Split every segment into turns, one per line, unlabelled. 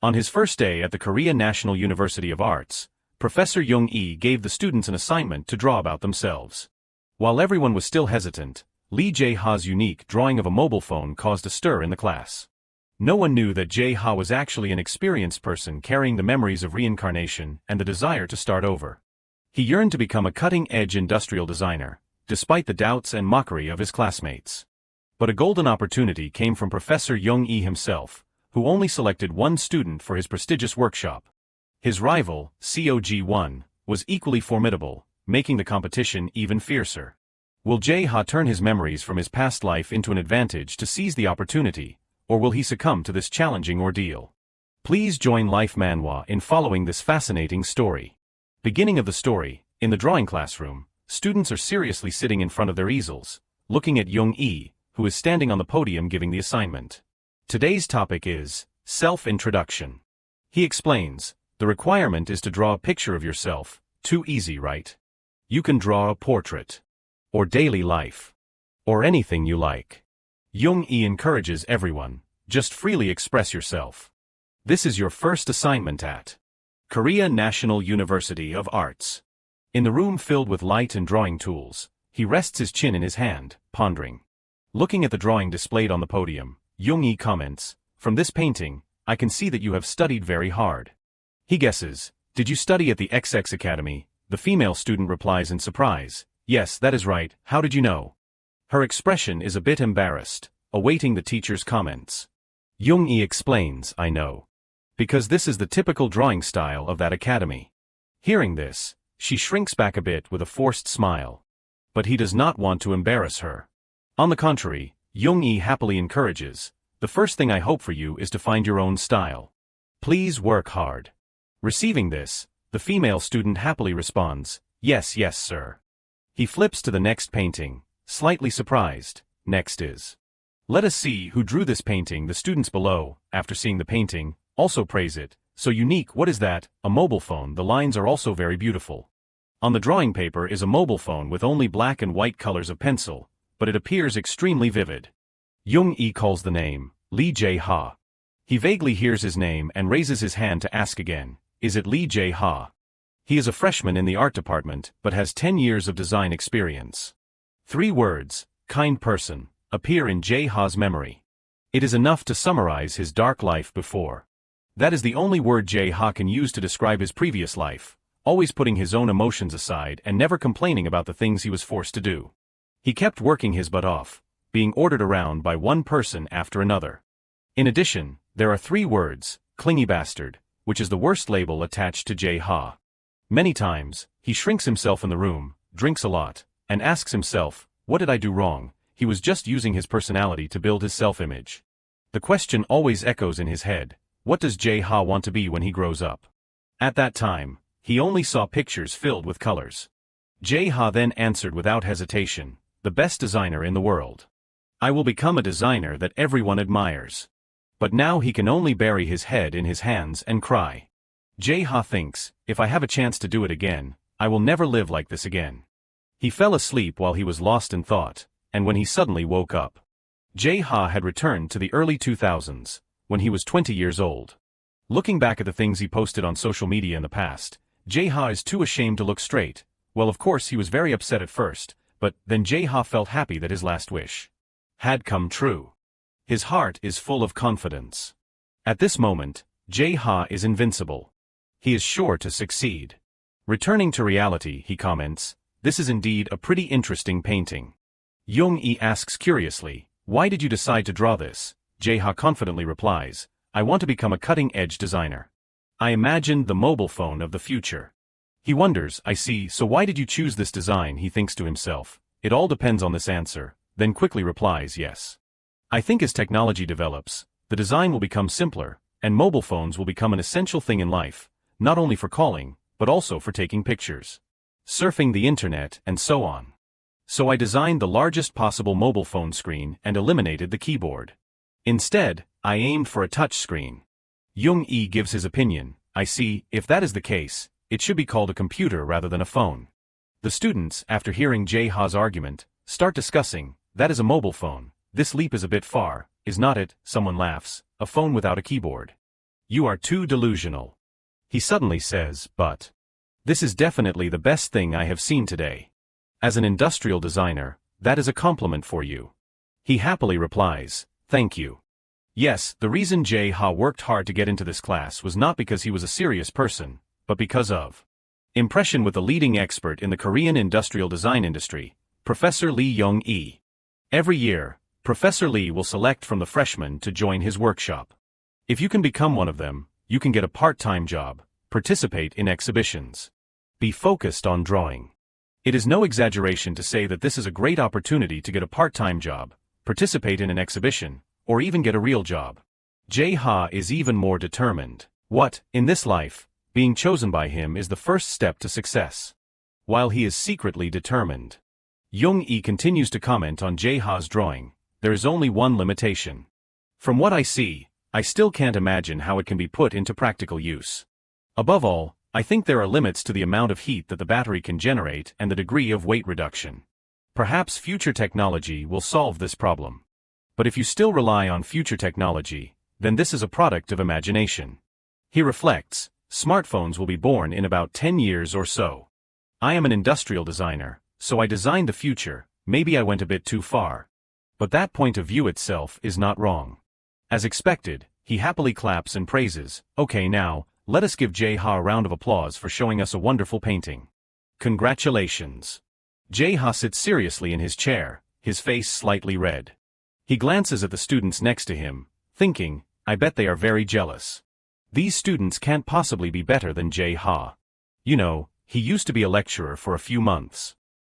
On his first day at the Korea National University of Arts, Professor Jung-e gave the students an assignment to draw about themselves. While everyone was still hesitant, Lee Jae-ha's unique drawing of a mobile phone caused a stir in the class. No one knew that Jae-ha was actually an experienced person carrying the memories of reincarnation and the desire to start over. He yearned to become a cutting-edge industrial designer, despite the doubts and mockery of his classmates. But a golden opportunity came from Professor Jung-e himself, who only selected one student for his prestigious workshop. His rival, COG-1, was equally formidable, making the competition even fiercer. Will Jae-ha turn his memories from his past life into an advantage to seize the opportunity, or will he succumb to this challenging ordeal? Please join Life Manhwa in following this fascinating story. Beginning of the story, in the drawing classroom, students are seriously sitting in front of their easels, looking at Jung-e, who is standing on the podium giving the assignment. Today's topic is self-introduction. He explains, the requirement is to draw a picture of yourself. Too easy, right? You can draw a portrait, or daily life, or anything you like. Jung-e encourages everyone, just freely express yourself. This is your first assignment at Korea National University of Arts. In the room filled with light and drawing tools, he rests his chin in his hand, pondering. Looking at the drawing displayed on the podium, Jung-e comments, "From this painting, I can see that you have studied very hard." He guesses, "Did you study at the XX Academy?" The female student replies in surprise, "Yes, that is right, how did you know?" Her expression is a bit embarrassed, awaiting the teacher's comments. Jung-e explains, "I know. Because this is the typical drawing style of that academy." Hearing this, she shrinks back a bit with a forced smile. But he does not want to embarrass her. On the contrary, Jung-e happily encourages, "The first thing I hope for you is to find your own style. Please work hard." Receiving this, the female student happily responds, "Yes, yes, sir." He flips to the next painting, slightly surprised. Next is. Let us see who drew this painting. The students below, after seeing the painting, also praise it. So unique. What is that? A mobile phone. The lines are also very beautiful. On the drawing paper is a mobile phone with only black and white colors of pencil, but it appears extremely vivid. Jung-e calls the name, Lee Jae-ha. He vaguely hears his name and raises his hand to ask again, "Is it Lee Jae-ha?" He is a freshman in the art department, but has 10 years of design experience. 3 words, kind person, appear in Jae-ha's memory. It is enough to summarize his dark life before. That is the only word Jae-ha can use to describe his previous life, always putting his own emotions aside and never complaining about the things he was forced to do. He kept working his butt off, being ordered around by one person after another. In addition, there are 3 words, clingy bastard, which is the worst label attached to Jae-ha. Many times, he shrinks himself in the room, drinks a lot, and asks himself, what did I do wrong? He was just using his personality to build his self-image. The question always echoes in his head, what does Jae-ha want to be when he grows up? At that time, he only saw pictures filled with colors. Jae-ha then answered without hesitation, the best designer in the world. I will become a designer that everyone admires. But now he can only bury his head in his hands and cry. Jae-ha thinks, if I have a chance to do it again, I will never live like this again. He fell asleep while he was lost in thought, and when he suddenly woke up, Jae-ha had returned to the early 2000s, when he was 20 years old. Looking back at the things he posted on social media in the past, Jae-ha is too ashamed to look straight. Well, of course he was very upset at first, but then Jae-ha felt happy that his last wish had come true. His heart is full of confidence. At this moment, Jae-ha is invincible. He is sure to succeed. Returning to reality, he comments, this is indeed a pretty interesting painting. Jung-e asks curiously, why did you decide to draw this? Jae-ha confidently replies, I want to become a cutting-edge designer. I imagined the mobile phone of the future. He wonders, I see, so why did you choose this design? He thinks to himself. It all depends on this answer, then quickly replies, yes. I think as technology develops, the design will become simpler, and mobile phones will become an essential thing in life, not only for calling, but also for taking pictures, surfing the internet, and so on. So I designed the largest possible mobile phone screen and eliminated the keyboard. Instead, I aimed for a touch screen. Jung-e gives his opinion, I see, if that is the case, it should be called a computer rather than a phone. The students, after hearing Jae-ha's argument, start discussing, that is a mobile phone, this leap is a bit far, is not it? Someone laughs, a phone without a keyboard. You are too delusional. He suddenly says, but this is definitely the best thing I have seen today. As an industrial designer, that is a compliment for you. He happily replies, thank you. Yes, the reason Jae-ha worked hard to get into this class was not because he was a serious person, but because of impression with the leading expert in the Korean industrial design industry, Professor Lee Young-e. Every year, Professor Lee will select from the freshmen to join his workshop. If you can become one of them, you can get a part-time job, participate in exhibitions, be focused on drawing. It is no exaggeration to say that this is a great opportunity to get a part-time job, participate in an exhibition, or even get a real job. Jae-ha is even more determined. What, in this life, being chosen by him is the first step to success. While he is secretly determined, Young-e continues to comment on Jae-ha's drawing. There is only one limitation. From what I see, I still can't imagine how it can be put into practical use. Above all, I think there are limits to the amount of heat that the battery can generate and the degree of weight reduction. Perhaps future technology will solve this problem. But if you still rely on future technology, then this is a product of imagination. He reflects, smartphones will be born in about 10 years or so. I am an industrial designer, so I designed the future. Maybe I went a bit too far. But that point of view itself is not wrong. As expected, he happily claps and praises. Okay, now, let us give Jae-ha a round of applause for showing us a wonderful painting. Congratulations. Jae-ha sits seriously in his chair, his face slightly red. He glances at the students next to him, thinking, I bet they are very jealous. These students can't possibly be better than Jae-ha. You know, he used to be a lecturer for a few months.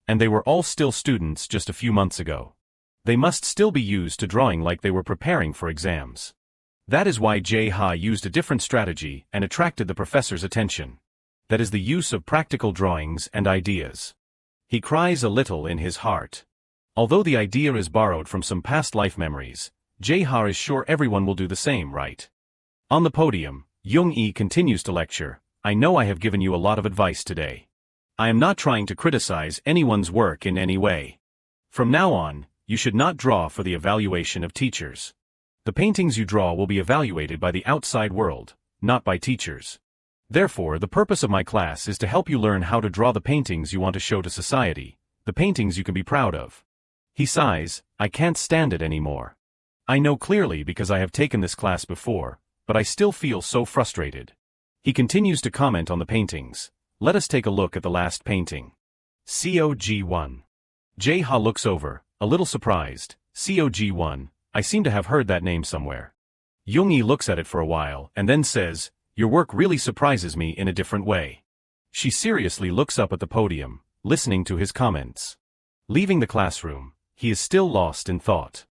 And they were all still students just a few months ago. They must still be used to drawing like they were preparing for exams. That is why Jae-ha used a different strategy and attracted the professor's attention. That is the use of practical drawings and ideas. He cries a little in his heart. Although the idea is borrowed from some past life memories, Jae-ha is sure everyone will do the same, right? On the podium, Young-e continues to lecture. I know I have given you a lot of advice today. I am not trying to criticize anyone's work in any way. From now on, you should not draw for the evaluation of teachers. The paintings you draw will be evaluated by the outside world, not by teachers. Therefore, the purpose of my class is to help you learn how to draw the paintings you want to show to society, the paintings you can be proud of. He sighs, I can't stand it anymore. I know clearly because I have taken this class before, but I still feel so frustrated. He continues to comment on the paintings. Let us take a look at the last painting. COG1. Jae-ha looks over, a little surprised. COG1, I seem to have heard that name somewhere. Young-e looks at it for a while and then says, your work really surprises me in a different way. She seriously looks up at the podium, listening to his comments. Leaving the classroom, he is still lost in thought.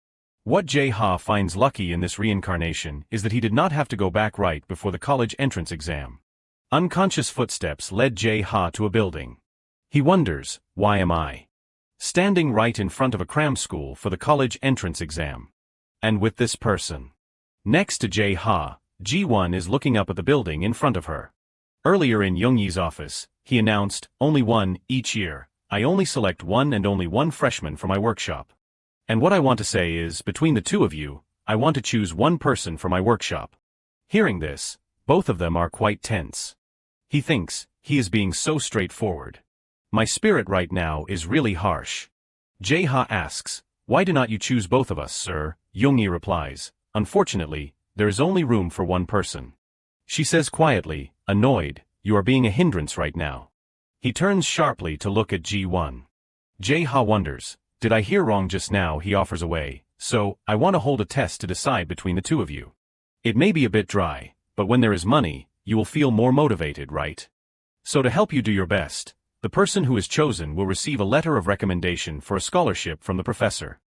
What Jae-ha finds lucky in this reincarnation is that he did not have to go back right before the college entrance exam. Unconscious footsteps led Jae-ha to a building. He wonders, why am I standing right in front of a cram school for the college entrance exam? And with this person next to Jae-ha, Ji-won is looking up at the building in front of her. Earlier in Young-e's office, he announced, only one, each year. I only select one and only one freshman for my workshop. And what I want to say is, between the two of you, I want to choose one person for my workshop. Hearing this, both of them are quite tense. He thinks, he is being so straightforward. My spirit right now is really harsh. Jae-ha asks, why do not you choose both of us, sir? Young-e replies, unfortunately, there is only room for one person. She says quietly, annoyed, you are being a hindrance right now. He turns sharply to look at Ji-won. Jae-ha wonders, did I hear wrong just now? He offers away, so, I want to hold a test to decide between the two of you. It may be a bit dry, but when there is money, you will feel more motivated, right? So to help you do your best, the person who is chosen will receive a letter of recommendation for a scholarship from the professor.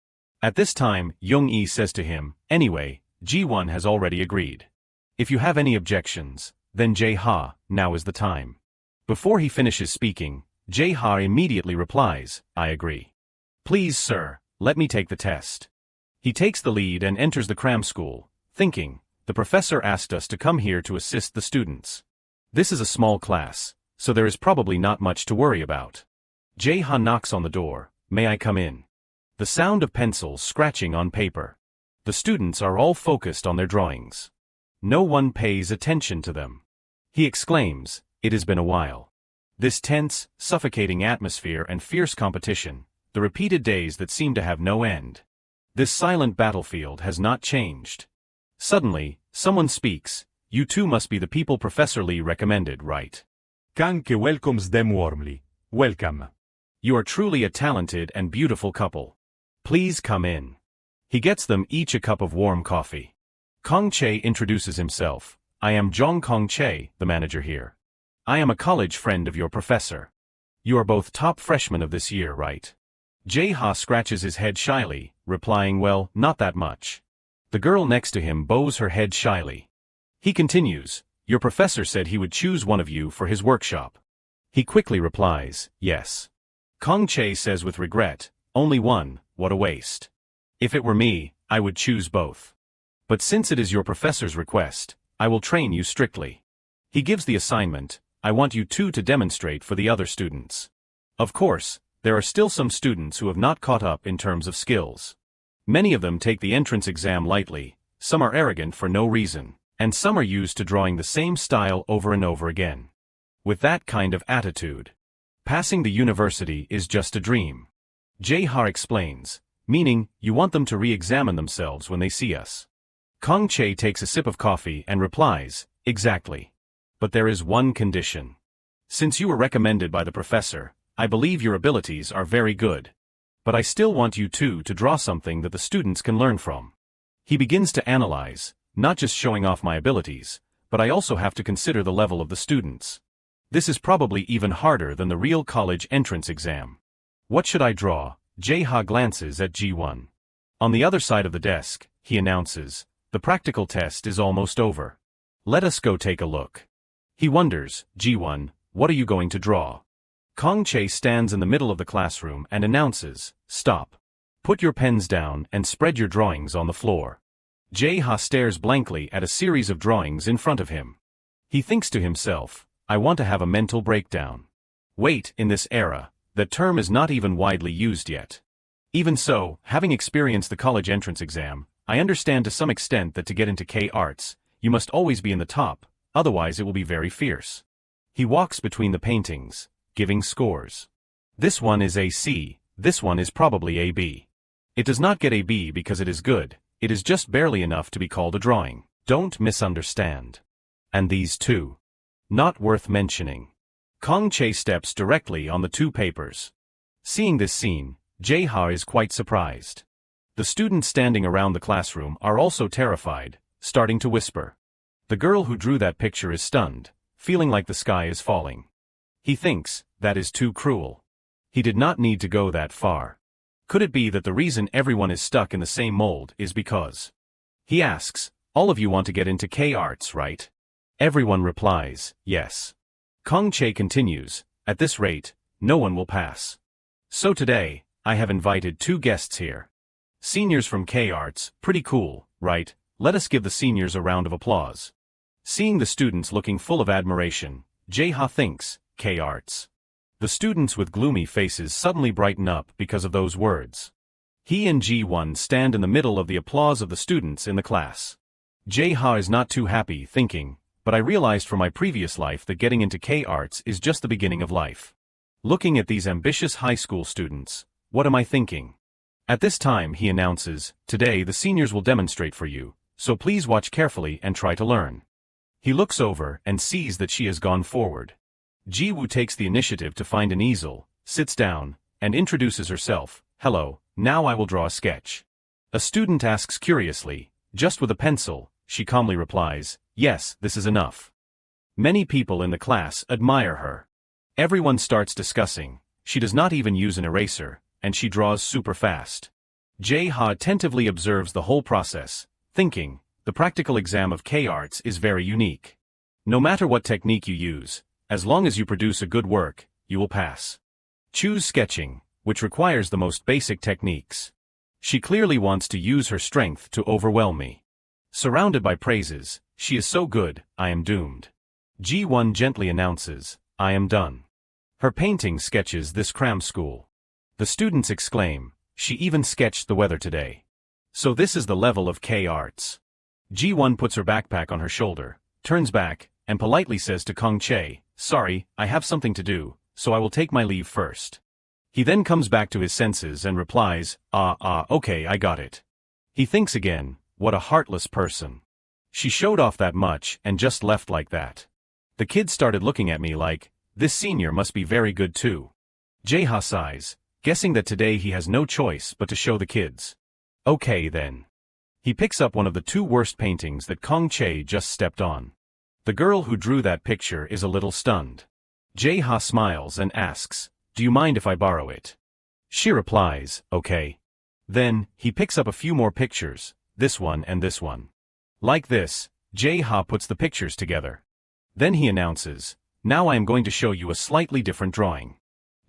At this time, Young-e says to him, anyway, Ji-won has already agreed. If you have any objections, then Jae-ha, now is the time. Before he finishes speaking, Jae-ha immediately replies, I agree. Please, sir, let me take the test. He takes the lead and enters the cram school, thinking, the professor asked us to come here to assist the students. This is a small class, so there is probably not much to worry about. Jae-ha knocks on the door, may I come in? The sound of pencils scratching on paper. The students are all focused on their drawings. No one pays attention to them. He exclaims, "It has been a while." This tense, suffocating atmosphere and fierce competition, the repeated days that seem to have no end. This silent battlefield has not changed. Suddenly, someone speaks. "You two must be the people Professor Lee recommended, right?"
Kanke welcomes them warmly. Welcome.
"You are truly a talented and beautiful couple. Please come in." He gets them each a cup of warm coffee. Kong Che introduces himself. "I am Jong Kong Che, the manager here. I am a college friend of your professor. You are both top freshmen of this year, right?" Jae-ha scratches his head shyly, replying, "Well, not that much." The girl next to him bows her head shyly. He continues, "Your professor said he would choose one of you for his workshop." He quickly replies, "Yes." Kong Che says with regret, "Only one, what a waste. If it were me, I would choose both. But since it is your professor's request, I will train you strictly." He gives the assignment, "I want you two to demonstrate for the other students." Of course, there are still some students who have not caught up in terms of skills. Many of them take the entrance exam lightly, some are arrogant for no reason, and some are used to drawing the same style over and over again. With that kind of attitude, passing the university is just a dream. Jae-ha explains, meaning, you want them to re-examine themselves when they see us. Kong Che takes a sip of coffee and replies, "Exactly. But there is one condition. Since you were recommended by the professor, I believe your abilities are very good. But I still want you two to draw something that the students can learn from." He begins to analyze, "Not just showing off my abilities, but I also have to consider the level of the students. This is probably even harder than the real college entrance exam. What should I draw?" Jae-ha glances at Ji-won. On the other side of the desk, he announces, "The practical test is almost over. Let us go take a look." He wonders, "Ji-won, what are you going to draw?" Kong Che stands in the middle of the classroom and announces, "Stop. Put your pens down and spread your drawings on the floor." Jae-ha stares blankly at a series of drawings in front of him. He thinks to himself, "I want to have a mental breakdown. Wait, in this era, that term is not even widely used yet. Even so, having experienced the college entrance exam, I understand to some extent that to get into K-Arts, you must always be in the top, otherwise it will be very fierce." He walks between the paintings, giving scores. This one is a C, this one is probably a B. It does not get a B because it is good, it is just barely enough to be called a drawing. Don't misunderstand. And these two. Not worth mentioning. Kong Che steps directly on the two papers. Seeing this scene, Jae-ha is quite surprised. The students standing around the classroom are also terrified, starting to whisper. The girl who drew that picture is stunned, feeling like the sky is falling. He thinks, that is too cruel. He did not need to go that far. Could it be that the reason everyone is stuck in the same mold is because? He asks, "All of you want to get into K-Arts, right?" Everyone replies, "Yes." Kong Che continues, "At this rate, no one will pass. So today, I have invited two guests here. Seniors from K-Arts, pretty cool, right? Let us give the seniors a round of applause." Seeing the students looking full of admiration, Jae-ha thinks, K-Arts. The students with gloomy faces suddenly brighten up because of those words. He and Ji-won stand in the middle of the applause of the students in the class. Jae-ha is not too happy, thinking, "But I realized from my previous life that getting into K-Arts is just the beginning of life. Looking at these ambitious high school students, what am I thinking?" At this time he announces, "Today the seniors will demonstrate for you, so please watch carefully and try to learn." He looks over and sees that she has gone forward. Ji-woo takes the initiative to find an easel, sits down, and introduces herself, "Hello, now I will draw a sketch." A student asks curiously, "Just with a pencil?" She calmly replies, "Yes, this is enough." Many people in the class admire her. Everyone starts discussing, she does not even use an eraser, and she draws super fast. Jae-ha attentively observes the whole process, thinking, the practical exam of K-Arts is very unique. No matter what technique you use, as long as you produce a good work, you will pass. Choose sketching, which requires the most basic techniques. She clearly wants to use her strength to overwhelm me. Surrounded by praises, she is so good, I am doomed. Ji-won gently announces, "I am done." Her painting sketches this cram school. The students exclaim, "She even sketched the weather today. So this is the level of K-Arts." Ji-won puts her backpack on her shoulder, turns back, and politely says to Kong Chae, "Sorry, I have something to do, so I will take my leave first." He then comes back to his senses and replies, okay, I got it. He thinks again, what a heartless person. She showed off that much and just left like that. The kids started looking at me like, this senior must be very good too. Jae-ha sighs, guessing that today he has no choice but to show the kids. Okay then. He picks up one of the two worst paintings that Kong Chae just stepped on. The girl who drew that picture is a little stunned. Jae-ha smiles and asks, "Do you mind if I borrow it?" She replies, "Okay." Then, he picks up a few more pictures, this one and this one. Like this, Jae-ha puts the pictures together. Then he announces, "Now I am going to show you a slightly different drawing."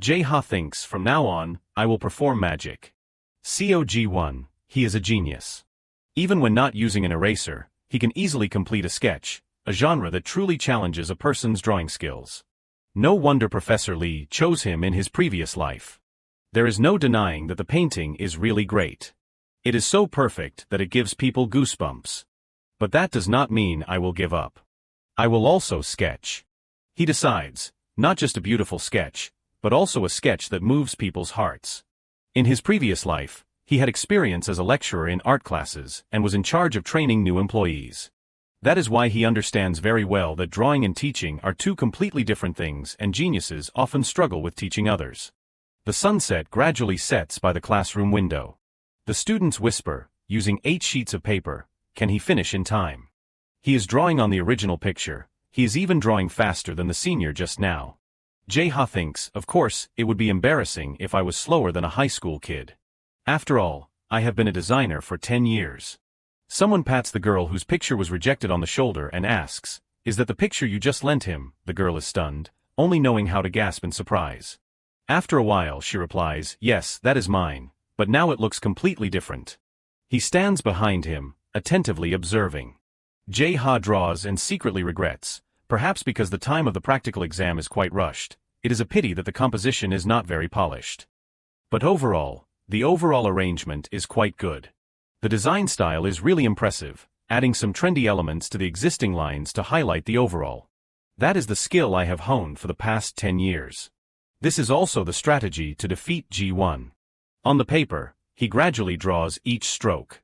Jae-ha thinks, from now on, I will perform magic. COG1, he is a genius. Even when not using an eraser, he can easily complete a sketch, a genre that truly challenges a person's drawing skills. No wonder Professor Lee chose him in his previous life. There is no denying that the painting is really great. It is so perfect that it gives people goosebumps. But that does not mean I will give up. I will also sketch. He decides, not just a beautiful sketch, but also a sketch that moves people's hearts. In his previous life, he had experience as a lecturer in art classes and was in charge of training new employees. That is why he understands very well that drawing and teaching are two completely different things and geniuses often struggle with teaching others. The sunset gradually sets by the classroom window. The students whisper, using 8 sheets of paper, "Can he finish in time?" He is drawing on the original picture, he is even drawing faster than the senior just now. Jae-ha thinks, of course, it would be embarrassing if I was slower than a high school kid. After all, I have been a designer for 10 years. Someone pats the girl whose picture was rejected on the shoulder and asks, "Is that the picture you just lent him?" The girl is stunned, only knowing how to gasp in surprise. After a while she replies, "Yes, that is mine, but now it looks completely different." He stands behind him, attentively observing. Jae-ha draws and secretly regrets, perhaps because the time of the practical exam is quite rushed. It is a pity that the composition is not very polished. But overall, the overall arrangement is quite good. The design style is really impressive, adding some trendy elements to the existing lines to highlight the overall. That is the skill I have honed for the past 10 years. This is also the strategy to defeat G1. On the paper, he gradually draws each stroke.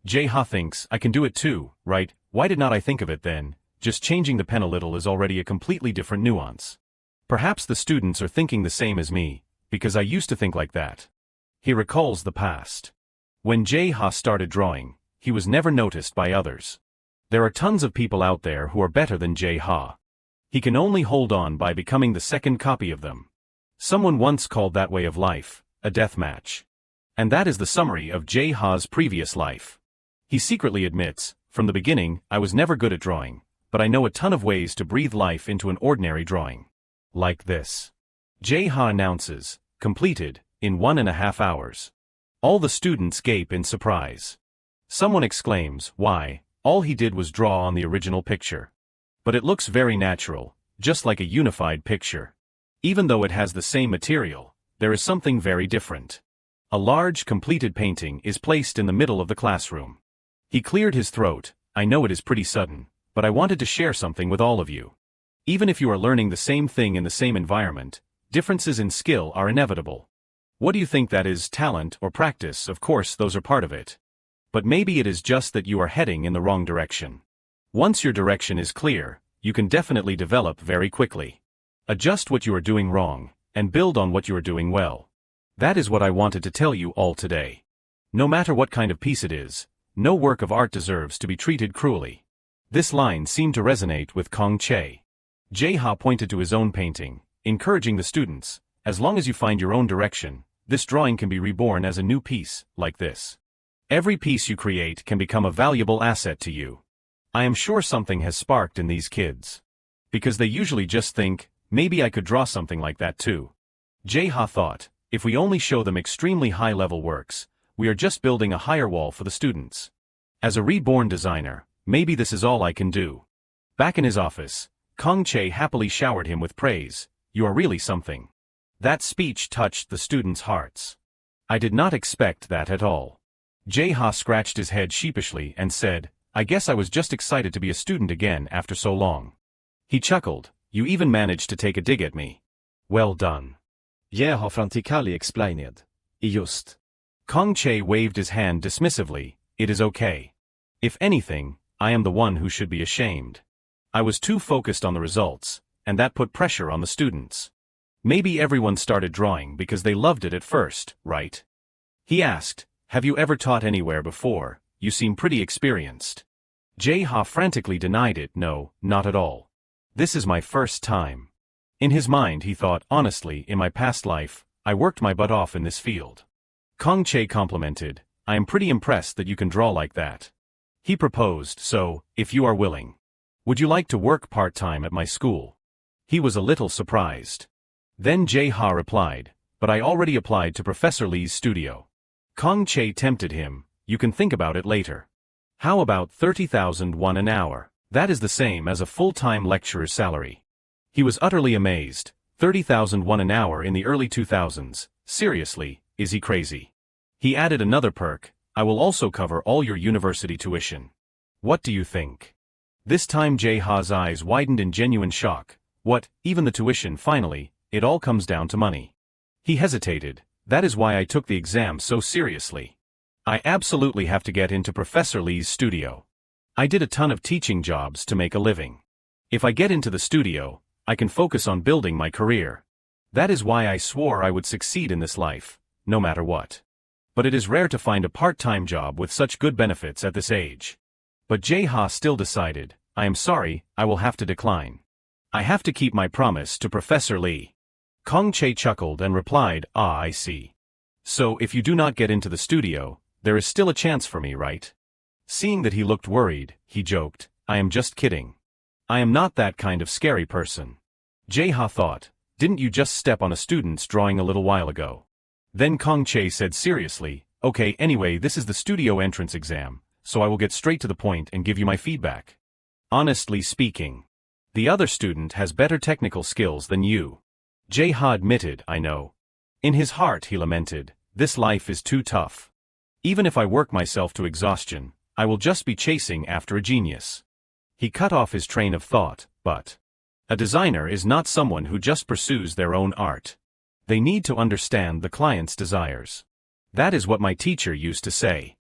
Jae-ha thinks, I can do it too, right? Why did not I think of it then? Just changing the pen a little is already a completely different nuance. Perhaps the students are thinking the same as me, because I used to think like that. He recalls the past. When Jae-ha started drawing, he was never noticed by others. There are tons of people out there who are better than Jae-ha. He can only hold on by becoming the second copy of them. Someone once called that way of life, a death match. And that is the summary of Jae-ha's previous life. He secretly admits, from the beginning, I was never good at drawing, but I know a ton of ways to breathe life into an ordinary drawing. Like this. Jae-ha announces, completed, in 1.5 hours. All the students gape in surprise. Someone exclaims, why, all he did was draw on the original picture. But it looks very natural, just like a unified picture. Even though it has the same material, there is something very different. A large, completed painting is placed in the middle of the classroom. He cleared his throat. I know it is pretty sudden, but I wanted to share something with all of you. Even if you are learning the same thing in the same environment, differences in skill are inevitable. What do you think that is, talent or practice? Of course, those are part of it. But maybe it is just that you are heading in the wrong direction. Once your direction is clear, you can definitely develop very quickly. Adjust what you are doing wrong, and build on what you are doing well. That is what I wanted to tell you all today. No matter what kind of piece it is, no work of art deserves to be treated cruelly. This line seemed to resonate with Kong Chae. Jae-ha pointed to his own painting, encouraging the students, as long as you find your own direction, this drawing can be reborn as a new piece, like this. Every piece you create can become a valuable asset to you. I am sure something has sparked in these kids. Because they usually just think, maybe I could draw something like that too. Jae-ha thought, if we only show them extremely high-level works, we are just building a higher wall for the students. As a reborn designer, maybe this is all I can do. Back in his office, Kong Chae happily showered him with praise. You are really something. That speech touched the students' hearts. I did not expect that at all. Jae-ha scratched his head sheepishly and said, I guess I was just excited to be a student again after so long. He chuckled. You even managed to take a dig at me. Well done.
Jag har från till Kali explained. I just.
Kong Che waved his hand dismissively. It is okay. If anything, I am the one who should be ashamed. I was too focused on the results, and that put pressure on the students. Maybe everyone started drawing because they loved it at first, right? He asked, have you ever taught anywhere before? You seem pretty experienced. Jae-ha frantically denied it. No, not at all. This is my first time. In his mind he thought, honestly, in my past life, I worked my butt off in this field. Kong Che complimented, I am pretty impressed that you can draw like that. He proposed, so, if you are willing. Would you like to work part-time at my school? He was a little surprised. Then Jae-ha replied, but I already applied to Professor Lee's studio. Kong Che tempted him, you can think about it later. How about 30,000 won an hour? That is the same as a full-time lecturer's salary. He was utterly amazed. 30,000 won an hour in the early 2000s. Seriously, is he crazy? He added another perk, I will also cover all your university tuition. What do you think? This time Jae-ha's eyes widened in genuine shock. What, even the tuition? Finally, it all comes down to money. He hesitated. That is why I took the exam so seriously. I absolutely have to get into Professor Lee's studio. I did a ton of teaching jobs to make a living. If I get into the studio, I can focus on building my career. That is why I swore I would succeed in this life, no matter what. But it is rare to find a part-time job with such good benefits at this age. But Jae-ha still decided, I am sorry, I will have to decline. I have to keep my promise to Professor Lee. Kong Che chuckled and replied, I see. So if you do not get into the studio, there is still a chance for me, right? Seeing that he looked worried, he joked, I am just kidding. I am not that kind of scary person. Jae-ha thought, didn't you just step on a student's drawing a little while ago? Then Kong Che said seriously, okay, anyway, this is the studio entrance exam, so I will get straight to the point and give you my feedback. Honestly speaking, the other student has better technical skills than you. Jae-ha admitted, I know. In his heart he lamented, this life is too tough. Even if I work myself to exhaustion, I will just be chasing after a genius. He cut off his train of thought, but a designer is not someone who just pursues their own art. They need to understand the client's desires. That is what my teacher used to say.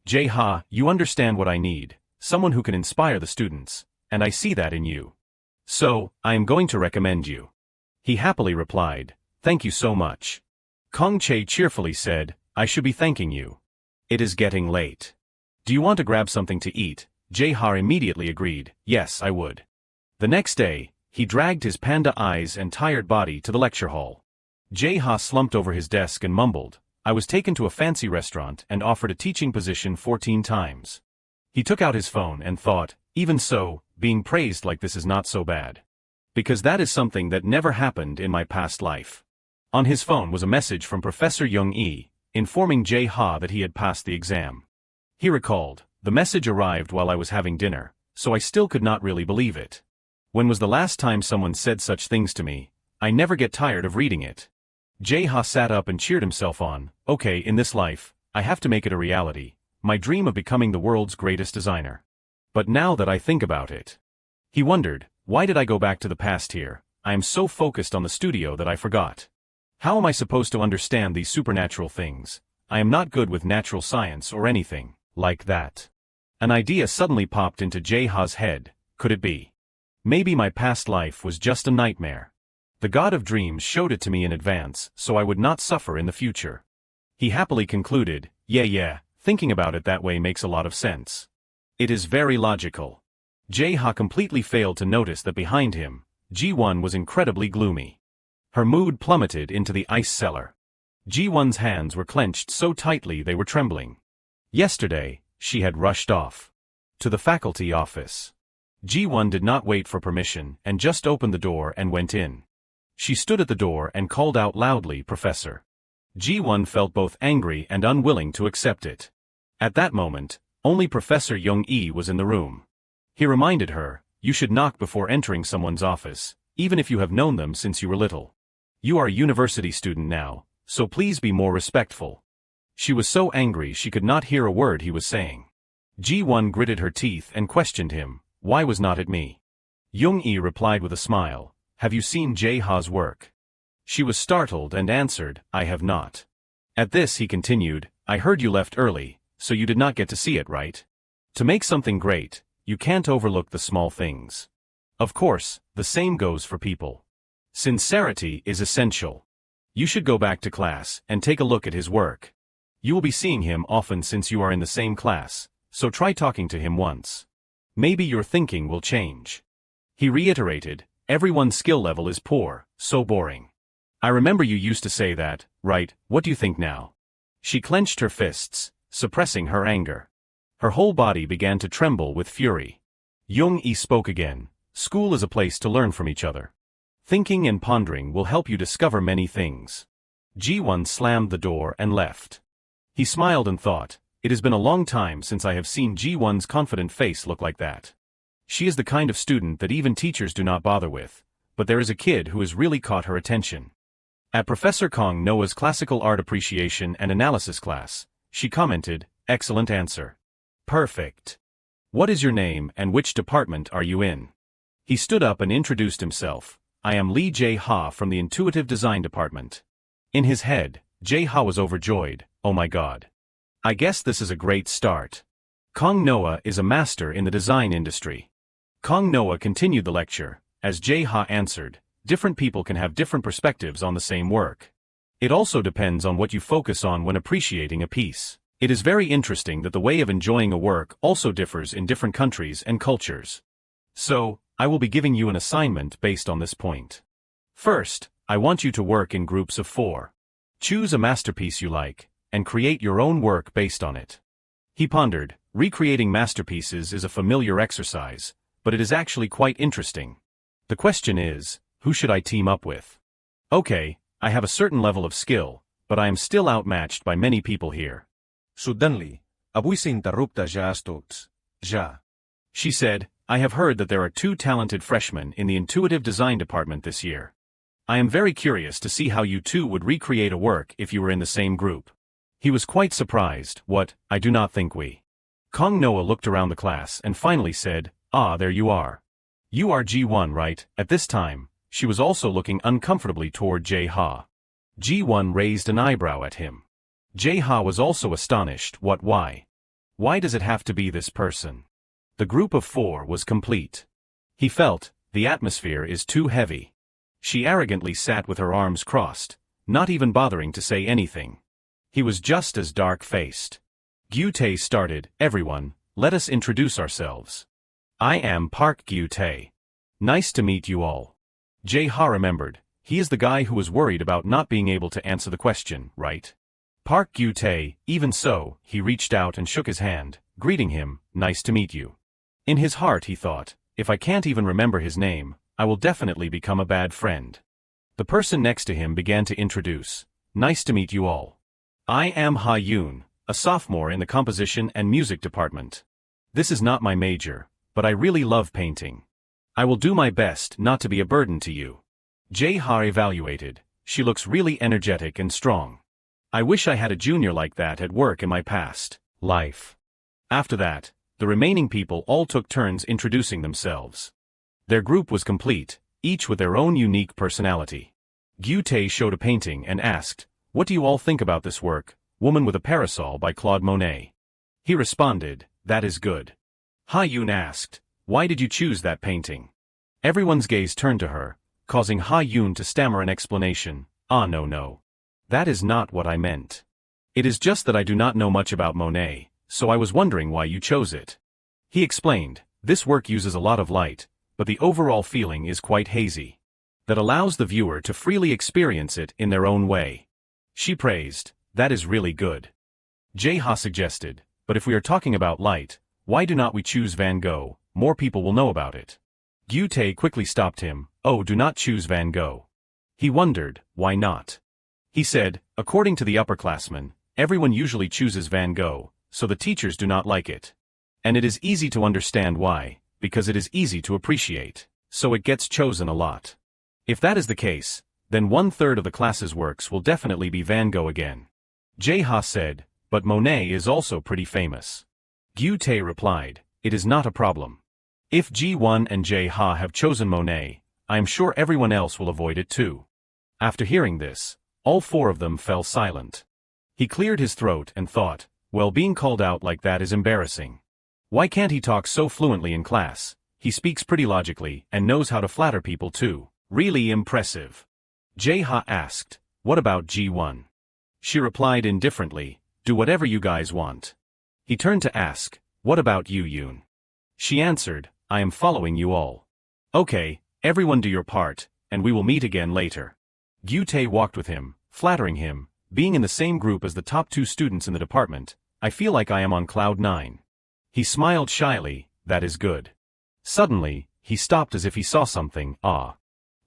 Jae-ha, you understand what I need, someone who can inspire the students, and I see that in you. So, I am going to recommend you. He happily replied, thank you so much. Kong Che cheerfully said, I should be thanking you. It is getting late. Do you want to grab something to eat? Jae-ha immediately agreed, yes, I would. The next day, he dragged his panda eyes and tired body to the lecture hall. Jae-ha slumped over his desk and mumbled, I was taken to a fancy restaurant and offered a teaching position 14 times. He took out his phone and thought, even so, being praised like this is not so bad. Because that is something that never happened in my past life. On his phone was a message from Professor Young-e, informing Jae-ha that he had passed the exam. He recalled, the message arrived while I was having dinner, so I still could not really believe it. When was the last time someone said such things to me? I never get tired of reading it. Jae-ha sat up and cheered himself on, okay, in this life, I have to make it a reality, my dream of becoming the world's greatest designer. But now that I think about it, he wondered, why did I go back to the past here? I am so focused on the studio that I forgot. How am I supposed to understand these supernatural things? I am not good with natural science or anything like that. An idea suddenly popped into Jae-ha's head. Could it be? Maybe my past life was just a nightmare. The god of dreams showed it to me in advance, so I would not suffer in the future. He happily concluded, yeah, thinking about it that way makes a lot of sense. It is very logical. Jae-ha completely failed to notice that behind him, Ji-won was incredibly gloomy. Her mood plummeted into the ice cellar. Ji-won's hands were clenched so tightly they were trembling. Yesterday, she had rushed off to the faculty office. Ji-won did not wait for permission and just opened the door and went in. She stood at the door and called out loudly, Professor. Ji-won felt both angry and unwilling to accept it. At that moment, only Professor Young-e was in the room. He reminded her, you should knock before entering someone's office, even if you have known them since you were little. You are a university student now, so please be more respectful. She was so angry she could not hear a word he was saying. Ji-won gritted her teeth and questioned him, why was not it me? Young-i replied with a smile, have you seen Jae-ha's work? She was startled and answered, I have not. At this he continued, I heard you left early, so you did not get to see it, right? To make something great, you can't overlook the small things. Of course, the same goes for people. Sincerity is essential. You should go back to class and take a look at his work. You will be seeing him often since you are in the same class, so try talking to him once. Maybe your thinking will change. He reiterated, everyone's skill level is poor, so boring. I remember you used to say that, right? What do you think now? She clenched her fists, suppressing her anger. Her whole body began to tremble with fury. Young-i spoke again, school is a place to learn from each other. Thinking and pondering will help you discover many things. Ji-won slammed the door and left. He smiled and thought, it has been a long time since I have seen Ji-won's confident face look like that. She is the kind of student that even teachers do not bother with, but there is a kid who has really caught her attention. At Professor Kong Noah's Classical Art Appreciation and Analysis class, she commented, excellent answer. Perfect. What is your name and which department are you in? He stood up and introduced himself. I am Lee Jae-ha from the Intuitive Design Department. In his head, Jae-ha was overjoyed, oh my god. I guess this is a great start. Kong Noah is a master in the design industry. Kong Noah continued the lecture, as Jae-ha answered, different people can have different perspectives on the same work. It also depends on what you focus on when appreciating a piece. It is very interesting that the way of enjoying a work also differs in different countries and cultures. So, I will be giving you an assignment based on this point. First, I want you to work in groups of 4. Choose a masterpiece you like, and create your own work based on it. He pondered, recreating masterpieces is a familiar exercise, but it is actually quite interesting. The question is, who should I team up with? Okay, I have a certain level of skill, but I am still outmatched by many people here.
Suddenly, avui s'interrupte ja tots. Ja.
She said, I have heard that there are 2 talented freshmen in the Intuitive Design Department this year. I am very curious to see how you two would recreate a work if you were in the same group. He was quite surprised. What? I do not think we. Kong Noah looked around the class and finally said, ah, there you are. You are Ji-won, right? At this time, she was also looking uncomfortably toward Jae-ha. Ji-won raised an eyebrow at him. Jae-ha was also astonished. What? Why? Why does it have to be this person? The group of 4 was complete. He felt, the atmosphere is too heavy. She arrogantly sat with her arms crossed, not even bothering to say anything. He was just as dark-faced. Gyu-tae started, everyone, let us introduce ourselves. I am Park Gyu-tae. Nice to meet you all. Jae-ha remembered, he is the guy who was worried about not being able to answer the question, right? Park Gyu-tae, even so, he reached out and shook his hand, greeting him, nice to meet you. In his heart he thought, if I can't even remember his name, I will definitely become a bad friend. The person next to him began to introduce, nice to meet you all. I am Ha-yoon, a sophomore in the composition and music department. This is not my major, but I really love painting. I will do my best not to be a burden to you. Jae-ha evaluated, she looks really energetic and strong. I wish I had a junior like that at work in my past life. After that, the remaining people all took turns introducing themselves. Their group was complete, each with their own unique personality. Gyu-tae showed a painting and asked, what do you all think about this work, Woman with a Parasol by Claude Monet? He responded, that is good. Ha-yoon asked, why did you choose that painting? Everyone's gaze turned to her, causing Ha-yoon to stammer an explanation, no. That is not what I meant. It is just that I do not know much about Monet, so I was wondering why you chose it. He explained, this work uses a lot of light, but the overall feeling is quite hazy. That allows the viewer to freely experience it in their own way. She praised, that is really good. Jae-ha suggested, but if we are talking about light, why do not we choose Van Gogh, more people will know about it. Gyu-tae quickly stopped him, oh, do not choose Van Gogh. He wondered, why not? He said, according to the upperclassmen, everyone usually chooses Van Gogh, so the teachers do not like it. And it is easy to understand why, because it is easy to appreciate, so it gets chosen a lot. If that is the case, then 1/3 of the class's works will definitely be Van Gogh again. Jae-ha said, but Monet is also pretty famous. Gyute replied, "It is not a problem. If Ji-won and Jae-ha have chosen Monet, I am sure everyone else will avoid it too." After hearing this, all four of them fell silent. He cleared his throat and thought, well, being called out like that is embarrassing. Why can't he talk so fluently in class? He speaks pretty logically and knows how to flatter people too. Really impressive. Jae-ha asked, "What about Ji-won?" She replied indifferently, "Do whatever you guys want." He turned to ask, "What about you, Yoon?" She answered, "I am following you all." "Okay, everyone do your part, and we will meet again later." Gyute walked with him, flattering him. "Being in the same group as the top 2 students in the department, I feel like I am on cloud 9. He smiled shyly, "That is good." Suddenly, he stopped as if he saw something.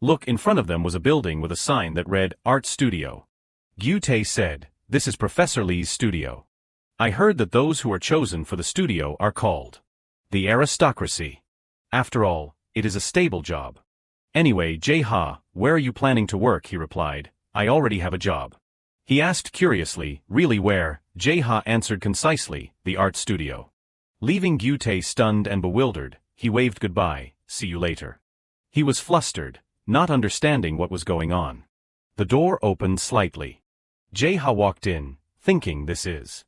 Look, in front of them was a building with a sign that read, "Art Studio." Gyute said, "This is Professor Lee's studio. I heard that those who are chosen for the studio are called the aristocracy. After all, it is a stable job." "Anyway, Jae-ha, where are you planning to work?" he replied, "I already have a job." He asked curiously, "Really, where?" Jae-ha answered concisely, "The art studio." Leaving Gyute stunned and bewildered, he waved goodbye, "See you later." He was flustered, not understanding what was going on. The door opened slightly. Jae-ha walked in, thinking this is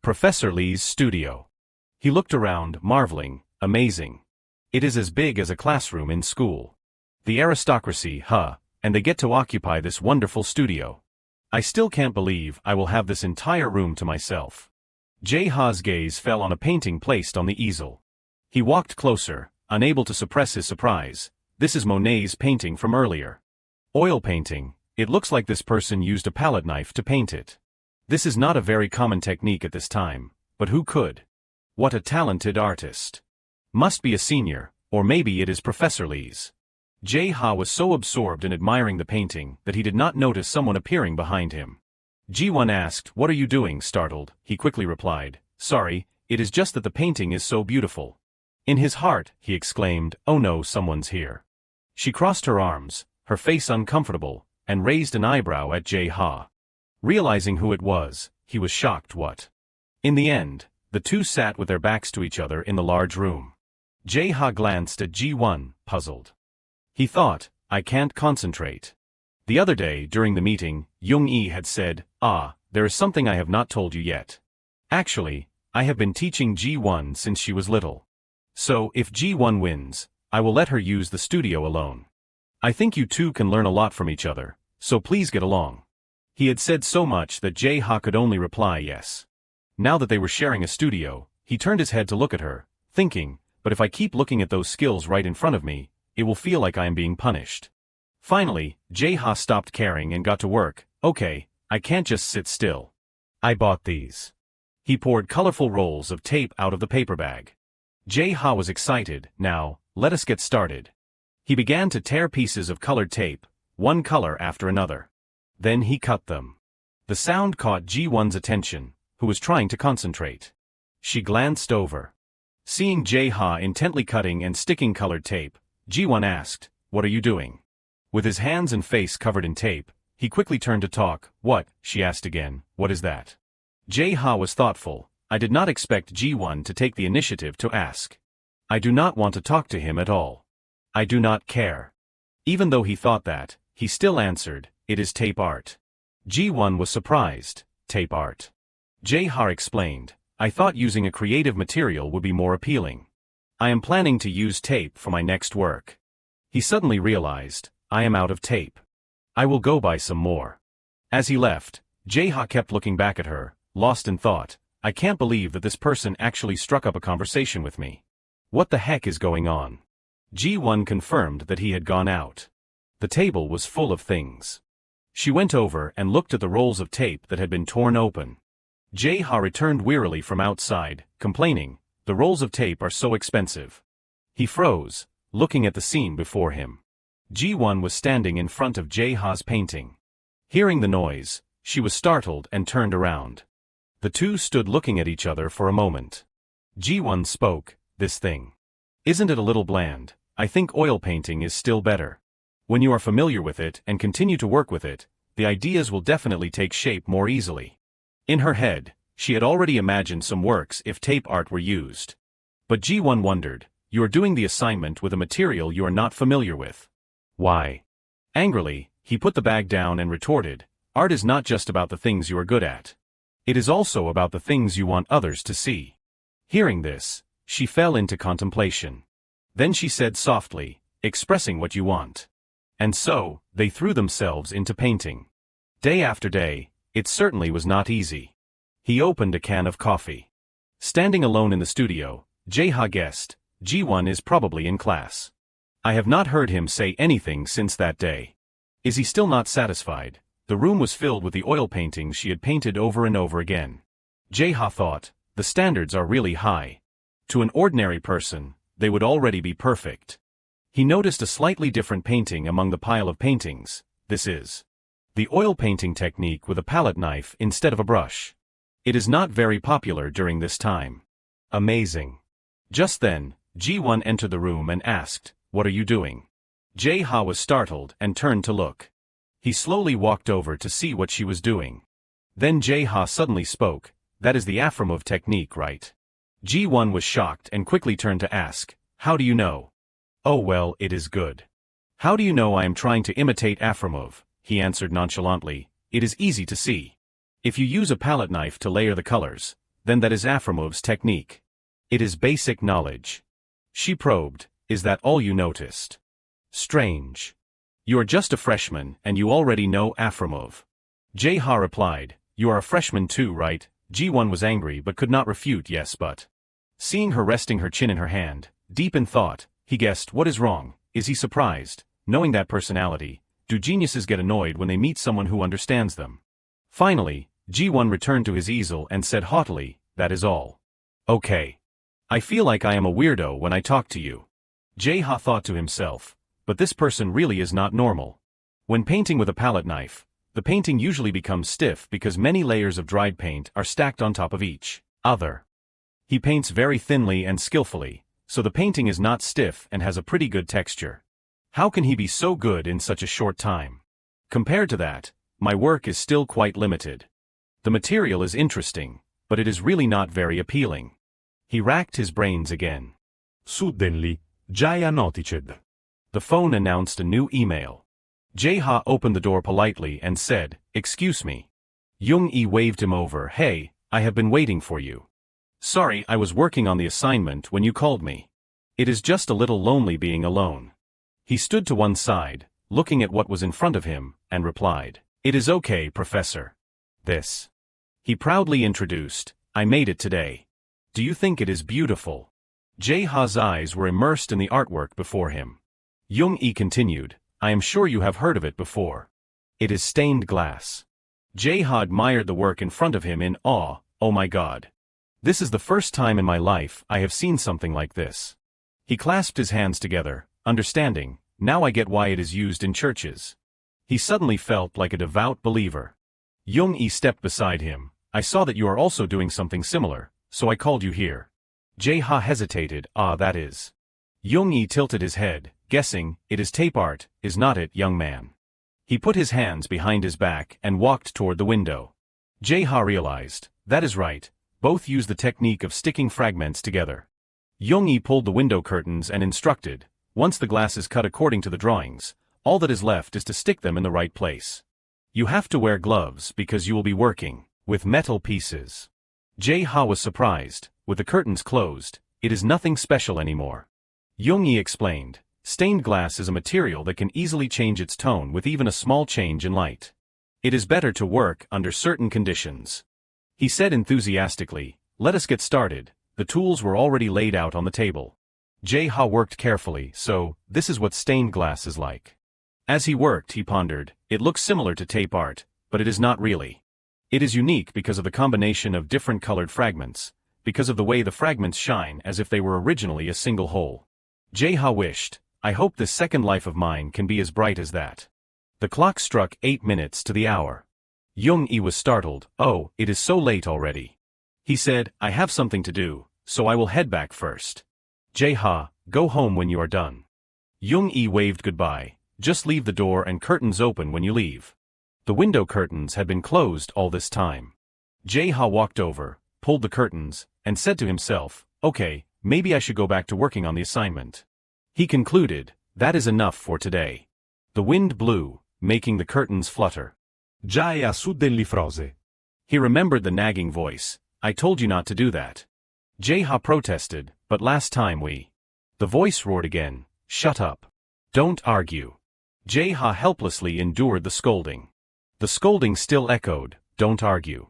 Professor Lee's studio. He looked around, marveling, amazing. It is as big as a classroom in school. The aristocracy, and they get to occupy this wonderful studio. I still can't believe I will have this entire room to myself. Jae-ha's gaze fell on a painting placed on the easel. He walked closer, unable to suppress his surprise. This is Monet's painting from earlier. Oil painting. It looks like this person used a palette knife to paint it. This is not a very common technique at this time, but who could? What a talented artist. Must be a senior, or maybe it is Professor Lee's. Jae-ha was so absorbed in admiring the painting that he did not notice someone appearing behind him. Ji-won asked, "What are you doing?" Startled, he quickly replied, "Sorry, it is just that the painting is so beautiful." In his heart, he exclaimed, "Oh no, someone's here." She crossed her arms, her face uncomfortable, and raised an eyebrow at Jae-ha. Realizing who it was, he was shocked. What? In the end, the two sat with their backs to each other in the large room. Jae-ha glanced at Ji-won, puzzled. He thought, I can't concentrate. The other day during the meeting, Young-i had said, there is something I have not told you yet. Actually, I have been teaching Ji-won since she was little. So, if Ji-won wins, I will let her use the studio alone. I think you two can learn a lot from each other, so please get along. He had said so much that Jae-ha could only reply yes. Now that they were sharing a studio, he turned his head to look at her, thinking, but if I keep looking at those skills right in front of me, it will feel like I am being punished. Finally, Jae-ha stopped caring and got to work. Okay, I can't just sit still. I bought these. He poured colorful rolls of tape out of the paper bag. Jae-ha was excited. Now, let us get started. He began to tear pieces of colored tape, one color after another. Then he cut them. The sound caught Ji-won's attention, who was trying to concentrate. She glanced over. Seeing Jae-ha intently cutting and sticking colored tape, Ji-won asked, "What are you doing?" With his hands and face covered in tape, he quickly turned to talk. "What?" she asked again. "What is that?" Jae-ha was thoughtful. I did not expect Ji-won to take the initiative to ask. I do not want to talk to him at all. I do not care. Even though he thought that, he still answered, "It is tape art." Ji-won was surprised. Tape art. Jae-ha explained, "I thought using a creative material would be more appealing. I am planning to use tape for my next work." He suddenly realized, I am out of tape. I will go buy some more. As he left, Jae-ha kept looking back at her, lost in thought. I can't believe that this person actually struck up a conversation with me. What the heck is going on? Ji-won confirmed that he had gone out. The table was full of things. She went over and looked at the rolls of tape that had been torn open. Jae-ha returned wearily from outside, complaining, "The rolls of tape are so expensive." He froze, looking at the scene before him. Ji-won was standing in front of Jae-ha's painting. Hearing the noise, she was startled and turned around. The two stood looking at each other for a moment. Ji-won spoke, "This thing. Isn't it a little bland? I think oil painting is still better. When you are familiar with it and continue to work with it, the ideas will definitely take shape more easily." In her head, She had already imagined some works if tape art were used. But Ji-won wondered, you are doing the assignment with a material you are not familiar with. Why? Angrily, he put the bag down and retorted, art is not just about the things you are good at. It is also about the things you want others to see. Hearing this, she fell into contemplation. Then she said softly, expressing what you want. And so, they threw themselves into painting. Day after day, it certainly was not easy. He opened a can of coffee. Standing alone in the studio, Jae-ha guessed, Ji-won is probably in class. I have not heard him say anything since that day. Is he still not satisfied? The room was filled with the oil paintings she had painted over and over again. Jae-ha thought, the standards are really high. To an ordinary person, they would already be perfect. He noticed a slightly different painting among the pile of paintings. This is the oil painting technique with a palette knife instead of a brush. It is not very popular during this time. Amazing. Just then, Ji-won entered the room and asked, what are you doing? Jae-ha was startled and turned to look. He slowly walked over to see what she was doing. Then Jae-ha suddenly spoke, that is the Afromov technique, right? Ji-won was shocked and quickly turned to ask, how do you know? Oh well, it is good. How do you know I am trying to imitate Afromov? He answered nonchalantly, it is easy to see. If you use a palette knife to layer the colors, then that is Afromov's technique. It is basic knowledge. She probed, is that all you noticed? Strange. You are just a freshman and you already know Afromov. Jae-ha replied, you are a freshman too, right? Ji-won was angry but could not refute yes but. Seeing her resting her chin in her hand, deep in thought, he guessed what is wrong, is he surprised, knowing that personality, do geniuses get annoyed when they meet someone who understands them? Finally, Ji-won returned to his easel and said haughtily, that is all. Okay. I feel like I am a weirdo when I talk to you. Jae-ha thought to himself, but this person really is not normal. When painting with a palette knife, the painting usually becomes stiff because many layers of dried paint are stacked on top of each other. He paints very thinly and skillfully, so the painting is not stiff and has a pretty good texture. How can he be so good in such a short time? Compared to that, my work is still quite limited. The material is interesting, but it is really not very appealing. He racked his brains again.
Suddenly, Jae noticed.
The phone announced a new email. Jae-ha opened the door politely and said, excuse me. Young-i waved him over, hey, I have been waiting for you. Sorry, I was working on the assignment when you called me. It is just a little lonely being alone. He stood to one side, looking at what was in front of him, and replied, it is okay, Professor. This. He proudly introduced, I made it today. Do you think it is beautiful? Jae-ha's eyes were immersed in the artwork before him. Young-i continued, I am sure you have heard of it before. It is stained glass. Jae-ha admired the work in front of him in awe, oh my god. This is the first time in my life I have seen something like this. He clasped his hands together, understanding, now I get why it is used in churches. He suddenly felt like a devout believer. Young-i stepped beside him, I saw that you are also doing something similar, so I called you here. Jae-ha hesitated, that is. Young-i tilted his head, guessing, it is tape art, is not it, young man? He put his hands behind his back and walked toward the window. Jae-ha realized, that is right, both use the technique of sticking fragments together. Young-i pulled the window curtains and instructed, once the glass is cut according to the drawings, all that is left is to stick them in the right place. You have to wear gloves because you will be working with metal pieces. Jae-ha was surprised, with the curtains closed, it is nothing special anymore. Young-i explained, stained glass is a material that can easily change its tone with even a small change in light. It is better to work under certain conditions. He said enthusiastically, let us get started, the tools were already laid out on the table. Jae-ha worked carefully, so, this is what stained glass is like. As he worked he pondered, it looks similar to tape art, but it is not really. It is unique because of the combination of different colored fragments, because of the way the fragments shine as if they were originally a single whole. Jae-ha wished, I hope this second life of mine can be as bright as that. The clock struck 8 minutes to the hour. Young-i was startled, oh, it is so late already. He said, I have something to do, so I will head back first. Jae-ha, go home when you are done. Young-i waved goodbye, just leave the door and curtains open when you leave. The window curtains had been closed all this time. Jae-ha walked over, pulled the curtains, and said to himself, okay, maybe I should go back to working on the assignment. He concluded, that is enough for today. The wind blew, making the curtains flutter.
Già è a sud dell'ifrose.
He remembered the nagging voice, I told you not to do that. Jae-ha protested, but last time we. The voice roared again, shut up. Don't argue. Jae-ha helplessly endured the scolding. The scolding still echoed, don't argue.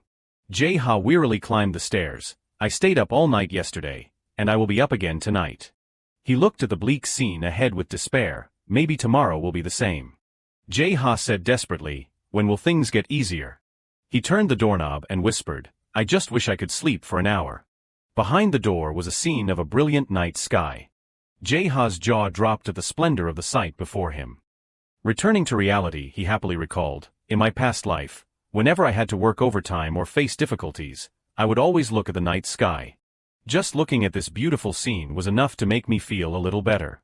Jae-ha wearily climbed the stairs, I stayed up all night yesterday, and I will be up again tonight. He looked at the bleak scene ahead with despair, maybe tomorrow will be the same. Jae-ha said desperately, when will things get easier? He turned the doorknob and whispered, I just wish I could sleep for an hour. Behind the door was a scene of a brilliant night sky. Jae-ha's jaw dropped at the splendor of the sight before him. Returning to reality, he happily recalled, in my past life, whenever I had to work overtime or face difficulties, I would always look at the night sky. Just looking at this beautiful scene was enough to make me feel a little better.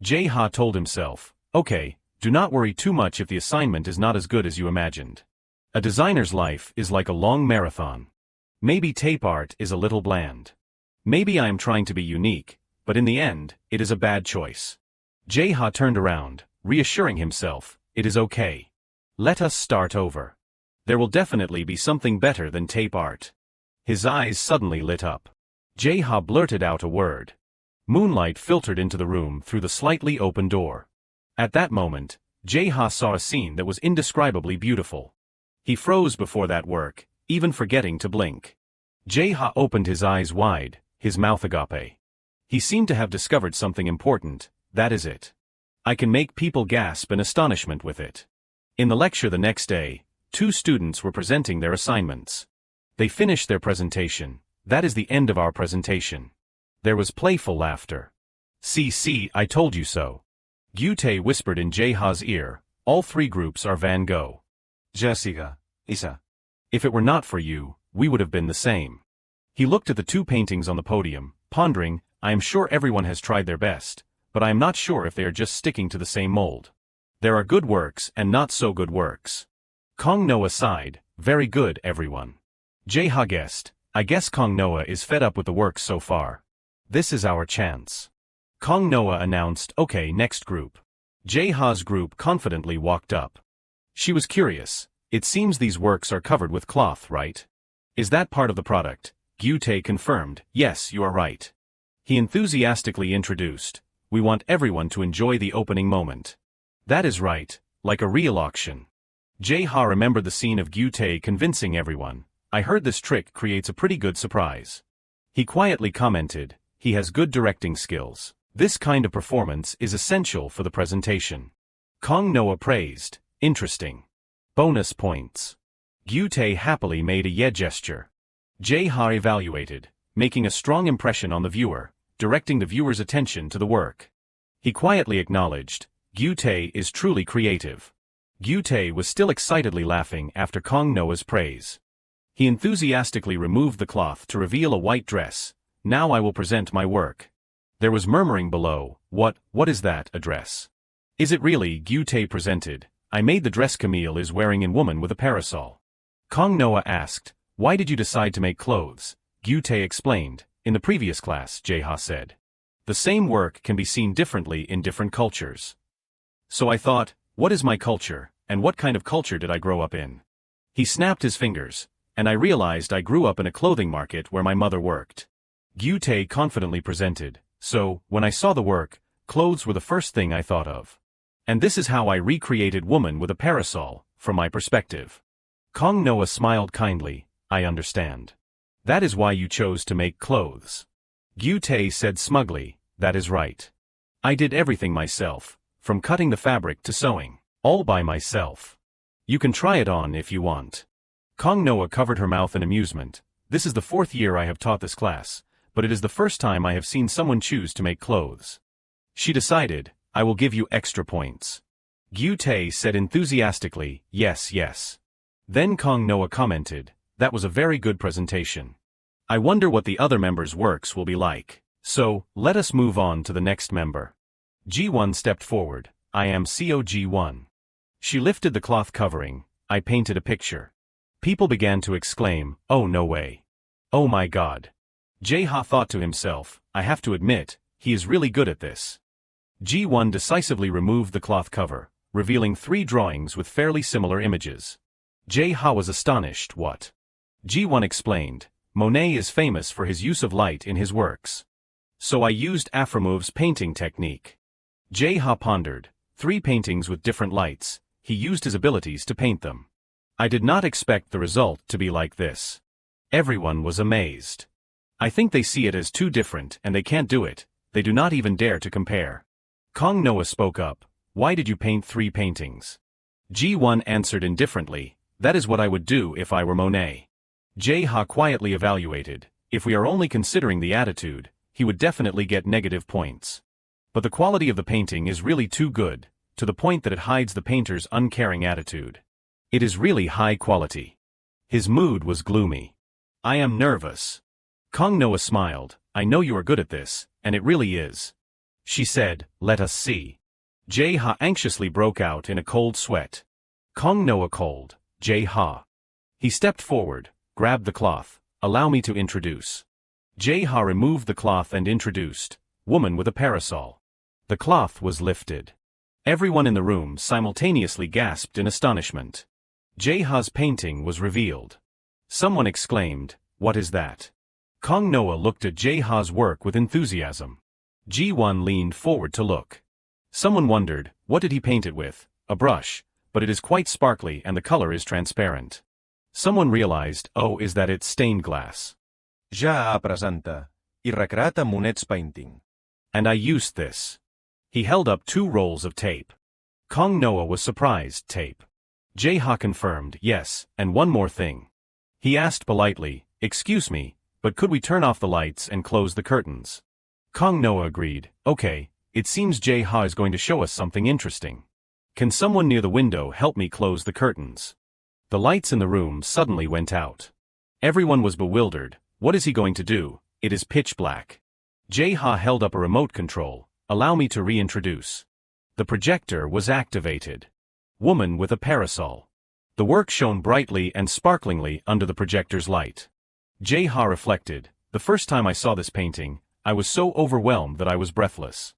Jae-ha told himself, okay, do not worry too much if the assignment is not as good as you imagined. A designer's life is like a long marathon. Maybe tape art is a little bland. Maybe I am trying to be unique, but in the end, it is a bad choice. Jae-ha turned around, reassuring himself, it is okay. Let us start over. There will definitely be something better than tape art. His eyes suddenly lit up. Jae-ha blurted out a word. Moonlight filtered into the room through the slightly open door. At that moment, Jae-ha saw a scene that was indescribably beautiful. He froze before that work, even forgetting to blink. Jae-ha opened his eyes wide, his mouth agape. He seemed to have discovered something important, that is it. I can make people gasp in astonishment with it. In the lecture the next day, 2 students were presenting their assignments. They finished their presentation, that is the end of our presentation. There was playful laughter. See, I told you so. Gyutae whispered in Jae-ha's ear, all 3 groups are Van Gogh.
Jessica, Isa.
If it were not for you, we would have been the same. He looked at the 2 paintings on the podium, pondering, I am sure everyone has tried their best, but I am not sure if they are just sticking to the same mold. There are good works and not so good works. Kong Noah sighed, very good everyone. Jae-ha guessed, I guess Kong Noah is fed up with the works so far. This is our chance. Kong Noah announced, okay, next group. Jae-ha's group confidently walked up. She was curious, it seems these works are covered with cloth, right? Is that part of the product? Gyutae confirmed, yes, you are right. He enthusiastically introduced, we want everyone to enjoy the opening moment. That is right, like a real auction. Jae-ha remembered the scene of Gyutae convincing everyone, I heard this trick creates a pretty good surprise. He quietly commented, he has good directing skills. This kind of performance is essential for the presentation. Kong Noah praised, interesting. Bonus points. Gyutae happily made a yeah gesture. Jae-ha evaluated, making a strong impression on the viewer, directing the viewer's attention to the work. He quietly acknowledged, Gyutae is truly creative. Gyutae was still excitedly laughing after Kong Noah's praise. He enthusiastically removed the cloth to reveal a white dress. Now I will present my work. There was murmuring below, what is that, a dress? Is it really? Gyutae presented, I made the dress Camille is wearing in Woman with a Parasol. Kong Noah asked, why did you decide to make clothes? Gyutae explained, in the previous class, Jae-ha said. The same work can be seen differently in different cultures. So I thought, what is my culture, and what kind of culture did I grow up in? He snapped his fingers, and I realized I grew up in a clothing market where my mother worked. Gyutae confidently presented, so, when I saw the work, clothes were the first thing I thought of. And this is how I recreated Woman with a Parasol, from my perspective. Kong Noah smiled kindly, I understand. That is why you chose to make clothes. Gyutae said smugly, that is right. I did everything myself, from cutting the fabric to sewing, all by myself. You can try it on if you want. Kong Noah covered her mouth in amusement. This is the 4th year I have taught this class, but it is the first time I have seen someone choose to make clothes. She decided, I will give you extra points. Gyutae said enthusiastically, yes. Then Kong Noah commented, that was a very good presentation. I wonder what the other members' works will be like. So, let us move on to the next member. G1 stepped forward, I am COG1. She lifted the cloth covering, I painted a picture. People began to exclaim, "Oh no way. Oh my god." Jae-ha thought to himself, I have to admit, he is really good at this. Ji-won decisively removed the cloth cover, revealing 3 drawings with fairly similar images. Jae-ha was astonished. What? Ji-won explained, Monet is famous for his use of light in his works. So I used Afremov's painting technique. Jae-ha pondered, 3 paintings with different lights, he used his abilities to paint them. I did not expect the result to be like this. Everyone was amazed. I think they see it as too different and they can't do it, they do not even dare to compare. Kong Noah spoke up, why did you paint 3 paintings? Ji-won answered indifferently, that is what I would do if I were Monet. Jae-ha quietly evaluated, if we are only considering the attitude, he would definitely get negative points. But the quality of the painting is really too good, to the point that it hides the painter's uncaring attitude. It is really high quality. His mood was gloomy. I am nervous. Kong Noah smiled, I know you are good at this, and it really is. She said, let us see. Jae-ha anxiously broke out in a cold sweat. Kong Noah called, Jae-ha. He stepped forward, grabbed the cloth, allow me to introduce. Jae-ha removed the cloth and introduced, woman with a parasol. The cloth was lifted. Everyone in the room simultaneously gasped in astonishment. Jae-ha's painting was revealed. Someone exclaimed, what is that? Kong Noah looked at Jae-ha's work with enthusiasm. Ji-won leaned forward to look. Someone wondered, what did he paint it with? A brush, but it is quite sparkly and the color is transparent. Someone realized, oh, is that it's stained glass?
Ja presenta, I recreat amb Monet's painting.
And I used this. He held up 2 rolls of tape. Kong Noah was surprised. Tape. Jae-ha confirmed, yes, and one more thing. He asked politely, excuse me, but could we turn off the lights and close the curtains? Kong Noah agreed, okay, it seems Jae-ha is going to show us something interesting. Can someone near the window help me close the curtains? The lights in the room suddenly went out. Everyone was bewildered. What is he going to do? It is pitch black. Jae-ha held up a remote control. Allow me to reintroduce. The projector was activated. Woman with a parasol. The work shone brightly and sparklingly under the projector's light. Jae-ha reflected, the first time I saw this painting, I was so overwhelmed that I was breathless.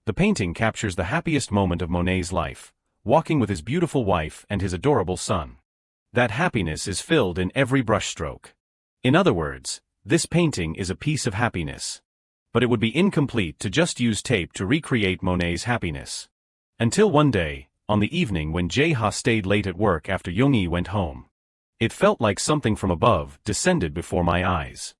The painting captures the happiest moment of Monet's life, walking with his beautiful wife and his adorable son. That happiness is filled in every brushstroke. In other words, this painting is a piece of happiness. But it would be incomplete to just use tape to recreate Monet's happiness. Until one day, on the evening when Jae-ha stayed late at work after Young-i went home. It felt like something from above descended before my eyes.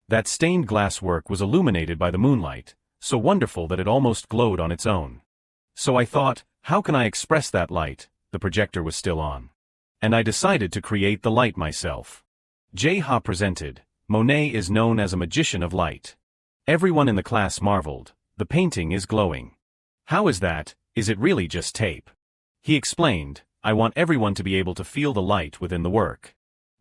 That stained glass work was illuminated by the moonlight, so wonderful that it almost glowed on its own. So I thought, how can I express that light? The projector was still on. And I decided to create the light myself. Jae-ha presented, Monet is known as a magician of light. Everyone in the class marveled, the painting is glowing. How is that? Is it really just tape? He explained, I want everyone to be able to feel the light within the work.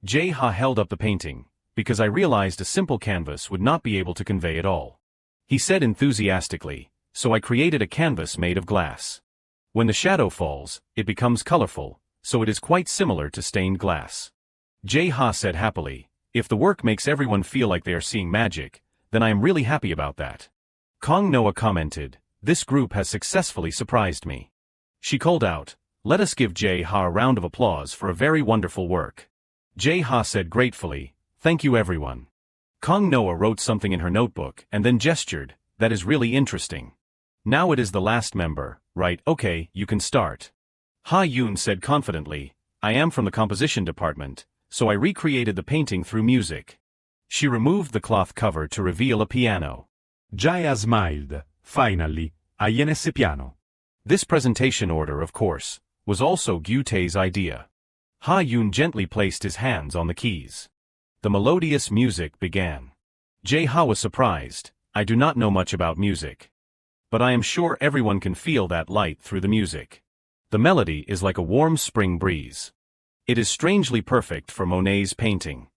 Jae-ha held up the painting, because I realized a simple canvas would not be able to convey it all. He said enthusiastically, so I created a canvas made of glass. When the shadow falls, it becomes colorful, so it is quite similar to stained glass. Jae-ha said happily, if the work makes everyone feel like they are seeing magic, then I am really happy about that. Kong Noah commented, this group has successfully surprised me. She called out, let us give Jae-ha a round of applause for a very wonderful work. Jae-ha said gratefully, thank you everyone. Kong Noah wrote something in her notebook and then gestured, that is really interesting. Now it is the last member, right? Okay, you can start. Ha-yoon said confidently, I am from the composition department, so I recreated the painting through music. She removed the cloth cover to reveal a piano.
Jae smiled, finally, INS piano.
This presentation order, of course, was also Gyu-tae's idea. Ha-yoon gently placed his hands on the keys. The melodious music began. Jae-ha was surprised, I do not know much about music. But I am sure everyone can feel that light through the music. The melody is like a warm spring breeze. It is strangely perfect for Monet's painting.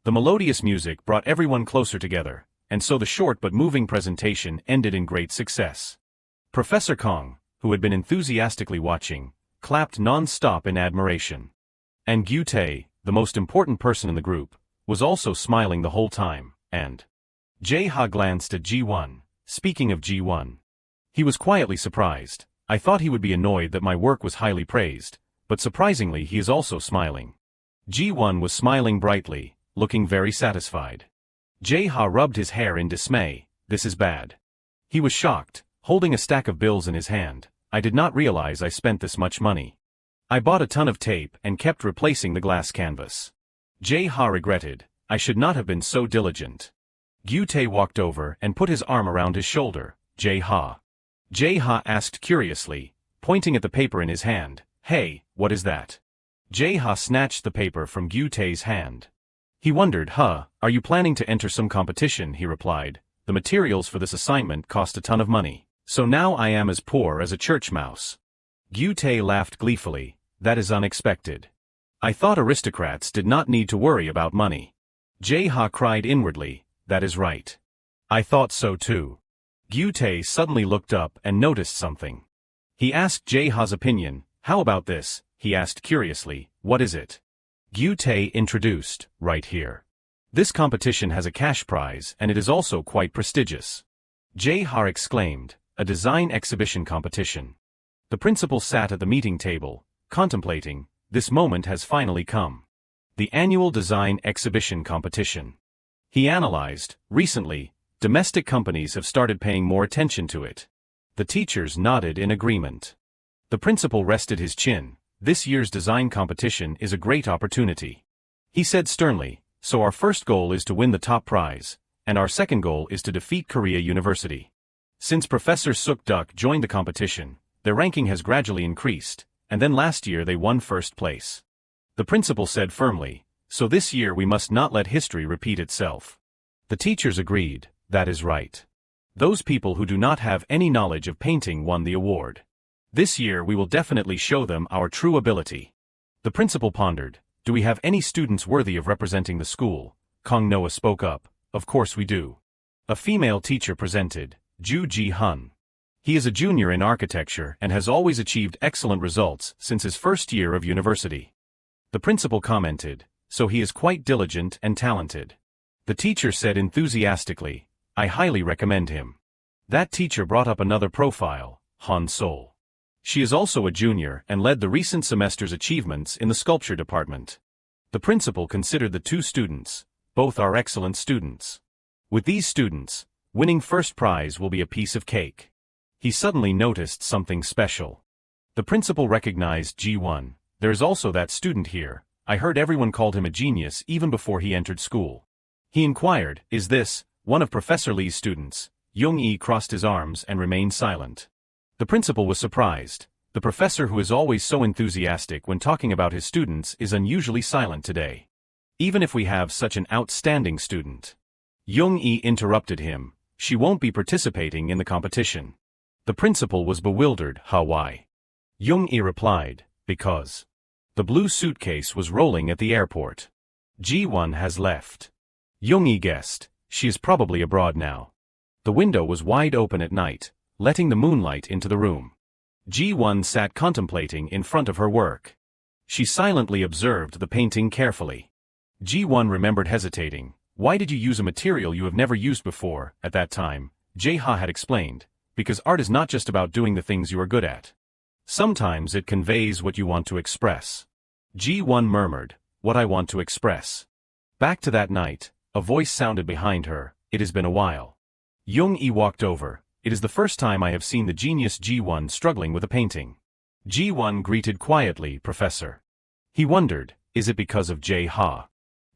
The melodious music brought everyone closer together, and so the short but moving presentation ended in great success. Professor Kong, who had been enthusiastically watching, clapped non-stop in admiration. And Gyu-tae, the most important person in the group, was also smiling the whole time, and Jae-ha glanced at Ji-won. Speaking of Ji-won, he was quietly surprised. I thought he would be annoyed that my work was highly praised, but surprisingly he is also smiling. Ji-won was smiling brightly, looking very satisfied. Jae-ha rubbed his hair in dismay. This is bad. He was shocked, holding a stack of bills in his hand. I did not realize I spent this much money. I bought a ton of tape and kept replacing the glass canvas. Jae-ha regretted. I should not have been so diligent. Gyu-tae walked over and put his arm around his shoulder. Jae-ha. Jae-ha asked curiously, pointing at the paper in his hand. Hey, what is that? Jae-ha snatched the paper from Gyu-tae's hand. He wondered, are you planning to enter some competition? He replied. The materials for this assignment cost a ton of money, so now I am as poor as a church mouse. Gyu-tae laughed gleefully. That is unexpected. I thought aristocrats did not need to worry about money. Jae-ha cried inwardly. That is right. I thought so too. Gyu-tae suddenly looked up and noticed something. He asked Jae-ha's opinion. How about this? He asked curiously. What is it? Gyu-tae introduced. Right here. This competition has a cash prize and it is also quite prestigious. Jae-ha exclaimed. A design exhibition competition. The principal sat at the meeting table, contemplating. This moment has finally come. The annual design exhibition competition. He analyzed. Recently, domestic companies have started paying more attention to it. The teachers nodded in agreement. The principal rested his chin. This year's design competition is a great opportunity. He said sternly, so our first goal is to win the top prize, and our second goal is to defeat Korea University. Since Professor Suk-duk joined the competition, their ranking has gradually increased, and then last year they won first place. The principal said firmly, so this year we must not let history repeat itself. The teachers agreed. That is right. Those people who do not have any knowledge of painting won the award. This year we will definitely show them our true ability. The principal pondered. Do we have any students worthy of representing the school? Kong Noah spoke up. Of course we do. A female teacher presented. Ju Ji-hun. He is a junior in architecture and has always achieved excellent results since his first year of university. The principal commented. So he is quite diligent and talented. The teacher said enthusiastically. I highly recommend him. That teacher brought up another profile, Han Sol. She is also a junior and led the recent semester's achievements in the sculpture department. The principal considered the two students. Both are excellent students. With these students, winning first prize will be a piece of cake. He suddenly noticed something special. The principal recognized Ji-won. There is also that student here. I heard everyone called him a genius even before he entered school. He inquired, is this one of Professor Lee's students? Young-i crossed his arms and remained silent. The principal was surprised. The professor who is always so enthusiastic when talking about his students is unusually silent today. Even if we have such an outstanding student. Young-i interrupted him. She won't be participating in the competition. The principal was bewildered. Why? Young-i replied, because the blue suitcase was rolling at the airport. Ji-won has left. Young-i guessed. She is probably abroad now. The window was wide open at night, letting the moonlight into the room. Ji-won sat contemplating in front of her work. She silently observed the painting carefully. Ji-won remembered hesitating. Why did you use a material you have never used before? At that time, Jae-ha had explained, because art is not just about doing the things you are good at. Sometimes it conveys what you want to express. Ji-won murmured, what I want to express. Back to that night, a voice sounded behind her. It has been a while. Young-i walked over. It is the first time I have seen the genius Ji-won struggling with a painting. Ji-won greeted quietly, Professor. He wondered, is it because of Jae-ha?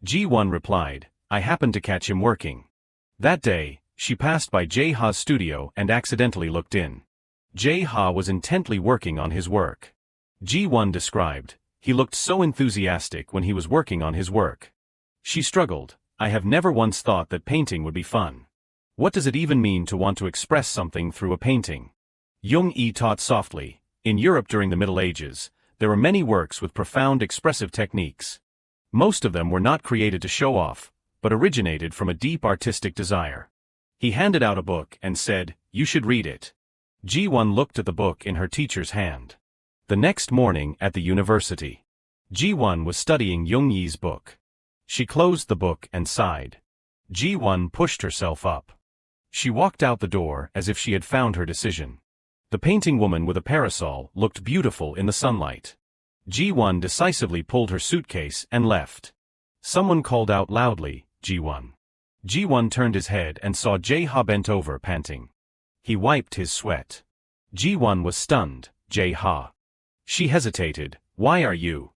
Ji-won replied, I happened to catch him working. That day, she passed by Jae-ha's studio and accidentally looked in. Jae-ha was intently working on his work. Ji-won described, he looked so enthusiastic when he was working on his work. She struggled. I have never once thought that painting would be fun. What does it even mean to want to express something through a painting? Young-i taught softly. In Europe during the Middle Ages, there were many works with profound expressive techniques. Most of them were not created to show off, but originated from a deep artistic desire. He handed out a book and said, you should read it. Ji-won looked at the book in her teacher's hand. The next morning at the university. Ji-won was studying Young-Yi's book. She closed the book and sighed. Ji-won pushed herself up. She walked out the door as if she had found her decision. The painting woman with a parasol looked beautiful in the sunlight. Ji-won decisively pulled her suitcase and left. Someone called out loudly, Ji-won. Ji-won turned his head and saw Jae-ha bent over panting. He wiped his sweat. Ji-won was stunned. Jae-ha. She hesitated. Why are you?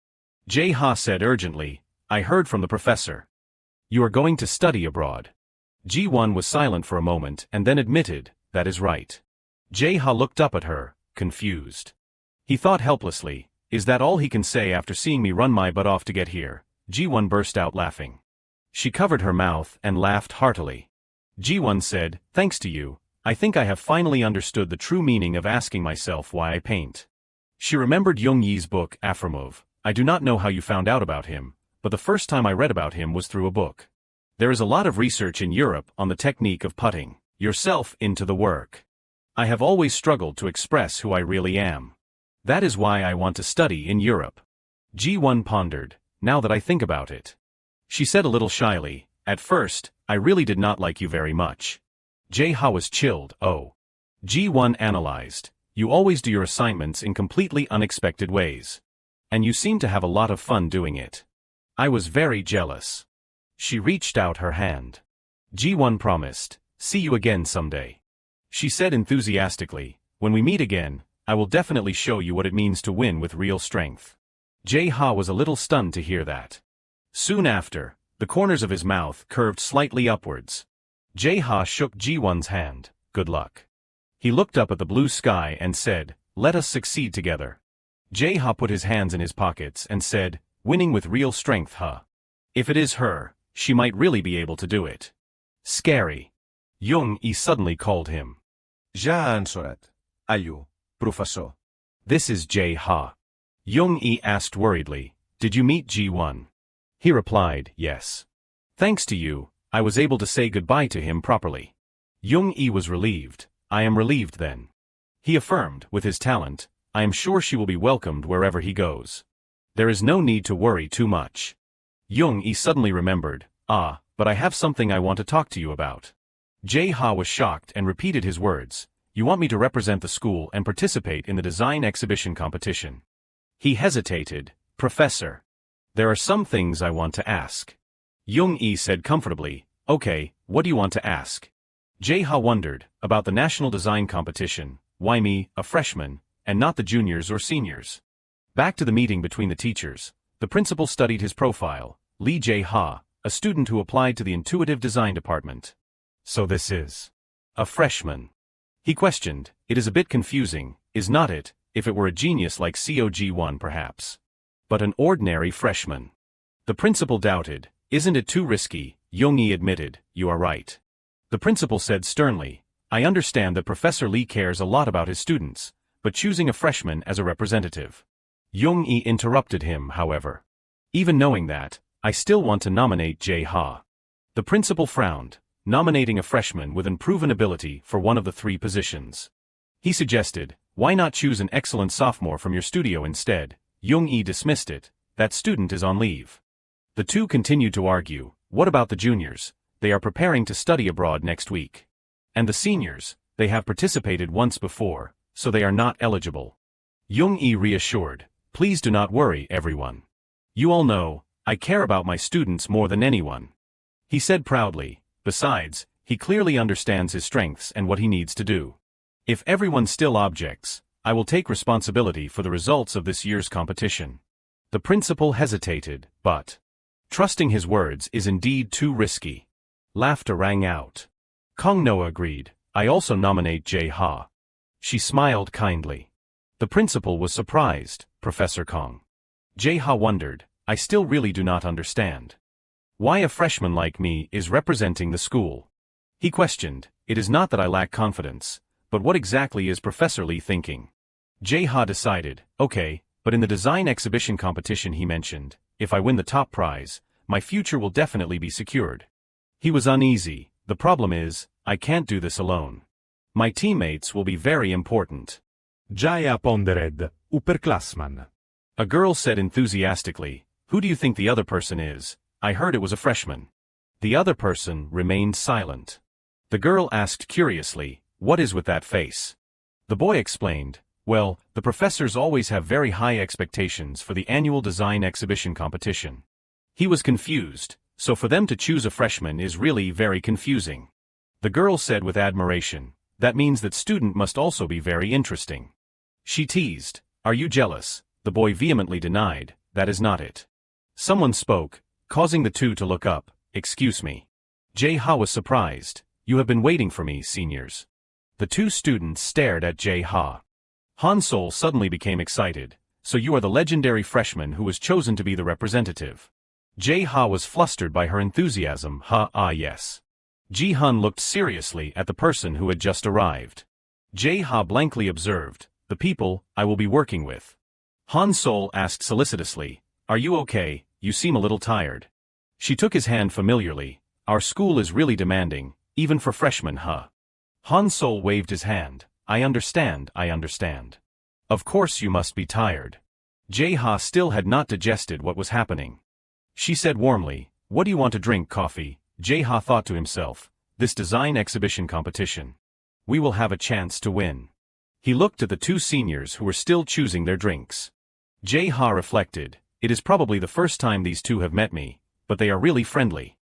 Jae-ha said urgently, I heard from the professor. You are going to study abroad. Ji-won was silent for a moment and then admitted, that is right. Jae-ha looked up at her, confused. He thought helplessly, is that all he can say after seeing me run my butt off to get here? Ji-won burst out laughing. She covered her mouth and laughed heartily. Ji-won said, thanks to you, I think I have finally understood the true meaning of asking myself why I paint. She remembered Young-Yi's book, Afromov. I do not know how you found out about him, but the first time I read about him was through a book. There is a lot of research in Europe on the technique of putting yourself into the work. I have always struggled to express who I really am. That is why I want to study in Europe. Ji-won pondered, now that I think about it. She said a little shyly, at first, I really did not like you very much. Jae-ha was chilled, oh. Ji-won analyzed, you always do your assignments in completely unexpected ways. And you seem to have a lot of fun doing it. I was very jealous. She reached out her hand. Ji-won promised, see you again someday. She said enthusiastically, when we meet again, I will definitely show you what it means to win with real strength. Jae-ha was a little stunned to hear that. Soon after, the corners of his mouth curved slightly upwards. Jae-ha shook Ji-won's hand, good luck. He looked up at the blue sky and said, let us succeed together. Jae-ha put his hands in his pockets and said, winning with real strength, huh? If it is her, she might really be able to do it. Scary. Young-yi suddenly called him.
Ja answered. Ayu, professor.
This is Jae-ha. Young-yi asked worriedly, did you meet Ji-won? He replied, yes. Thanks to you, I was able to say goodbye to him properly. Young-yi was relieved. I am relieved then. He affirmed, with his talent, I am sure she will be welcomed wherever he goes. There is no need to worry too much. Young-yi suddenly remembered, but I have something I want to talk to you about. Jae-ha was shocked and repeated his words, you want me to represent the school and participate in the design exhibition competition. He hesitated, Professor. There are some things I want to ask. Young-yi said comfortably, okay, what do you want to ask? Jae-ha wondered, about the national design competition, why me, a freshman, and not the juniors or seniors? Back to the meeting between the teachers, the principal studied his profile, Lee Jae-ha, a student who applied to the intuitive design department. So this is a freshman. He questioned, it is a bit confusing, is not it, if it were a genius like COG1 perhaps. But an ordinary freshman. The principal doubted, isn't it too risky? Young-yi admitted, you are right. The principal said sternly, I understand that Professor Lee cares a lot about his students, but choosing a freshman as a representative. Young-yi interrupted him, however. Even knowing that, I still want to nominate Jae-ha. The principal frowned, nominating a freshman with unproven ability for one of the 3 positions. He suggested, why not choose an excellent sophomore from your studio instead? Young-yi dismissed it, that student is on leave. The two continued to argue, what about the juniors? They are preparing to study abroad next week. And the seniors, they have participated once before, so they are not eligible. Young-yi reassured, please do not worry, everyone. You all know, I care about my students more than anyone. He said proudly, besides, he clearly understands his strengths and what he needs to do. If everyone still objects, I will take responsibility for the results of this year's competition. The principal hesitated, but trusting his words is indeed too risky. Laughter rang out. Kong-noa agreed, I also nominate Jae-ha. She smiled kindly. The principal was surprised, Professor Kong. Jae-ha wondered, I still really do not understand. Why a freshman like me is representing the school? He questioned, it is not that I lack confidence, but what exactly is Professor Lee thinking? Jae-ha decided, okay, but in the design exhibition competition he mentioned, if I win the top prize, my future will definitely be secured. He was uneasy, the problem is, I can't do this alone. My teammates will be very important.
Jae-ha pondered, upperclassman.
A girl said enthusiastically, "Who do you think the other person is? I heard it was a freshman." The other person remained silent. The girl asked curiously, "What is with that face?" The boy explained, "Well, the professors always have very high expectations for the annual design exhibition competition." He was confused, so for them to choose a freshman is really very confusing. The girl said with admiration, "That means that student must also be very interesting." She teased, "Are you jealous?" The boy vehemently denied, "That is not it." Someone spoke, causing the two to look up, "Excuse me." Jae-ha was surprised. "You have been waiting for me, seniors." The two students stared at Jae-ha. Han-sol suddenly became excited, "So you are the legendary freshman who was chosen to be the representative." Jae-ha was flustered by her enthusiasm. Yes. Ji-hun looked seriously at the person who had just arrived. Jae-ha blankly observed, "The people I will be working with." Han-sol asked solicitously, "Are you okay? You seem a little tired." She took his hand familiarly. "Our school is really demanding, even for freshmen, huh?" Han-sol waved his hand. I understand. Of course you must be tired." Jae-ha still had not digested what was happening. She said warmly, "What do you want to drink, coffee?" Jae-ha thought to himself, "This design exhibition competition. We will have a chance to win." He looked at the two seniors who were still choosing their drinks. Jae-ha reflected, "It is probably the first time these two have met me, but they are really friendly."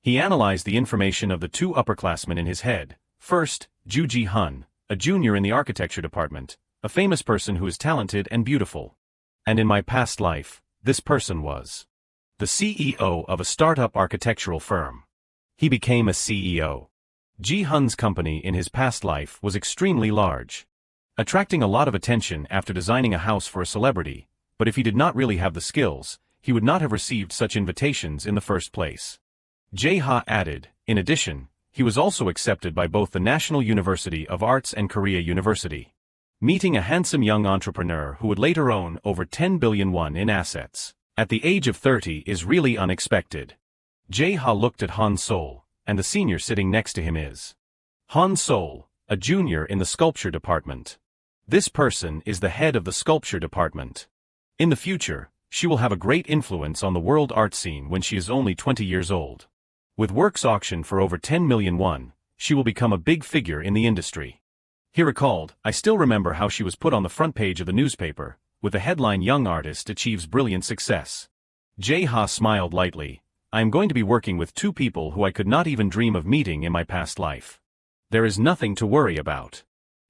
He analyzed the information of the two upperclassmen in his head. First, Ju Ji-hun, a junior in the architecture department, a famous person who is talented and beautiful. And in my past life, this person was the CEO of a startup architectural firm. He became a CEO. Ji-hun's company in his past life was extremely large, attracting a lot of attention after designing a house for a celebrity, but if he did not really have the skills, he would not have received such invitations in the first place. Jae-ha added, in addition, he was also accepted by both the National University of Arts and Korea University. Meeting a handsome young entrepreneur who would later own over 10 billion won in assets at the age of 30 is really unexpected. Jae-ha looked at Han-sol, and the senior sitting next to him is Han-sol, a junior in the sculpture department. This person is the head of the sculpture department. In the future, she will have a great influence on the world art scene when she is only 20 years old. With works auctioned for over 10 million won, she will become a big figure in the industry. He recalled, I still remember how she was put on the front page of the newspaper, with the headline Young Artist Achieves Brilliant Success. Jae-ha smiled lightly. I am going to be working with two people who I could not even dream of meeting in my past life. There is nothing to worry about.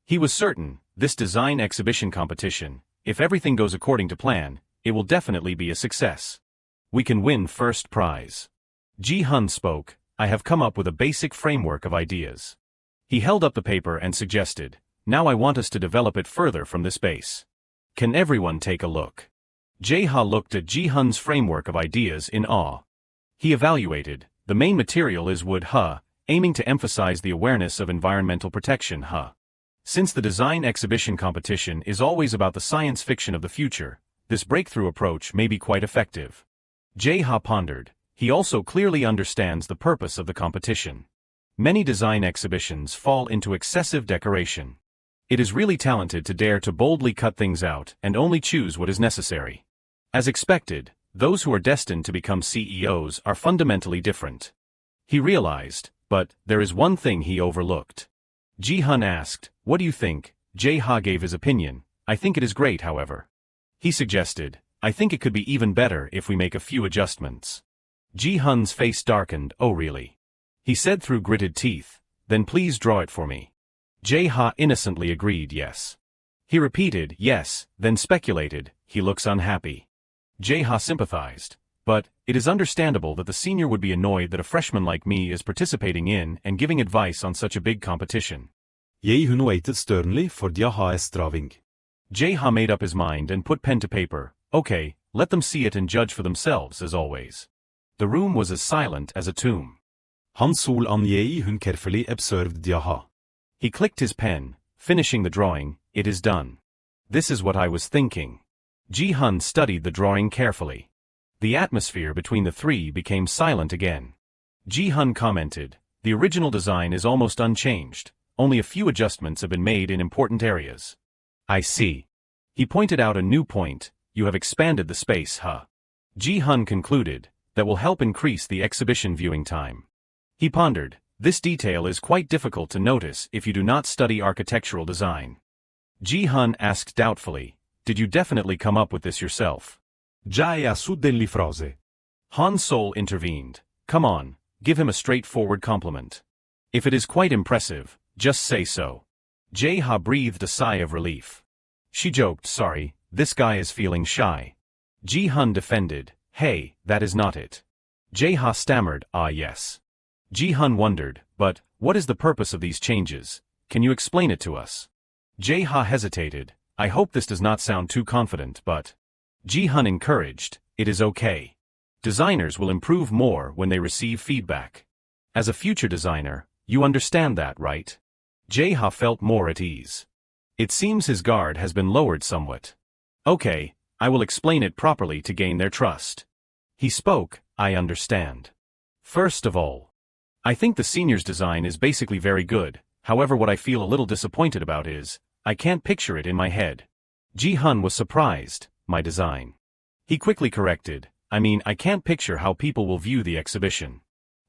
He was certain, this design exhibition competition, if everything goes according to plan, it will definitely be a success. We can win first prize. Ji-hun spoke, I have come up with a basic framework of ideas. He held up the paper and suggested, now I want us to develop it further from this base. Can everyone take a look? Jae-ha looked at Ji-hun's framework of ideas in awe. He evaluated, the main material is wood, aiming to emphasize the awareness of environmental protection, Since the design exhibition competition is always about the science fiction of the future, this breakthrough approach may be quite effective. Jae-ha pondered. He also clearly understands the purpose of the competition. Many design exhibitions fall into excessive decoration. It is really talented to dare to boldly cut things out and only choose what is necessary. As expected, those who are destined to become CEOs are fundamentally different. He realized, but there is one thing he overlooked. Ji-hun asked, what do you think? Jae-ha gave his opinion. I think it is great, however. He suggested, I think it could be even better if we make a few adjustments. Ji-hun's face darkened, oh really? He said through gritted teeth, then please draw it for me. Jae-ha innocently agreed yes. He repeated yes, then speculated, he looks unhappy. Jae-ha sympathized, but, it is understandable that the senior would be annoyed that a freshman like me is participating in and giving advice on such a big competition.
Jae-hun waited sternly for Jae-ha straving.
Jae-ha made up his mind and put pen to paper, okay, let them see it and judge for themselves as always. The room was as silent as a tomb.
Han-sol and Jae-hun carefully observed Jae-ha.
He clicked his pen, finishing the drawing, it is done. This is what I was thinking. Ji-hun studied the drawing carefully. The atmosphere between the three became silent again. Ji-hun commented, the original design is almost unchanged, only a few adjustments have been made in important areas. I see. He pointed out a new point, you have expanded the space, huh? Ji-hun concluded, that will help increase the exhibition viewing time. He pondered, this detail is quite difficult to notice if you do not study architectural design. Ji-hun asked doubtfully, did you definitely come up with this yourself?
Già è a sud dell'ifrose.
Han Sol intervened, come on, give him a straightforward compliment. If it is quite impressive, just say so. Jae-ha breathed a sigh of relief. She joked, sorry, this guy is feeling shy. Ji-hun defended, hey, that is not it. Jae-ha stammered, ah yes. Ji-hun wondered, but, what is the purpose of these changes? Can you explain it to us? Jae-ha hesitated, I hope this does not sound too confident, but... Ji-hun encouraged, it is okay. Designers will improve more when they receive feedback. As a future designer, you understand that, right? Jae-ha felt more at ease. It seems his guard has been lowered somewhat. Okay, I will explain it properly to gain their trust. He spoke, I understand. First of all, I think the senior's design is basically very good, however what I feel a little disappointed about is, I can't picture it in my head. Ji-hun was surprised, my design. He quickly corrected, I mean I can't picture how people will view the exhibition.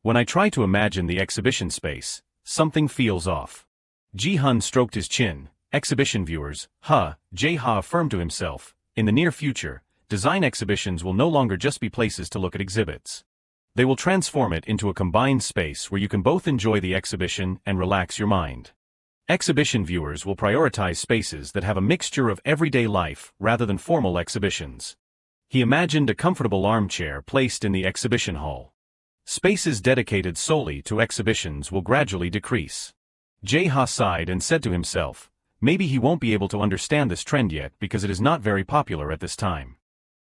When I try to imagine the exhibition space, something feels off. Ji-hun stroked his chin, exhibition viewers, Jae-ha affirmed to himself, in the near future, design exhibitions will no longer just be places to look at exhibits. They will transform it into a combined space where you can both enjoy the exhibition and relax your mind. Exhibition viewers will prioritize spaces that have a mixture of everyday life rather than formal exhibitions. He imagined a comfortable armchair placed in the exhibition hall. Spaces dedicated solely to exhibitions will gradually decrease. Jae-ha sighed and said to himself, maybe he won't be able to understand this trend yet because it is not very popular at this time.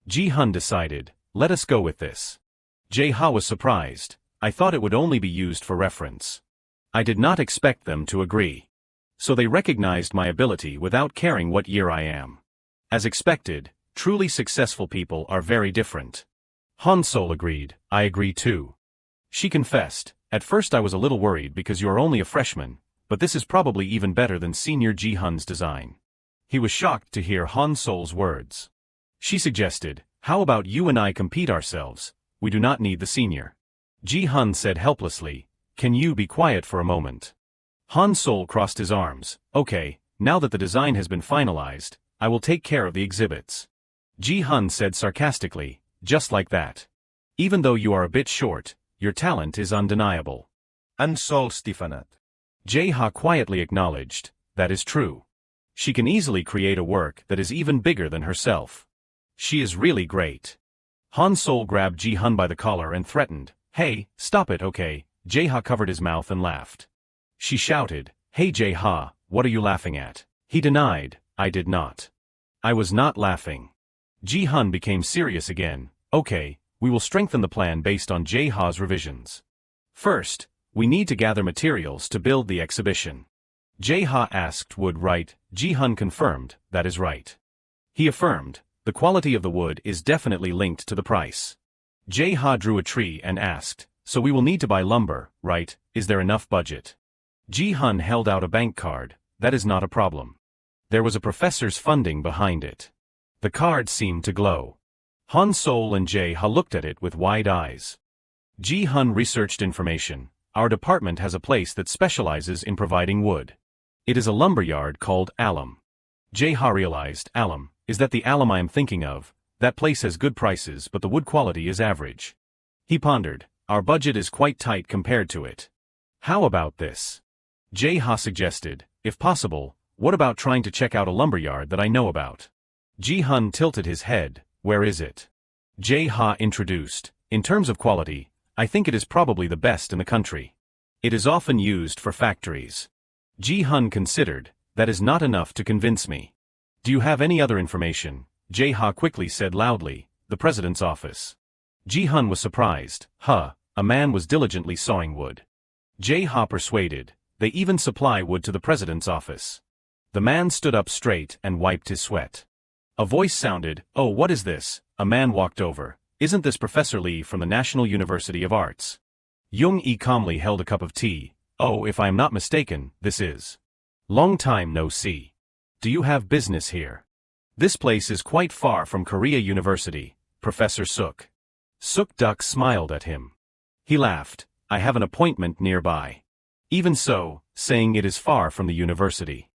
Ji-hun decided, let us go with this. Jae-ha was surprised, I thought it would only be used for reference. I did not expect them to agree. So they recognized my ability without caring what year I am. As expected, truly successful people are very different. Han Sol agreed, I agree too. She confessed, at first I was a little worried because you are only a freshman, but this is probably even better than senior Ji-hun's design. He was shocked to hear Han Sol's words. She suggested, how about you and I compete ourselves, we do not need the senior. Ji-hun said helplessly, can you be quiet for a moment? Han Sol crossed his arms, okay, now that the design has been finalized, I will take care of the exhibits. Ji-hun said sarcastically, just like that. Even though you are a bit short, your talent is undeniable.
Han Sol stiffened.
Jae-ha quietly acknowledged, that is true. She can easily create a work that is even bigger than herself. She is really great. Han Sol grabbed Ji-hun by the collar and threatened, hey, stop it, okay. Jae-ha covered his mouth and laughed. She shouted, hey Jae-ha, what are you laughing at? He denied, I did not. I was not laughing. Ji-hun became serious again, okay, we will strengthen the plan based on Jae-ha's revisions. First, we need to gather materials to build the exhibition. Jae-ha asked wood right, Ji-hun confirmed, that is right. He affirmed, the quality of the wood is definitely linked to the price. Jae-ha drew a tree and asked, so we will need to buy lumber, right, is there enough budget? Ji-hun held out a bank card, that is not a problem. There was a professor's funding behind it. The card seemed to glow. Han Sol and Jae-ha looked at it with wide eyes. Ji-hun researched information, our department has a place that specializes in providing wood. It is a lumberyard called Alum. Jae-ha realized, Alum, is that the Alum I am thinking of? That place has good prices but the wood quality is average. He pondered, our budget is quite tight compared to it. How about this? Jae-ha suggested, if possible, what about trying to check out a lumberyard that I know about? Ji-hun tilted his head, where is it? Jae-ha introduced, in terms of quality, I think it is probably the best in the country. It is often used for factories. Ji-hun considered, that is not enough to convince me. Do you have any other information? Jae-ha quickly said loudly, the president's office. Ji-hun was surprised, a man was diligently sawing wood. Jae-ha persuaded, they even supply wood to the president's office. The man stood up straight and wiped his sweat. A voice sounded, oh what is this? A man walked over, isn't this Professor Lee from the National University of Arts? Young-e calmly held a cup of tea, oh if I am not mistaken, this is. Long time no see. Do you have business here? This place is quite far from Korea University, Professor Suk. Suk-duk smiled at him. He laughed. I have an appointment nearby. Even so, saying it is far from the university.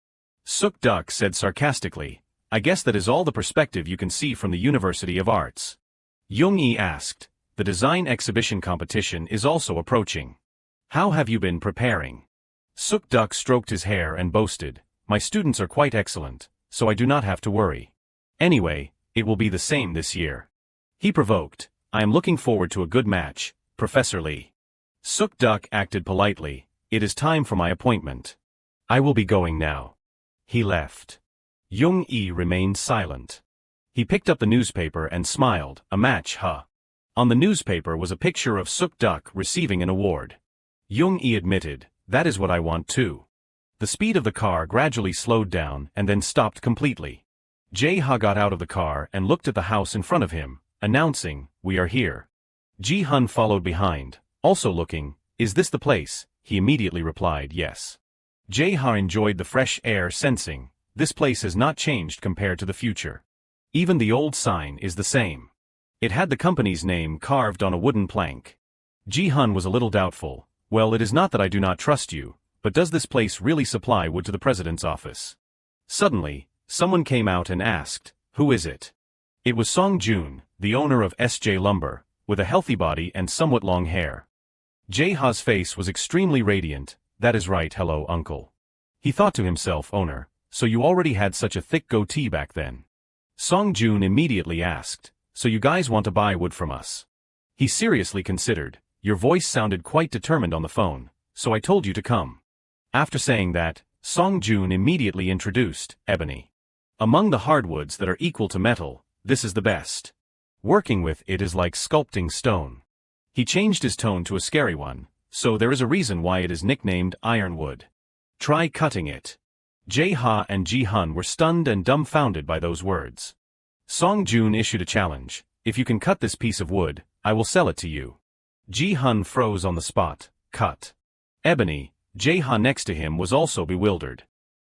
Suk-duk said sarcastically, I guess that is all the perspective you can see from the University of Arts. Jung-yi asked, the design exhibition competition is also approaching. How have you been preparing? Suk-duk stroked his hair and boasted, my students are quite excellent, so I do not have to worry. Anyway, it will be the same this year. He provoked, I am looking forward to a good match, Professor Lee. Suk-duk acted politely, it is time for my appointment. I will be going now. He left. Jung-yi remained silent. He picked up the newspaper and smiled, a match, huh? On the newspaper was a picture of Suk-duk receiving an award. Jung-yi admitted, that is what I want too. The speed of the car gradually slowed down and then stopped completely. Jae-ha got out of the car and looked at the house in front of him, announcing, we are here. Ji-hun followed behind, also looking, is this the place? He immediately replied yes. Jae-ha enjoyed the fresh air, sensing, this place has not changed compared to the future. Even the old sign is the same. It had the company's name carved on a wooden plank. Ji-hun was a little doubtful, well, it is not that I do not trust you, but does this place really supply wood to the president's office? Suddenly, someone came out and asked, who is it? It was Song-joon, the owner of SJ Lumber, with a healthy body and somewhat long hair. Jae-ha's face was extremely radiant, that is right, hello uncle. He thought to himself, owner, so you already had such a thick goatee back then. Song-joon immediately asked, so you guys want to buy wood from us? He seriously considered, your voice sounded quite determined on the phone, so I told you to come. After saying that, Song-joon immediately introduced, ebony. Among the hardwoods that are equal to metal, this is the best. Working with it is like sculpting stone. He changed his tone to a scary one, so there is a reason why it is nicknamed ironwood. Try cutting it. Jae-ha and Ji-hun were stunned and dumbfounded by those words. Song-joon issued a challenge, if you can cut this piece of wood, I will sell it to you. Ji-hun froze on the spot, cut. Ebony, Jae-ha next to him was also bewildered.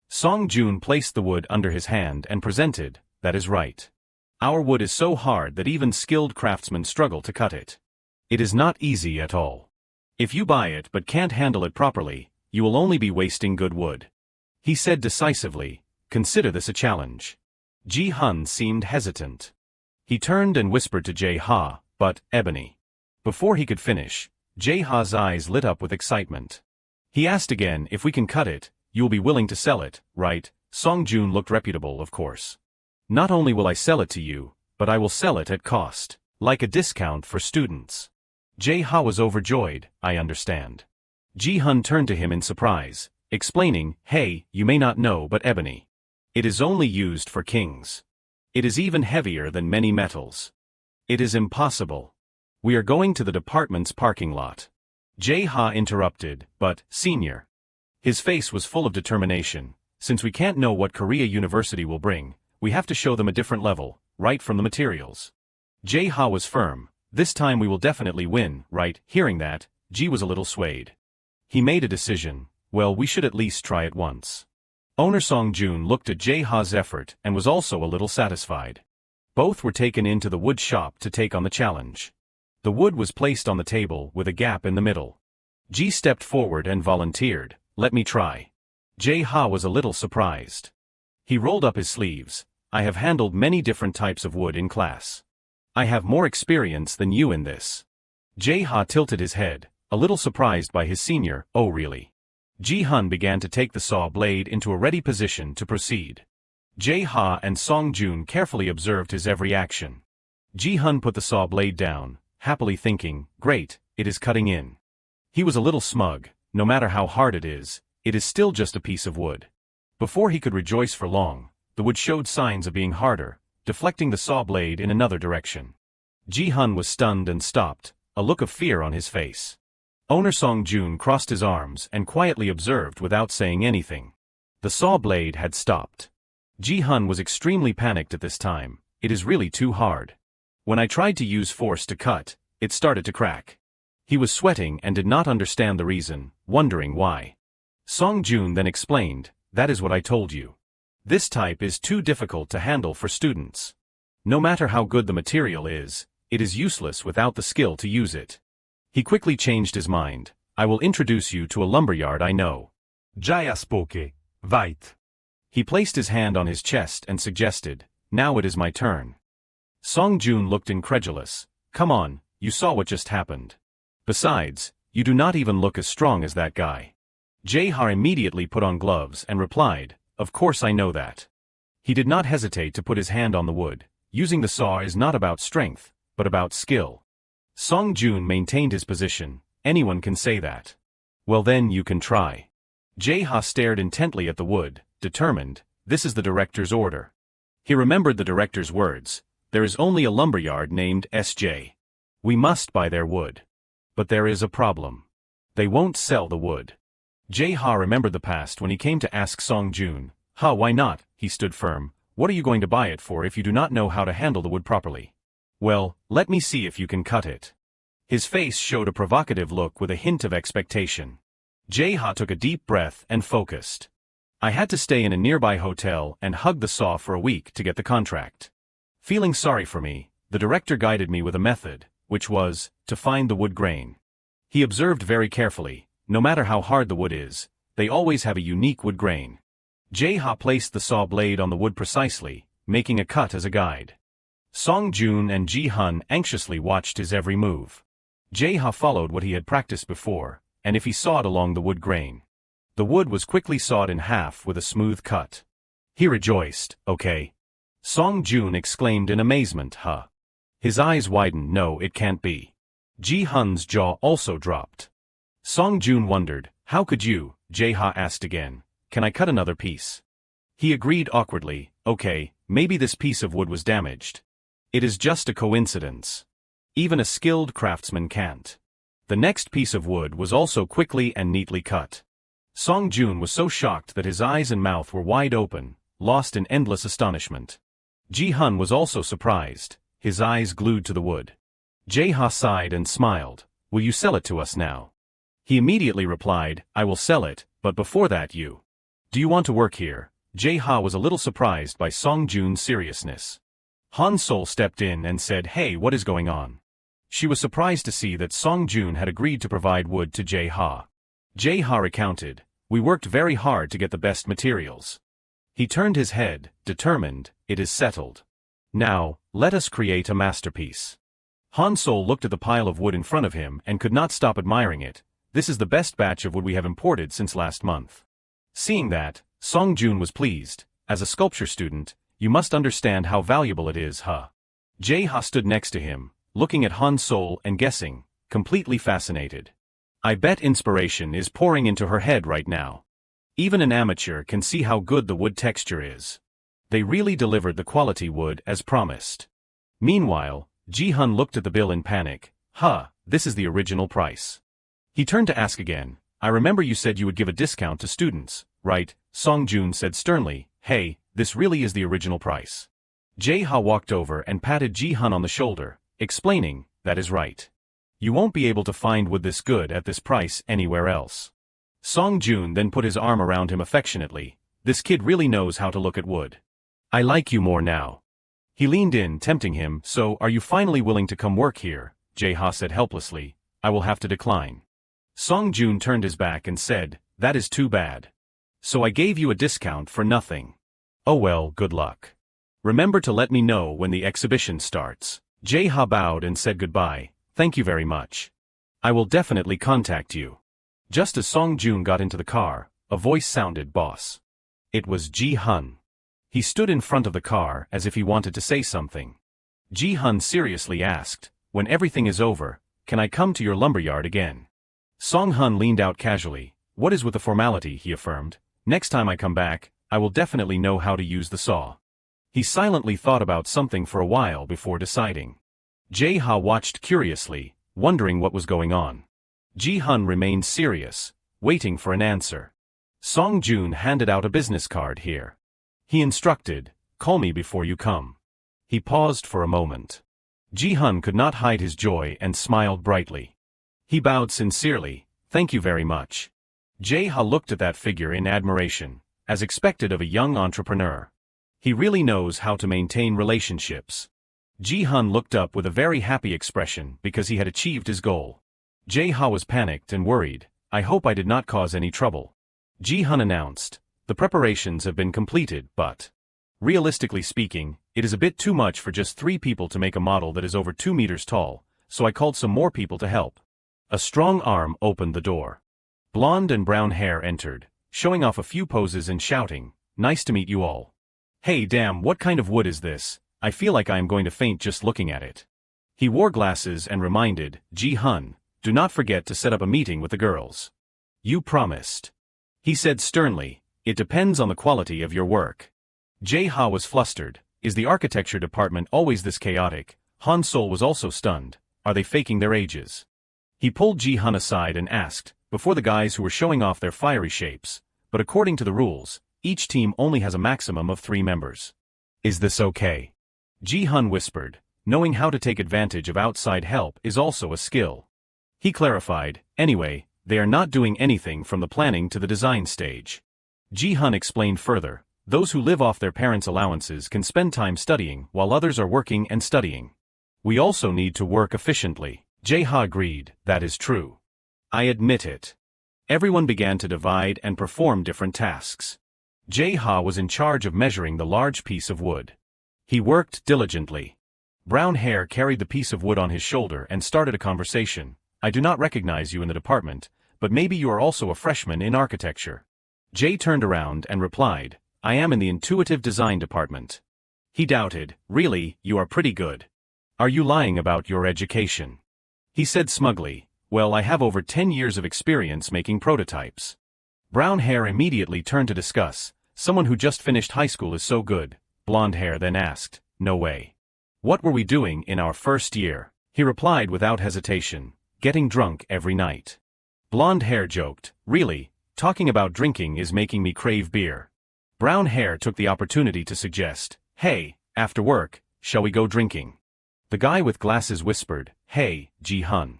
Song-joon placed the wood under his hand and presented, that is right. Our wood is so hard that even skilled craftsmen struggle to cut it. It is not easy at all. If you buy it but can't handle it properly, you will only be wasting good wood. He said decisively, consider this a challenge. Ji-hun seemed hesitant. He turned and whispered to Jae-ha, but, ebony. Before he could finish, Jae-ha's eyes lit up with excitement. He asked again, if we can cut it, you will be willing to sell it, right? Song-joon looked reputable, of course. Not only will I sell it to you, but I will sell it at cost, like a discount for students. Jae-ha was overjoyed, I understand. Ji-hun turned to him in surprise, explaining, hey, you may not know but ebony. It is only used for kings. It is even heavier than many metals. It is impossible. We are going to the department's parking lot. Jae-ha interrupted, but, senior. His face was full of determination. Since we can't know what Korea University will bring, we have to show them a different level, right from the materials. Jae-ha was firm, this time we will definitely win, right? Hearing that, Ji was a little swayed. He made a decision, well, we should at least try it once. Owner Song-joon looked at Jae-ha's effort and was also a little satisfied. Both were taken into the wood shop to take on the challenge. The wood was placed on the table with a gap in the middle. Ji stepped forward and volunteered, let me try. Jae-ha was a little surprised. He rolled up his sleeves, I have handled many different types of wood in class. I have more experience than you in this. Jae-ha tilted his head, a little surprised by his senior, oh really? Ji-hun began to take the saw blade into a ready position to proceed. Jae-ha and Song-joon carefully observed his every action. Ji-hun put the saw blade down, happily thinking, great, it is cutting in. He was a little smug, no matter how hard it is still just a piece of wood. Before he could rejoice for long, the wood showed signs of being harder, deflecting the saw blade in another direction. Ji-hun was stunned and stopped, a look of fear on his face. Owner Song-joon crossed his arms and quietly observed without saying anything. The saw blade had stopped. Ji-hun was extremely panicked at this time, it is really too hard. When I tried to use force to cut, it started to crack. He was sweating and did not understand the reason, wondering why. Song-joon then explained, that is what I told you. This type is too difficult to handle for students. No matter how good the material is, it is useless without the skill to use it. He quickly changed his mind. I will introduce you to a lumberyard I know.
Jaya spoke. Vait.
He placed his hand on his chest and suggested, now it is my turn. Song Joon looked incredulous. Come on, you saw what just happened. Besides, you do not even look as strong as that guy. Jae-ha immediately put on gloves and replied, of course I know that. He did not hesitate to put his hand on the wood. Using the saw is not about strength, but about skill. Song Joon maintained his position. Anyone can say that. Well then you can try. Jae-ha stared intently at the wood, determined, this is the director's order. He remembered the director's words, there is only a lumberyard named S.J. We must buy their wood. But there is a problem. They won't sell the wood. Jae-ha remembered the past when he came to ask Song Joon, why not? He stood firm. What are you going to buy it for if you do not know how to handle the wood properly? Well, let me see if you can cut it. His face showed a provocative look with a hint of expectation. Jae-ha took a deep breath and focused. I had to stay in a nearby hotel and hug the saw for a week to get the contract. Feeling sorry for me, the director guided me with a method, which was, to find the wood grain. He observed very carefully, no matter how hard the wood is, they always have a unique wood grain. Jae-ha placed the saw blade on the wood precisely, making a cut as a guide. Song Joon and Ji-hun anxiously watched his every move. Jae-ha followed what he had practiced before, and if he sawed along the wood grain. The wood was quickly sawed in half with a smooth cut. He rejoiced, okay. Song Joon exclaimed in amazement, huh? His eyes widened, no it can't be. Ji-hun's jaw also dropped. Song Joon wondered, how could you? Jae-ha asked again, can I cut another piece? He agreed awkwardly, okay, maybe this piece of wood was damaged. It is just a coincidence. Even a skilled craftsman can't. The next piece of wood was also quickly and neatly cut. Song Joon was so shocked that his eyes and mouth were wide open, lost in endless astonishment. Ji-hun was also surprised, his eyes glued to the wood. Jae-ha sighed and smiled, will you sell it to us now? He immediately replied, I will sell it, but before that you. Do you want to work here? Jae-ha was a little surprised by Song Joon's seriousness. Han-sol stepped in and said, hey, what is going on? She was surprised to see that Song Joon had agreed to provide wood to Jae-ha. Jae-ha recounted, we worked very hard to get the best materials. He turned his head, determined, it is settled. Now, let us create a masterpiece. Han-sol looked at the pile of wood in front of him and could not stop admiring it. This is the best batch of wood we have imported since last month. Seeing that, Song Joon was pleased. As a sculpture student, you must understand how valuable it is, huh? Jae-ha stood next to him, looking at Han-sol and guessing, completely fascinated. I bet inspiration is pouring into her head right now. Even an amateur can see how good the wood texture is. They really delivered the quality wood as promised. Meanwhile, Ji-hun looked at the bill in panic. This is the original price. He turned to ask again, I remember you said you would give a discount to students, right? Song Joon said sternly, hey, this really is the original price. Jae-ha walked over and patted Ji-hun on the shoulder, explaining, that is right. You won't be able to find wood this good at this price anywhere else. Song Joon then put his arm around him affectionately. This kid really knows how to look at wood. I like you more now. He leaned in, tempting him, so are you finally willing to come work here? Jae-ha said helplessly. I will have to decline. Song Joon turned his back and said, that is too bad. So I gave you a discount for nothing. Oh well, good luck. Remember to let me know when the exhibition starts. Jae-ha bowed and said goodbye, thank you very much. I will definitely contact you. Just as Song Joon got into the car, a voice sounded, boss. It was Ji-hun. He stood in front of the car as if he wanted to say something. Ji-hun seriously asked, when everything is over, can I come to your lumberyard again? Song-hun leaned out casually. What is with the formality, he affirmed. Next time I come back, I will definitely know how to use the saw. He silently thought about something for a while before deciding. Jae-ha watched curiously, wondering what was going on. Ji-hun remained serious, waiting for an answer. Song Joon handed out a business card here. He instructed, call me before you come. He paused for a moment. Ji-hun could not hide his joy and smiled brightly. He bowed sincerely, thank you very much. Jae-ha looked at that figure in admiration. as expected of a young entrepreneur. He really knows how to maintain relationships. Ji-hun looked up with a very happy expression because he had achieved his goal. Jae-ha was panicked and worried. I hope I did not cause any trouble. Ji-hun announced, the preparations have been completed, but realistically speaking, it is a bit too much for just 3 people to make a model that is over 2 meters tall, so I called some more people to help. A strong arm opened the door. Blonde and brown hair entered, showing off a few poses and shouting, nice to meet you all. Hey damn, what kind of wood is this? I feel like I am going to faint just looking at it. He wore glasses and reminded, Ji-hun, do not forget to set up a meeting with the girls. You promised. He said sternly, it depends on the quality of your work. Jae-ha was flustered. Is the architecture department always this chaotic? Han Sol was also stunned. Are they faking their ages? He pulled Ji-hun aside and asked, before the guys who were showing off their fiery shapes, but according to the rules, each team only has a maximum of 3 members. Is this okay? Ji-hun whispered, knowing how to take advantage of outside help is also a skill. He clarified, anyway, they are not doing anything from the planning to the design stage. Ji-hun explained further, those who live off their parents' allowances can spend time studying while others are working and studying. We also need to work efficiently. Jae-ha agreed, that is true. I admit it. Everyone began to divide and perform different tasks. Jae-ha was in charge of measuring the large piece of wood. He worked diligently. Brown hair carried the piece of wood on his shoulder and started a conversation. I do not recognize you in the department, but maybe you are also a freshman in architecture. Jae turned around and replied, I am in the intuitive design department. He doubted, really, you are pretty good. Are you lying about your education? He said smugly, well, I have over 10 years of experience making prototypes. Brown hair immediately turned to discuss, someone who just finished high school is so good. Blonde hair then asked, no way. What were we doing in our first year? He replied without hesitation, getting drunk every night. Blonde hair joked, really, talking about drinking is making me crave beer. Brown hair took the opportunity to suggest, hey, after work, shall we go drinking? The guy with glasses whispered, hey, Ji-hun.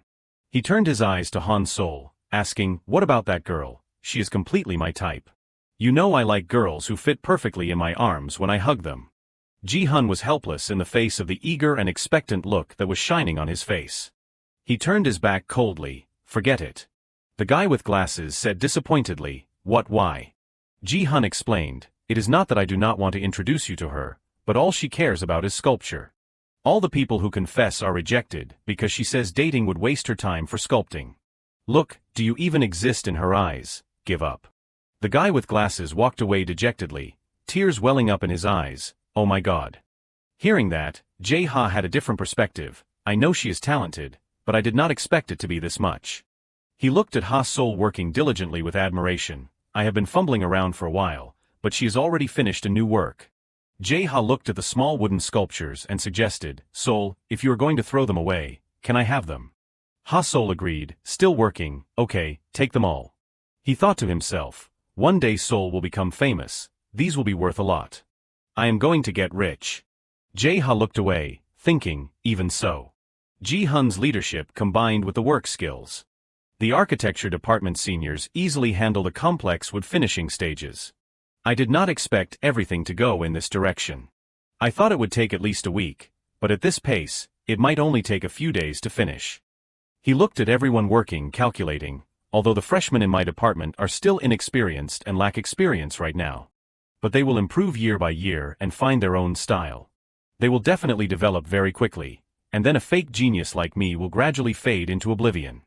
He turned his eyes to Han Sol, asking, what about that girl? She is completely my type. You know I like girls who fit perfectly in my arms when I hug them. Ji-hun was helpless in the face of the eager and expectant look that was shining on his face. He turned his back coldly, forget it. The guy with glasses said disappointedly, what why? Ji-hun explained, it is not that I do not want to introduce you to her, but all she cares about is sculpture. All the people who confess are rejected because she says dating would waste her time for sculpting. Look, do you even exist in her eyes? Give up. The guy with glasses walked away dejectedly, tears welling up in his eyes, oh my god. Hearing that, Jae-ha had a different perspective, I know she is talented, but I did not expect it to be this much. He looked at Ha Sol working diligently with admiration, I have been fumbling around for a while, but she has already finished a new work. Jae-ha looked at the small wooden sculptures and suggested, Sol, if you are going to throw them away, can I have them? Ha Sol agreed, still working, okay, take them all. He thought to himself, one day Sol will become famous, these will be worth a lot. I am going to get rich. Jae-ha looked away, thinking, even so. Ji-hun's leadership combined with the work skills. The architecture department seniors easily handle the complex wood finishing stages. I did not expect everything to go in this direction. I thought it would take at least a week, but at this pace, it might only take a few days to finish. He looked at everyone working, calculating, although the freshmen in my department are still inexperienced and lack experience right now. But they will improve year by year and find their own style. They will definitely develop very quickly, and then a fake genius like me will gradually fade into oblivion.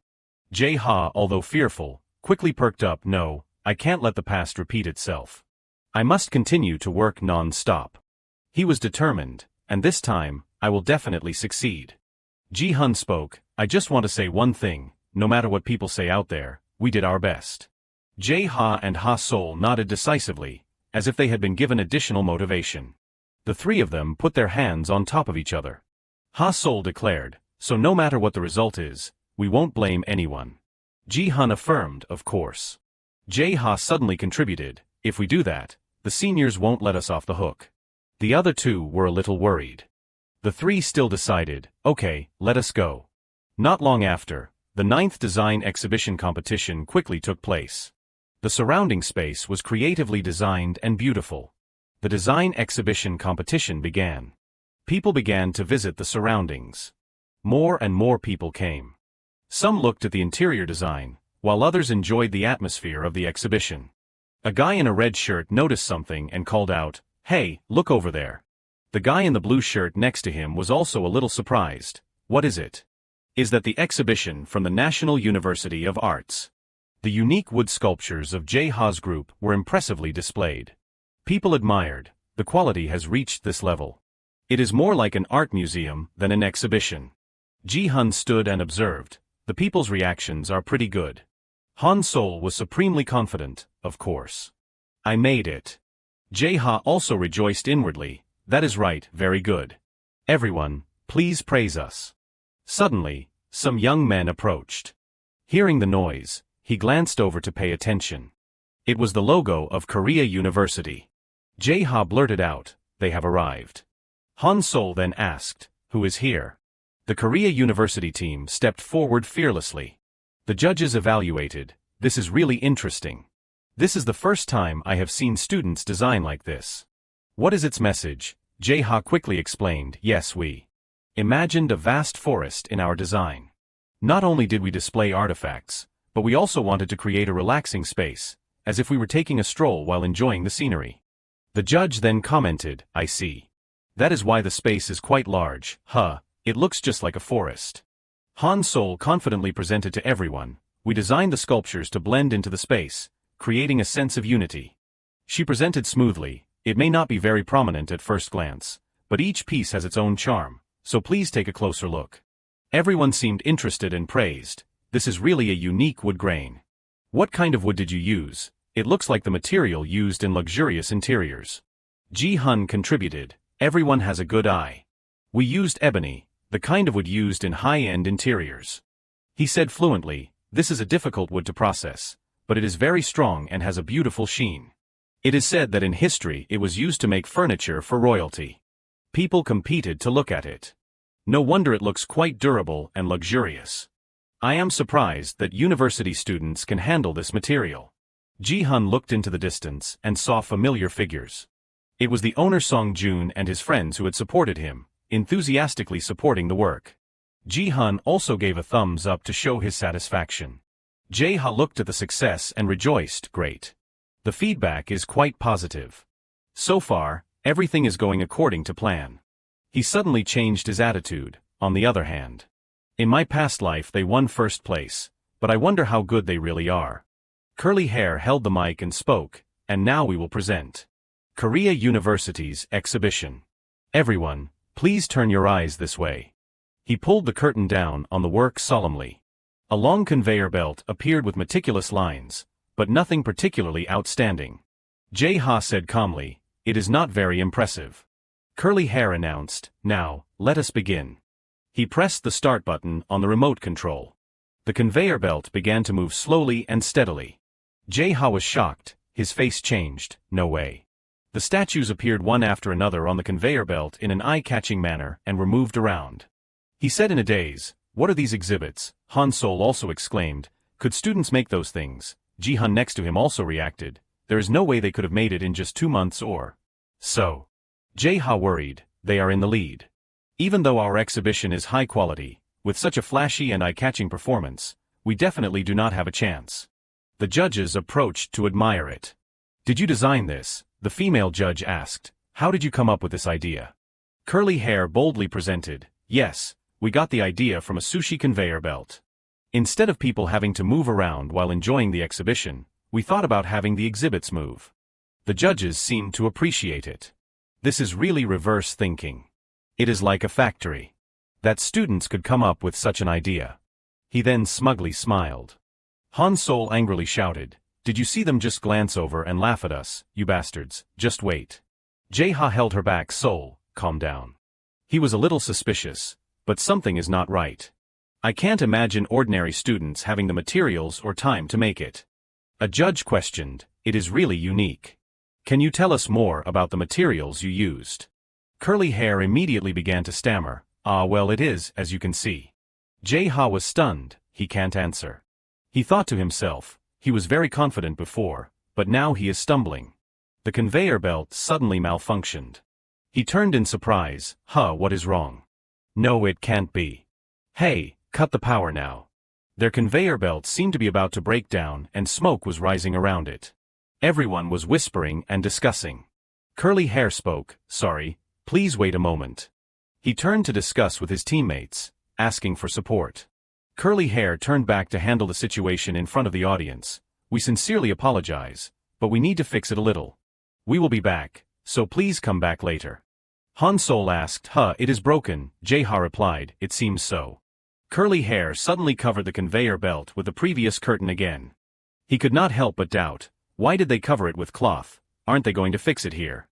Jae-ha, although fearful, quickly perked up, no, I can't let the past repeat itself. I must continue to work non-stop. He was determined, and this time, I will definitely succeed. Ji-hun spoke, I just want to say one thing, no matter what people say out there, we did our best. Jae-ha and Ha Sol nodded decisively, as if they had been given additional motivation. The 3 of them put their hands on top of each other. Ha Sol declared, so no matter what the result is, we won't blame anyone. Ji-hun affirmed, of course. Jae-ha suddenly contributed, if we do that, the seniors won't let us off the hook. The other 2 were a little worried. The 3 still decided, okay, let us go. Not long after, the 9th design exhibition competition quickly took place. The surrounding space was creatively designed and beautiful. The design exhibition competition began. People began to visit the surroundings. More and more people came. Some looked at the interior design, while others enjoyed the atmosphere of the exhibition. A guy in a red shirt noticed something and called out, "Hey, look over there." The guy in the blue shirt next to him was also a little surprised. "What is it?" "Is that the exhibition from the National University of Arts?" The unique wood sculptures of Jae-ha's group were impressively displayed. People admired. The quality has reached this level. It is more like an art museum than an exhibition. Ji-hun stood and observed. The people's reactions are pretty good. Han-sol was supremely confident, of course. "I made it." Jae-ha also rejoiced inwardly. "That is right, very good. Everyone, please praise us." Suddenly, some young men approached. Hearing the noise, he glanced over to pay attention. It was the logo of Korea University. Jae-ha blurted out, "They have arrived." Han-sol then asked, "Who is here?" The Korea University team stepped forward fearlessly. The judges evaluated. "This is really interesting. This is the first time I have seen students design like this." "What is its message?" Jae-ha quickly explained. "Yes, we imagined a vast forest in our design. Not only did we display artifacts, but we also wanted to create a relaxing space, as if we were taking a stroll while enjoying the scenery." The judge then commented, "I see. That is why the space is quite large. It looks just like a forest." Han-sol confidently presented to everyone, "We designed the sculptures to blend into the space, creating a sense of unity." She presented smoothly. "It may not be very prominent at first glance, but each piece has its own charm, so please take a closer look." Everyone seemed interested and praised. "This is really a unique wood grain. What kind of wood did you use? It looks like the material used in luxurious interiors." Ji-hun contributed. "Everyone has a good eye. We used ebony, the kind of wood used in high-end interiors." He said fluently, "This is a difficult wood to process, but it is very strong and has a beautiful sheen. It is said that in history it was used to make furniture for royalty." People competed to look at it. "No wonder it looks quite durable and luxurious. I am surprised that university students can handle this material." Ji-hun looked into the distance and saw familiar figures. It was the owner Song-joon and his friends who had supported him, enthusiastically supporting the work. Ji-hun also gave a thumbs up to show his satisfaction. Jae-ha looked at the success and rejoiced. "Great. The feedback is quite positive. So far, everything is going according to plan." He suddenly changed his attitude. "On the other hand, in my past life they won first place, but I wonder how good they really are." Curly Hair held the mic and spoke, "And now we will present Korea University's exhibition. Everyone, please turn your eyes this way." He pulled the curtain down on the work solemnly. A long conveyor belt appeared with meticulous lines, but nothing particularly outstanding. Jae-ha said calmly, "It is not very impressive." Curly Hair announced, "Now, let us begin." He pressed the start button on the remote control. The conveyor belt began to move slowly and steadily. Jae-ha was shocked. His face changed. "No way." The statues appeared one after another on the conveyor belt in an eye-catching manner and were moved around. He said in a daze, "What are these exhibits?" Han-sol also exclaimed, "Could students make those things?" Ji-hun next to him also reacted, "There is no way they could have made it in just 2 months or so." Jae-ha worried, "They are in the lead. Even though our exhibition is high quality, with such a flashy and eye-catching performance, we definitely do not have a chance." The judges approached to admire it. "Did you design this?" the female judge asked. "How did you come up with this idea?" Curly Hair boldly presented, "Yes, we got the idea from a sushi conveyor belt. Instead of people having to move around while enjoying the exhibition, we thought about having the exhibits move." The judges seemed to appreciate it. "This is really reverse thinking. It is like a factory. That students could come up with such an idea." He then smugly smiled. Han-sol angrily shouted, "Did you see them just glance over and laugh at us, you bastards? Just wait." Jae-ha held her back. "Sol, calm down." He was a little suspicious, but something is not right. "I can't imagine ordinary students having the materials or time to make it." A judge questioned, "It is really unique. Can you tell us more about the materials you used?" Curly Hair immediately began to stammer, Well, it is, as you can see." Jae-ha was stunned. He can't answer. He thought to himself, He was very confident before, but now he is stumbling. The conveyor belt suddenly malfunctioned. He turned in surprise. What is wrong? No, it can't be. Hey, cut the power now. Their conveyor belt seemed to be about to break down and smoke was rising around it. Everyone was whispering and discussing. Curly Hair spoke, sorry, please wait a moment. He turned to discuss with his teammates, asking for support. Curly Hair turned back to handle the situation in front of the audience. We sincerely apologize, but we need to fix it a little. We will be back, so please come back later. Han Sol asked, it is broken, Jae-ha replied, it seems so. Curly Hair suddenly covered the conveyor belt with the previous curtain again. He could not help but doubt, why did they cover it with cloth? Aren't they going to fix it here?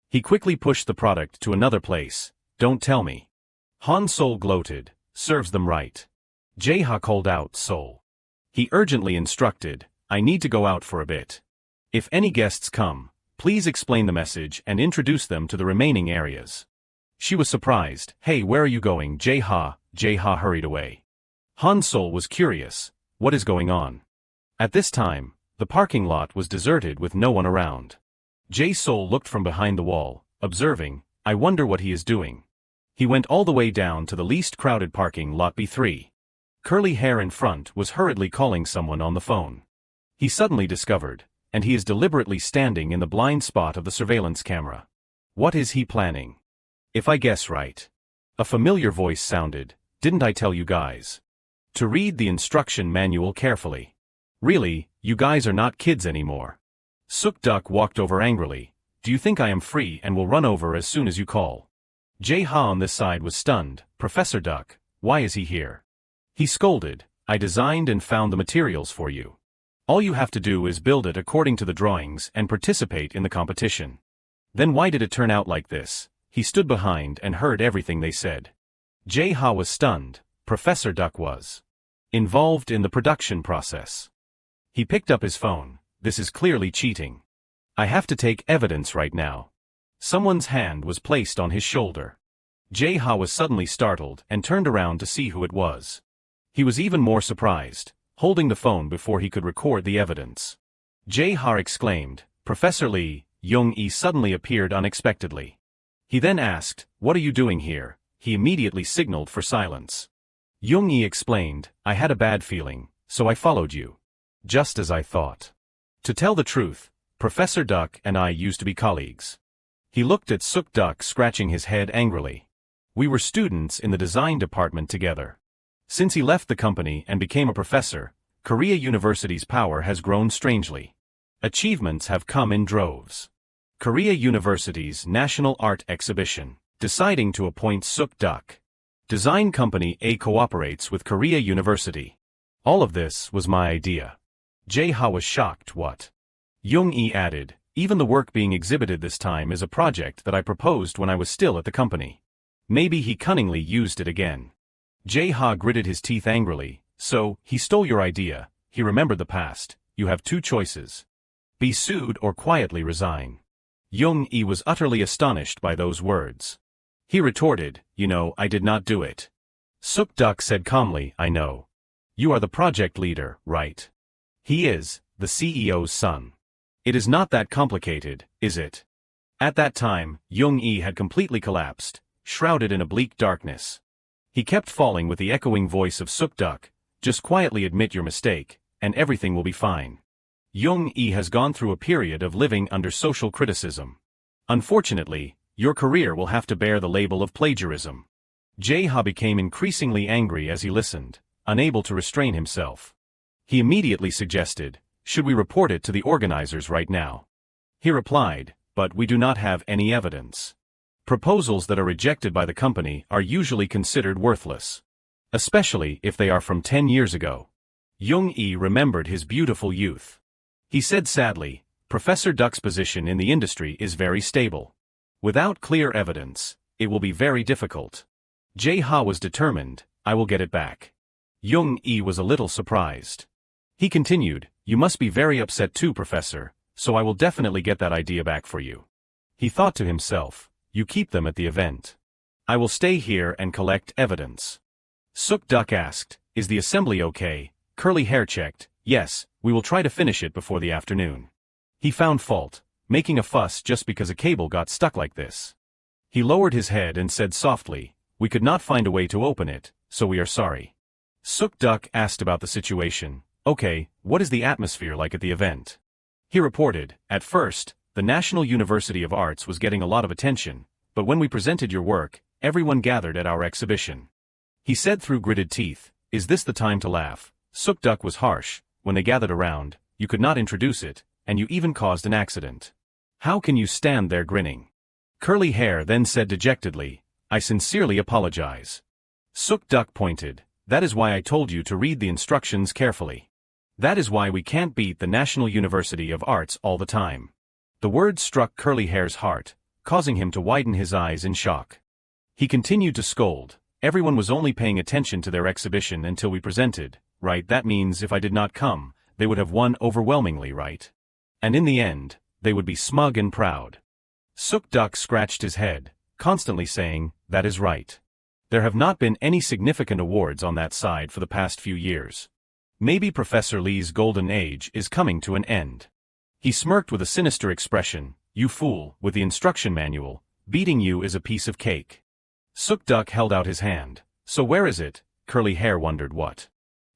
He quickly pushed the product to another place. Don't tell me. Han Sol gloated, serves them right. Jae-ha called out Sol. He urgently instructed, I need to go out for a bit. If any guests come, please explain the message and introduce them to the remaining areas. She was surprised. Hey, where are you going, Jae-ha? Jae-ha hurried away. Han Sol was curious. What is going on? At this time, the parking lot was deserted with no one around. Jae-sol looked from behind the wall, observing, I wonder what he is doing. He went all the way down to the least crowded parking lot B3. Curly Hair in front was hurriedly calling someone on the phone. He suddenly discovered, and he is deliberately standing in the blind spot of the surveillance camera. What is he planning? If I guess right. A familiar voice sounded, didn't I tell you guys? To read the instruction manual carefully. Really, you guys are not kids anymore. Suk-duck walked over angrily. Do you think I am free and will run over as soon as you call? Jae-ha on this side was stunned. Professor Duck, why is he here? He scolded, I designed and found the materials for you. All you have to do is build it according to the drawings and participate in the competition. Then why did it turn out like this? He stood behind and heard everything they said. Jae-ha was stunned. Professor Duck was involved in the production process. He picked up his phone. This is clearly cheating. I have to take evidence right now. Someone's hand was placed on his shoulder. Jae-ha was suddenly startled and turned around to see who it was. He was even more surprised, holding the phone before he could record the evidence. Jae-ha exclaimed, Professor Lee. Young-e suddenly appeared unexpectedly. He then asked, what are you doing here? He immediately signaled for silence. Young-e explained, I had a bad feeling, so I followed you. Just as I thought. To tell the truth, Professor Duck and I used to be colleagues. He looked at Suk-duck scratching his head angrily. We were students in the design department together. Since he left the company and became a professor, Korea University's power has grown strangely. Achievements have come in droves. Korea University's National Art Exhibition, deciding to appoint Suk-duck. Design company A cooperates with Korea University. All of this was my idea. Jae-ha was shocked. What? Young-e added, even the work being exhibited this time is a project that I proposed when I was still at the company. Maybe he cunningly used it again. Jae-ha gritted his teeth angrily. So, he stole your idea. He remembered the past. You have two choices. Be sued or quietly resign. Young-e was utterly astonished by those words. He retorted, I did not do it. Suk-duck said calmly, I know. You are the project leader, right? He is, the CEO's son. It is not that complicated, is it? At that time, Young-e had completely collapsed, shrouded in a bleak darkness. He kept falling with the echoing voice of Suk-duck, just quietly admit your mistake, and everything will be fine. Young-e has gone through a period of living under social criticism. Unfortunately, your career will have to bear the label of plagiarism. Jae-ha became increasingly angry as he listened, unable to restrain himself. He immediately suggested, should we report it to the organizers right now? He replied, but we do not have any evidence. Proposals that are rejected by the company are usually considered worthless. Especially if they are from 10 years ago. Young-e remembered his beautiful youth. He said sadly, Professor Duck's position in the industry is very stable. Without clear evidence, it will be very difficult. Jae-ha was determined, I will get it back. Young-e was a little surprised. He continued, you must be very upset too, Professor, so I will definitely get that idea back for you. He thought to himself, you keep them at the event. I will stay here and collect evidence. Suk-duck asked, is the assembly okay? Curly Hair checked, Yes, we will try to finish it before the afternoon. He found fault, making a fuss just because a cable got stuck like this. He lowered his head and said softly, "We could not find a way to open it, so we are sorry." Suk-duk asked about the situation. "Okay, what is the atmosphere like at the event?" He reported, "At first, the National University of Arts was getting a lot of attention, but when we presented your work, everyone gathered at our exhibition." He said through gritted teeth, "Is this the time to laugh?" Suk-duk was harsh. "When they gathered around, you could not introduce it, and you even caused an accident. How can you stand there grinning?" Curly Hair then said dejectedly, "I sincerely apologize." Suk-duk pointed, "That is why I told you to read the instructions carefully. That is why we can't beat the National University of Arts all the time." The word struck Curly Hair's heart, causing him to widen his eyes in shock. He continued to scold, "Everyone was only paying attention to their exhibition until we presented, right? That means if I did not come, they would have won overwhelmingly, right? And in the end, they would be smug and proud." Suk-duk scratched his head, constantly saying, "That is right. There have not been any significant awards on that side for the past few years. Maybe Professor Lee's golden age is coming to an end." He smirked with a sinister expression, "You fool, with the instruction manual, beating you is a piece of cake." Suk-duk held out his hand. "So where is it?" Curly Hair wondered what.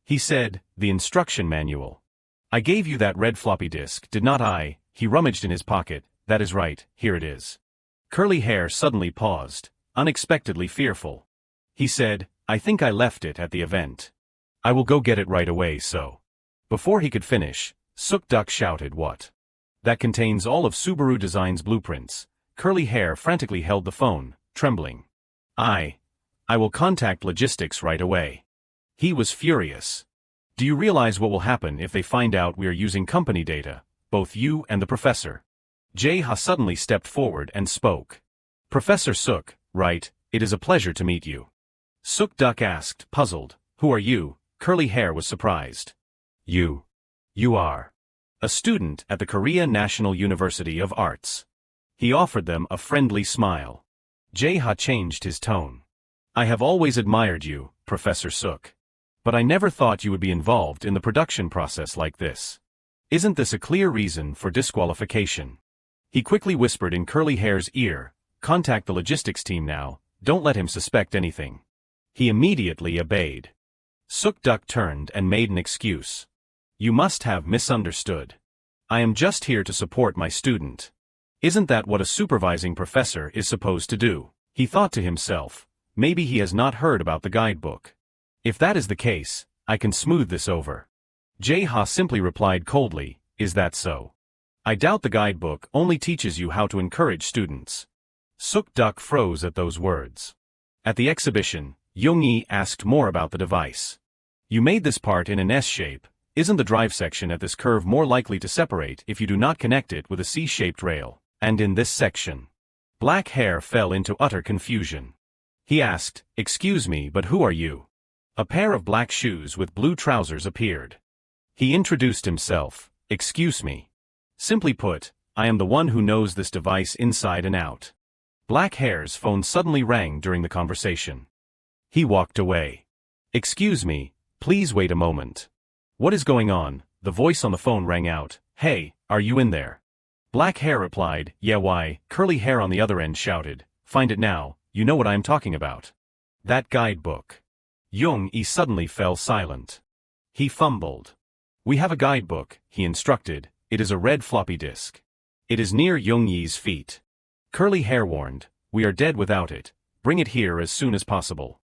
He said, "The instruction manual. I gave you that red floppy disk, did not I?" He rummaged in his pocket. "That is right, here it is." Curly Hair suddenly paused, unexpectedly fearful. He said, "I think I left it at the event. I will go get it right away so." Before he could finish, Suk-duk shouted, "What? That contains all of Subaru Design's blueprints." Curly Hair frantically held the phone, trembling. I will contact logistics right away." He was furious. "Do you realize what will happen if they find out we are using company data, both you and the professor?" Jae-ha suddenly stepped forward and spoke. "Professor Suk, right, it is a pleasure to meet you." Suk-duk asked, puzzled, "Who are you?" Curly Hair was surprised. You are a student at the Korea National University of Arts." He offered them a friendly smile. Jae-ha changed his tone. "I have always admired you, Professor Suk. But I never thought you would be involved in the production process like this. Isn't this a clear reason for disqualification?" He quickly whispered in Curly Hair's ear, "Contact the logistics team now, don't let him suspect anything." He immediately obeyed. Suk-duk turned and made an excuse. "You must have misunderstood. I am just here to support my student. Isn't that what a supervising professor is supposed to do?" He thought to himself, maybe he has not heard about the guidebook. If that is the case, I can smooth this over. Jae-ha simply replied coldly, "Is that so? I doubt the guidebook only teaches you how to encourage students." Suk-duk froze at those words. At the exhibition, Young-yi asked more about the device. "You made this part in an S shape. Isn't the drive section at this curve more likely to separate if you do not connect it with a C-shaped rail? And in this section?" Black Hair fell into utter confusion. He asked, "Excuse me, but who are you?" A pair of black shoes with blue trousers appeared. He introduced himself, "Excuse me. Simply put, I am the one who knows this device inside and out." Black Hair's phone suddenly rang during the conversation. He walked away. "Excuse me, please wait a moment." "What is going on?" The voice on the phone rang out. "Hey, are you in there?" Black Hair replied, "Yeah, why?" Curly Hair on the other end shouted, "Find it now, you know what I am talking about. That guidebook." Young-yi suddenly fell silent. He fumbled. "We have a guidebook," he instructed. "It is a red floppy disk. It is near Young-yi's feet." Curly Hair warned, "We are dead without it. Bring it here as soon as possible."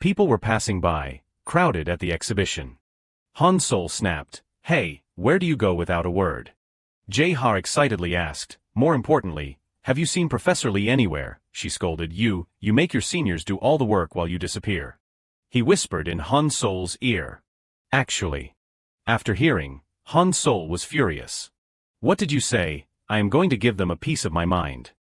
People were passing by, crowded at the exhibition. Han Sol snapped, "Hey, where do you go without a word?" Jae-ha excitedly asked, "More importantly, have you seen Professor Lee anywhere?" She scolded, You make your seniors do all the work while you disappear." He whispered in Han Sol's ear. Actually. After hearing, Han Sol was furious. "What did you say? I am going to give them a piece of my mind."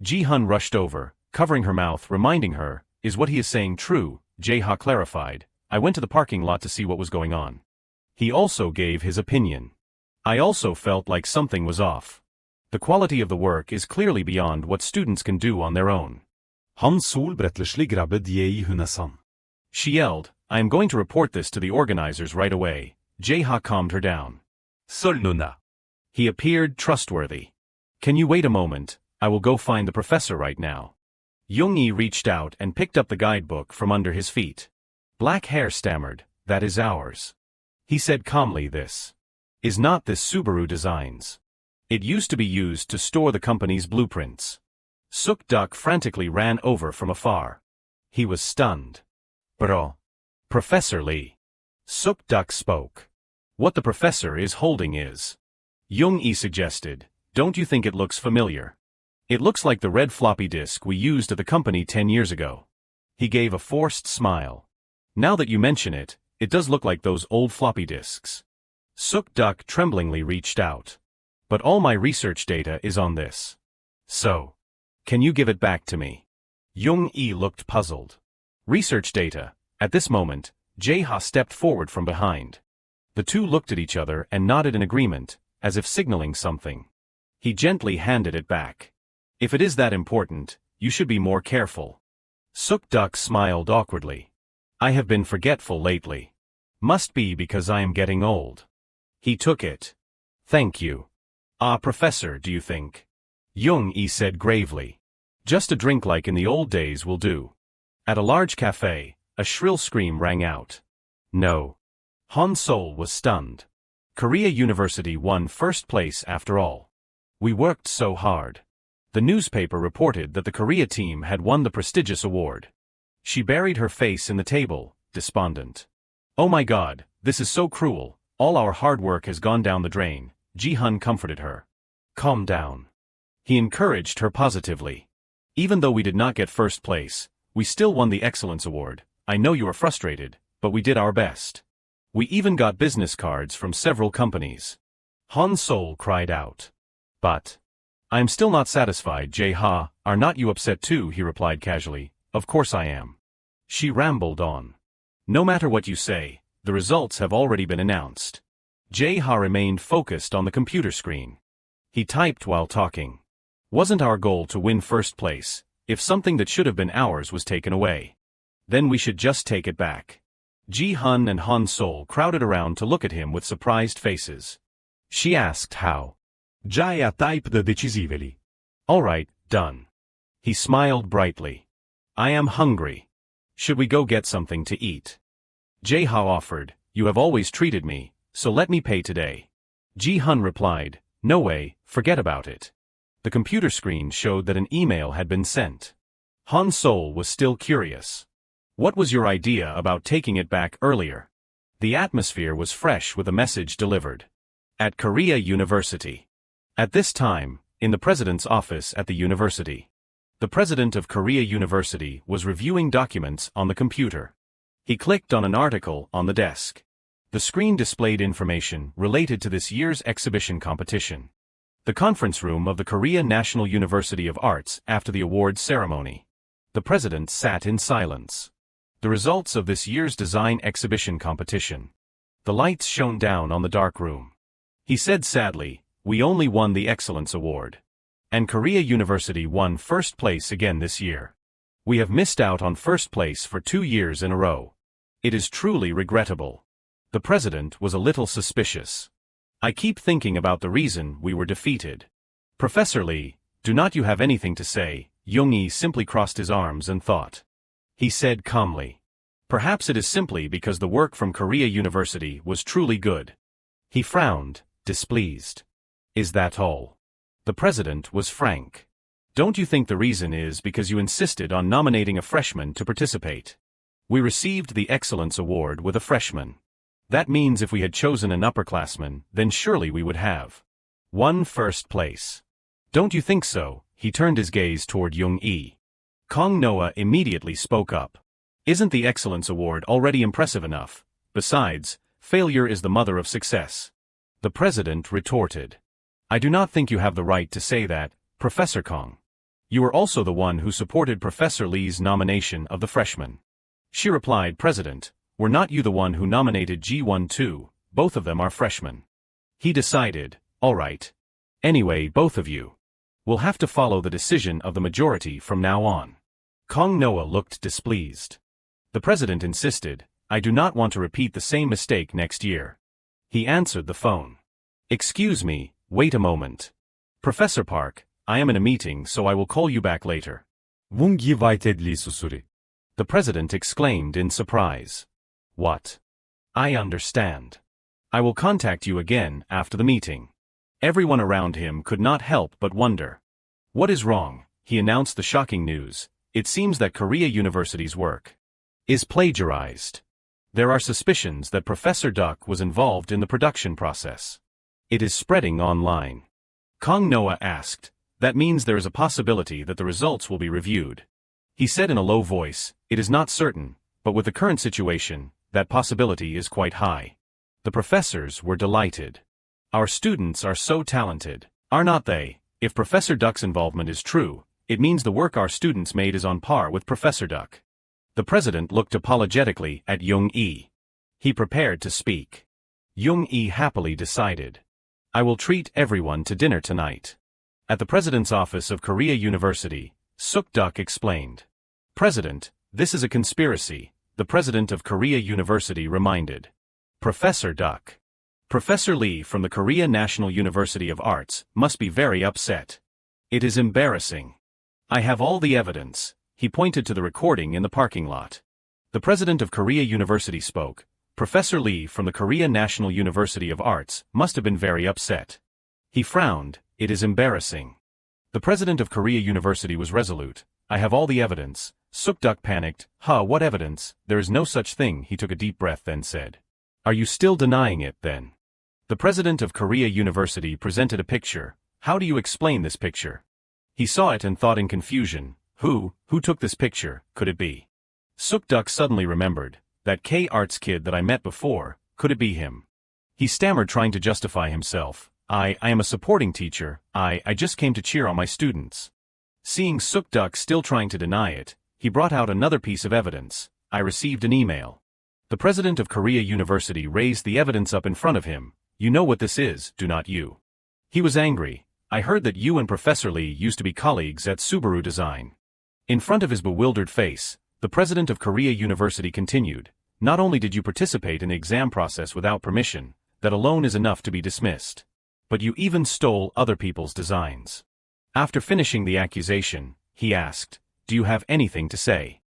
Ji-hun rushed over, covering her mouth, reminding her, "Is what he is saying true?" Jae-ha clarified, "I went to the parking lot to see what was going on." He also gave his opinion. "I also felt like something was off. The quality of the work is clearly beyond what students can do on their own."
Han Sol grabbet Jae-hun.
She yelled, "I am going to report this to the organizers right away." Jae-ha calmed her down.
Sol 누나.
He appeared trustworthy. Can you wait a moment? I will go find the professor right now. Young-i reached out and picked up the guidebook from under his feet. Black Hair stammered, that is ours. He said calmly, this is not this Subaru Designs. It used to be used to store the company's blueprints. Suk-duk frantically ran over from afar. He was stunned. Bro. Professor Lee. Suk-duk spoke. What the professor is holding is. Young-i suggested, don't you think it looks familiar? It looks like the red floppy disk we used at the company 10 years ago. He gave a forced smile. Now that you mention it, it does look like those old floppy disks. Suk-duk tremblingly reached out. But all my research data is on this. So, can you give it back to me? Young-i looked puzzled. Research data. At this moment, Jae-ha stepped forward from behind. The two looked at each other and nodded in agreement, as if signaling something. He gently handed it back. If it is that important, you should be more careful. Suk-duk smiled awkwardly. I have been forgetful lately. Must be because I am getting old. He took it. Thank you. Ah, Professor, do you think? Young-i said gravely. Just a drink like in the old days will do. At a large cafe, a shrill scream rang out. No. Han-sol was stunned. Korea University won first place after all. We worked so hard. The newspaper reported that the Korea team had won the prestigious award. She buried her face in the table, despondent. Oh my God, this is so cruel, all our hard work has gone down the drain. Ji-hun comforted her. Calm down. He encouraged her positively. Even though we did not get first place, we still won the Excellence Award. I know you are frustrated, but we did our best. We even got business cards from several companies. Han-sol cried out. But I am still not satisfied, Jae-ha. Are not you upset too? He replied casually. Of course I am. She rambled on. No matter what you say, the results have already been announced. Jae-ha remained focused on the computer screen. He typed while talking. Wasn't our goal to win first place? If something that should have been ours was taken away, then we should just take it back. Ji-hun and Han-sol crowded around to look at him with surprised faces. She asked how.
Jae-ha typed decisively.
All right, done. He smiled brightly. I am hungry. Should we go get something to eat? Jae-ha offered, you have always treated me, so let me pay today. Ji-hun replied, no way, forget about it. The computer screen showed that an email had been sent. Han-sol was still curious. What was your idea about taking it back earlier? The atmosphere was fresh with a message delivered. At Korea University. At this time, in the president's office at the university. The president of Korea University was reviewing documents on the computer. He clicked on an article on the desk. The screen displayed information related to this year's exhibition competition. The conference room of the Korea National University of Arts after the awards ceremony. The president sat in silence. The results of this year's design exhibition competition. The lights shone down on the dark room. He said sadly, we only won the Excellence Award. And Korea University won first place again this year. We have missed out on first place for 2 years in a row. It is truly regrettable. The president was a little suspicious. I keep thinking about the reason we were defeated. Professor Lee, do not you have anything to say? Young-i simply crossed his arms and thought. He said calmly. Perhaps it is simply because the work from Korea University was truly good. He frowned, displeased. Is that all? The president was frank. Don't you think the reason is because you insisted on nominating a freshman to participate? We received the Excellence Award with a freshman. That means if we had chosen an upperclassman, then surely we would have won first place. Don't you think so? He turned his gaze toward Young-i. Kong Noah immediately spoke up. Isn't the Excellence Award already impressive enough? Besides, failure is the mother of success. The president retorted. I do not think you have the right to say that, Professor Kong. You were also the one who supported Professor Lee's nomination of the freshman. She replied, President, were not you the one who nominated Ji-won too? Both of them are freshmen. He decided, all right. Anyway, both of you will have to follow the decision of the majority from now on. Kong Noah looked displeased. The president insisted, I do not want to repeat the same mistake next year. He answered the phone. Excuse me, wait a moment. Professor Park, I am in a meeting so I will call you back later.
Wungi vaitedli susuri.
The president exclaimed in surprise. What? I understand. I will contact you again after the meeting. Everyone around him could not help but wonder. What is wrong? He announced the shocking news. It seems that Korea University's work is plagiarized. There are suspicions that Professor Duck was involved in the production process. It is spreading online. Kong Noah asked, that means there is a possibility that the results will be reviewed. He said in a low voice, it is not certain, but with the current situation, that possibility is quite high. The professors were delighted. Our students are so talented, are not they? If Professor Duck's involvement is true, it means the work our students made is on par with Professor Duck. The president looked apologetically at Young-e. He prepared to speak. Young-e happily decided. I will treat everyone to dinner tonight. At the president's office of Korea University, Suk-duck explained. President, this is a conspiracy, the president of Korea University reminded. Professor Duck. Professor Lee from the Korea National University of Arts must be very upset. It is embarrassing. I have all the evidence. He pointed to the recording in the parking lot. The president of Korea University spoke. Professor Lee from the Korea National University of Arts must have been very upset. He frowned. It is embarrassing. The president of Korea University was resolute. I have all the evidence. Suk-duck panicked. What evidence? There is no such thing. He took a deep breath then said. Are you still denying it then? The president of Korea University presented a picture. How do you explain this picture? He saw it and thought in confusion. Who took this picture, could it be? Suk-duck suddenly remembered. That K-Arts kid that I met before, could it be him? He stammered trying to justify himself. I am a supporting teacher, I just came to cheer on my students. Seeing Suk-duck still trying to deny it, he brought out another piece of evidence. I received an email. The president of Korea University raised the evidence up in front of him. You know what this is, do not you? He was angry. I heard that you and Professor Lee used to be colleagues at Subaru Design. In front of his bewildered face, the president of Korea University continued, not only did you participate in the exam process without permission, that alone is enough to be dismissed. But you even stole other people's designs. After finishing the accusation, he asked, do you have anything to say?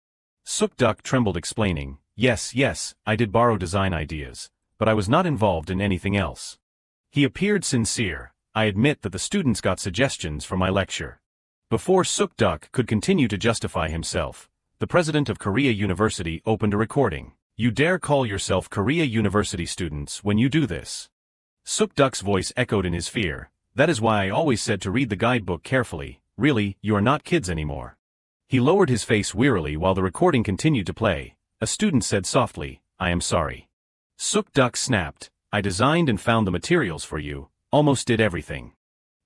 Suk-duck trembled explaining, yes, I did borrow design ideas, but I was not involved in anything else. He appeared sincere. I admit that the students got suggestions from my lecture. Before Suk-duck could continue to justify himself, the president of Korea University opened a recording. You dare call yourself Korea University students when you do this? Suk-duck's voice echoed in his fear. That is why I always said to read the guidebook carefully. Really, you are not kids anymore. He lowered his face wearily while the recording continued to play. A student said softly, I am sorry. Suk-duck snapped. I designed and found the materials for you, almost did everything.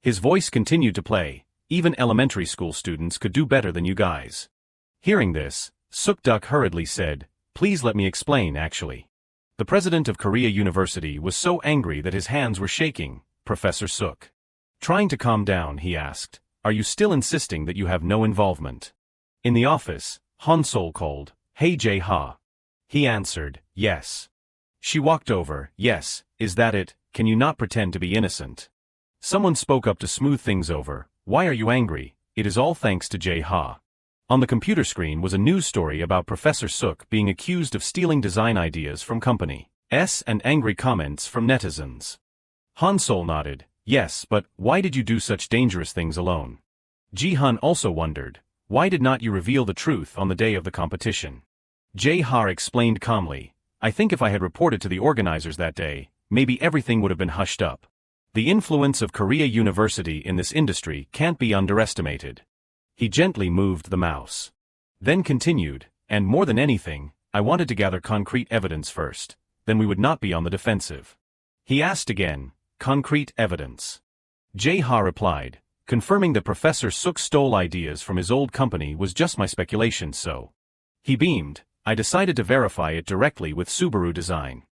His voice continued to play. Even elementary school students could do better than you guys. Hearing this, Suk-duck hurriedly said, please let me explain actually. The president of Korea University was so angry that his hands were shaking. Professor Suk. Trying to calm down, he asked, are you still insisting that you have no involvement? In the office, Han-sol called, hey Jae-ha. He answered, yes. She walked over, yes, is that it, can you not pretend to be innocent? Someone spoke up to smooth things over, why are you angry? It is all thanks to Jae-ha. On the computer screen was a news story about Professor Suk being accused of stealing design ideas from company S and angry comments from netizens. Han-sol nodded, yes, but why did you do such dangerous things alone? Ji-hun also wondered, why did not you reveal the truth on the day of the competition? Jae-ha explained calmly, I think if I had reported to the organizers that day, maybe everything would have been hushed up. The influence of Korea University in this industry can't be underestimated. He gently moved the mouse. Then continued, and more than anything, I wanted to gather concrete evidence first, then we would not be on the defensive. He asked again, concrete evidence. Jae-ha replied, confirming that Professor Suk stole ideas from his old company was just my speculation so. He beamed, I decided to verify it directly with Subaru Design.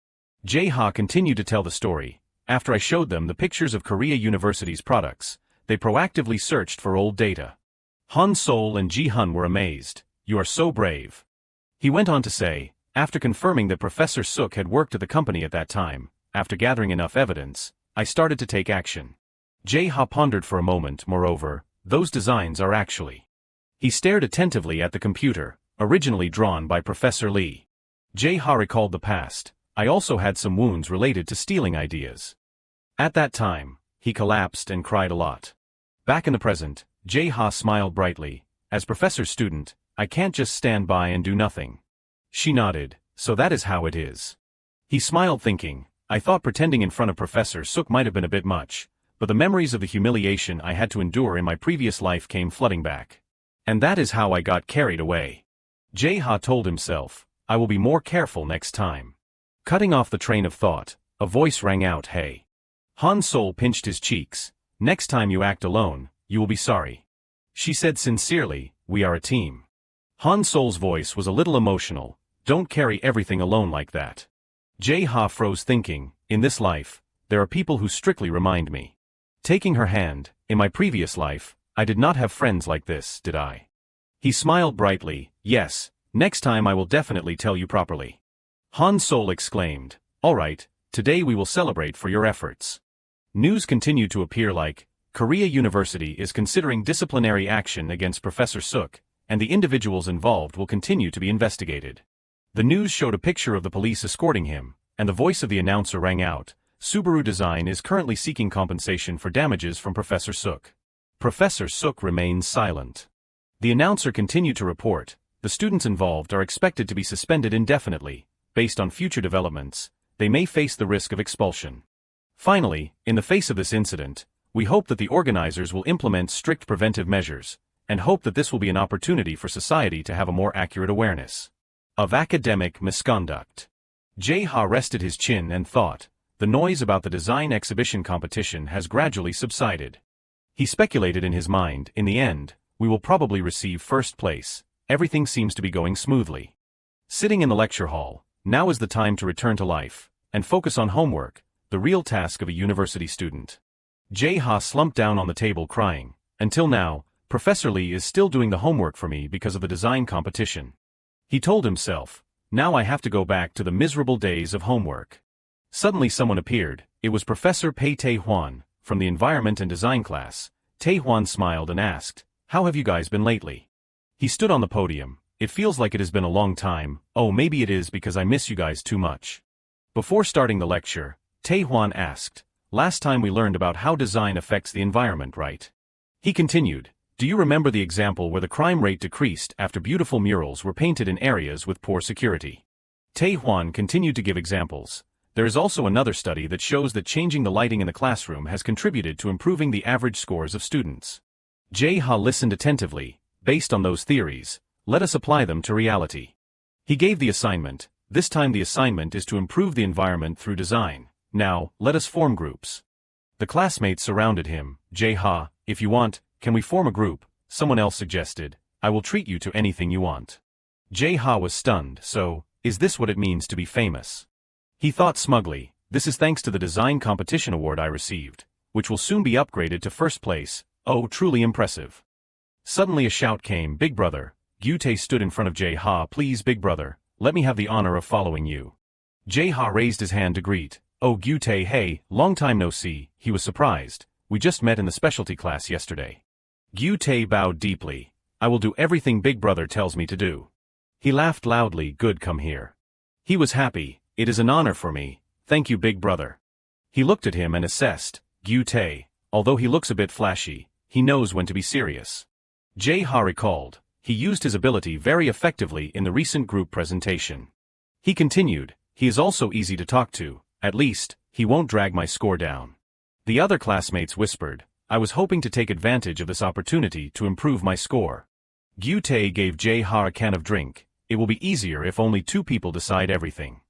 Jae-ha continued to tell the story. After I showed them the pictures of Korea University's products, they proactively searched for old data. Han-sol and Ji-hun were amazed. You are so brave. He went on to say, after confirming that Professor Suk had worked at the company at that time, after gathering enough evidence, I started to take action. Jae-ha pondered for a moment. Moreover, those designs are actually. He stared attentively at the computer, originally drawn by Professor Lee. Jae-ha recalled the past. I also had some wounds related to stealing ideas. At that time, he collapsed and cried a lot. Back in the present, Jae-ha smiled brightly. As professor's student, I can't just stand by and do nothing. She nodded. So that is how it is. He smiled, thinking, I thought pretending in front of Professor Suk might have been a bit much, but the memories of the humiliation I had to endure in my previous life came flooding back. And that is how I got carried away. Jae-ha told himself, I will be more careful next time. Cutting off the train of thought, a voice rang out, hey. Han Sol pinched his cheeks. Next time you act alone, you will be sorry. She said sincerely, we are a team. Han Sol's voice was a little emotional. Don't carry everything alone like that. Jae-ha froze, thinking, in this life, there are people who strictly remind me. Taking her hand, in my previous life, I did not have friends like this, did I? He smiled brightly, yes, next time I will definitely tell you properly. Han Sol exclaimed, all right, today we will celebrate for your efforts. News continued to appear like, Korea University is considering disciplinary action against Professor Suk, and the individuals involved will continue to be investigated. The news showed a picture of the police escorting him, and the voice of the announcer rang out, Subaru Design is currently seeking compensation for damages from Professor Suk. Professor Suk remains silent. The announcer continued to report, the students involved are expected to be suspended indefinitely. Based on future developments, they may face the risk of expulsion. Finally, in the face of this incident, we hope that the organizers will implement strict preventive measures, and hope that this will be an opportunity for society to have a more accurate awareness of academic misconduct. Jae-ha rested his chin and thought, the noise about the design exhibition competition has gradually subsided. He speculated in his mind, in the end, we will probably receive first place, everything seems to be going smoothly. Sitting in the lecture hall, now is the time to return to life, and focus on homework, the real task of a university student. Jae-ha slumped down on the table crying, until now, Professor Lee is still doing the homework for me because of the design competition. He told himself, now I have to go back to the miserable days of homework. Suddenly someone appeared, it was Professor Pei Tae-hwan, from the Environment and Design class. Tae-hwan smiled and asked, how have you guys been lately? He stood on the podium, it feels like it has been a long time, oh maybe it is because I miss you guys too much. Before starting the lecture, Tae-hwan asked, last time we learned about how design affects the environment, right? He continued, do you remember the example where the crime rate decreased after beautiful murals were painted in areas with poor security? Tae-hwan continued to give examples. There is also another study that shows that changing the lighting in the classroom has contributed to improving the average scores of students. Jae-ha listened attentively. Based on those theories, let us apply them to reality. He gave the assignment. This time the assignment is to improve the environment through design. Now, let us form groups. The classmates surrounded him. Jae-ha, if you want, can we form a group? Someone else suggested. I will treat you to anything you want. Jae-ha was stunned. So, is this what it means to be famous? He thought smugly, this is thanks to the design competition award I received, which will soon be upgraded to first place. Oh, truly impressive. Suddenly a shout came, Big Brother. Gyutae stood in front of Jae-ha, please Big Brother, let me have the honor of following you. Jae-ha raised his hand to greet. Oh Gyutae, hey, long time no see. He was surprised. We just met in the specialty class yesterday. Gyutae bowed deeply. I will do everything Big Brother tells me to do. He laughed loudly, good, come here. He was happy. It is an honor for me. Thank you Big Brother. He looked at him and assessed. Gyutae, although he looks a bit flashy, he knows when to be serious. Jae-ha recalled, he used his ability very effectively in the recent group presentation. He continued, he is also easy to talk to, at least, he won't drag my score down. The other classmates whispered, I was hoping to take advantage of this opportunity to improve my score. Gyutae gave Jae-ha a can of drink. It will be easier if only two people decide everything.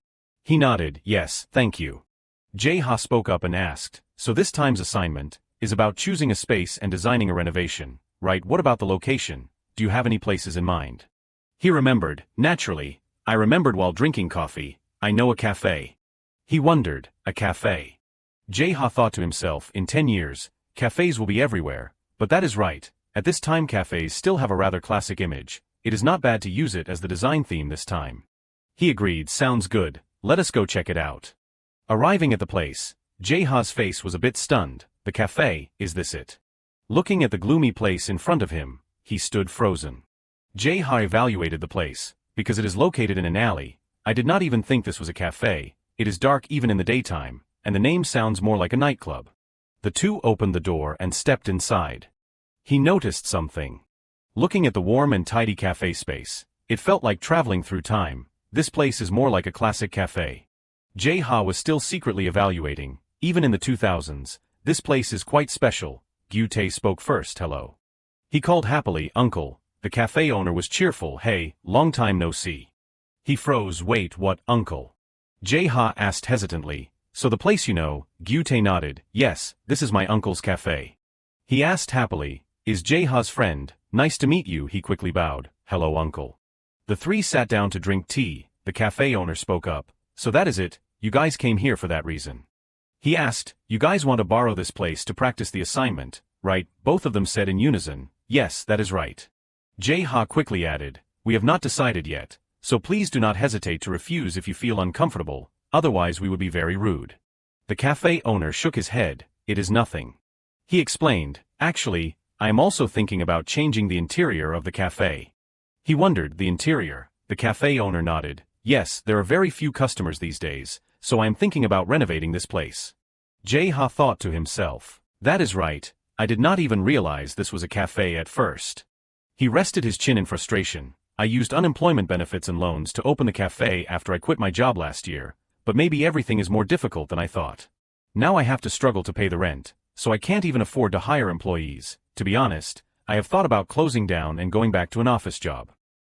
He nodded, yes, thank you. Jae-ha spoke up and asked, so this time's assignment is about choosing a space and designing a renovation, right? What about the location? Do you have any places in mind? He remembered, naturally, I remembered while drinking coffee, I know a cafe. He wondered, a cafe. Jae-ha thought to himself, in 10 years, cafes will be everywhere, but that is right, at this time cafes still have a rather classic image, it is not bad to use it as the design theme this time. He agreed, sounds good, let us go check it out. Arriving at the place, Jae-ha's face was a bit stunned. The cafe, is this it? Looking at the gloomy place in front of him, he stood frozen. Jae-ha evaluated the place. Because it is located in an alley, I did not even think this was a cafe. It is dark even in the daytime, and the name sounds more like a nightclub. The two opened the door and stepped inside. He noticed something. Looking at the warm and tidy cafe space, it felt like traveling through time. This place is more like a classic cafe. Jae-ha was still secretly evaluating. Even in the 2000s, this place is quite special. Gyu-tae spoke first. Hello. He called happily, Uncle. The cafe owner was cheerful. Hey, long time no see. He froze. Wait, what, Uncle? Jae-ha asked hesitantly. So the place you know? Gyu-tae nodded. Yes, this is my uncle's cafe. He asked happily, is Jae-ha's friend? Nice to meet you. He quickly bowed. Hello, Uncle. The three sat down to drink tea. The cafe owner spoke up. So that is it, you guys came here for that reason. He asked, you guys want to borrow this place to practice the assignment, right? Both of them said in unison, yes, that is right. Jae-ha quickly added, we have not decided yet, so please do not hesitate to refuse if you feel uncomfortable, otherwise we would be very rude. The cafe owner shook his head. It is nothing. He explained, actually, I am also thinking about changing the interior of the cafe. He wondered, the interior. The cafe owner nodded. Yes, there are very few customers these days, so I am thinking about renovating this place. Jae-ha thought to himself, that is right, I did not even realize this was a cafe at first. He rested his chin in frustration. I used unemployment benefits and loans to open the cafe after I quit my job last year, but maybe everything is more difficult than I thought. Now I have to struggle to pay the rent, so I can't even afford to hire employees. To be honest, I have thought about closing down and going back to an office job.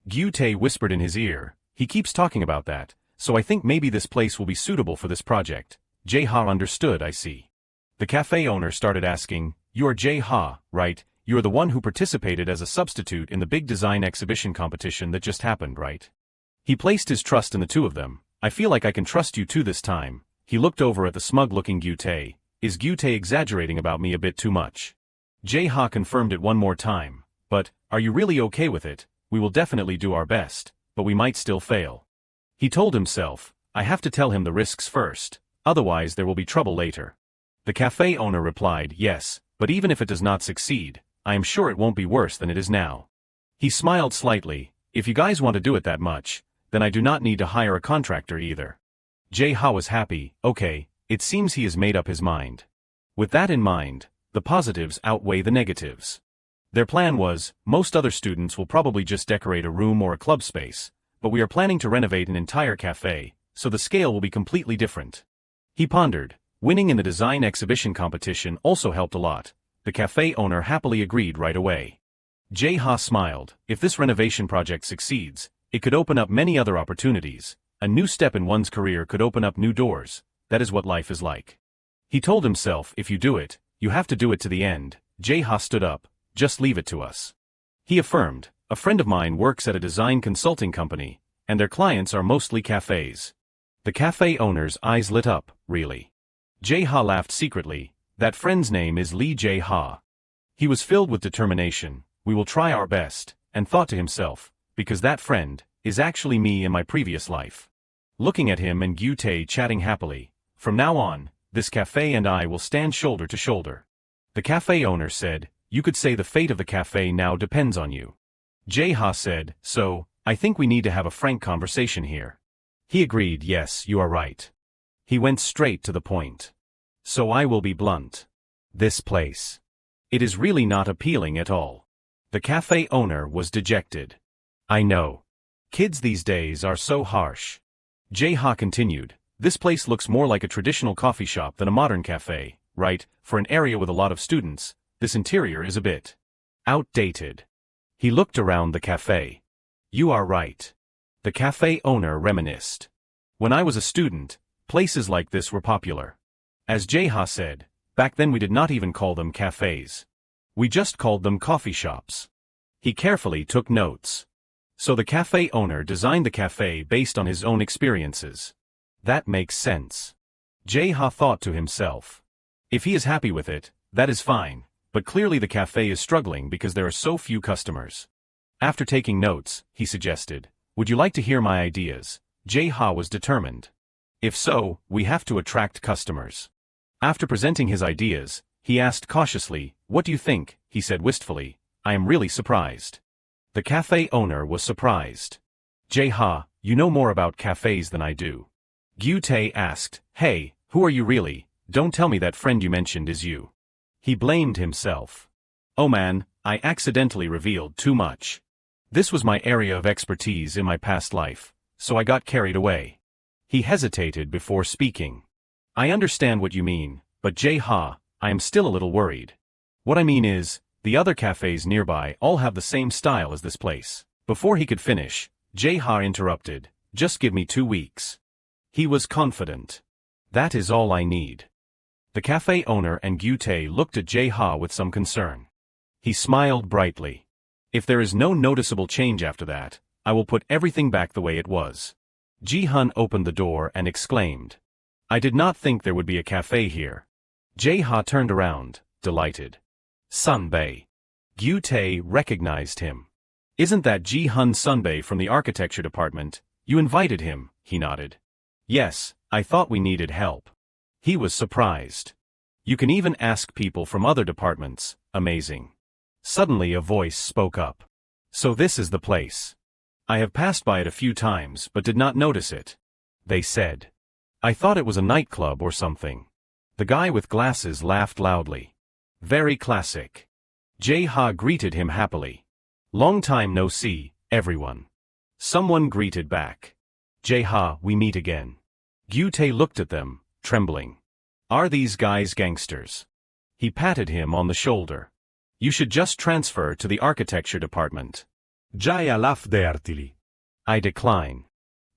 Gyu-tae whispered in his ear, he keeps talking about that, so I think maybe this place will be suitable for this project. Jae-ha understood. I see. The cafe owner started asking, you are Jae-ha, right? You are the one who participated as a substitute in the big design exhibition competition that just happened, right? He placed his trust in the two of them. I feel like I can trust you too this time. He looked over at the smug-looking Gyu-tae. Is Gyu-tae exaggerating about me a bit too much? Jae-ha confirmed it one more time. But, are you really okay with it? We will definitely do our best, but we might still fail. He told himself, I have to tell him the risks first, otherwise there will be trouble later. The cafe owner replied, yes, but even if it does not succeed, I am sure it won't be worse than it is now. He smiled slightly. If you guys want to do it that much, then I do not need to hire a contractor either. Jae-ha was happy. Okay, it seems he has made up his mind. With that in mind, the positives outweigh the negatives. Their plan was, most other students will probably just decorate a room or a club space, but we are planning to renovate an entire cafe, so the scale will be completely different. He pondered. Winning in the design exhibition competition also helped a lot. The cafe owner happily agreed right away. Jae-ha smiled. If this renovation project succeeds, it could open up many other opportunities. A new step in one's career could open up new doors. That is what life is like. He told himself, if you do it, you have to do it to the end. Jae-ha stood up. Just leave it to us. He affirmed, a friend of mine works at a design consulting company, and their clients are mostly cafes. The cafe owner's eyes lit up. Really? Jae-ha laughed secretly. That friend's name is Lee Jae-ha. He was filled with determination. We will try our best, and thought to himself, because that friend is actually me in my previous life. Looking at him and Gyu-tae chatting happily, from now on, this cafe and I will stand shoulder to shoulder. The cafe owner said, you could say the fate of the cafe now depends on you. Jae-ha said, so, I think we need to have a frank conversation here. He agreed, yes, you are right. He went straight to the point. So I will be blunt. This place. It is really not appealing at all. The cafe owner was dejected. I know. Kids these days are so harsh. Jae-ha continued, this place looks more like a traditional coffee shop than a modern cafe, right? For an area with a lot of students, this interior is a bit outdated. He looked around the cafe. You are right. The cafe owner reminisced. When I was a student, places like this were popular. As Jae-ha said, back then we did not even call them cafes. We just called them coffee shops. He carefully took notes. So the cafe owner designed the cafe based on his own experiences. That makes sense. Jae-ha thought to himself. If he is happy with it, that is fine, but clearly the cafe is struggling because there are so few customers. After taking notes, he suggested, would you like to hear my ideas? Jae-ha was determined. If so, we have to attract customers. After presenting his ideas, he asked cautiously, "What do you think?" He said wistfully, "I am really surprised." The cafe owner was surprised. "Jae-ha, you know more about cafes than I do." Gyu-tae asked, "Hey, who are you really? Don't tell me that friend you mentioned is you." He blamed himself. "Oh man, I accidentally revealed too much. This was my area of expertise in my past life, so I got carried away." He hesitated before speaking. "I understand what you mean, but Jae-ha, I am still a little worried. What I mean is, the other cafes nearby all have the same style as this place." Before he could finish, Jae-ha interrupted, "Just give me 2 weeks." He was confident. "That is all I need." The cafe owner and Gyu-tae looked at Jae-ha with some concern. He smiled brightly. "If there is no noticeable change after that, I will put everything back the way it was." Ji-hun opened the door and exclaimed, "I did not think there would be a cafe here." Jae-ha turned around, delighted. "Sunbae." Gyu-tae recognized him. "Isn't that Ji-hun Sunbae from the architecture department? You invited him," he nodded. "Yes, I thought we needed help." He was surprised. "You can even ask people from other departments, amazing." Suddenly a voice spoke up. "So this is the place. I have passed by it a few times but did not notice it," they said. "I thought it was a nightclub or something." The guy with glasses laughed loudly. "Very classic." Jae-ha greeted him happily. "Long time no see, everyone." Someone greeted back. "Jae-ha, we meet again." Gyu-tae looked at them, trembling. "Are these guys gangsters?" He patted him on the shoulder. "You should just transfer to the architecture department."
Jae laughed heartily.
"I decline."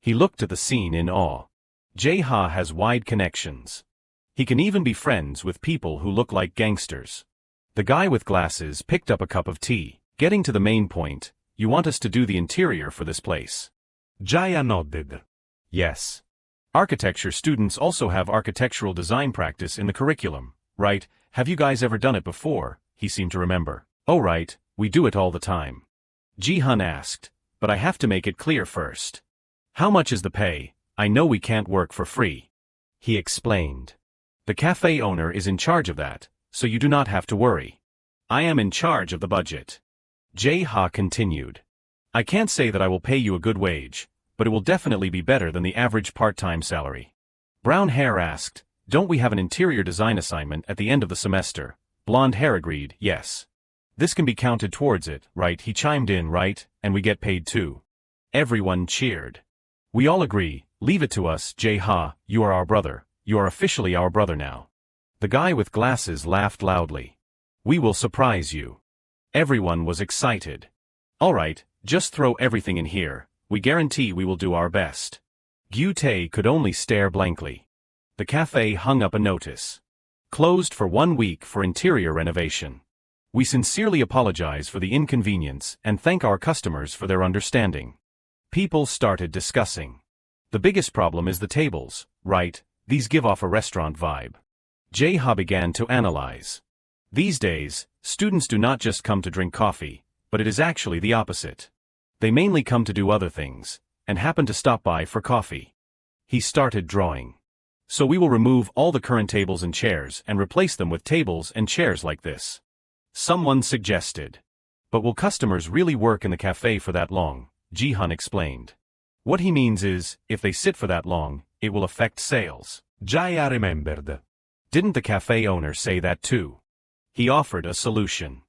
He looked at the scene in awe. Jae-ha has wide connections. He can even be friends with people who look like gangsters. The guy with glasses picked up a cup of tea. Getting to the main point, "You want us to do the interior for this place?"
Jae nodded.
"Yes. Architecture students also have architectural design practice in the curriculum, right? Have you guys ever done it before?" He seemed to remember. "Oh right, we do it all the time." Ji-hun asked, "But I have to make it clear first. How much is the pay? I know we can't work for free." He explained. "The cafe owner is in charge of that, so you do not have to worry. I am in charge of the budget." Jae-ha continued. "I can't say that I will pay you a good wage, but it will definitely be better than the average part-time salary." Brown hair asked, "Don't we have an interior design assignment at the end of the semester?" Blonde hair agreed, "Yes. This can be counted towards it, right?" He chimed in, "Right, and we get paid too." Everyone cheered. "We all agree, leave it to us, Jae-ha, you are our brother, you are officially our brother now." The guy with glasses laughed loudly. "We will surprise you." Everyone was excited. "All right, just throw everything in here, we guarantee we will do our best." Gyu-tae could only stare blankly. The cafe hung up a notice. "Closed for 1 week for interior renovation. We sincerely apologize for the inconvenience and thank our customers for their understanding." People started discussing. "The biggest problem is the tables, right? These give off a restaurant vibe." Jae-ha began to analyze. "These days, students do not just come to drink coffee, but it is actually the opposite. They mainly come to do other things, and happen to stop by for coffee." He started drawing. "So we will remove all the current tables and chairs and replace them with tables and chairs like this." Someone suggested. "But will customers really work in the cafe for that long?" Ji-hun explained. "What he means is, if they sit for that long, it will affect sales."
Jae remembered.
"Didn't the cafe owner say that too?" He offered a solution.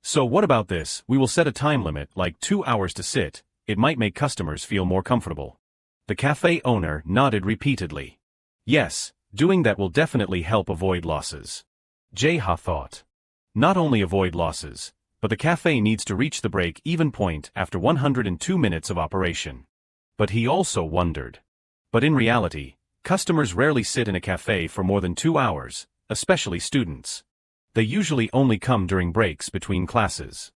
"So what about this? We will set a time limit, like 2 hours to sit. It might make customers feel more comfortable." The cafe owner nodded repeatedly. "Yes, doing that will definitely help avoid losses." Jae-ha thought. Not only avoid losses, but the cafe needs to reach the break-even point after 102 minutes of operation. But he also wondered. But in reality, customers rarely sit in a cafe for more than 2 hours, especially students. They usually only come during breaks between classes.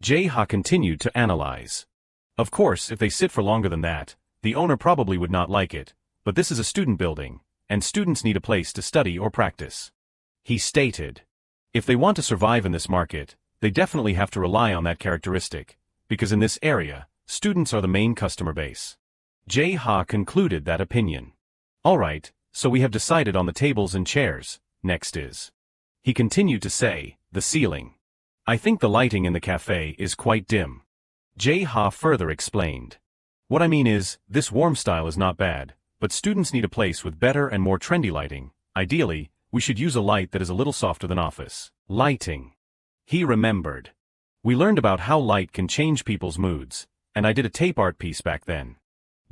Jae-ha continued to analyze. "Of course, if they sit for longer than that, the owner probably would not like it, but this is a student building, and students need a place to study or practice." He stated. "If they want to survive in this market, they definitely have to rely on that characteristic, because in this area, students are the main customer base." Jae-ha concluded that opinion. Alright, so we have decided on the tables and chairs, next is. He continued to say, the ceiling. I think the lighting in the cafe is quite dim. Jae-ha further explained. What I mean is, this warm style is not bad, but students need a place with better and more trendy lighting. Ideally, we should use a light that is a little softer than office lighting. He remembered. We learned about how light can change people's moods, and I did a tape art piece back then.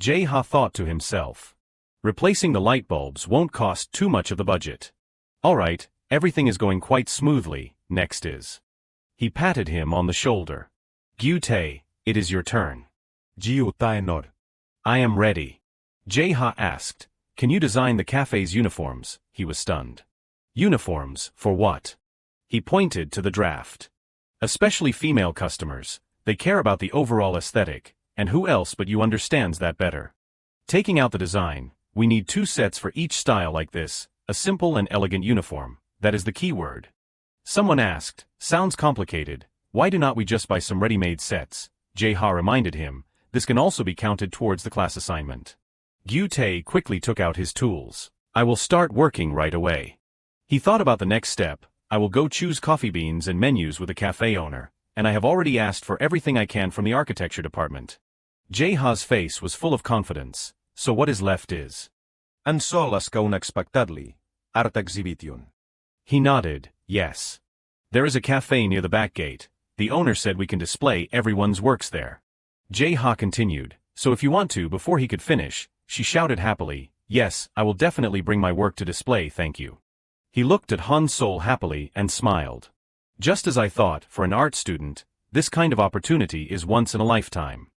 Jae-ha thought to himself. Replacing the light bulbs won't cost too much of the budget. Alright, everything is going quite smoothly, next is. He patted him on the shoulder. Gyute, it is your turn.
Jiutaenor.
I am ready. Jae-ha asked, can you design the cafe's uniforms? He was stunned. Uniforms, for what? He pointed to the draft. Especially female customers, they care about the overall aesthetic, and who else but you understands that better. Taking out the design, we need 2 sets for each style like this, a simple and elegant uniform, that is the key word. Someone asked, sounds complicated, why do not we just buy some ready-made sets? Jae-ha reminded him, this can also be counted towards the class assignment. Gyute quickly took out his tools. I will start working right away. He thought about the next step. I will go choose coffee beans and menus with the cafe owner, and I have already asked for everything I can from the architecture department. Jae-ha's face was full of confidence, so what is left is.
En solas que unexpectedly, art exhibition.
He nodded, yes. There is a cafe near the back gate. The owner said we can display everyone's works there. Jae-ha continued, so if you want to. Before he could finish, she shouted happily, yes, I will definitely bring my work to display, thank you. He looked at Han Sol happily and smiled. Just as I thought, for an art student, this kind of opportunity is once in a lifetime.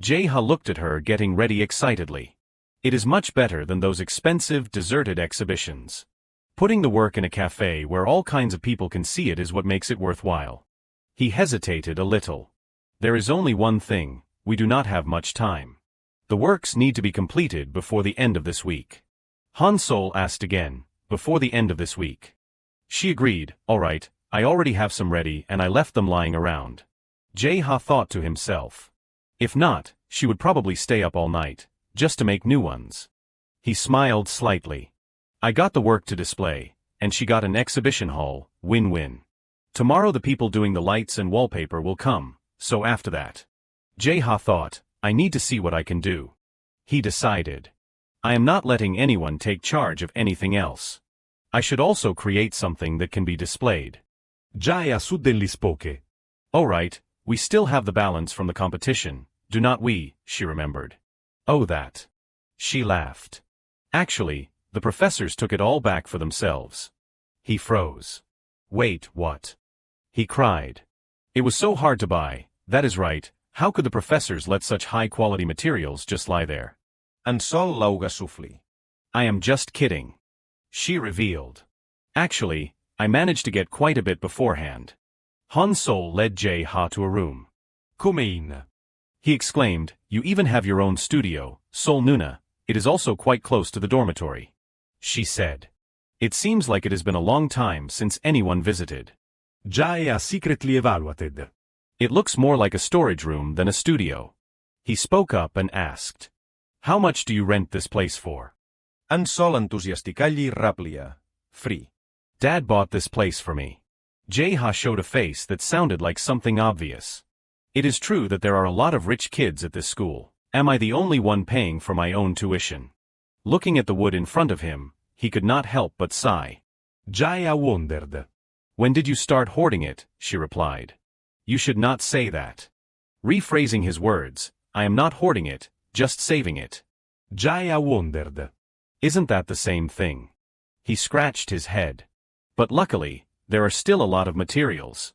Jae-ha looked at her getting ready excitedly. It is much better than those expensive, deserted exhibitions. Putting the work in a cafe where all kinds of people can see it is what makes it worthwhile. He hesitated a little. There is only one thing, we do not have much time. The works need to be completed before the end of this week. Han Sol asked again, before the end of this week. She agreed, alright, I already have some ready and I left them lying around. Jae-ha thought to himself. If not, she would probably stay up all night, just to make new ones. He smiled slightly. I got the work to display, and she got an exhibition hall, win-win. Tomorrow the people doing the lights and wallpaper will come, so after that. Jae-ha thought, I need to see what I can do. He decided. I am not letting anyone take charge of anything else. I should also create something that can be displayed.
Jae-ha suddenly spoke.
Alright, we still have the balance from the competition, do not we, she remembered. Oh that. She laughed. Actually, the professors took it all back for themselves. He froze. Wait, what? He cried. It was so hard to buy, that is right, how could the professors let such high-quality materials just lie there?
En Sol lauga souffli.
I am just kidding. She revealed. Actually, I managed to get quite a bit beforehand. Han Sol led Jae-ha to a room.
Come in.
He exclaimed, you even have your own studio, Sol Nuna, it is also quite close to the dormitory. She said. It seems like it has been a long time since anyone visited.
Jae-ha secretly evaluated.
It looks more like a storage room than a studio. He spoke up and asked. How much do you rent this place for?
En Sol entusiasticalli raplia. Free.
Dad bought this place for me. Jae-ha showed a face that sounded like something obvious. It is true that there are a lot of rich kids at this school. Am I the only one paying for my own tuition? Looking at the wood in front of him, he could not help but sigh.
Jae-ha wondered.
When did you start hoarding it? She replied. You should not say that. Rephrasing his words, I am not hoarding it, just saving it.
Jae-ha wondered.
Isn't that the same thing? He scratched his head. But luckily, there are still a lot of materials.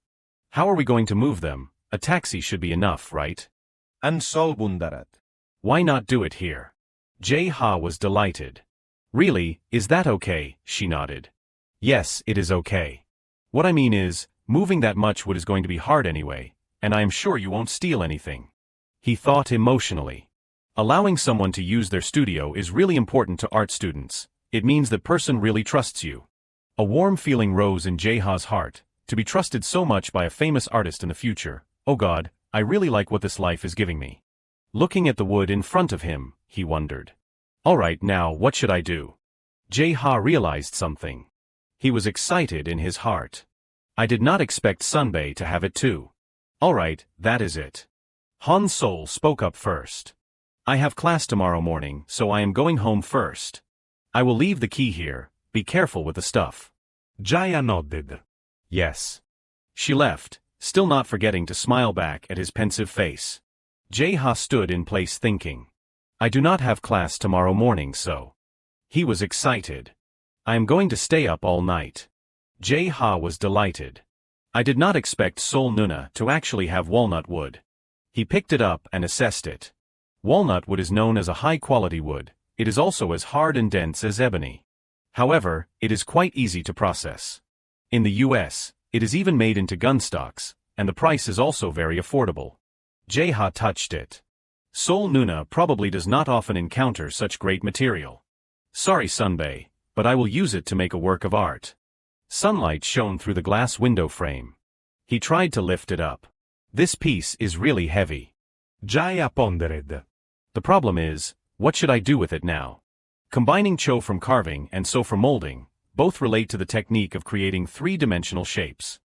How are we going to move them? A taxi should be enough, right?
En Sol wondered.
Why not do it here? Jae-ha was delighted. Really, is that okay? She nodded. Yes, it is okay. What I mean is, moving that much wood is going to be hard anyway, and I am sure you won't steal anything. He thought emotionally. Allowing someone to use their studio is really important to art students. It means that person really trusts you. A warm feeling rose in Jae-ha's heart, to be trusted so much by a famous artist in the future. Oh God, I really like what this life is giving me. Looking at the wood in front of him, he wondered. Alright, now what should I do? Jae-ha realized something. He was excited in his heart. I did not expect Sunbae to have it too. Alright, that is it. Han Sol spoke up first. I have class tomorrow morning, so I am going home first. I will leave the key here, be careful with the stuff.
Jae-ha nodded.
Yes. She left, still not forgetting to smile back at his pensive face. Jae-ha stood in place thinking. I do not have class tomorrow morning, so. He was excited. I am going to stay up all night. Jae-ha was delighted. I did not expect Sol Nuna to actually have walnut wood. He picked it up and assessed it. Walnut wood is known as a high-quality wood. It is also as hard and dense as ebony. However, it is quite easy to process. In the US, it is even made into gun stocks, and the price is also very affordable. Jae-ha touched it. Sol Nuna probably does not often encounter such great material. Sorry Sunbae, but I will use it to make a work of art. Sunlight shone through the glass window frame. He tried to lift it up. This piece is really heavy.
Jae-ha pondered.
The problem is, what should I do with it now? Combining Cho from carving and So from molding, both relate to the technique of creating three-dimensional shapes.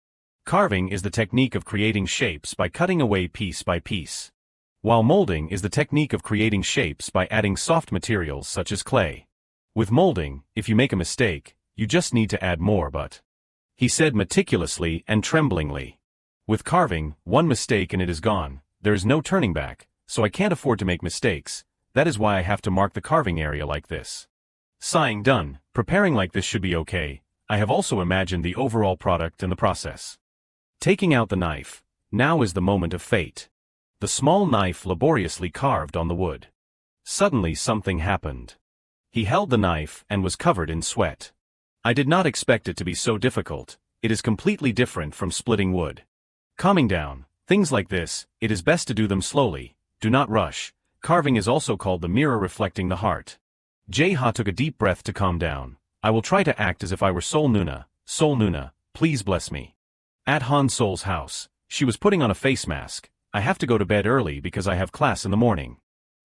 Carving is the technique of creating shapes by cutting away piece by piece. While molding is the technique of creating shapes by adding soft materials such as clay. With molding, if you make a mistake, you just need to add more but. He said meticulously and tremblingly. With carving, one mistake and it is gone, there is no turning back, so I can't afford to make mistakes, that is why I have to mark the carving area like this. Sighing done, preparing like this should be okay, I have also imagined the overall product and the process. Taking out the knife, now is the moment of fate. The small knife laboriously carved on the wood. Suddenly something happened. He held the knife and was covered in sweat. I did not expect it to be so difficult, it is completely different from splitting wood. Calming down, things like this, it is best to do them slowly, do not rush. Carving is also called the mirror reflecting the heart. Jae-ha took a deep breath to calm down. I will try to act as if I were Sol Nuna. Sol Nuna, please bless me. At Han Sol's house, she was putting on a face mask. I have to go to bed early because I have class in the morning.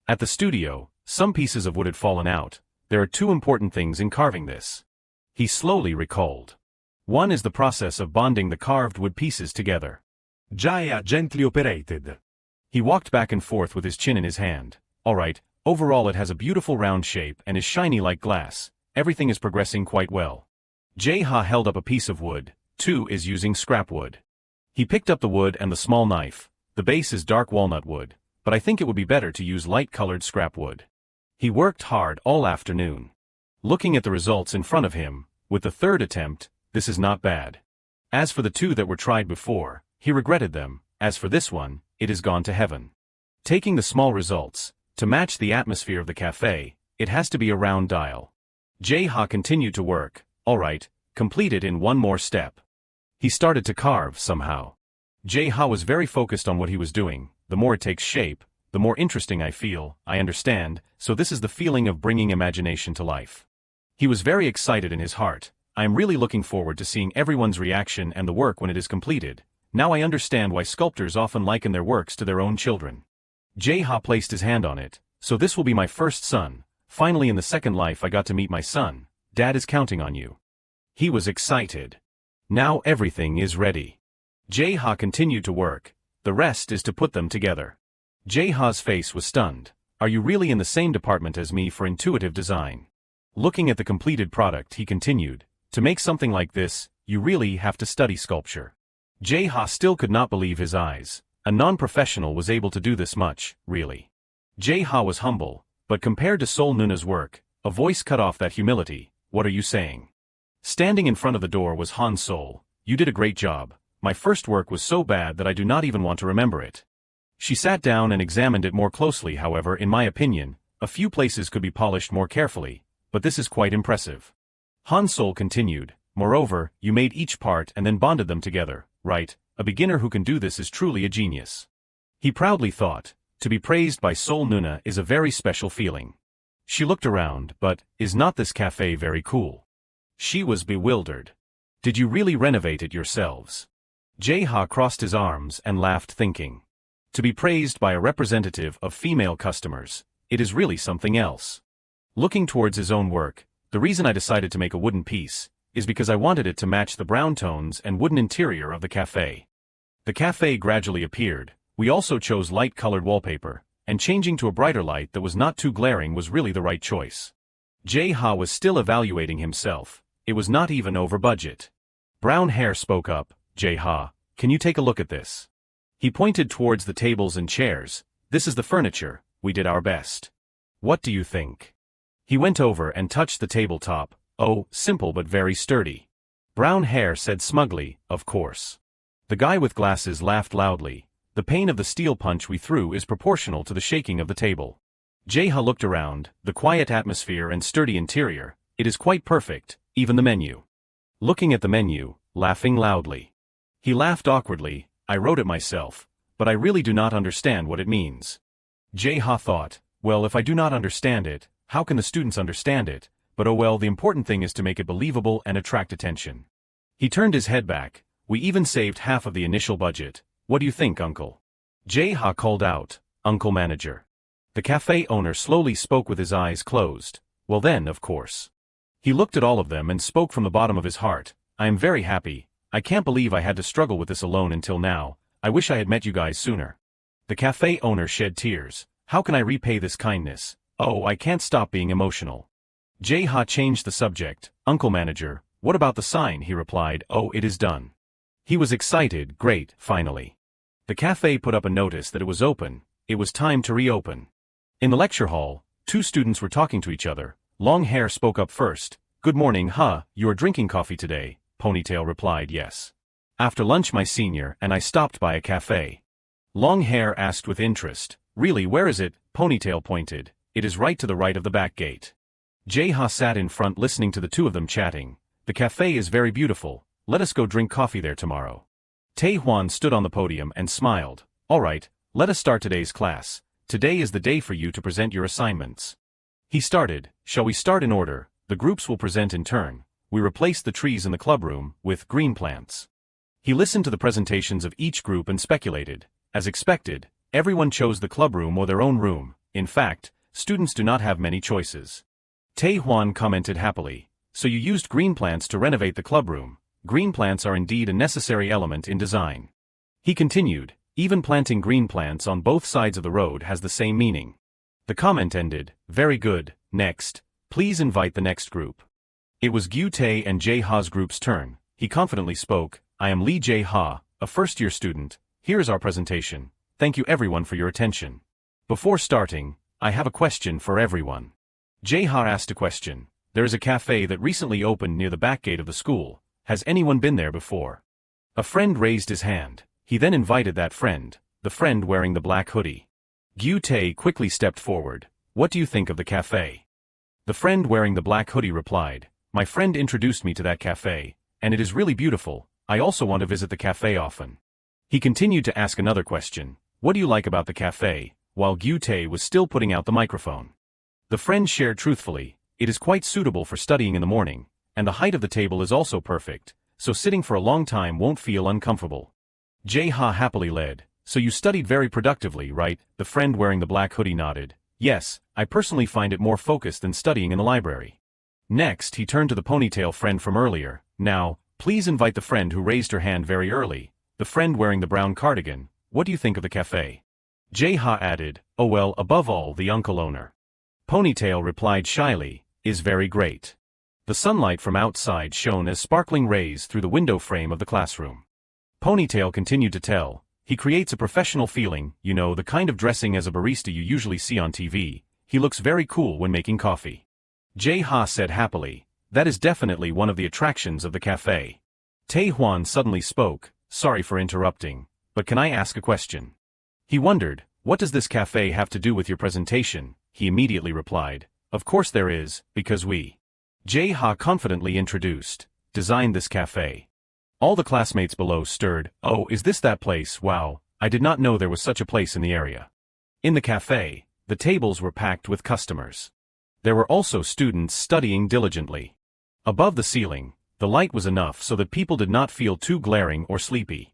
At the studio, some pieces of wood had fallen out. There are two important things in carving this. He slowly recalled. One is the process of bonding the carved wood pieces together.
Jae-ha gently operated.
He walked back and forth with his chin in his hand. Alright, overall it has a beautiful round shape and is shiny like glass. Everything is progressing quite well. Jae-ha held up a piece of wood. 2 is using scrap wood. He picked up the wood and the small knife. The base is dark walnut wood, but I think it would be better to use light-colored scrap wood. He worked hard all afternoon. Looking at the results in front of him, with the third attempt, this is not bad. As for the 2 that were tried before, he regretted them. As for this one, it is gone to heaven. Taking the small results, to match the atmosphere of the cafe, it has to be a round dial. Jae-ha continued to work. Alright, complete it in one more step. He started to carve somehow. Jae-ha was very focused on what he was doing. The more it takes shape, the more interesting I feel, I understand, so this is the feeling of bringing imagination to life. He was very excited in his heart. I am really looking forward to seeing everyone's reaction and the work when it is completed. Now I understand why sculptors often liken their works to their own children. Jae-ha placed his hand on it. So this will be my first son. Finally in the second life I got to meet my son. Dad is counting on you. He was excited. Now everything is ready. Jae-ha continued to work. The rest is to put them together. Jae-ha's face was stunned. Are you really in the same department as me for intuitive design? Looking at the completed product he continued. To make something like this, you really have to study sculpture. Jae-ha still could not believe his eyes. A non-professional was able to do this much, really. Jae-ha was humble, but compared to Sol Nuna's work, a voice cut off that humility. What are you saying? Standing in front of the door was Han Sol. You did a great job. My first work was so bad that I do not even want to remember it. She sat down and examined it more closely. However, in my opinion, a few places could be polished more carefully, but this is quite impressive. Han Sol continued. Moreover, you made each part and then bonded them together, right? A beginner who can do this is truly a genius. He proudly thought. To be praised by Sol Nuna is a very special feeling. She looked around, but, is not this cafe very cool? She was bewildered. Did you really renovate it yourselves? Jae-ha crossed his arms and laughed thinking. To be praised by a representative of female customers, it is really something else. Looking towards his own work, the reason I decided to make a wooden piece is because I wanted it to match the brown tones and wooden interior of the cafe. The cafe gradually appeared. We also chose light-colored wallpaper, and changing to a brighter light that was not too glaring was really the right choice. Jae-ha was still evaluating himself. It was not even over budget. Brown hair spoke up. Jae-ha, can you take a look at this? He pointed towards the tables and chairs. This is the furniture. We did our best. What do you think? He went over and touched the tabletop. Oh, simple but very sturdy. Brown hair said smugly, of course. The guy with glasses laughed loudly. The pain of the steel punch we threw is proportional to the shaking of the table. Jae-ha looked around, the quiet atmosphere and sturdy interior. It is quite perfect, even the menu. Looking at the menu, laughing loudly. He laughed awkwardly. I wrote it myself, but I really do not understand what it means. Jae-ha thought, well, if I do not understand it, how can the students understand it? But oh well, the important thing is to make it believable and attract attention. He turned his head back. We even saved half of the initial budget. What do you think, uncle? Jae-ha called out, Uncle Manager. The cafe owner slowly spoke with his eyes closed. Well then, of course. He looked at all of them and spoke from the bottom of his heart. I am very happy. I can't believe I had to struggle with this alone until now. I wish I had met you guys sooner. The cafe owner shed tears. How can I repay this kindness? Oh, I can't stop being emotional. Jae-ha changed the subject. Uncle Manager, what about the sign? He replied, oh, it is done. He was excited. Great, finally. The cafe put up a notice that it was open. It was time to reopen. In the lecture hall, two students were talking to each other. Long hair spoke up first. Good morning, huh? You are drinking coffee today? Ponytail replied, yes. After lunch, my senior and I stopped by a cafe. Long hair asked with interest. Really, where is it? Ponytail pointed. It is right to the right of the back gate. Jae-ha sat in front listening to the two of them chatting. The cafe is very beautiful. Let us go drink coffee there tomorrow. Tae-hwan stood on the podium and smiled. All right, let us start today's class. Today is the day for you to present your assignments. He started. Shall we start in order? The groups will present in turn. We replaced the trees in the clubroom with green plants. He listened to the presentations of each group and speculated. As expected, everyone chose the clubroom or their own room. In fact, students do not have many choices. Tae-hwan commented happily. So you used green plants to renovate the clubroom. Green plants are indeed a necessary element in design. He continued, even planting green plants on both sides of the road has the same meaning. The comment ended, very good, next, please invite the next group. It was Gyu-tae and Jae-ha's group's turn. He confidently spoke, I am Lee Jae-ha, a first-year student. Here is our presentation. Thank you everyone for your attention. Before starting, I have a question for everyone. Jae-ha asked a question. There is a cafe that recently opened near the back gate of the school. Has anyone been there before? A friend raised his hand. He then invited that friend, the friend wearing the black hoodie. Gyu-tae quickly stepped forward. What do you think of the cafe? The friend wearing the black hoodie replied, my friend introduced me to that cafe, and it is really beautiful. I also want to visit the cafe often. He continued to ask another question. What do you like about the cafe? While Gyu-tae was still putting out the microphone. The friend shared truthfully, it is quite suitable for studying in the morning. And the height of the table is also perfect, so sitting for a long time won't feel uncomfortable. Jae-ha happily led. So you studied very productively, right? The friend wearing the black hoodie nodded. Yes, I personally find it more focused than studying in the library. Next, he turned to the ponytail friend from earlier. Now, please invite the friend who raised her hand very early. The friend wearing the brown cardigan. What do you think of the cafe? Jae-ha added, oh well, above all, the uncle owner. Ponytail replied shyly, is very great. The sunlight from outside shone as sparkling rays through the window frame of the classroom. Ponytail continued to tell, he creates a professional feeling, you know, the kind of dressing as a barista you usually see on TV. He looks very cool when making coffee. Jae-ha said happily, that is definitely one of the attractions of the cafe. Tae-hwan suddenly spoke, sorry for interrupting, but can I ask a question? He wondered, what does this cafe have to do with your presentation? He immediately replied, of course there is, because we. Jae-ha confidently introduced, designed this cafe. All the classmates below stirred, oh, is this that place? Wow, I did not know there was such a place in the area. In the cafe, the tables were packed with customers. There were also students studying diligently. Above the ceiling, the light was enough so that people did not feel too glaring or sleepy.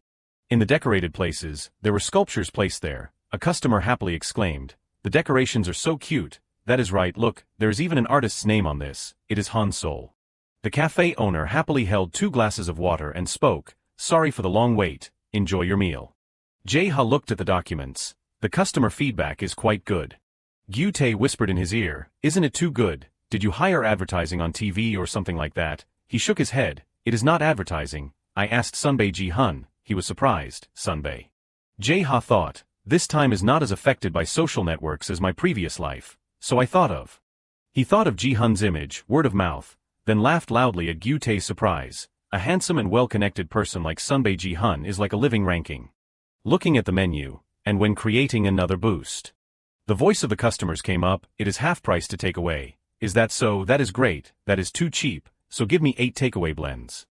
In the decorated places, there were sculptures placed there. A customer happily exclaimed, the decorations are so cute, that is right, look, there is even an artist's name on this, it is Han Sol. The cafe owner happily held 2 glasses of water and spoke, sorry for the long wait, enjoy your meal. Jae-ha looked at the documents. The customer feedback is quite good. Gyu-tae whispered in his ear, isn't it too good, did you hire advertising on TV or something like that? He shook his head, it is not advertising, I asked Sunbae Ji-hun, he was surprised, Sunbae. Jae-ha thought, this time is not as affected by social networks as my previous life, so I thought of. He thought of Ji-hun's image, word of mouth, then laughed loudly at Gyu-tae's surprise. A handsome and well-connected person like Sunbae Ji-hun is like a living ranking. Looking at the menu, and when creating another boost. The voice of the customers came up, it is half price to take away. Is that so? That is great, that is too cheap, so give me 8 takeaway blends.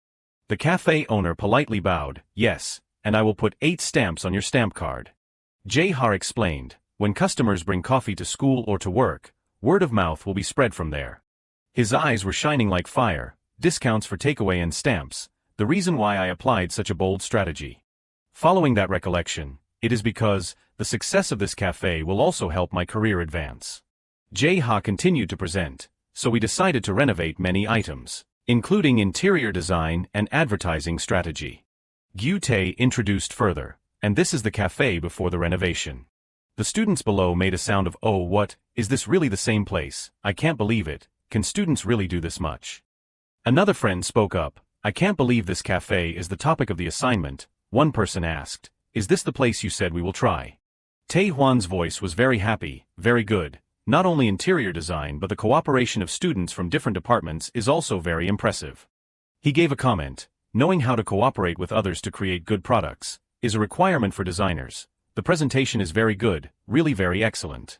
The cafe owner politely bowed, yes, and I will put 8 stamps on your stamp card. Jae-ha explained, when customers bring coffee to school or to work, word of mouth will be spread from there. His eyes were shining like fire, discounts for takeaway and stamps, the reason why I applied such a bold strategy. Following that recollection, it is because the success of this cafe will also help my career advance. Jae-ha continued to present, so we decided to renovate many items, including interior design and advertising strategy. Gyu-tae introduced further, and this is the cafe before the renovation. The students below made a sound of, oh what, is this really the same place, I can't believe it. Can students really do this much? Another friend spoke up, I can't believe this cafe is the topic of the assignment. One person asked, is this the place you said we will try? Tae-hwan's voice was very happy, very good. Not only interior design but the cooperation of students from different departments is also very impressive. He gave a comment, knowing how to cooperate with others to create good products, is a requirement for designers. The presentation is very good, really very excellent.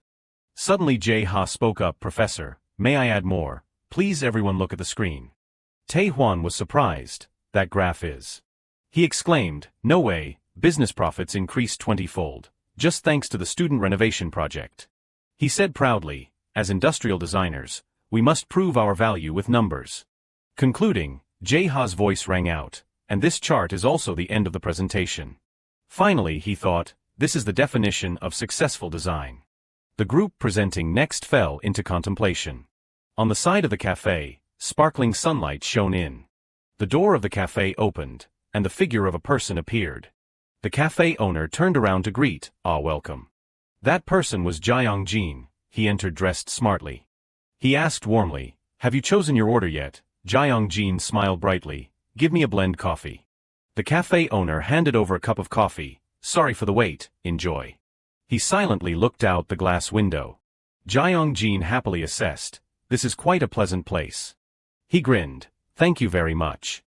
Suddenly Jae-ha spoke up, Professor. May I add more? Please everyone look at the screen. Tae-hwan was surprised. That graph is. He exclaimed, no way, business profits increased 20-fold, just thanks to the student renovation project. He said proudly, as industrial designers, we must prove our value with numbers. Concluding, Jae-ha's voice rang out, and this chart is also the end of the presentation. Finally he thought, this is the definition of successful design. The group presenting next fell into contemplation. On the side of the cafe, sparkling sunlight shone in. The door of the cafe opened, and the figure of a person appeared. The cafe owner turned around to greet, welcome. That person was Jae-young-jin, he entered dressed smartly. He asked warmly, have you chosen your order yet? Jae-young-jin smiled brightly, give me a blend coffee. The cafe owner handed over a cup of coffee, sorry for the wait, enjoy. He silently looked out the glass window. Jae-young-jin happily assessed, this is quite a pleasant place. He grinned, thank you very much.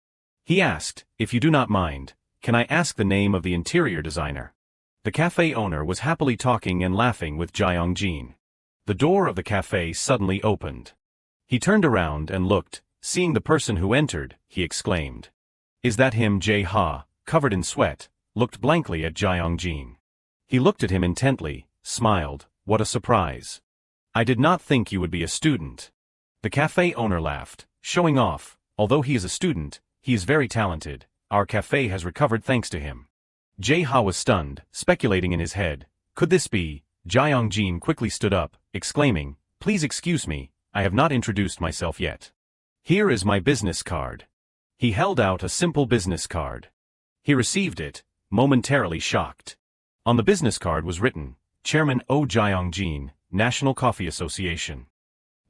He asked, if you do not mind, can I ask the name of the interior designer? The cafe owner was happily talking and laughing with Jae-young-jin. The door of the cafe suddenly opened. He turned around and looked, seeing the person who entered, he exclaimed. Is that him? Jae-ha, covered in sweat, looked blankly at Jae-young-jin. He looked at him intently, smiled, what a surprise. I did not think you would be a student. The cafe owner laughed, showing off, although he is a student, he is very talented, our cafe has recovered thanks to him. Jae-ha was stunned, speculating in his head, could this be? Jae-young-jin quickly stood up, exclaiming, please excuse me, I have not introduced myself yet. Here is my business card. He held out a simple business card. He received it, momentarily shocked. On the business card was written, Chairman O. Jae-young-jin, National Coffee Association.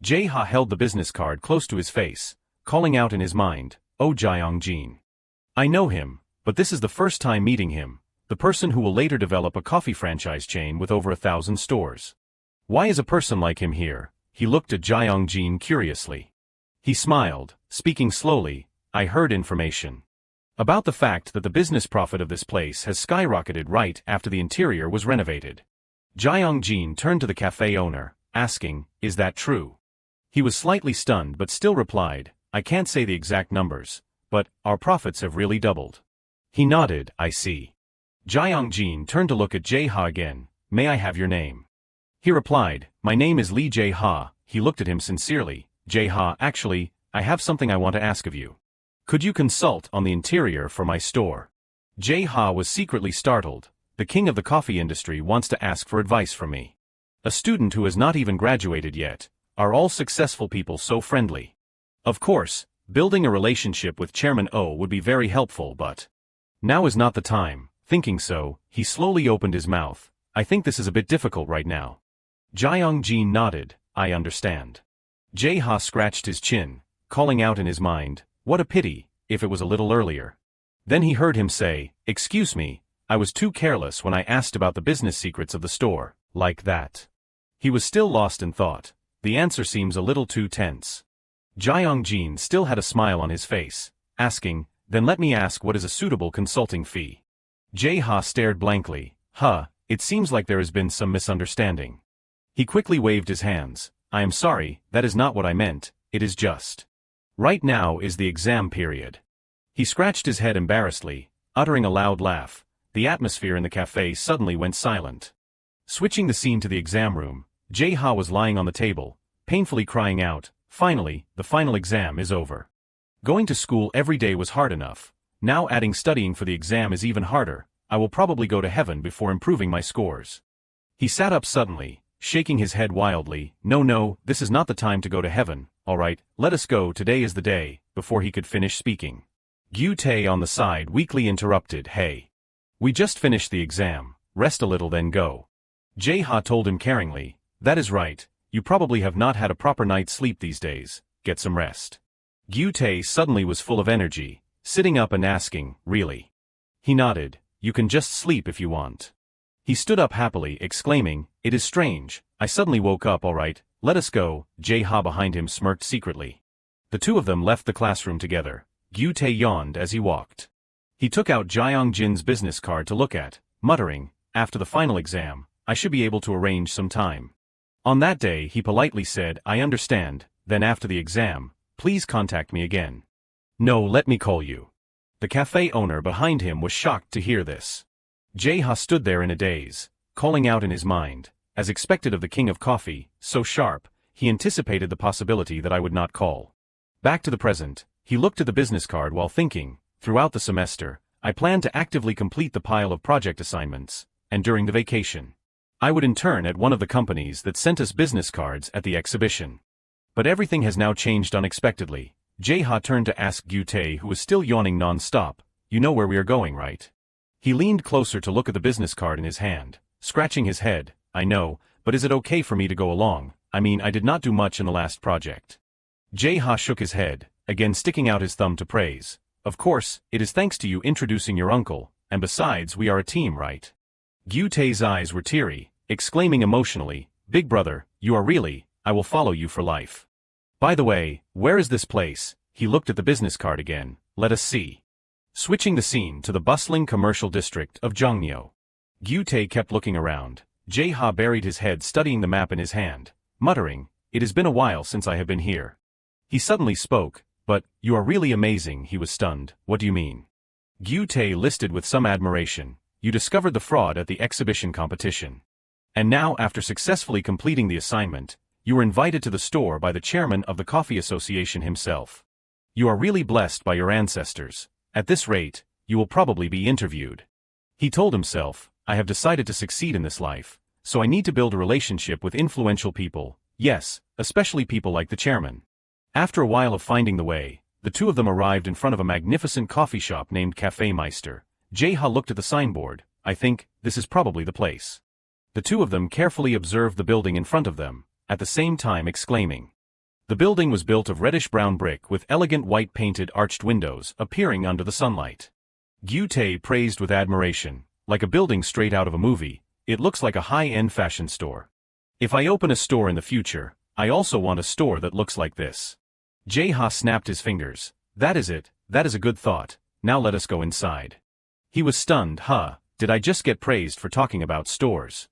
Jae-ha held the business card close to his face, calling out in his mind, O. Jae-young-jin. I know him, but this is the first time meeting him, the person who will later develop a coffee franchise chain with over 1,000 stores. Why is a person like him here? He looked at Jae-young-jin curiously. He smiled, speaking slowly, I heard information about the fact that the business profit of this place has skyrocketed right after the interior was renovated. Jae-young-jin turned to the cafe owner, asking, is that true? He was slightly stunned but still replied, I can't say the exact numbers, but our profits have really doubled. He nodded, I see. Jae-young-jin turned to look at Jae-ha again, may I have your name? He replied, my name is Lee Jae-ha. He looked at him sincerely, Jae-ha, actually, I have something I want to ask of you. Could you consult on the interior for my store? Jae-ha was secretly startled, the king of the coffee industry wants to ask for advice from me. A student who has not even graduated yet. Are all successful people so friendly? Of course, building a relationship with Chairman O would be very helpful, but now is not the time. Thinking so, he slowly opened his mouth. I think this is a bit difficult right now. Jiang-jin nodded. I understand. Jae-ha scratched his chin, calling out in his mind, what a pity, if it was a little earlier. Then he heard him say, excuse me, I was too careless when I asked about the business secrets of the store, like that. He was still lost in thought. The answer seems a little too tense. Jiang-jin still had a smile on his face, asking, then let me ask what is a suitable consulting fee. Jae-ha stared blankly. It seems like there has been some misunderstanding. He quickly waved his hands. I am sorry, that is not what I meant, it is just. Right now is the exam period. He scratched his head embarrassedly, uttering a loud laugh. The atmosphere in the cafe suddenly went silent. Switching the scene to the exam room, Jae-ha was lying on the table, painfully crying out, finally, the final exam is over. Going to school every day was hard enough. Now adding studying for the exam is even harder. I will probably go to heaven before improving my scores. He sat up suddenly, shaking his head wildly. No, this is not the time to go to heaven. Alright, let us go, today is the day. Before he could finish speaking, Gyu-tae on the side weakly interrupted. Hey. We just finished the exam, rest a little then go. Jae-ha told him caringly, that is right, you probably have not had a proper night's sleep these days, get some rest. Gyu-tae suddenly was full of energy, sitting up and asking, really? He nodded, you can just sleep if you want. He stood up happily, exclaiming, it is strange, I suddenly woke up. Alright, let us go. Jae-ha behind him smirked secretly. The two of them left the classroom together. Gyu-tae yawned as he walked. He took out Jiang-jin's business card to look at, muttering, after the final exam, I should be able to arrange some time. On that day he politely said, I understand, then after the exam, please contact me again. No, let me call you. The cafe owner behind him was shocked to hear this. Jae-ha stood there in a daze, calling out in his mind, as expected of the king of coffee, so sharp, he anticipated the possibility that I would not call. Back to the present, he looked at the business card while thinking, throughout the semester, I plan to actively complete the pile of project assignments, and during the vacation, I would intern at one of the companies that sent us business cards at the exhibition. But everything has now changed unexpectedly. Jae-ha turned to ask Gyu-tae, who was still yawning non-stop, you know where we are going, right? He leaned closer to look at the business card in his hand, scratching his head, I know, but is it okay for me to go along? I mean, I did not do much in the last project. Jae-ha shook his head, again sticking out his thumb to praise. Of course, it is thanks to you introducing your uncle, and besides we are a team, right? Gyu-tae's eyes were teary, exclaiming emotionally, Big brother, you are really, I will follow you for life. By the way, where is this place? He looked at the business card again, let us see. Switching the scene to the bustling commercial district of Jongmyo. Gyu-tae kept looking around. Jae-ha buried his head studying the map in his hand, muttering, it has been a while since I have been here. He suddenly spoke, but, you are really amazing. He was stunned. What do you mean? Gyu-tae listed with some admiration. You discovered the fraud at the exhibition competition. And now after successfully completing the assignment, you were invited to the store by the chairman of the Coffee Association himself. You are really blessed by your ancestors. At this rate, you will probably be interviewed. He told himself, I have decided to succeed in this life, so I need to build a relationship with influential people, yes, especially people like the chairman. After a while of finding the way, the two of them arrived in front of a magnificent coffee shop named Cafe Meister. Jae-ha looked at the signboard. I think, this is probably the place. The two of them carefully observed the building in front of them, at the same time exclaiming. The building was built of reddish-brown brick with elegant white painted arched windows appearing under the sunlight. Gyu-tae praised with admiration, like a building straight out of a movie, it looks like a high-end fashion store. If I open a store in the future, I also want a store that looks like this. Jae-ha snapped his fingers. That is it, that is a good thought, now let us go inside. He was stunned. Did I just get praised for talking about stores?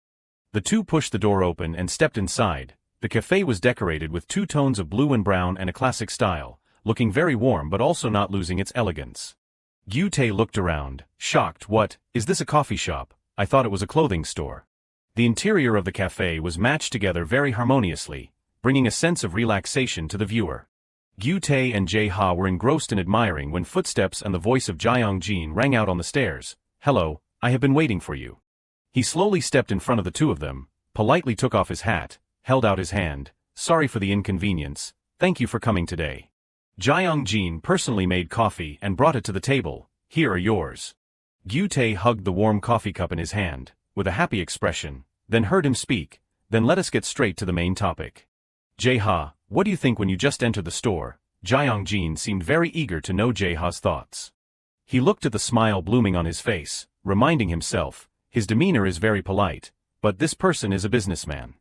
The two pushed the door open and stepped inside. The cafe was decorated with two tones of blue and brown and a classic style, looking very warm but also not losing its elegance. Gyu-tae looked around, shocked. What, is this a coffee shop? I thought it was a clothing store. The interior of the cafe was matched together very harmoniously, bringing a sense of relaxation to the viewer. Gyu-tae and Jae-ha were engrossed in admiring when footsteps and the voice of Jiang-jin rang out on the stairs. Hello, I have been waiting for you. He slowly stepped in front of the two of them, politely took off his hat, held out his hand. Sorry for the inconvenience, thank you for coming today. Jae-young-jin personally made coffee and brought it to the table. Here are yours. Gyu-tae hugged the warm coffee cup in his hand, with a happy expression, then heard him speak. Then let us get straight to the main topic. Jae-ha, what do you think when you just entered the store? Jae-young-jin seemed very eager to know Jae-ha's thoughts. He looked at the smile blooming on his face, reminding himself, his demeanor is very polite, but this person is a businessman.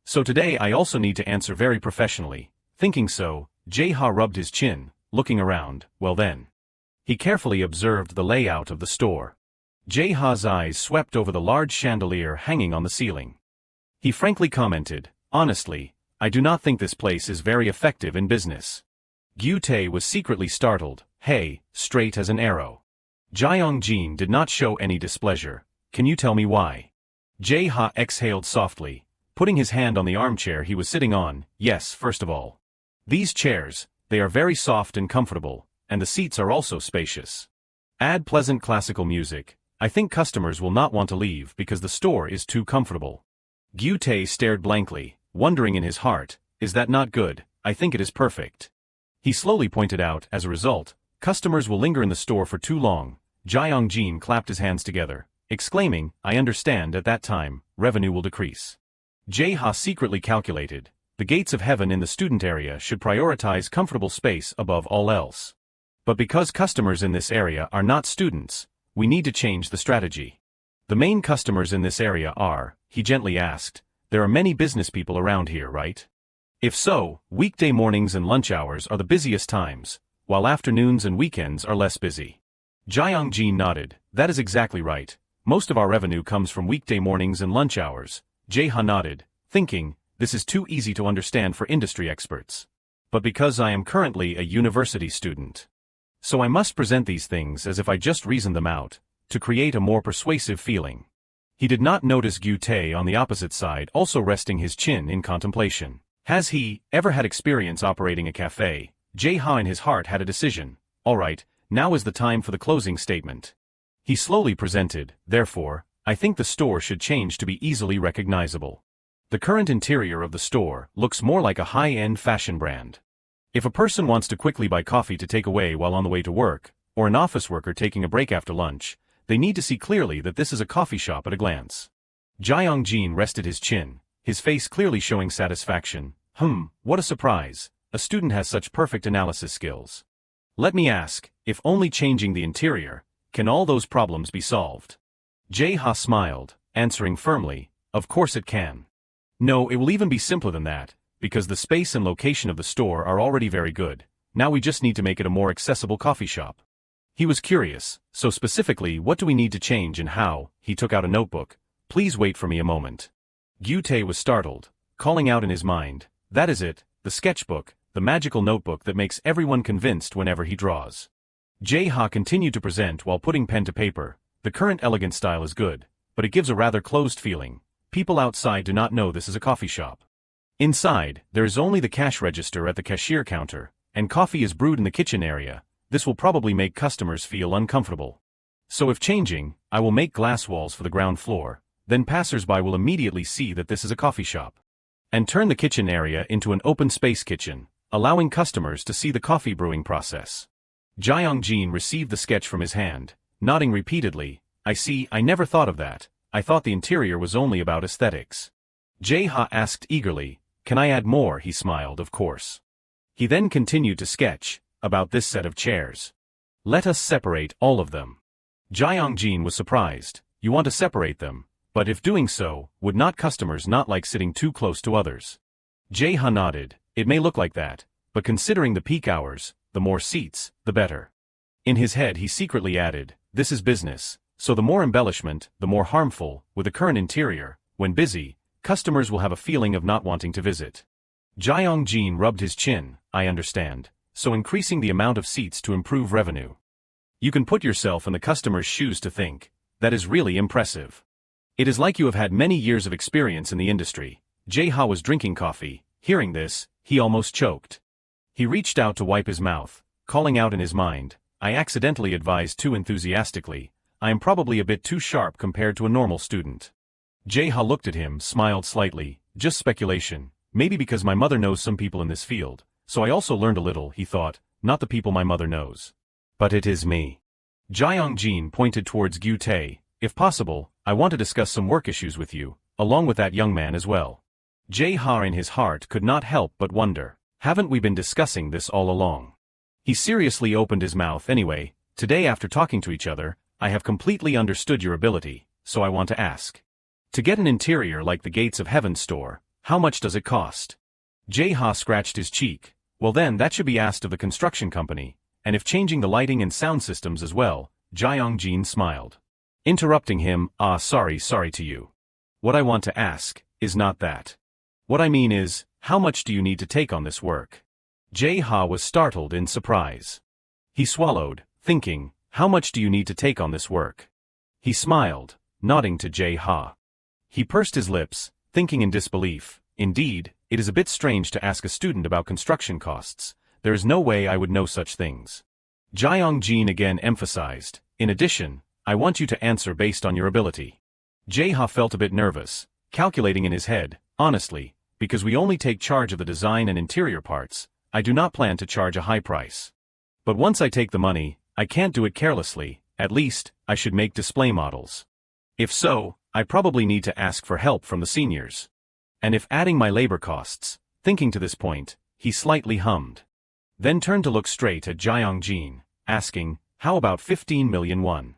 So today I also need to answer very professionally. Thinking so, Jae-ha rubbed his chin, looking around. Well then. He carefully observed the layout of the store. Jae-ha's eyes swept over the large chandelier hanging on the ceiling. He frankly commented, honestly, I do not think this place is very effective in business. Gyu-tae was secretly startled. Hey, straight as an arrow. Jae-young-jin did not show any displeasure. Can you tell me why? Jae-ha exhaled softly, putting his hand on the armchair he was sitting on. Yes, first of all. These chairs, they are very soft and comfortable, and the seats are also spacious. Add pleasant classical music. I think customers will not want to leave because the store is too comfortable. Gyu-tae stared blankly, wondering in his heart, is that not good? I think it is perfect. He slowly pointed out, as a result, customers will linger in the store for too long. Jae-young-jin clapped his hands together, exclaiming, I understand. At that time, revenue will decrease. Jae-ha secretly calculated, the gates of heaven in the student area should prioritize comfortable space above all else. But because customers in this area are not students, we need to change the strategy. The main customers in this area are, he gently asked, there are many business people around here, right? If so, weekday mornings and lunch hours are the busiest times, while afternoons and weekends are less busy. Jae-young-jin nodded, that is exactly right. Most of our revenue comes from weekday mornings and lunch hours. Jae-ha nodded, thinking, this is too easy to understand for industry experts. But because I am currently a university student. So I must present these things as if I just reasoned them out, to create a more persuasive feeling. He did not notice Gyu-tae on the opposite side also resting his chin in contemplation. Has he ever had experience operating a cafe? Jae-ha in his heart had a decision. Alright, now is the time for the closing statement. He slowly presented, therefore, I think the store should change to be easily recognizable. The current interior of the store looks more like a high-end fashion brand. If a person wants to quickly buy coffee to take away while on the way to work, or an office worker taking a break after lunch, they need to see clearly that this is a coffee shop at a glance. Jae-young-jin rested his chin, his face clearly showing satisfaction. What a surprise. A student has such perfect analysis skills. Let me ask, if only changing the interior, can all those problems be solved? Jae-ha smiled, answering firmly, of course it can. No, it will even be simpler than that, because the space and location of the store are already very good. Now we just need to make it a more accessible coffee shop. He was curious, so specifically what do we need to change and how? He took out a notebook. Please wait for me a moment. Gyu-tae was startled, calling out in his mind, that is it, the sketchbook, the magical notebook that makes everyone convinced whenever he draws. Jae-ha continued to present while putting pen to paper. The current elegant style is good, but it gives a rather closed feeling. People outside do not know this is a coffee shop. Inside, there is only the cash register at the cashier counter, and coffee is brewed in the kitchen area. This will probably make customers feel uncomfortable. So if changing, I will make glass walls for the ground floor, then passers-by will immediately see that this is a coffee shop. And turn the kitchen area into an open space kitchen, allowing customers to see the coffee brewing process. Jae-young-jin received the sketch from his hand, nodding repeatedly. I see, I never thought of that. I thought the interior was only about aesthetics. Jae-ha asked eagerly, can I add more? He smiled, of course. He then continued to sketch, about this set of chairs. Let us separate all of them. Jae-young-jin was surprised. You want to separate them, but if doing so, would not customers not like sitting too close to others? Jae-ha nodded, it may look like that, but considering the peak hours, the more seats, the better. In his head he secretly added, this is business. So the more embellishment, the more harmful. With the current interior, when busy, customers will have a feeling of not wanting to visit. Jae-young-jin rubbed his chin, I understand, so increasing the amount of seats to improve revenue. You can put yourself in the customer's shoes to think, that is really impressive. It is like you have had many years of experience in the industry. Jae-ha was drinking coffee. Hearing this, he almost choked. He reached out to wipe his mouth, calling out in his mind, I accidentally advised too enthusiastically. I am probably a bit too sharp compared to a normal student. Jae-ha looked at him, smiled slightly. Just speculation. Maybe because my mother knows some people in this field, so I also learned a little, he thought, not the people my mother knows. But it is me. Jeong-jin pointed towards Gyu-tae. If possible, I want to discuss some work issues with you, along with that young man as well. Jae-ha in his heart could not help but wonder, haven't we been discussing this all along? He seriously opened his mouth anyway. Today after talking to each other, I have completely understood your ability, so I want to ask. To get an interior like the Gates of Heaven store, how much does it cost? Jae-ha scratched his cheek. Well then that should be asked of the construction company, and if changing the lighting and sound systems as well. Jeong-jin smiled. Interrupting him, sorry to you. What I want to ask is not that. What I mean is, how much do you need to take on this work? Jae-ha was startled in surprise. He swallowed, thinking, how much do you need to take on this work? He smiled, nodding to Jae-ha. He pursed his lips, thinking in disbelief. Indeed, it is a bit strange to ask a student about construction costs. There is no way I would know such things. Jeong-jin again emphasized, in addition, I want you to answer based on your ability. Jae-ha felt a bit nervous, calculating in his head, honestly, because we only take charge of the design and interior parts, I do not plan to charge a high price. But once I take the money, I can't do it carelessly, at least, I should make display models. If so, I probably need to ask for help from the seniors. And if adding my labor costs, thinking to this point, he slightly hummed. Then turned to look straight at Jeong-jin, asking, how about 15 million won?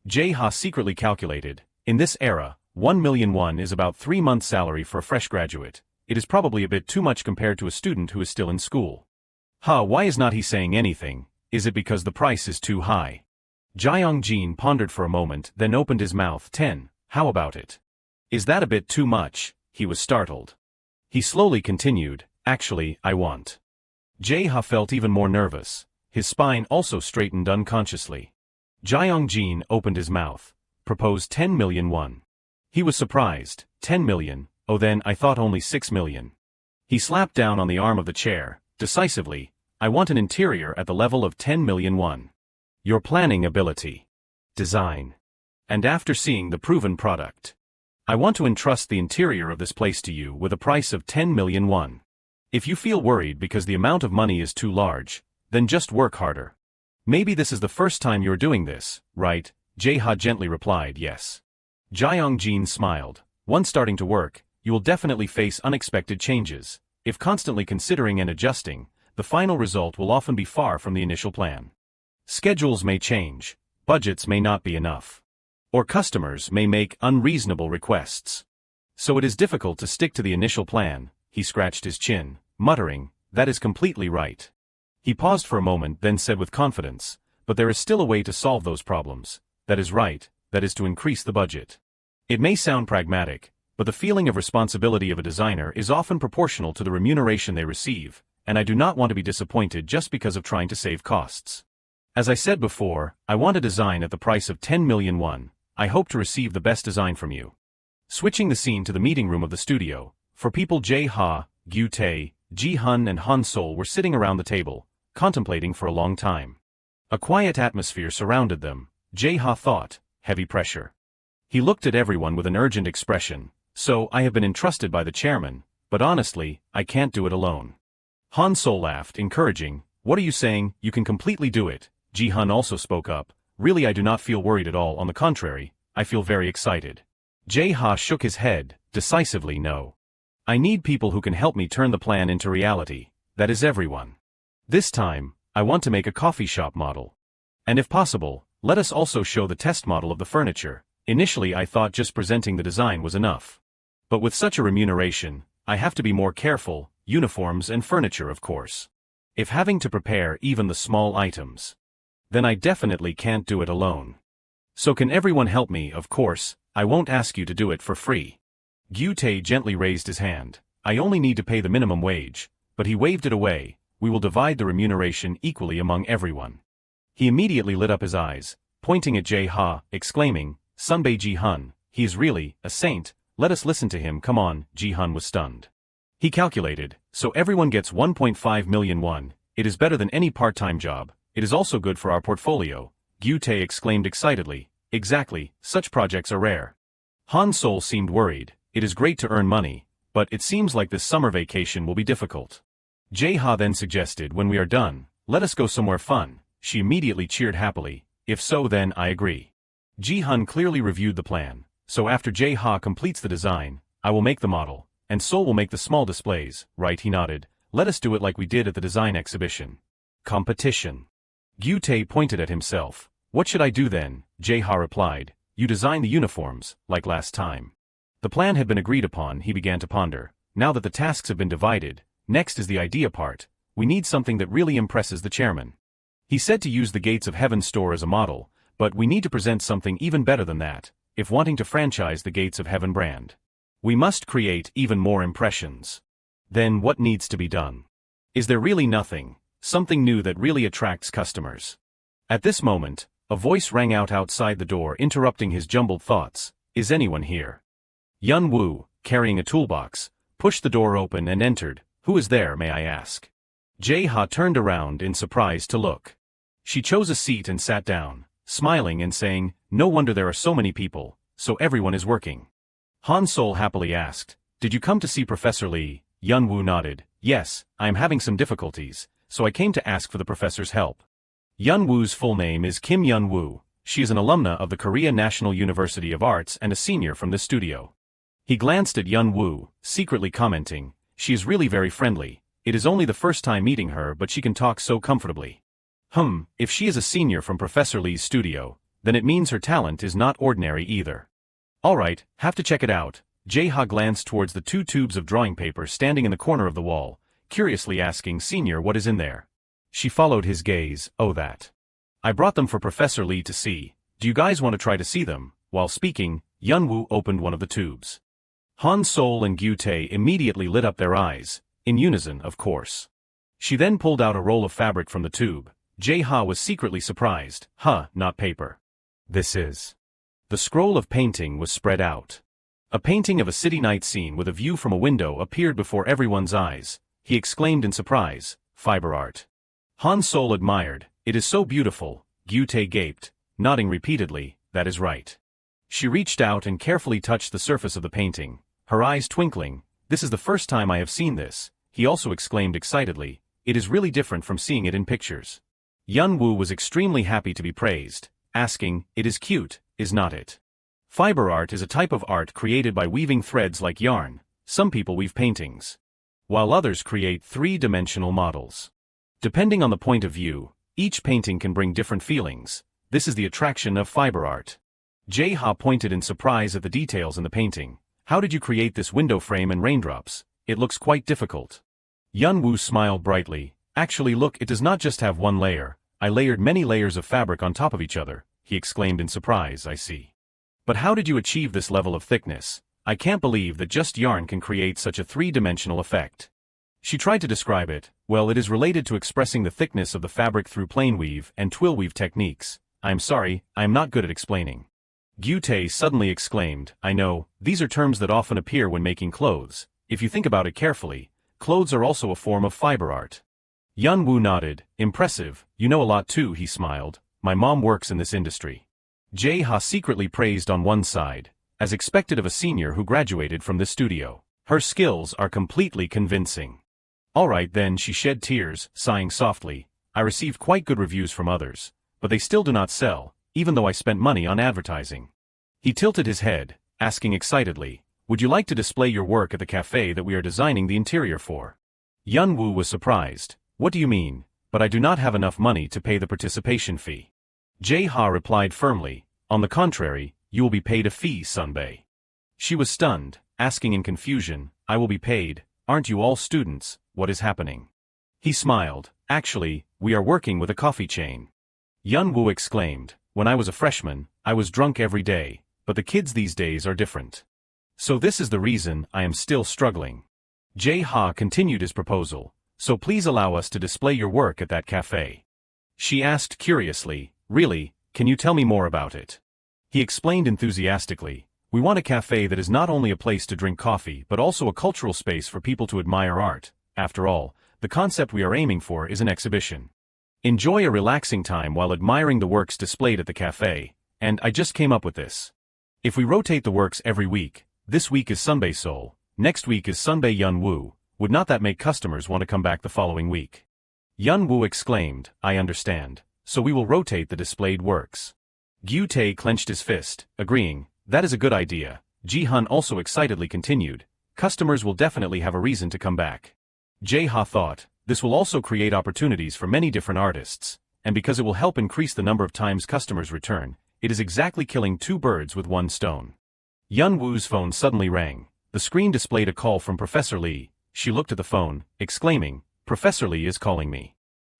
Jae-ha secretly calculated, in this era, 1 million won is about 3 months' salary for a fresh graduate. It is probably a bit too much compared to a student who is still in school. Why is not he saying anything? Is it because the price is too high? Jeong-jin pondered for a moment, then opened his mouth. 10, how about it? Is that a bit too much? He was startled. He slowly continued, actually, I want. Jae-ha felt even more nervous. His spine also straightened unconsciously. Jeong-jin opened his mouth. Proposed 10 million won. He was surprised. 10 million, oh then I thought only 6 million. He slapped down on the arm of the chair, decisively, I want an interior at the level of 10 million won. Your planning ability. Design. And after seeing the proven product. I want to entrust the interior of this place to you with a price of 10 million won. If you feel worried because the amount of money is too large, then just work harder. Maybe this is the first time you're doing this, right? Jae-ha gently replied yes. Jeong-jin smiled. Once starting to work, you will definitely face unexpected changes. If constantly considering and adjusting, the final result will often be far from the initial plan. Schedules may change, budgets may not be enough. Or customers may make unreasonable requests. So it is difficult to stick to the initial plan. He scratched his chin, muttering, that is completely right. He paused for a moment, then said with confidence, but there is still a way to solve those problems. That is right, that is to increase the budget. It may sound pragmatic, but the feeling of responsibility of a designer is often proportional to the remuneration they receive, and I do not want to be disappointed just because of trying to save costs. As I said before, I want a design at the price of 10 million won. I hope to receive the best design from you. Switching the scene to the meeting room of the studio, for people Jae-ha, Gyu-tae, Ji-hun and Han-sol were sitting around the table, contemplating for a long time. A quiet atmosphere surrounded them. Jae-ha thought, heavy pressure. He looked at everyone with an urgent expression. So, I have been entrusted by the chairman, but honestly, I can't do it alone. Han-sol laughed, encouraging, what are you saying, you can completely do it. Ji-hun also spoke up, really I do not feel worried at all, on the contrary, I feel very excited. Jae-ha shook his head, decisively no. I need people who can help me turn the plan into reality, that is everyone. This time, I want to make a coffee shop model. And if possible, let us also show the test model of the furniture. Initially I thought just presenting the design was enough. But with such a remuneration, I have to be more careful, uniforms and furniture of course. If having to prepare even the small items, then I definitely can't do it alone. So can everyone help me? Of course, I won't ask you to do it for free. Gyu-tae gently raised his hand. I only need to pay the minimum wage, but he waved it away. We will divide the remuneration equally among everyone. He immediately lit up his eyes, pointing at Jae-ha, exclaiming, Sunbae Ji-hun, he is really a saint, let us listen to him, come on. Ji-hun was stunned. He calculated, so everyone gets 1.5 million won, it is better than any part-time job, it is also good for our portfolio. Gyu-tae exclaimed excitedly, exactly, such projects are rare. Han Sol seemed worried. It is great to earn money, but it seems like this summer vacation will be difficult. Jae-ha then suggested, when we are done, let us go somewhere fun. She immediately cheered happily. If so, then I agree. Ji-hun clearly reviewed the plan, so after Jae-ha completes the design, I will make the model, and Sol will make the small displays, right? He nodded. Let us do it like we did at the design exhibition. Competition. Gyu-tae pointed at himself. What should I do then? Jae-ha replied. You design the uniforms, like last time. The plan had been agreed upon. He began to ponder. Now that the tasks have been divided, next is the idea part. We need something that really impresses the chairman. He said to use the Gates of Heaven store as a model, but we need to present something even better than that, if wanting to franchise the Gates of Heaven brand. We must create even more impressions. Then what needs to be done? Is there really nothing, something new that really attracts customers? At this moment, a voice rang out outside the door, interrupting his jumbled thoughts. Is anyone here? Yun Woo, carrying a toolbox, pushed the door open and entered. Who is there, may I ask? Jae-ha turned around in surprise to look. She chose a seat and sat down, smiling and saying, no wonder there are so many people, so everyone is working. Han Sol happily asked, did you come to see Professor Lee? Yun Woo nodded. Yes, I am having some difficulties, so I came to ask for the professor's help. Yun Woo's full name is Kim Yun Woo. She is an alumna of the Korea National University of Arts and a senior from this studio. He glanced at Yun Woo, secretly commenting, she is really very friendly. It is only the first time meeting her, but she can talk so comfortably. If she is a senior from Professor Lee's studio, then it means her talent is not ordinary either. Alright, have to check it out. Jae-ha glanced towards the 2 tubes of drawing paper standing in the corner of the wall, curiously asking Senior what is in there. She followed his gaze. Oh, that. I brought them for Professor Lee to see. Do you guys want to try to see them? While speaking, Yun Woo opened one of the tubes. Han Sol and Gyu-tae immediately lit up their eyes, in unison, of course. She then pulled out a roll of fabric from the tube. Jae-ha was secretly surprised. Not paper. This is. The scroll of painting was spread out. A painting of a city night scene with a view from a window appeared before everyone's eyes. He exclaimed in surprise, fiber art. Han Sol admired. It is so beautiful. Gyu-tae gaped, nodding repeatedly. That is right. She reached out and carefully touched the surface of the painting, her eyes twinkling. This is the first time I have seen this. He also exclaimed excitedly. It is really different from seeing it in pictures. Yun Woo was extremely happy to be praised, asking, it is cute, is not it? Fiber art is a type of art created by weaving threads like yarn. Some people weave paintings, while others create 3-dimensional models. Depending on the point of view, each painting can bring different feelings. This is the attraction of fiber art. Jae-ha pointed in surprise at the details in the painting. How did you create this window frame and raindrops? It looks quite difficult. Yun Woo smiled brightly. Actually look, it does not just have one layer. I layered many layers of fabric on top of each other, he exclaimed in surprise. I see. But how did you achieve this level of thickness? I can't believe that just yarn can create such a 3-dimensional effect. She tried to describe it. Well, it is related to expressing the thickness of the fabric through plain weave and twill weave techniques. I am sorry, I am not good at explaining. Gyu-tae suddenly exclaimed, I know, these are terms that often appear when making clothes. If you think about it carefully, clothes are also a form of fiber art. Yun Woo nodded. Impressive, you know a lot too, he smiled. My mom works in this industry. Jae-ha secretly praised on one side, as expected of a senior who graduated from this studio. Her skills are completely convincing. Alright then, she shed tears, sighing softly. I received quite good reviews from others, but they still do not sell, even though I spent money on advertising. He tilted his head, asking excitedly, would you like to display your work at the cafe that we are designing the interior for? Yun Woo was surprised. What do you mean? But I do not have enough money to pay the participation fee. Jae-ha replied firmly, on the contrary, you will be paid a fee, Sunbae. She was stunned, asking in confusion, I will be paid, aren't you all students, what is happening? He smiled, actually, we are working with a coffee chain. Yun Woo exclaimed, when I was a freshman, I was drunk every day, but the kids these days are different. So this is the reason I am still struggling. Jae-ha continued his proposal, so please allow us to display your work at that cafe. She asked curiously, really, can you tell me more about it? He explained enthusiastically, we want a cafe that is not only a place to drink coffee but also a cultural space for people to admire art. After all, the concept we are aiming for is an exhibition. Enjoy a relaxing time while admiring the works displayed at the cafe, and I just came up with this. If we rotate the works every week, this week is Sunbae Seoul, next week is Sunbae Yeonwoo, would not that make customers want to come back the following week? Yeonwoo exclaimed, I understand, so we will rotate the displayed works. Gyutae clenched his fist, agreeing, that is a good idea. Ji-hun also excitedly continued, customers will definitely have a reason to come back. Jae-ha thought, this will also create opportunities for many different artists, and because it will help increase the number of times customers return, it is exactly killing two birds with one stone. Yeonwoo's phone suddenly rang. The screen displayed a call from Professor Lee. She looked at the phone, exclaiming, Professor Lee is calling me.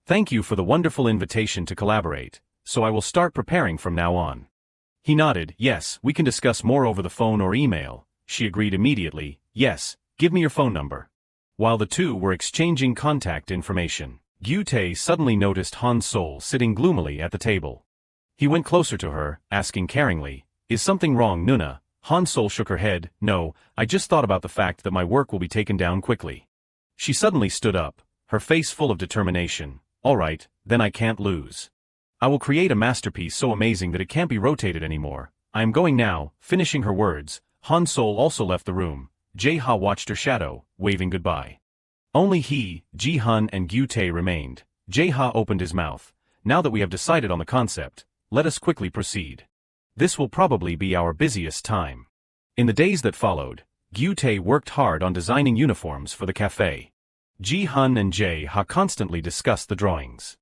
Thank you for the wonderful invitation to collaborate, so I will start preparing from now on. He nodded, yes, we can discuss more over the phone or email. She agreed immediately, yes, give me your phone number. While the two were exchanging contact information, Gyutae suddenly noticed Han Sol sitting gloomily at the table. He went closer to her, asking caringly, is something wrong, Nuna? Han Sol shook her head, no, I just thought about the fact that my work will be taken down quickly. She suddenly stood up, her face full of determination. All right, then I can't lose. I will create a masterpiece so amazing that it can't be rotated anymore. I am going now. Finishing her words, Han Sol also left the room. Jae-ha watched her shadow, waving goodbye. Only he, Ji-hun and Gyutae remained. Jae-ha opened his mouth. Now that we have decided on the concept, let us quickly proceed. This will probably be our busiest time. In the days that followed, Gyutae worked hard on designing uniforms for the cafe. Ji-hun and Jae-ha constantly discussed the drawings.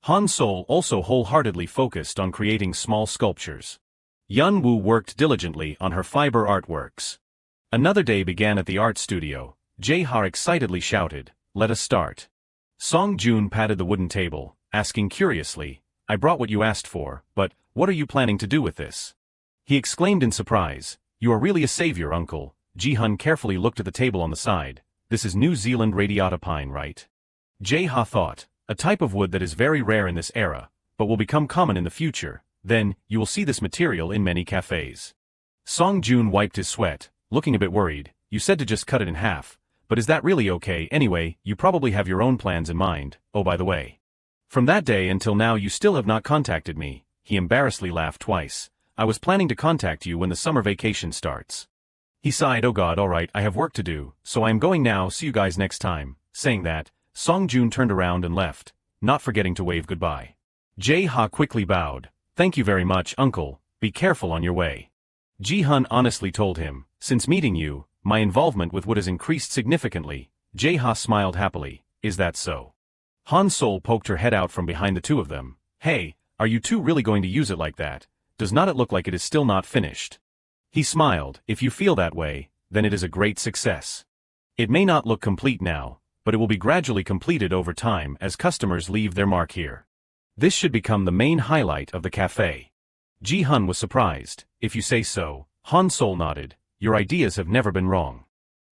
Han Sol also wholeheartedly focused on creating small sculptures. Yeonwoo worked diligently on her fiber artworks. Another day began at the art studio. Jae-ha excitedly shouted, let us start. Song-joon patted the wooden table, asking curiously, I brought what you asked for, but what are you planning to do with this? He exclaimed in surprise, you are really a savior, uncle. Ji-hun carefully looked at the table on the side. This is New Zealand radiata pine, right? Jae-ha thought, a type of wood that is very rare in this era, but will become common in the future. Then, you will see this material in many cafes. Song-joon wiped his sweat, looking a bit worried. You said to just cut it in half, but is that really okay? Anyway, you probably have your own plans in mind. Oh, by the way. From that day until now you still have not contacted me. He embarrassedly laughed twice. I was planning to contact you when the summer vacation starts. He sighed, oh god, alright, I have work to do, so I am going now, see you guys next time. Saying that, Song-joon turned around and left, not forgetting to wave goodbye. Jae-ha quickly bowed. Thank you very much, uncle, be careful on your way. Ji-hun honestly told him, since meeting you, my involvement with wood has increased significantly. Jae-ha smiled happily, is that so? Han Sol poked her head out from behind the two of them. Hey, are you two really going to use it like that? Does not it look like it is still not finished? He smiled, if you feel that way, then it is a great success. It may not look complete now, but it will be gradually completed over time as customers leave their mark here. This should become the main highlight of the cafe. Ji-hun was surprised, if you say so. Han Sol nodded, your ideas have never been wrong.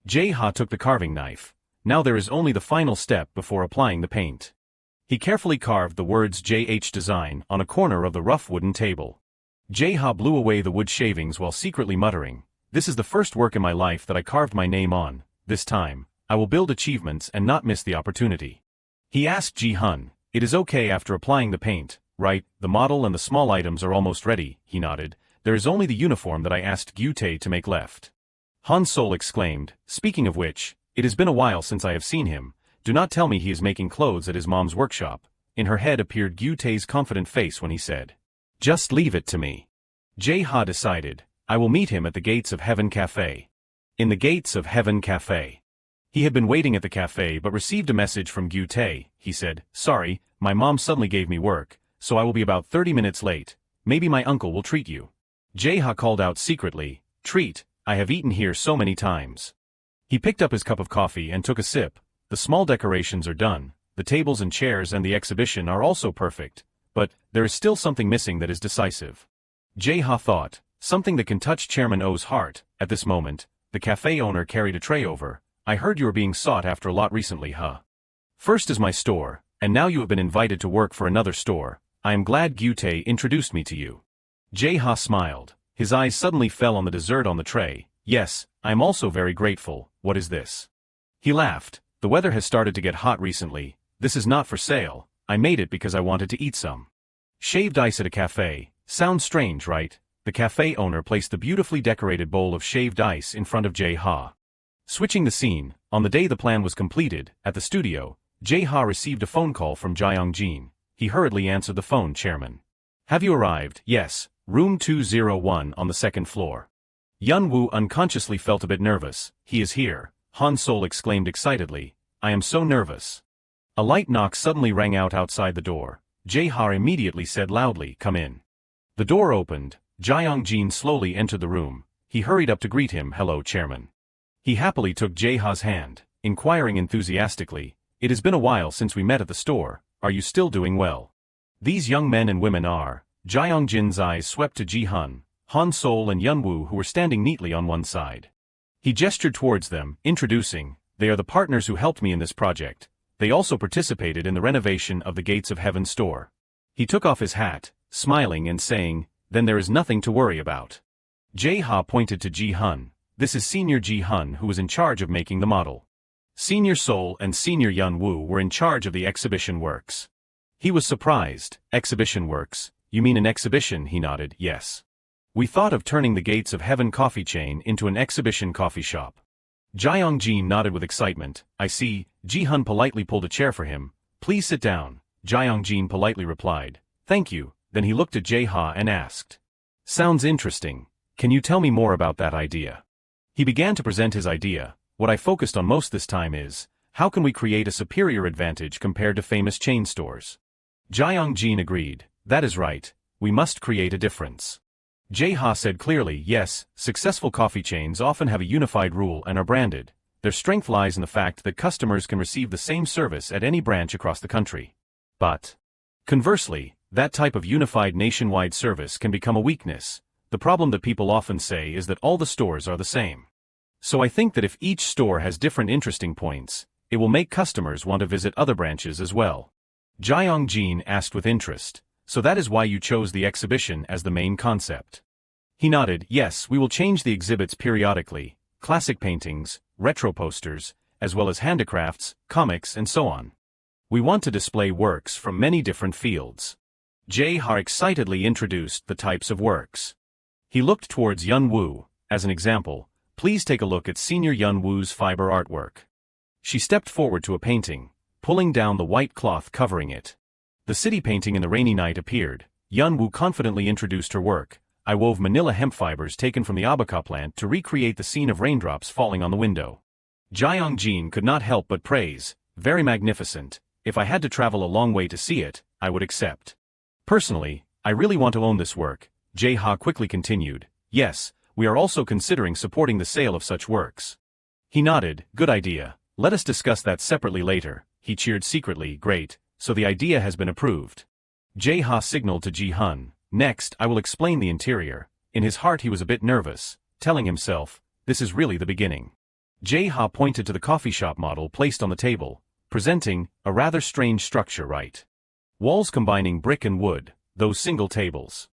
Jae-ha took the carving knife. Now there is only the final step before applying the paint. He carefully carved the words JH Design on a corner of the rough wooden table. Jae-ha blew away the wood shavings while secretly muttering, this is the first work in my life that I carved my name on. This time, I will build achievements and not miss the opportunity. He asked Ji-hun, it is okay after applying the paint, right? The model and the small items are almost ready. He nodded. There is only the uniform that I asked Gyutae to make left. Han Sol exclaimed, speaking of which, it has been a while since I have seen him. Do not tell me he is making clothes at his mom's workshop. In her head appeared Gyutae's confident face when he said, just leave it to me. Jae-ha decided, I will meet him at the gates of Heaven Cafe. In the gates of Heaven Cafe. He had been waiting at the cafe but received a message from Gyutae. He said, sorry, my mom suddenly gave me work, so I will be about 30 minutes late. Maybe my uncle will treat you. Jae-ha called out secretly, treat, I have eaten here so many times. He picked up his cup of coffee and took a sip. The small decorations are done, the tables and chairs and the exhibition are also perfect, but there is still something missing that is decisive. Jae-ha thought, something that can touch Chairman Oh's heart. At this moment, the cafe owner carried a tray over. I heard you are being sought after a lot recently, huh? First is my store, and now you have been invited to work for another store. I am glad Gyutae introduced me to you. Jae-ha smiled. His eyes suddenly fell on the dessert on the tray. Yes, I am also very grateful. What is this? He laughed. The weather has started to get hot recently. This is not for sale. I made it because I wanted to eat some. Shaved ice at a cafe. Sounds strange, right? The cafe owner placed the beautifully decorated bowl of shaved ice in front of Jae-ha. Switching the scene, on the day the plan was completed, at the studio, Jae-ha received a phone call from Jae-jin. He hurriedly answered the phone. Chairman. Have you arrived? Yes, room 201 on the second floor. Yun-woo unconsciously felt a bit nervous. He is here, Han Sol exclaimed excitedly. I am so nervous. A light knock suddenly rang out outside the door. Jae-ha immediately said loudly, come in. The door opened. Jae-jin slowly entered the room. He hurried up to greet him. Hello, Chairman. He happily took Jae-ha's hand, inquiring enthusiastically, it has been a while since we met at the store, are you still doing well? These young men and women are. Jae-jin's eyes swept to Ji-hun, Han Sol and Yun-woo who were standing neatly on one side. He gestured towards them, introducing, they are the partners who helped me in this project. They also participated in the renovation of the Gates of Heaven store. He took off his hat, smiling and saying, then there is nothing to worry about. Jae-ha pointed to Ji-hun. This is Senior Ji-hun who was in charge of making the model. Senior Sol and Senior Yun-woo were in charge of the exhibition works. He was surprised. Exhibition works? You mean an exhibition? He nodded. Yes. We thought of turning the Gates of Heaven coffee chain into an exhibition coffee shop. Jae-jin nodded with excitement. I see. Ji-hun politely pulled a chair for him. Please sit down. Jae-jin politely replied. Thank you. Then he looked at Jae-ha and asked. Sounds interesting. Can you tell me more about that idea? He began to present his idea. What I focused on most this time is, how can we create a superior advantage compared to famous chain stores? Jae-jin agreed. That is right. We must create a difference. Jae-ha said clearly, yes, successful coffee chains often have a unified rule and are branded. Their strength lies in the fact that customers can receive the same service at any branch across the country. But conversely, that type of unified nationwide service can become a weakness. The problem that people often say is that all the stores are the same. So I think that if each store has different interesting points, it will make customers want to visit other branches as well. Jae-jin asked with interest, so that is why you chose the exhibition as the main concept. He nodded, yes, we will change the exhibits periodically, classic paintings, retro posters, as well as handicrafts, comics and so on. We want to display works from many different fields. Jae-ha excitedly introduced the types of works. He looked towards Yun-woo, as an example, please take a look at Senior Yun-woo's fiber artwork. She stepped forward to a painting, pulling down the white cloth covering it. The city painting in the rainy night appeared. Yun-woo confidently introduced her work. I wove manila hemp fibers taken from the abaca plant to recreate the scene of raindrops falling on the window. Jae-jin could not help but praise, very magnificent. If I had to travel a long way to see it, I would accept. Personally, I really want to own this work. Jae-ha quickly continued, yes, we are also considering supporting the sale of such works. He nodded, good idea, let us discuss that separately later. He cheered secretly, great, so the idea has been approved. Jae-ha signaled to Ji-hun, next I will explain the interior. In his heart he was a bit nervous, telling himself, this is really the beginning. Jae-ha pointed to the coffee shop model placed on the table, presenting a rather strange structure, right? Walls combining brick and wood, those single tables.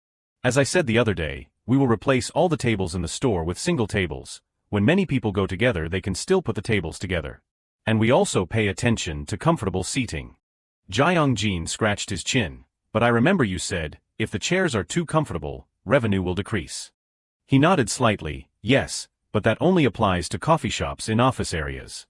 As I said the other day, we will replace all the tables in the store with single tables. When many people go together they can still put the tables together. And we also pay attention to comfortable seating. Jae-jin scratched his chin. But I remember you said, if the chairs are too comfortable, revenue will decrease. He nodded slightly, yes, but that only applies to coffee shops in office areas.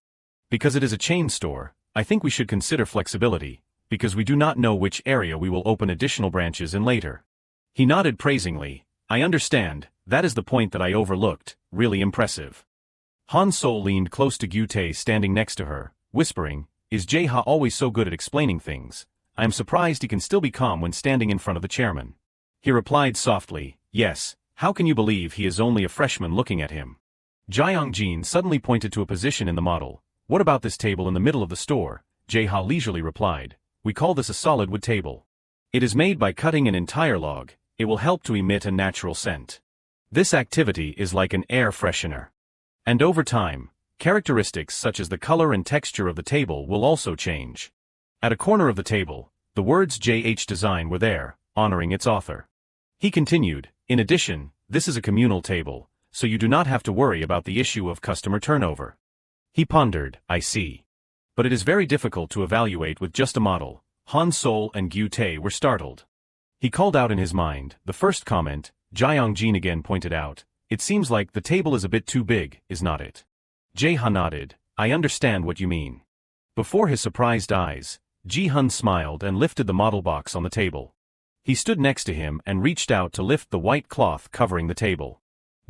Because it is a chain store, I think we should consider flexibility, because we do not know which area we will open additional branches in later. He nodded praisingly. I understand, that is the point that I overlooked, really impressive. Han Sol leaned close to Gyutae standing next to her, whispering, is Jae-ha always so good at explaining things? I am surprised he can still be calm when standing in front of the chairman. He replied softly, yes, how can you believe he is only a freshman looking at him? Jae-jin suddenly pointed to a position in the model. What about this table in the middle of the store? Jae-ha leisurely replied, we call this a solid wood table. It is made by cutting an entire log. It will help to emit a natural scent. This activity is like an air freshener. And over time, characteristics such as the color and texture of the table will also change. At a corner of the table, the words JH Design were there, honoring its author. He continued, in addition, this is a communal table, so you do not have to worry about the issue of customer turnover. He pondered, I see. But it is very difficult to evaluate with just a model. Han Sol and Gyutae were startled. He called out in his mind, the first comment, Jiang-jin again pointed out. It seems like the table is a bit too big, is not it? Jae-ha nodded. I understand what you mean. Before his surprised eyes, Ji-hun smiled and lifted the model box on the table. He stood next to him and reached out to lift the white cloth covering the table.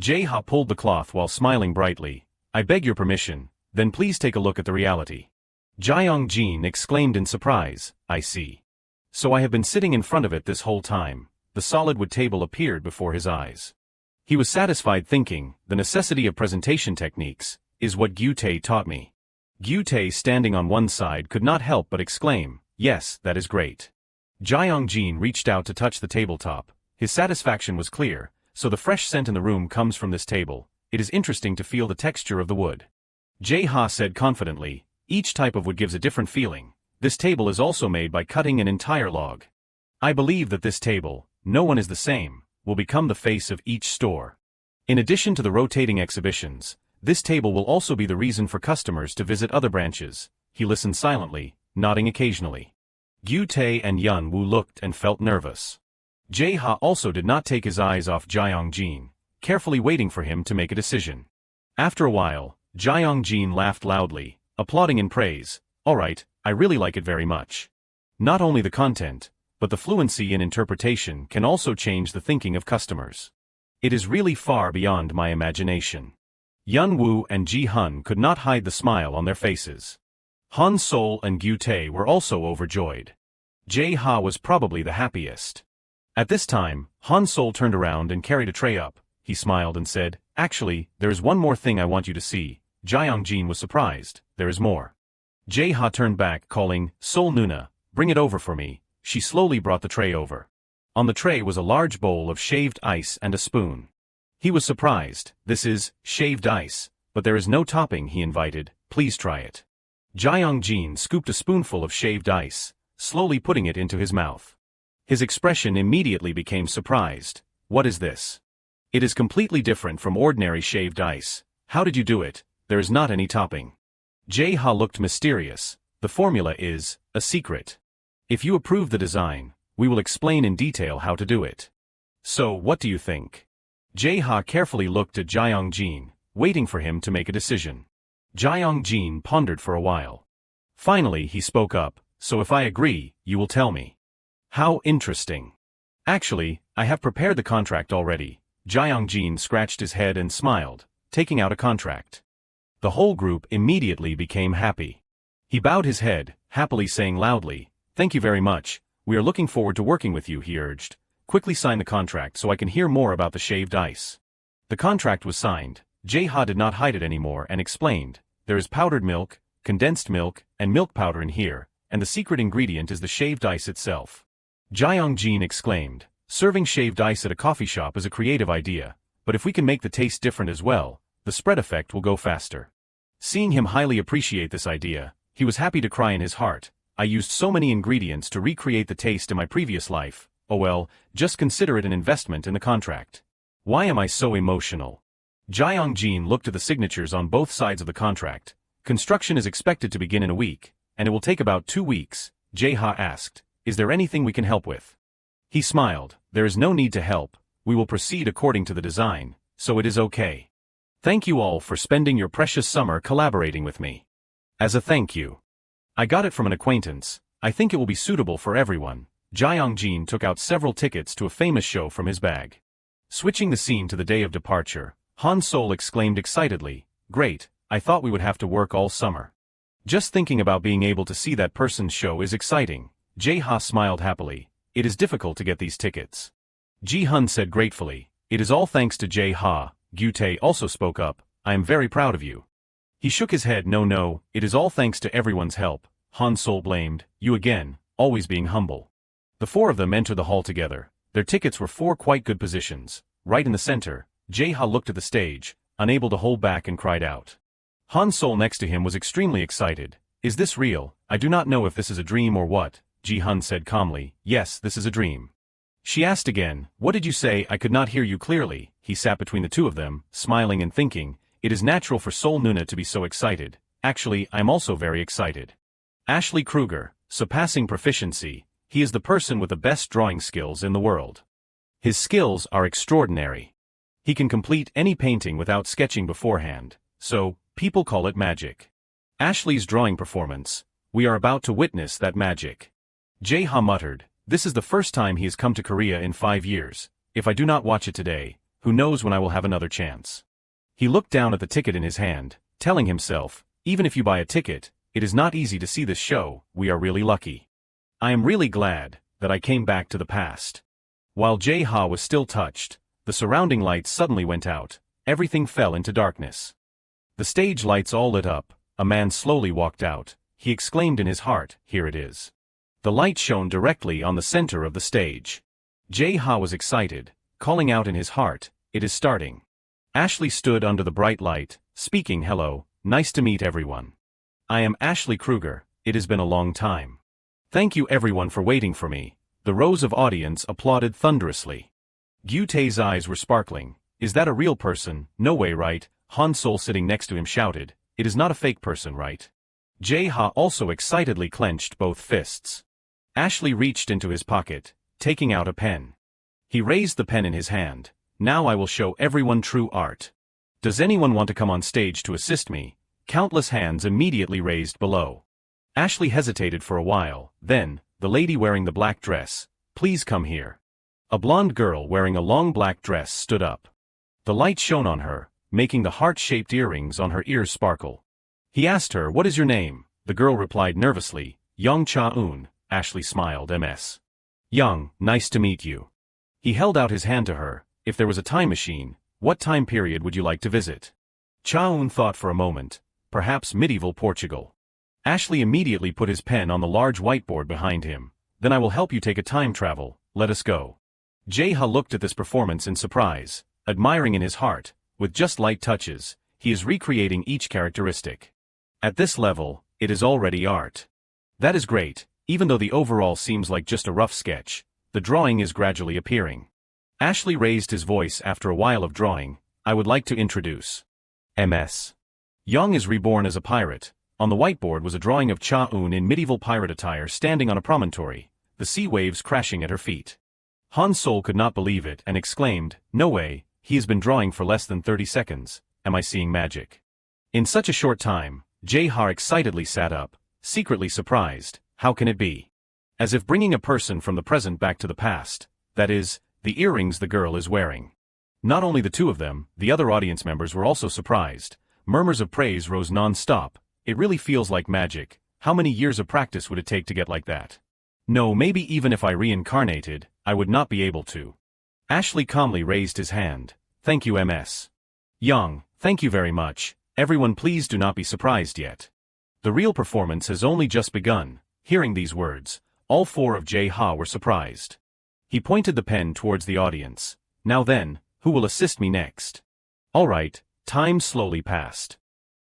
Jae-ha pulled the cloth while smiling brightly. I beg your permission, then please take a look at the reality. Jiang-jin exclaimed in surprise, I see. So I have been sitting in front of it this whole time. The solid wood table appeared before his eyes. He was satisfied thinking, the necessity of presentation techniques is what Gyutae taught me. Gyutae standing on one side could not help but exclaim, yes, that is great. Jiang-jin reached out to touch the tabletop. His satisfaction was clear, so the fresh scent in the room comes from this table. It is interesting to feel the texture of the wood. Jae-ha said confidently, each type of wood gives a different feeling. This table is also made by cutting an entire log. I believe that this table, no one is the same, will become the face of each store. In addition to the rotating exhibitions, this table will also be the reason for customers to visit other branches. He listened silently, nodding occasionally. Gyutae and Yun-woo looked and felt nervous. Jae-ha also did not take his eyes off Jiang-jin, carefully waiting for him to make a decision. After a while, Jiang-jin laughed loudly, applauding in praise. All right, I really like it very much. Not only the content, but the fluency in interpretation can also change the thinking of customers. It is really far beyond my imagination. Yun-woo and Ji-hun could not hide the smile on their faces. Han-sol and Gyutae were also overjoyed. Jae-ha was probably the happiest. At this time, Han-sol turned around and carried a tray up. He smiled and said, actually, there is one more thing I want you to see. Jiang-jin was surprised. There is more. Jae-ha turned back calling, Sol Nuna, bring it over for me. She slowly brought the tray over. On the tray was a large bowl of shaved ice and a spoon. He was surprised. This is shaved ice, but there is no topping, he invited. Please try it. Jiang-jin scooped a spoonful of shaved ice, slowly putting it into his mouth. His expression immediately became surprised. What is this? It is completely different from ordinary shaved ice. How did you do it? There is not any topping. Jae-ha looked mysterious. The formula is a secret. If you approve the design, we will explain in detail how to do it. So, what do you think? Jae-ha carefully looked at Jiang-jin, waiting for him to make a decision. Jiang-jin pondered for a while. Finally he spoke up, so if I agree, you will tell me. How interesting. Actually, I have prepared the contract already. Jiang-jin scratched his head and smiled, taking out a contract. The whole group immediately became happy. He bowed his head, happily saying loudly, thank you very much, we are looking forward to working with you, he urged. Quickly sign the contract so I can hear more about the shaved ice. The contract was signed. Jae-ha did not hide it anymore and explained, there is powdered milk, condensed milk, and milk powder in here, and the secret ingredient is the shaved ice itself. Jiang-jin exclaimed, serving shaved ice at a coffee shop is a creative idea, but if we can make the taste different as well, the spread effect will go faster. Seeing him highly appreciate this idea, he was happy to cry in his heart. I used so many ingredients to recreate the taste in my previous life. Oh well, just consider it an investment in the contract. Why am I so emotional? Jiang-jin looked at the signatures on both sides of the contract. Construction is expected to begin in a week, and it will take about 2 weeks. Jae-ha asked, is there anything we can help with? He smiled, there is no need to help, we will proceed according to the design, so it is okay. Thank you all for spending your precious summer collaborating with me. As a thank you. I got it from an acquaintance, I think it will be suitable for everyone. Jiang-jin took out several tickets to a famous show from his bag. Switching the scene to the day of departure, Han-sol exclaimed excitedly, great, I thought we would have to work all summer. Just thinking about being able to see that person's show is exciting. Jae-ha smiled happily, it is difficult to get these tickets. Ji-hun said gratefully, it is all thanks to Jae-ha. Gyutae also spoke up, I am very proud of you. He shook his head, no, it is all thanks to everyone's help. Han-sol blamed, you again, always being humble. The 4 of them entered the hall together. Their tickets were 4 quite good positions. Right in the center, Jae-ha looked at the stage, unable to hold back and cried out. Han-sol next to him was extremely excited. Is this real? I do not know if this is a dream or what. Ji-hun said calmly, yes, this is a dream. She asked again, what did you say? I could not hear you clearly. He sat between the 2 of them, smiling and thinking, it is natural for Sol Nuna to be so excited. Actually, I am also very excited. Ashley Kruger, surpassing proficiency. He is the person with the best drawing skills in the world. His skills are extraordinary. He can complete any painting without sketching beforehand, so people call it magic. Ashley's drawing performance. We are about to witness that magic. Jae-ha muttered, this is the first time he has come to Korea in 5 years. If I do not watch it today, who knows when I will have another chance. He looked down at the ticket in his hand, telling himself, even if you buy a ticket, it is not easy to see this show. We are really lucky. I am really glad that I came back to the past. While Jae-ha was still touched, the surrounding lights suddenly went out. Everything fell into darkness. The stage lights all lit up. A man slowly walked out. He exclaimed in his heart, here it is. The light shone directly on the center of the stage. Jae-ha was excited, calling out in his heart, it is starting. Ashley stood under the bright light, speaking, hello, nice to meet everyone. I am Ashley Kruger. It has been a long time. Thank you everyone for waiting for me. The rows of audience applauded thunderously. Gyu-tae's eyes were sparkling. Is that a real person? No way, right? Han Sol sitting next to him shouted, it is not a fake person, right? Jae-ha also excitedly clenched both fists. Ashley reached into his pocket, taking out a pen. He raised the pen in his hand. Now I will show everyone true art. Does anyone want to come on stage to assist me? Countless hands immediately raised below. Ashley hesitated for a while, then, the lady wearing the black dress, please come here. A blonde girl wearing a long black dress stood up. The light shone on her, making the heart-shaped earrings on her ears sparkle. He asked her, what is your name? The girl replied nervously, Young Cha-eun. Ashley smiled, MS. Young, nice to meet you. He held out his hand to her. If there was a time machine, what time period would you like to visit? Cha-eun thought for a moment, perhaps medieval Portugal. Ashley immediately put his pen on the large whiteboard behind him. Then I will help you take a time travel, let us go. Jae-ha looked at this performance in surprise, admiring in his heart, with just light touches, he is recreating each characteristic. At this level, it is already art. That is great, even though the overall seems like just a rough sketch, the drawing is gradually appearing. Ashley raised his voice after a while of drawing, I would like to introduce MS. Young is reborn as a pirate. On the whiteboard was a drawing of Cha-eun in medieval pirate attire standing on a promontory, the sea waves crashing at her feet. Han Sol could not believe it and exclaimed, no way, he has been drawing for less than 30 seconds, am I seeing magic? In such a short time, Jae-ha excitedly sat up, secretly surprised, how can it be? As if bringing a person from the present back to the past, that is, the earrings the girl is wearing. Not only the two of them, the other audience members were also surprised. Murmurs of praise rose non-stop. It really feels like magic. How many years of practice would it take to get like that? No, maybe even if I reincarnated, I would not be able to. Ashley calmly raised his hand. Thank you, MS. Young, thank you very much. Everyone please do not be surprised yet. The real performance has only just begun. Hearing these words, all four of Jae-ha were surprised. He pointed the pen towards the audience. Now then, who will assist me next? All right, time slowly passed.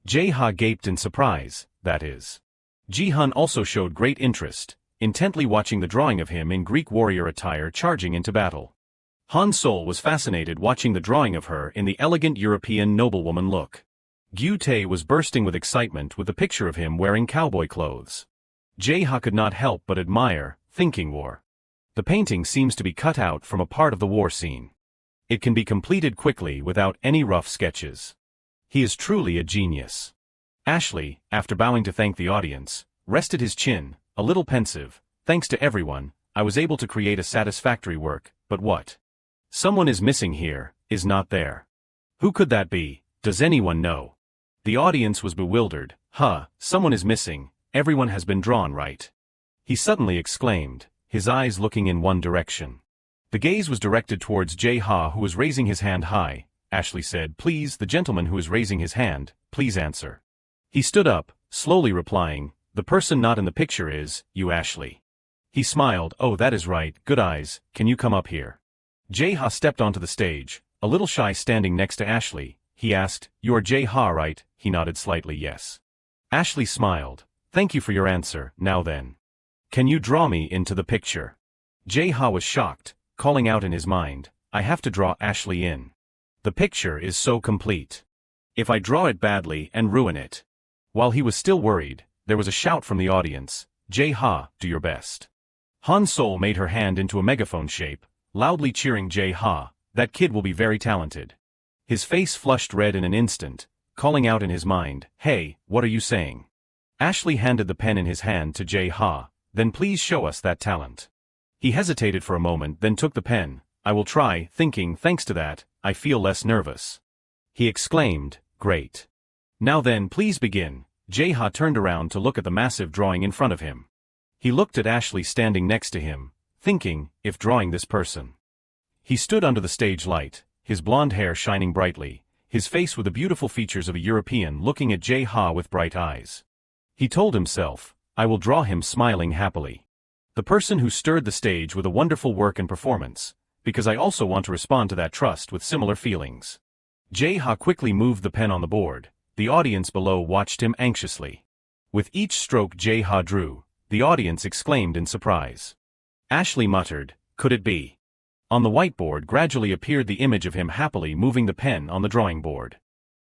Jae-ha gaped in surprise, that is. Ji-hun also showed great interest, intently watching the drawing of him in Greek warrior attire charging into battle. Han Sol was fascinated watching the drawing of her in the elegant European noblewoman look. Gyu-tae was bursting with excitement with the picture of him wearing cowboy clothes. Jae-ha could not help but admire, thinking war. The painting seems to be cut out from a part of the war scene. It can be completed quickly without any rough sketches. He is truly a genius. Ashley, after bowing to thank the audience, rested his chin, a little pensive. Thanks to everyone, I was able to create a satisfactory work, but what? Someone is missing here, is not there. Who could that be? Does anyone know? The audience was bewildered. Someone is missing, everyone has been drawn right. He suddenly exclaimed, his eyes looking in one direction. The gaze was directed towards Jae-ha who was raising his hand high. Ashley said, please, the gentleman who is raising his hand, please answer. He stood up, slowly replying, the person not in the picture is, you Ashley. He smiled, oh that is right, good eyes, can you come up here? Jae-ha stepped onto the stage, a little shy standing next to Ashley. He asked, you are Jae-ha right? He nodded slightly yes. Ashley smiled, thank you for your answer, now then. Can you draw me into the picture? Jae-ha was shocked, calling out in his mind, I have to draw Ashley in. The picture is so complete. If I draw it badly and ruin it. While he was still worried, there was a shout from the audience, Jae-ha, do your best. Han Sol made her hand into a megaphone shape, loudly cheering Jae-ha, that kid will be very talented. His face flushed red in an instant, calling out in his mind, hey, what are you saying? Ashley handed the pen in his hand to Jae-ha, then please show us that talent. He hesitated for a moment then took the pen. I will try, thinking, thanks to that, I feel less nervous. He exclaimed, great. Now then, please begin. Jae-ha turned around to look at the massive drawing in front of him. He looked at Ashley standing next to him, thinking, if drawing this person. He stood under the stage light, his blonde hair shining brightly, his face with the beautiful features of a European looking at Jae-ha with bright eyes. He told himself, I will draw him smiling happily. The person who stirred the stage with a wonderful work and performance, because I also want to respond to that trust with similar feelings. Jae-ha quickly moved the pen on the board. The audience below watched him anxiously. With each stroke Jae-ha drew, the audience exclaimed in surprise. Ashley muttered, could it be? On the whiteboard gradually appeared the image of him happily moving the pen on the drawing board.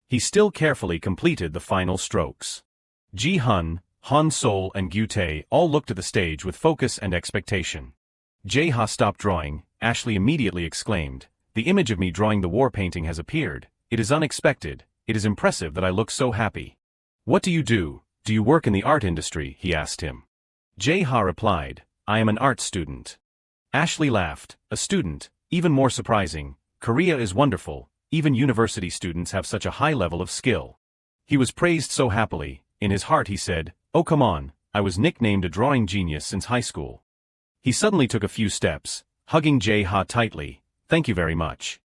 He still carefully completed the final strokes. Ji-hun, Han-sol and Gyu-tae all looked at the stage with focus and expectation. Jae-ha stopped drawing. Ashley immediately exclaimed, the image of me drawing the war painting has appeared. It is unexpected. It is impressive that I look so happy. What do? Do you work in the art industry? He asked him. Jae-ha replied, I am an art student. Ashley laughed, a student, even more surprising. Korea is wonderful, even university students have such a high level of skill. He was praised so happily. In his heart he said, oh come on, I was nicknamed a drawing genius since high school. He suddenly took a few steps, hugging Jae-ha tightly, thank you very much.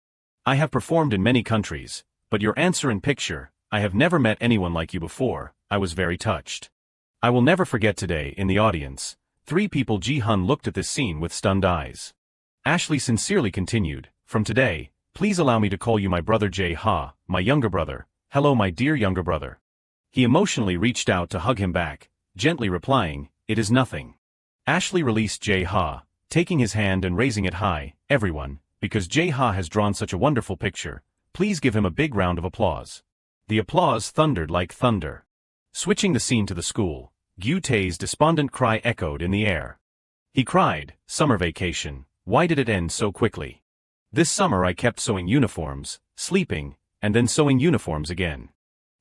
I have performed in many countries, but your answer and picture, I have never met anyone like you before, I was very touched. I will never forget today. In the audience, 3 people. Ji-hun looked at this scene with stunned eyes. Ashley sincerely continued, from today, please allow me to call you my brother Jae-ha, my younger brother, hello my dear younger brother. He emotionally reached out to hug him back, gently replying, it is nothing. Ashley released Jae-ha, taking his hand and raising it high, everyone, because Jae-ha has drawn such a wonderful picture, please give him a big round of applause. The applause thundered like thunder. Switching the scene to the school, Gyu-tae's despondent cry echoed in the air. He cried, summer vacation, why did it end so quickly? This summer I kept sewing uniforms, sleeping, and then sewing uniforms again.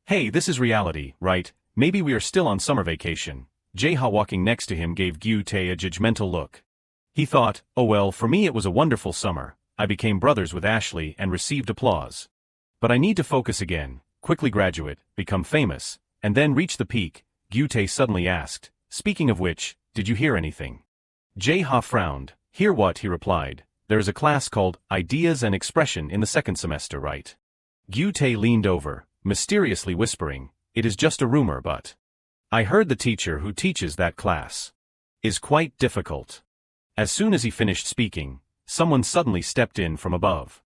Hey, this is reality, right? Maybe we are still on summer vacation. Jae-ha walking next to him gave Gyu-tae a judgmental look. He thought, oh well, for me it was a wonderful summer. I became brothers with Ashley and received applause. But I need to focus again, quickly graduate, become famous, and then reach the peak. Gyu-tae suddenly asked, speaking of which, did you hear anything? Jae-ha frowned. Hear what? He replied. There is a class called Ideas and Expression in the 2nd semester, right? Gyu-tae leaned over, mysteriously whispering, it is just a rumor but I heard the teacher who teaches that class is quite difficult. As soon as he finished speaking, someone suddenly stepped in from above.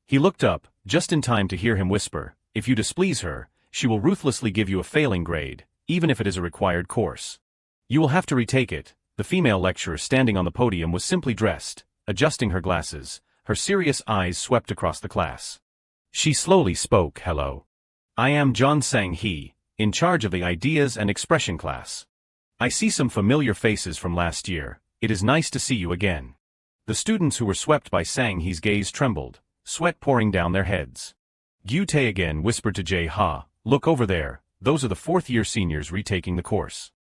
He looked up, just in time to hear him whisper, if you displease her, she will ruthlessly give you a failing grade, even if it is a required course. You will have to retake it. The female lecturer standing on the podium was simply dressed, adjusting her glasses, her serious eyes swept across the class. She slowly spoke, hello. I am John Sang-hee, in charge of the Ideas and Expression class. I see some familiar faces from last year, it is nice to see you again. The students who were swept by Sang-hee's gaze trembled, sweat pouring down their heads. Gyu-tae again whispered to Jae-ha, look over there, those are the 4th-year seniors retaking the course.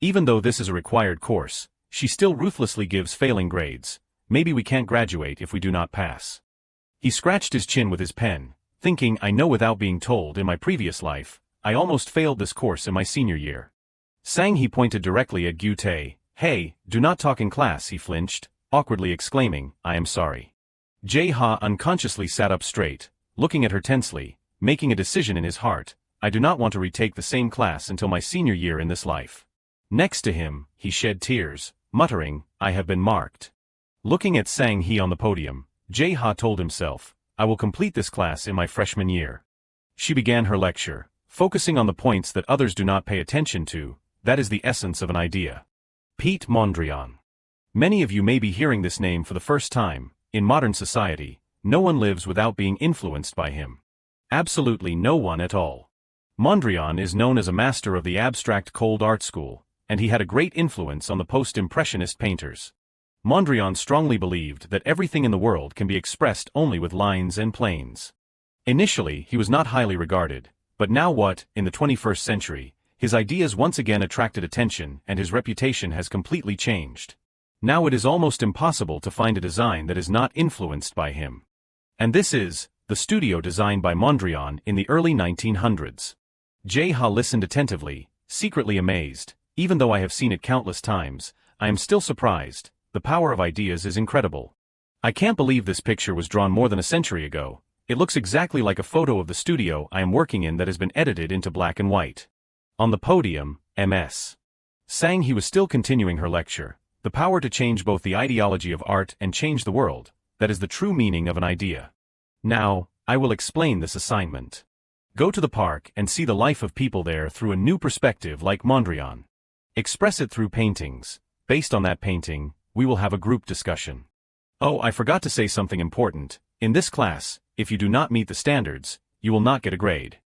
Even though this is a required course, she still ruthlessly gives failing grades. Maybe we can't graduate if we do not pass. He scratched his chin with his pen, thinking I know without being told in my previous life, I almost failed this course in my senior year. Sang-hee pointed directly at Gyu-tae, hey, do not talk in class. He flinched, awkwardly exclaiming, I am sorry. Jae-ha unconsciously sat up straight, looking at her tensely, making a decision in his heart, I do not want to retake the same class until my senior year in this life. Next to him, he shed tears, muttering, I have been marked. Looking at Sang-hee on the podium, Jae-ha told himself, I will complete this class in my freshman year. She began her lecture, focusing on the points that others do not pay attention to, that is the essence of an idea. Pete Mondrian. Many of you may be hearing this name for the first time. In modern society, no one lives without being influenced by him. Absolutely no one at all. Mondrian is known as a master of the abstract cold art school, and he had a great influence on the post-impressionist painters. Mondrian strongly believed that everything in the world can be expressed only with lines and planes. Initially, he was not highly regarded, but now in the 21st century, his ideas once again attracted attention and his reputation has completely changed. Now it is almost impossible to find a design that is not influenced by him. And this is the studio designed by Mondrian in the early 1900s. Jae-ha listened attentively, secretly amazed. Even though I have seen it countless times, I am still surprised. The power of ideas is incredible. I can't believe this picture was drawn more than a century ago. It looks exactly like a photo of the studio I am working in that has been edited into black and white. On the podium, Ms. Sang he was still continuing her lecture. The power to change both the ideology of art and change the world, that is the true meaning of an idea. Now, I will explain this assignment. Go to the park and see the life of people there through a new perspective like Mondrian. Express it through paintings. Based on that painting, we will have a group discussion. Oh, I forgot to say something important. In this class, if you do not meet the standards, you will not get a grade.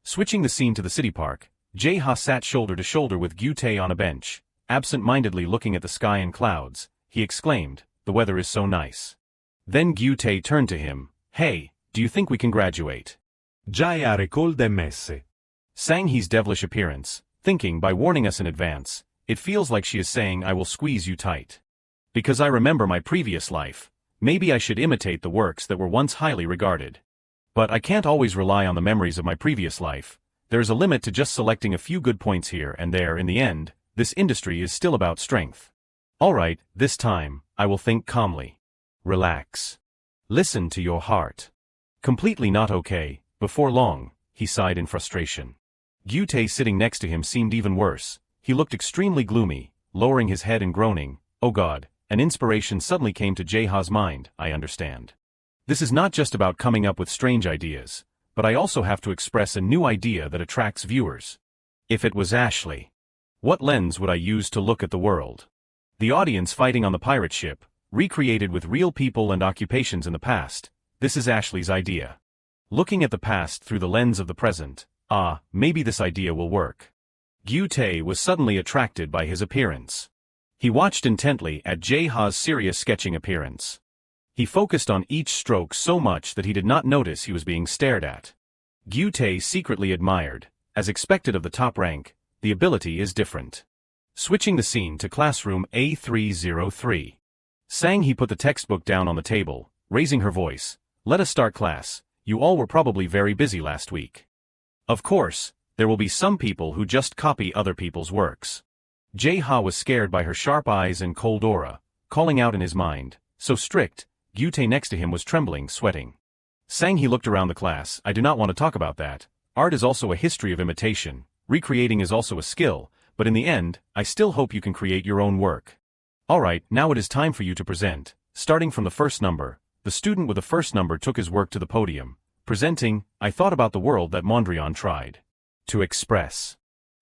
Switching the scene to the city park, Jae-ha sat shoulder to shoulder with Gyu-tae on a bench. Absent-mindedly looking at the sky and clouds, he exclaimed, "The weather is so nice." Then Gyu-tae turned to him, "Hey, do you think we can graduate?"
Jae-ha recalled Ms.
Sang-hee's devilish appearance, thinking by warning us in advance, it feels like she is saying I will squeeze you tight. Because I remember my previous life, maybe I should imitate the works that were once highly regarded. But I can't always rely on the memories of my previous life. There is a limit to just selecting a few good points here and there. In the end, this industry is still about strength. Alright, this time, I will think calmly. Relax. Listen to your heart. Completely not okay. Before long, he sighed in frustration. Gyu-tae sitting next to him seemed even worse. He looked extremely gloomy, lowering his head and groaning, "Oh God." An inspiration suddenly came to Jae-ha's mind. I understand. This is not just about coming up with strange ideas, but I also have to express a new idea that attracts viewers. If it was Ashley, what lens would I use to look at the world? The audience fighting on the pirate ship, recreated with real people and occupations in the past. This is Ashley's idea. Looking at the past through the lens of the present. Maybe this idea will work. Gyu-tae was suddenly attracted by his appearance. He watched intently at Jae-ha's serious sketching appearance. He focused on each stroke so much that he did not notice he was being stared at. Gyu-tae secretly admired. As expected of the top rank, the ability is different. Switching the scene to classroom A303. Sang-hee put the textbook down on the table, raising her voice. "Let us start class. You all were probably very busy last week. Of course, there will be some people who just copy other people's works." Jae-ha was scared by her sharp eyes and cold aura, calling out in his mind, "So strict." Gyu-tae next to him was trembling, sweating. Sang-hee looked around the class. "I do not want to talk about that. Art is also a history of imitation. Recreating is also a skill, but in the end, I still hope you can create your own work. Alright, now it is time for you to present." Starting from the first number, the student with the first number took his work to the podium, presenting, "I thought about the world that Mondrian tried to express,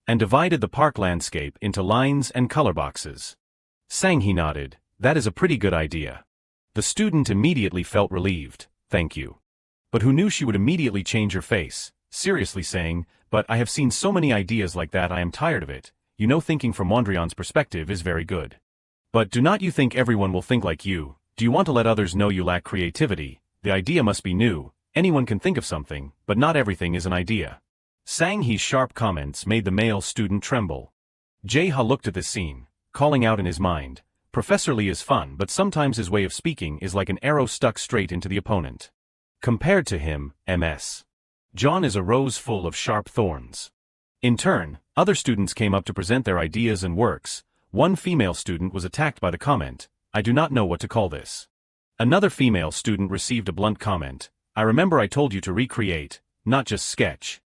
and divided the park landscape into lines and color boxes." Sang-hee nodded. "That is a pretty good idea." The student immediately felt relieved. "Thank you." But who knew she would immediately change her face, seriously saying, "But I have seen so many ideas like that, I am tired of it. You know, thinking from Mondrian's perspective is very good. But do not you think everyone will think like you? Do you want to let others know you lack creativity? The idea must be new. Anyone can think of something, but not everything is an idea." Sang-hee's sharp comments made the male student tremble. Jae-ha looked at this scene, calling out in his mind, "Professor Lee is fun, but sometimes his way of speaking is like an arrow stuck straight into the opponent. Compared to him, Ms. John is a rose full of sharp thorns." In turn, other students came up to present their ideas and works. One female student was attacked by the comment, "I do not know what to call this." Another female student received a blunt comment, "I remember I told you to recreate, not just sketch."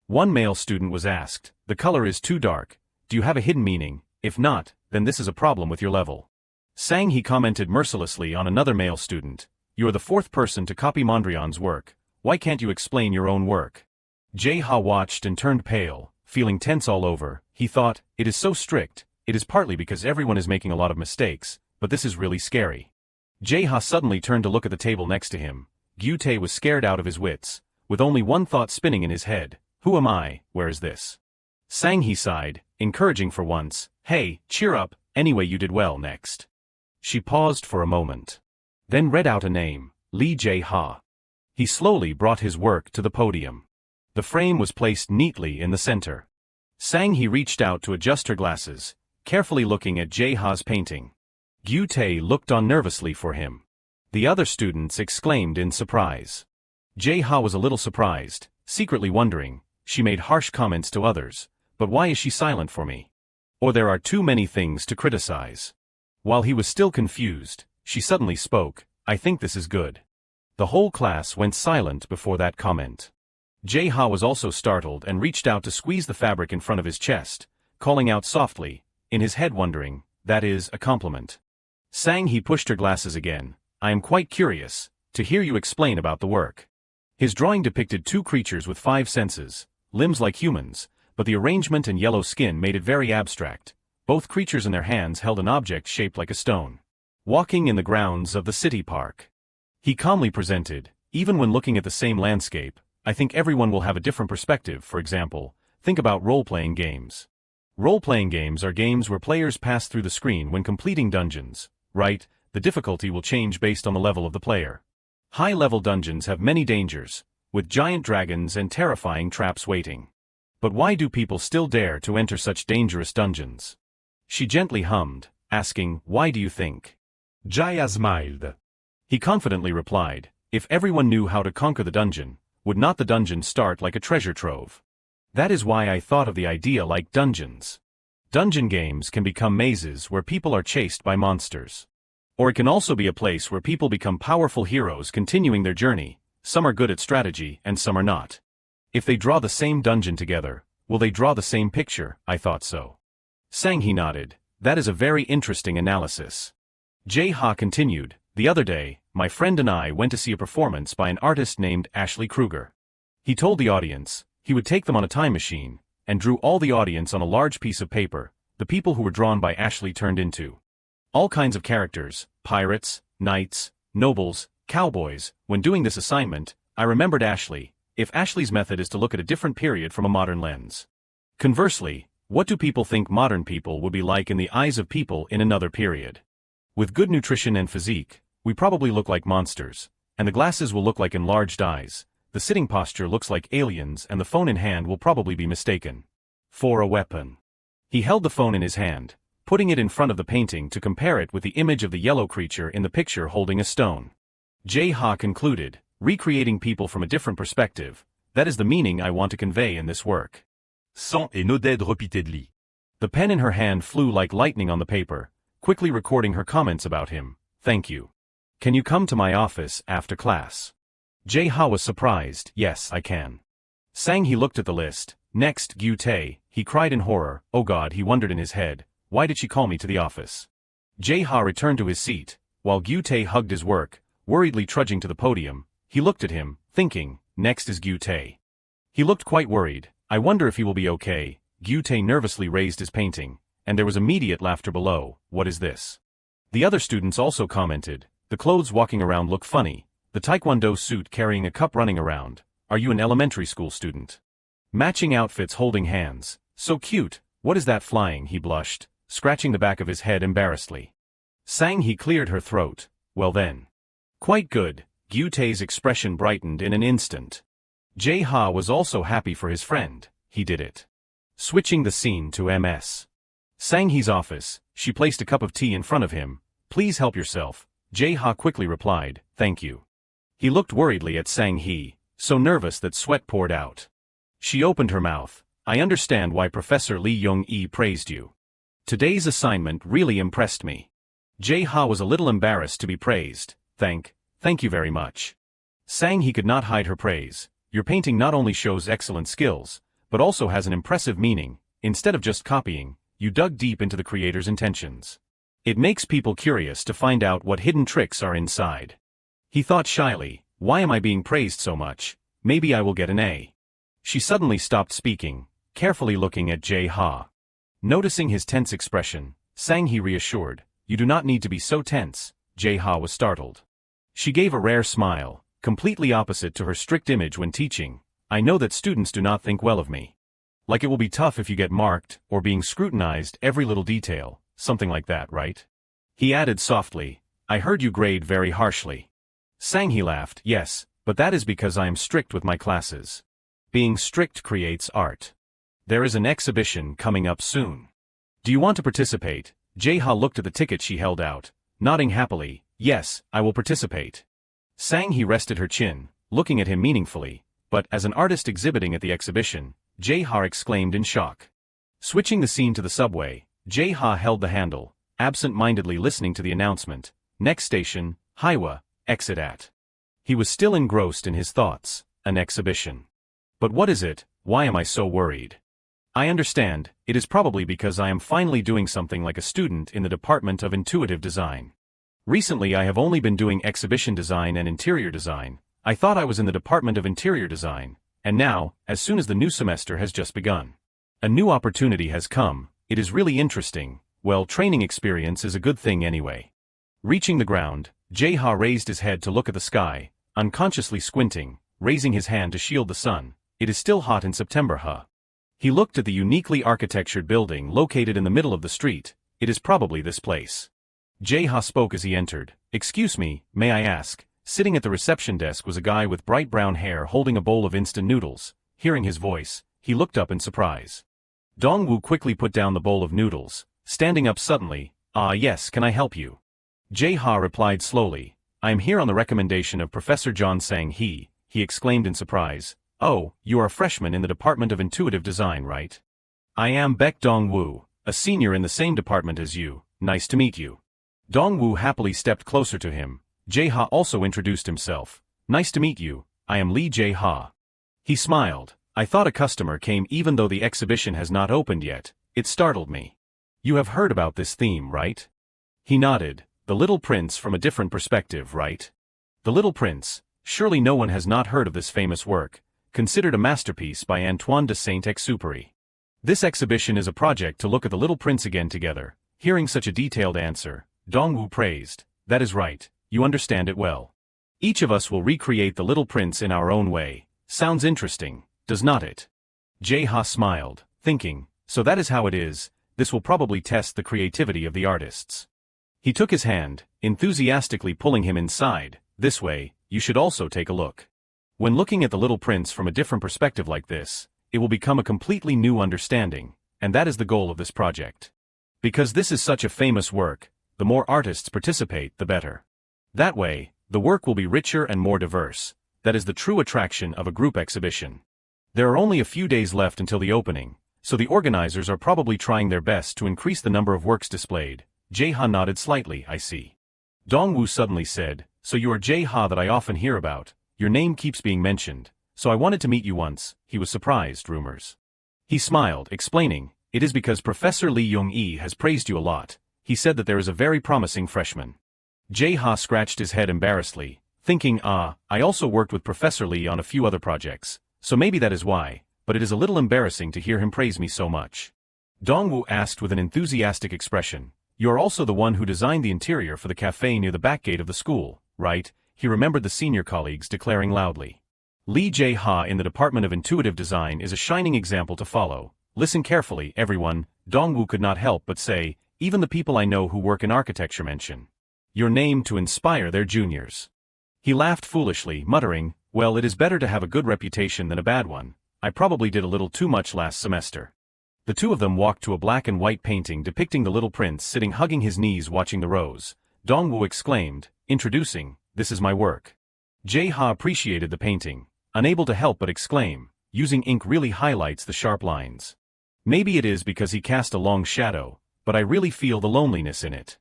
One male student was asked, "The color is too dark. Do you have a hidden meaning? If not, then this is a problem with your level." Sang-hee commented mercilessly on another male student, "You are the fourth person to copy Mondrian's work. Why can't you explain your own work?" Jae-ha watched and turned pale, feeling tense all over. He thought, "It is so strict. It is partly because everyone is making a lot of mistakes, but this is really scary." Jae-ha suddenly turned to look at the table next to him. Gyu-tae was scared out of his wits, with only one thought spinning in his head. "Who am I? Where is this?" Sang-hee sighed, encouraging for once, "Hey, cheer up, anyway you did well next. She paused for a moment. Then read out a name, Lee Jae-ha. He slowly brought his work to the podium. The frame was placed neatly in the center. Sang-hee reached out to adjust her glasses, carefully looking at Jae-ha's painting. Gyu-tae looked on nervously for him. The other students exclaimed in surprise. Jae-ha was a little surprised, secretly wondering, she made harsh comments to others, but why is she silent for me? Or there are too many things to criticize. While he was still confused, she suddenly spoke, I think this is good. The whole class went silent before that comment. Jae-ha was also startled and reached out to squeeze the fabric in front of his chest, calling out softly, in his head wondering, that is a compliment. Sang-hee pushed her glasses again. I am quite curious to hear you explain about the work. His drawing depicted two creatures with 5 senses, limbs like humans, but the arrangement and yellow skin made it very abstract. Both creatures in their hands held an object shaped like a stone. Walking in the grounds of the city park. He calmly presented, even when looking at the same landscape, I think everyone will have a different perspective. For example, think about role-playing games. Role-playing games are games where players pass through the screen when completing dungeons, right? The difficulty will change based on the level of the player. High-level dungeons have many dangers, with giant dragons and terrifying traps waiting. But why do people still dare to enter such dangerous dungeons? She gently hummed, asking, why do you think?
Jaya smiled.
He confidently replied, if everyone knew how to conquer the dungeon, would not the dungeon start like a treasure trove? That is why I thought of the idea like dungeons. Dungeon games can become mazes where people are chased by monsters. Or it can also be a place where people become powerful heroes continuing their journey. Some are good at strategy and some are not. If they draw the same dungeon together, will they draw the same picture? I thought so. Sang-hee nodded. That is a very interesting analysis. Jae-ha continued, the other day, my friend and I went to see a performance by an artist named Ashley Kruger. He told the audience, he would take them on a time machine, and drew all the audience on a large piece of paper. The people who were drawn by Ashley turned into all kinds of characters, pirates, knights, nobles, cowboys. When doing this assignment, I remembered Ashley. If Ashley's method is to look at a different period from a modern lens. Conversely, what do people think modern people would be like in the eyes of people in another period? With good nutrition and physique, we probably look like monsters, and the glasses will look like enlarged eyes, the sitting posture looks like aliens, and the phone in hand will probably be mistaken for a weapon. He held the phone in his hand, putting it in front of the painting to compare it with the image of the yellow creature in the picture holding a stone. Jae-ha concluded, recreating people from a different perspective, that is the meaning I want to convey in this work.
Sang et nodded repeatedly.
The pen in her hand flew like lightning on the paper, quickly recording her comments about him. Thank you. Can you come to my office after class? Jae-ha was surprised. Yes, I can. Sang-hee looked at the list. Next, Gyu-tae, he cried in horror. Oh God, he wondered in his head. Why did she call me to the office? Jae-ha returned to his seat, while Gyu-tae hugged his work, worriedly trudging to the podium. He looked at him, thinking, next is Gyu-tae. He looked quite worried. I wonder if he will be okay. Gyu-tae nervously raised his painting, and there was immediate laughter below. What is this? The other students also commented. The clothes walking around look funny. The taekwondo suit carrying a cup running around. Are you an elementary school student? Matching outfits holding hands. So cute. What is that flying? He blushed, scratching the back of his head embarrassedly. Sang-hee cleared her throat. Well then. Quite good. Gyu-tae's expression brightened in an instant. Jae-ha was also happy for his friend. He did it. Switching the scene to Ms. Sang-hee's office, she placed a cup of tea in front of him. Please help yourself. Jae-ha quickly replied, thank you. He looked worriedly at Sang-hee, so nervous that sweat poured out. She opened her mouth. I understand why Professor Lee Young-i praised you. Today's assignment really impressed me. Jae-ha was a little embarrassed to be praised. Thank you very much. Sang-hee could not hide her praise. Your painting not only shows excellent skills, but also has an impressive meaning. Instead of just copying, you dug deep into the creator's intentions. It makes people curious to find out what hidden tricks are inside. He thought shyly, why am I being praised so much? Maybe I will get an A. She suddenly stopped speaking, carefully looking at Jae-ha. Noticing his tense expression, Sang-hee reassured, you do not need to be so tense. Jae-ha was startled. She gave a rare smile, completely opposite to her strict image when teaching. I know that students do not think well of me. Like it will be tough if you get marked, or being scrutinized every little detail, something like that, right? He added softly, I heard you grade very harshly. Sang-hee laughed, yes, but that is because I am strict with my classes. Being strict creates art. There is an exhibition coming up soon. Do you want to participate? Jae-ha looked at the ticket she held out, nodding happily, yes, I will participate. Sang-hee rested her chin, looking at him meaningfully, but as an artist exhibiting at the exhibition, Jae-ha exclaimed in shock. Switching the scene to the subway, Jae-ha held the handle, absent-mindedly listening to the announcement, next station, Haiwa, exit at. He was still engrossed in his thoughts, an exhibition. But what is it? Why am I so worried? I understand, it is probably because I am finally doing something like a student in the Department of Intuitive Design. Recently I have only been doing exhibition design and interior design. I thought I was in the Department of Interior Design, and now, as soon as the new semester has just begun. A new opportunity has come, it is really interesting, well, training experience is a good thing anyway. Reaching the ground, Jae-ha raised his head to look at the sky, unconsciously squinting, raising his hand to shield the sun. It is still hot in September, huh? He looked at the uniquely architectured building located in the middle of the street. It is probably this place. Jae-ha spoke as he entered. Excuse me, may I ask? Sitting at the reception desk was a guy with bright brown hair holding a bowl of instant noodles. Hearing his voice, he looked up in surprise. Dong-woo quickly put down the bowl of noodles, standing up suddenly. Yes, can I help you? Jae-ha replied slowly. I am here on the recommendation of Professor John Sang-hee, he exclaimed in surprise. Oh, you are a freshman in the Department of Intuitive Design, right? I am Baek Dong-woo, a senior in the same department as you. Nice to meet you. Dong-woo happily stepped closer to him. Jae-ha also introduced himself. Nice to meet you, I am Lee Jae-ha. He smiled. I thought a customer came even though the exhibition has not opened yet. It startled me. You have heard about this theme, right? He nodded. The Little Prince from a different perspective, right? The Little Prince. Surely no one has not heard of this famous work, considered a masterpiece by Antoine de Saint-Exupéry. This exhibition is a project to look at the Little Prince again together. Hearing such a detailed answer, Dong-woo praised. That is right, you understand it well. Each of us will recreate the Little Prince in our own way. Sounds interesting, does not it? Jae-ha smiled, thinking, so that is how it is, this will probably test the creativity of the artists. He took his hand, enthusiastically pulling him inside. This way, you should also take a look. When looking at the Little Prince from a different perspective like this, it will become a completely new understanding, and that is the goal of this project. Because this is such a famous work, the more artists participate, the better. That way, the work will be richer and more diverse. That is the true attraction of a group exhibition. There are only a few days left until the opening, so the organizers are probably trying their best to increase the number of works displayed. Jae-ha nodded slightly, I see. Dong-woo suddenly said, so you are Jae-ha that I often hear about. Your name keeps being mentioned, so I wanted to meet you once. He was surprised, rumors. He smiled, explaining, it is because Professor Lee Young-i has praised you a lot. He said that there is a very promising freshman. Jae-ha scratched his head embarrassedly, thinking, I also worked with Professor Lee on a few other projects, so maybe that is why, but it is a little embarrassing to hear him praise me so much. Dong-woo asked with an enthusiastic expression, you are also the one who designed the interior for the cafe near the back gate of the school, right? He remembered the senior colleagues declaring loudly. Lee Jae-ha in the Department of Intuitive Design is a shining example to follow. Listen carefully, everyone. Dong-woo could not help but say, even the people I know who work in architecture mention your name to inspire their juniors. He laughed foolishly, muttering, well, it is better to have a good reputation than a bad one. I probably did a little too much last semester. The two of them walked to a black and white painting depicting the Little Prince sitting hugging his knees watching the rose. Dong-woo exclaimed, introducing, this is my work. Jae-ha appreciated the painting, unable to help but exclaim, using ink really highlights the sharp lines. Maybe it is because he cast a long shadow, but I really feel the loneliness in it.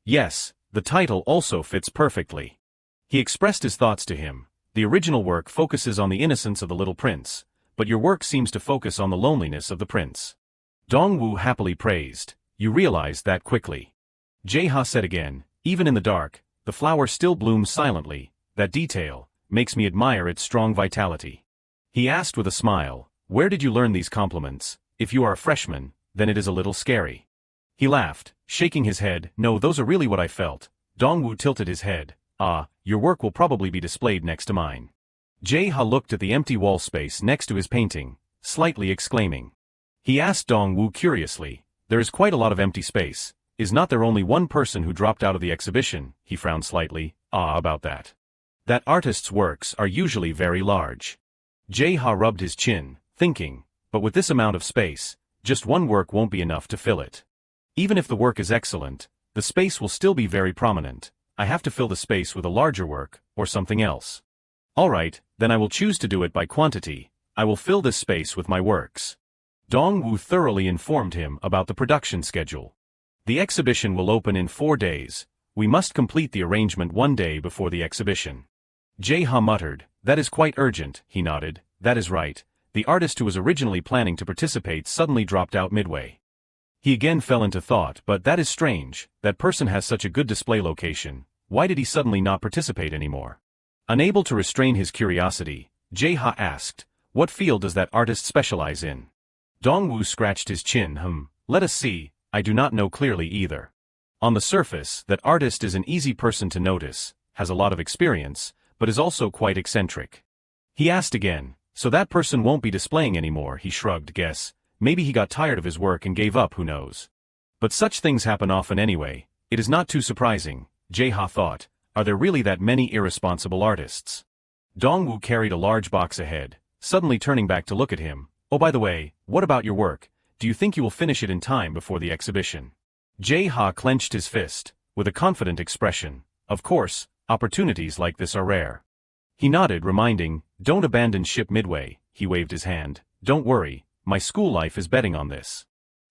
Yes, the title also fits perfectly. He expressed his thoughts to him. The original work focuses on the innocence of the Little Prince, but your work seems to focus on the loneliness of the prince. Dong-woo happily praised, you realized that quickly. Jae-ha said again, even in the dark, the flower still blooms silently. That detail makes me admire its strong vitality. He asked with a smile, where did you learn these compliments? If you are a freshman, then it is a little scary. He laughed, shaking his head, no, those are really what I felt. Dong-woo tilted his head, your work will probably be displayed next to mine. Jae-ha looked at the empty wall space next to his painting, slightly exclaiming. He asked Dong-woo curiously, there is quite a lot of empty space. is not there only one person who dropped out of the exhibition? He frowned slightly. About that. That artist's works are usually very large. Jae-ha rubbed his chin, thinking, but with this amount of space, just one work won't be enough to fill it. Even if the work is excellent, the space will still be very prominent. I have to fill the space with a larger work, or something else. Alright, then I will choose to do it by quantity. I will fill this space with my works. Dong-woo thoroughly informed him about the production schedule. The exhibition will open in 4 days. We must complete the arrangement 1 day before the exhibition. Jae-ha muttered, that is quite urgent. He nodded, that is right. The artist who was originally planning to participate suddenly dropped out midway. He again fell into thought, but that is strange. That person has such a good display location. Why did he suddenly not participate anymore? Unable to restrain his curiosity, Jae-ha asked, what field does that artist specialize in? Dong-woo scratched his chin. Let us see, I do not know clearly either. On the surface, that artist is an easy person to notice, has a lot of experience, but is also quite eccentric. He asked again, so that person won't be displaying anymore? He shrugged. Guess, maybe he got tired of his work and gave up, who knows. But such things happen often anyway. It is not too surprising, Jae-ha thought. Are there really that many irresponsible artists? Dong-woo carried a large box ahead, suddenly turning back to look at him. Oh, by the way, what about your work? Do you think you will finish it in time before the exhibition? Jae-ha clenched his fist, with a confident expression. Of course, opportunities like this are rare. He nodded, reminding, don't abandon ship midway. He waved his hand. Don't worry, my school life is betting on this.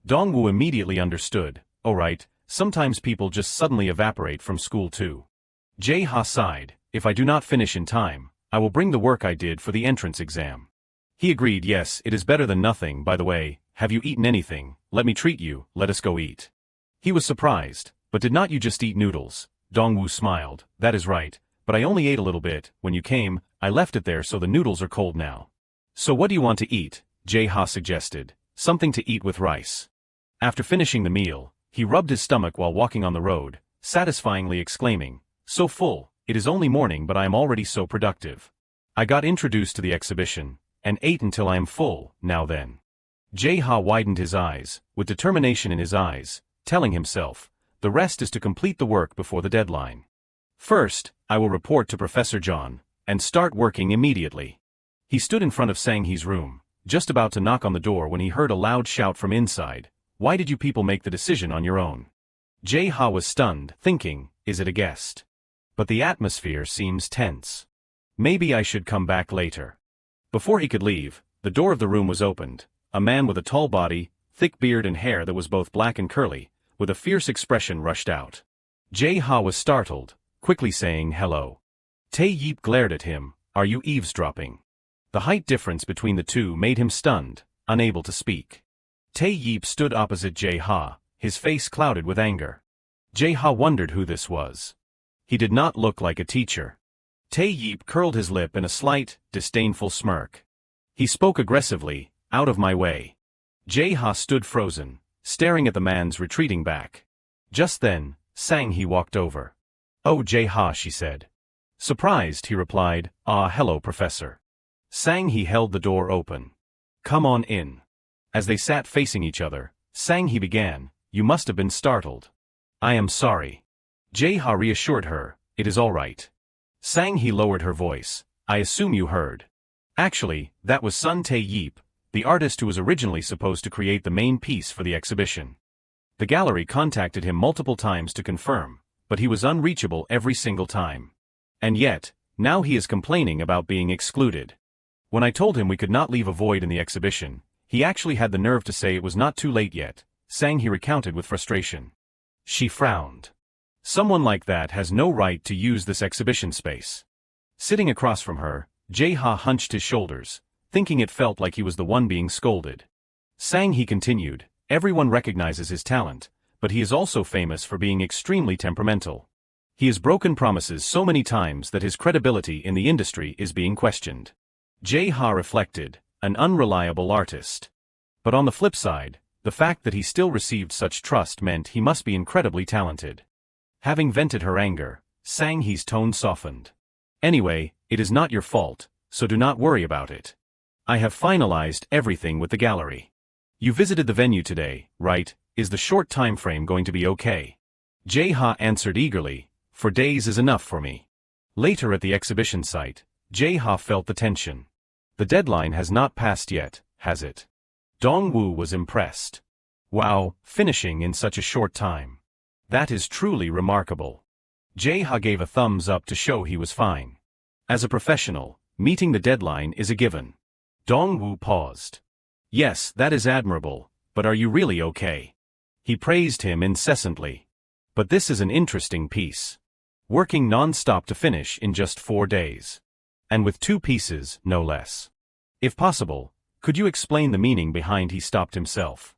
Dong-woo immediately understood. Oh right, sometimes people just suddenly evaporate from school too. Jae-ha sighed. If I do not finish in time, I will bring the work I did for the entrance exam. He agreed. Yes, it is better than nothing. By the way, have you eaten anything? Let me treat you. Let us go eat. He was surprised. But did not you just eat noodles? Dong-woo smiled. That is right, but I only ate a little bit. When you came, I left it there so the noodles are cold now. So what do you want to eat? Jae-ha suggested. Something to eat with rice. After finishing the meal, he rubbed his stomach while walking on the road, satisfyingly exclaiming, so full, it is only morning but I am already so productive. I got introduced to the exhibition, and ate until I am full. Now then. Jae-ha widened his eyes, with determination in his eyes, telling himself, the rest is to complete the work before the deadline. First, I will report to Professor John, and start working immediately. He stood in front of Sang-hee's room, just about to knock on the door when he heard a loud shout from inside. Why did you people make the decision on your own? Jae-ha was stunned, thinking, is it a guest? But the atmosphere seems tense. Maybe I should come back later. Before he could leave, the door of the room was opened. A man with a tall body, thick beard and hair that was both black and curly, with a fierce expression rushed out. Jae-ha was startled, quickly saying hello. Tae-yeep glared at him. Are you eavesdropping? The height difference between the two made him stunned, unable to speak. Tae-yeep stood opposite Jae-ha, his face clouded with anger. Jae-ha wondered who this was. He did not look like a teacher. Tae-yeep curled his lip in a slight, disdainful smirk. He spoke aggressively, out of my way. Jae-ha stood frozen, staring at the man's retreating back. Just then, Sang-hee walked over. Oh Jae-ha, she said. Surprised, he replied, hello Professor. Sang-hee held the door open. Come on in. As they sat facing each other, Sang-hee began, you must have been startled. I am sorry. Jae-ha reassured her, it is all right. Sang-hee lowered her voice, I assume you heard. Actually, that was Sun Tae-yeep, the artist who was originally supposed to create the main piece for the exhibition. The gallery contacted him multiple times to confirm, but he was unreachable every single time. And yet, now he is complaining about being excluded. When I told him we could not leave a void in the exhibition, he actually had the nerve to say it was not too late yet, Sang-hee recounted with frustration. She frowned. Someone like that has no right to use this exhibition space. Sitting across from her, Jae-ha hunched his shoulders, thinking it felt like he was the one being scolded. Sang-hee continued, everyone recognizes his talent, but he is also famous for being extremely temperamental. He has broken promises so many times that his credibility in the industry is being questioned. Jae-ha reflected, an unreliable artist. But on the flip side, the fact that he still received such trust meant he must be incredibly talented. Having vented her anger, Sang-hee's tone softened. Anyway, it is not your fault, so do not worry about it. I have finalized everything with the gallery. You visited the venue today, right? Is the short time frame going to be okay? Jae-ha answered eagerly, for days is enough for me. Later at the exhibition site, Jae-ha felt the tension. The deadline has not passed yet, has it? Dong-woo was impressed. Wow, finishing in such a short time. That is truly remarkable. Jae-ha gave a thumbs up to show he was fine. As a professional, meeting the deadline is a given. Dong-woo paused. Yes, that is admirable, but are you really okay? He praised him incessantly. But this is an interesting piece. Working non-stop to finish in just 4 days. And with 2 pieces, no less. If possible, could you explain the meaning behind he stopped himself?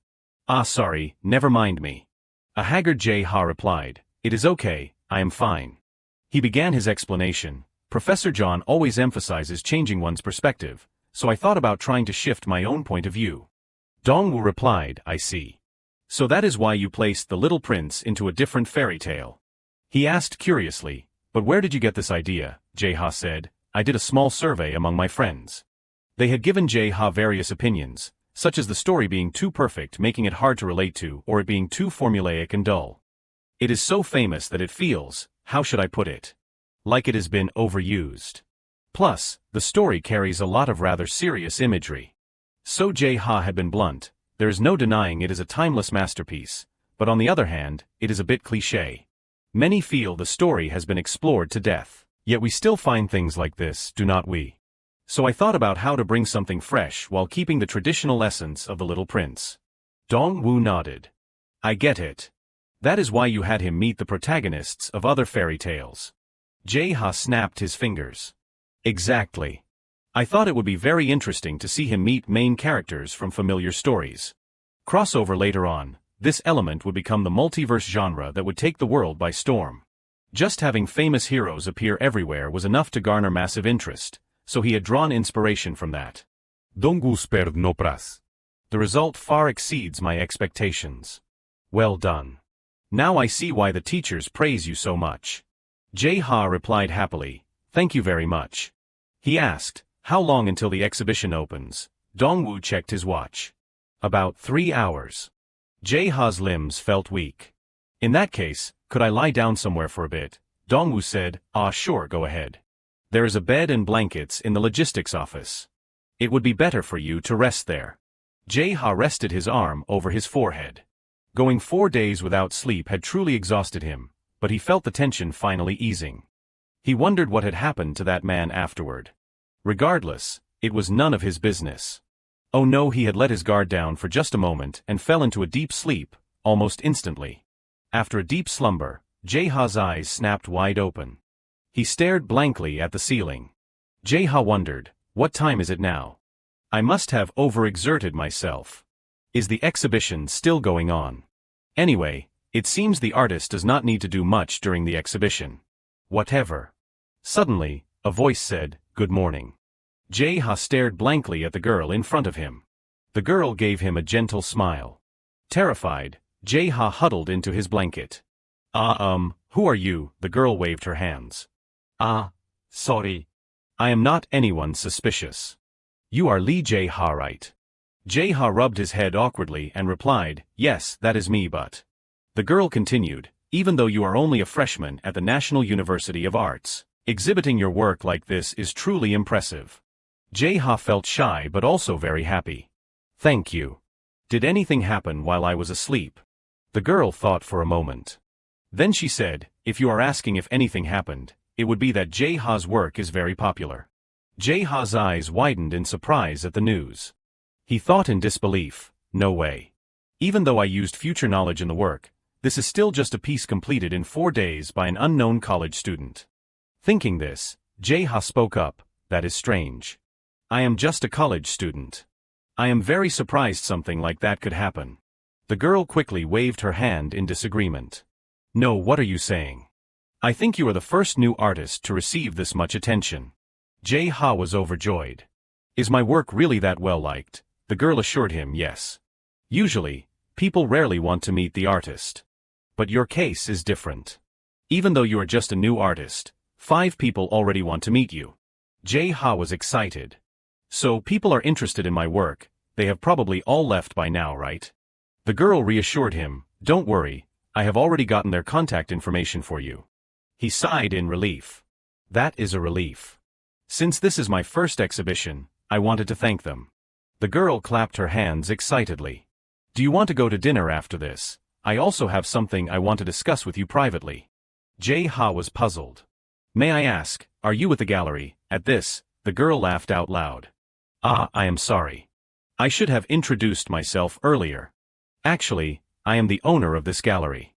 Ah, sorry, never mind me. A haggard Jae-ha replied, it is okay, I am fine. He began his explanation. Professor John always emphasizes changing one's perspective, so I thought about trying to shift my own point of view. Dong-woo replied, I see. So that is why you placed the little prince into a different fairy tale. He asked curiously, but where did you get this idea? Jae-ha said, I did a small survey among my friends. They had given Jae-ha various opinions, such as the story being too perfect making it hard to relate to or it being too formulaic and dull. It is so famous that it feels, how should I put it? Like it has been overused. Plus, the story carries a lot of rather serious imagery. So Jae-ha had been blunt, there is no denying it is a timeless masterpiece, but on the other hand, it is a bit cliché. Many feel the story has been explored to death, yet we still find things like this, do not we? So I thought about how to bring something fresh while keeping the traditional essence of the Little Prince. Dong-woo nodded. I get it. That is why you had him meet the protagonists of other fairy tales. Jae-ha snapped his fingers. Exactly. I thought it would be very interesting to see him meet main characters from familiar stories. Crossover later on, this element would become the multiverse genre that would take the world by storm. Just having famous heroes appear everywhere was enough to garner massive interest, so he had drawn inspiration from that.
Dong-woo spared no pras.
The result far exceeds my expectations. Well done. Now I see why the teachers praise you so much. Jae-ha replied happily, thank you very much. He asked, how long until the exhibition opens? Dong-woo checked his watch. About 3 hours. Jae-ha's limbs felt weak. In that case, could I lie down somewhere for a bit? Dong-woo said, ah sure, go ahead. There is a bed and blankets in the logistics office. It would be better for you to rest there. Jae-ha rested his arm over his forehead. Going 4 days without sleep had truly exhausted him, but he felt the tension finally easing. He wondered what had happened to that man afterward. Regardless, it was none of his business. Oh no, he had let his guard down for just a moment and fell into a deep sleep, almost instantly. After a deep slumber, Jae-ha's eyes snapped wide open. He stared blankly at the ceiling. Jae-ha wondered, what time is it now? I must have overexerted myself. Is the exhibition still going on? Anyway, it seems the artist does not need to do much during the exhibition. Whatever. Suddenly, a voice said, good morning. Jae-ha stared blankly at the girl in front of him. The girl gave him a gentle smile. Terrified, Jae-ha huddled into his blanket. Who are you? The girl waved her hands. Sorry. I am not anyone suspicious. You are Lee Jae-ha, right? Jae-ha rubbed his head awkwardly and replied, yes, that is me, but... The girl continued, even though you are only a freshman at the National University of Arts, exhibiting your work like this is truly impressive. Jae-ha felt shy but also very happy. Thank you. Did anything happen while I was asleep? The girl thought for a moment. Then she said, if you are asking if anything happened, it would be that Jae-ha's work is very popular. Jae-ha's eyes widened in surprise at the news. He thought in disbelief, no way. Even though I used future knowledge in the work, this is still just a piece completed in 4 days by an unknown college student. Thinking this, Jae-ha spoke up, that is strange. I am just a college student. I am very surprised something like that could happen. The girl quickly waved her hand in disagreement. No, what are you saying? I think you are the first new artist to receive this much attention. Jae-ha was overjoyed. Is my work really that well liked? The girl assured him yes. Usually, people rarely want to meet the artist. But your case is different. Even though you are just a new artist, 5 people already want to meet you. Jae-ha was excited. So people are interested in my work, they have probably all left by now, right? The girl reassured him, "Don't worry, I have already gotten their contact information for you." He sighed in relief. That is a relief. Since this is my first exhibition, I wanted to thank them. The girl clapped her hands excitedly. "Do you want to go to dinner after this? I also have something I want to discuss with you privately." Jae-ha was puzzled. "May I ask, are you with the gallery?" At this, the girl laughed out loud. "Ah, I am sorry. I should have introduced myself earlier. Actually, I am the owner of this gallery."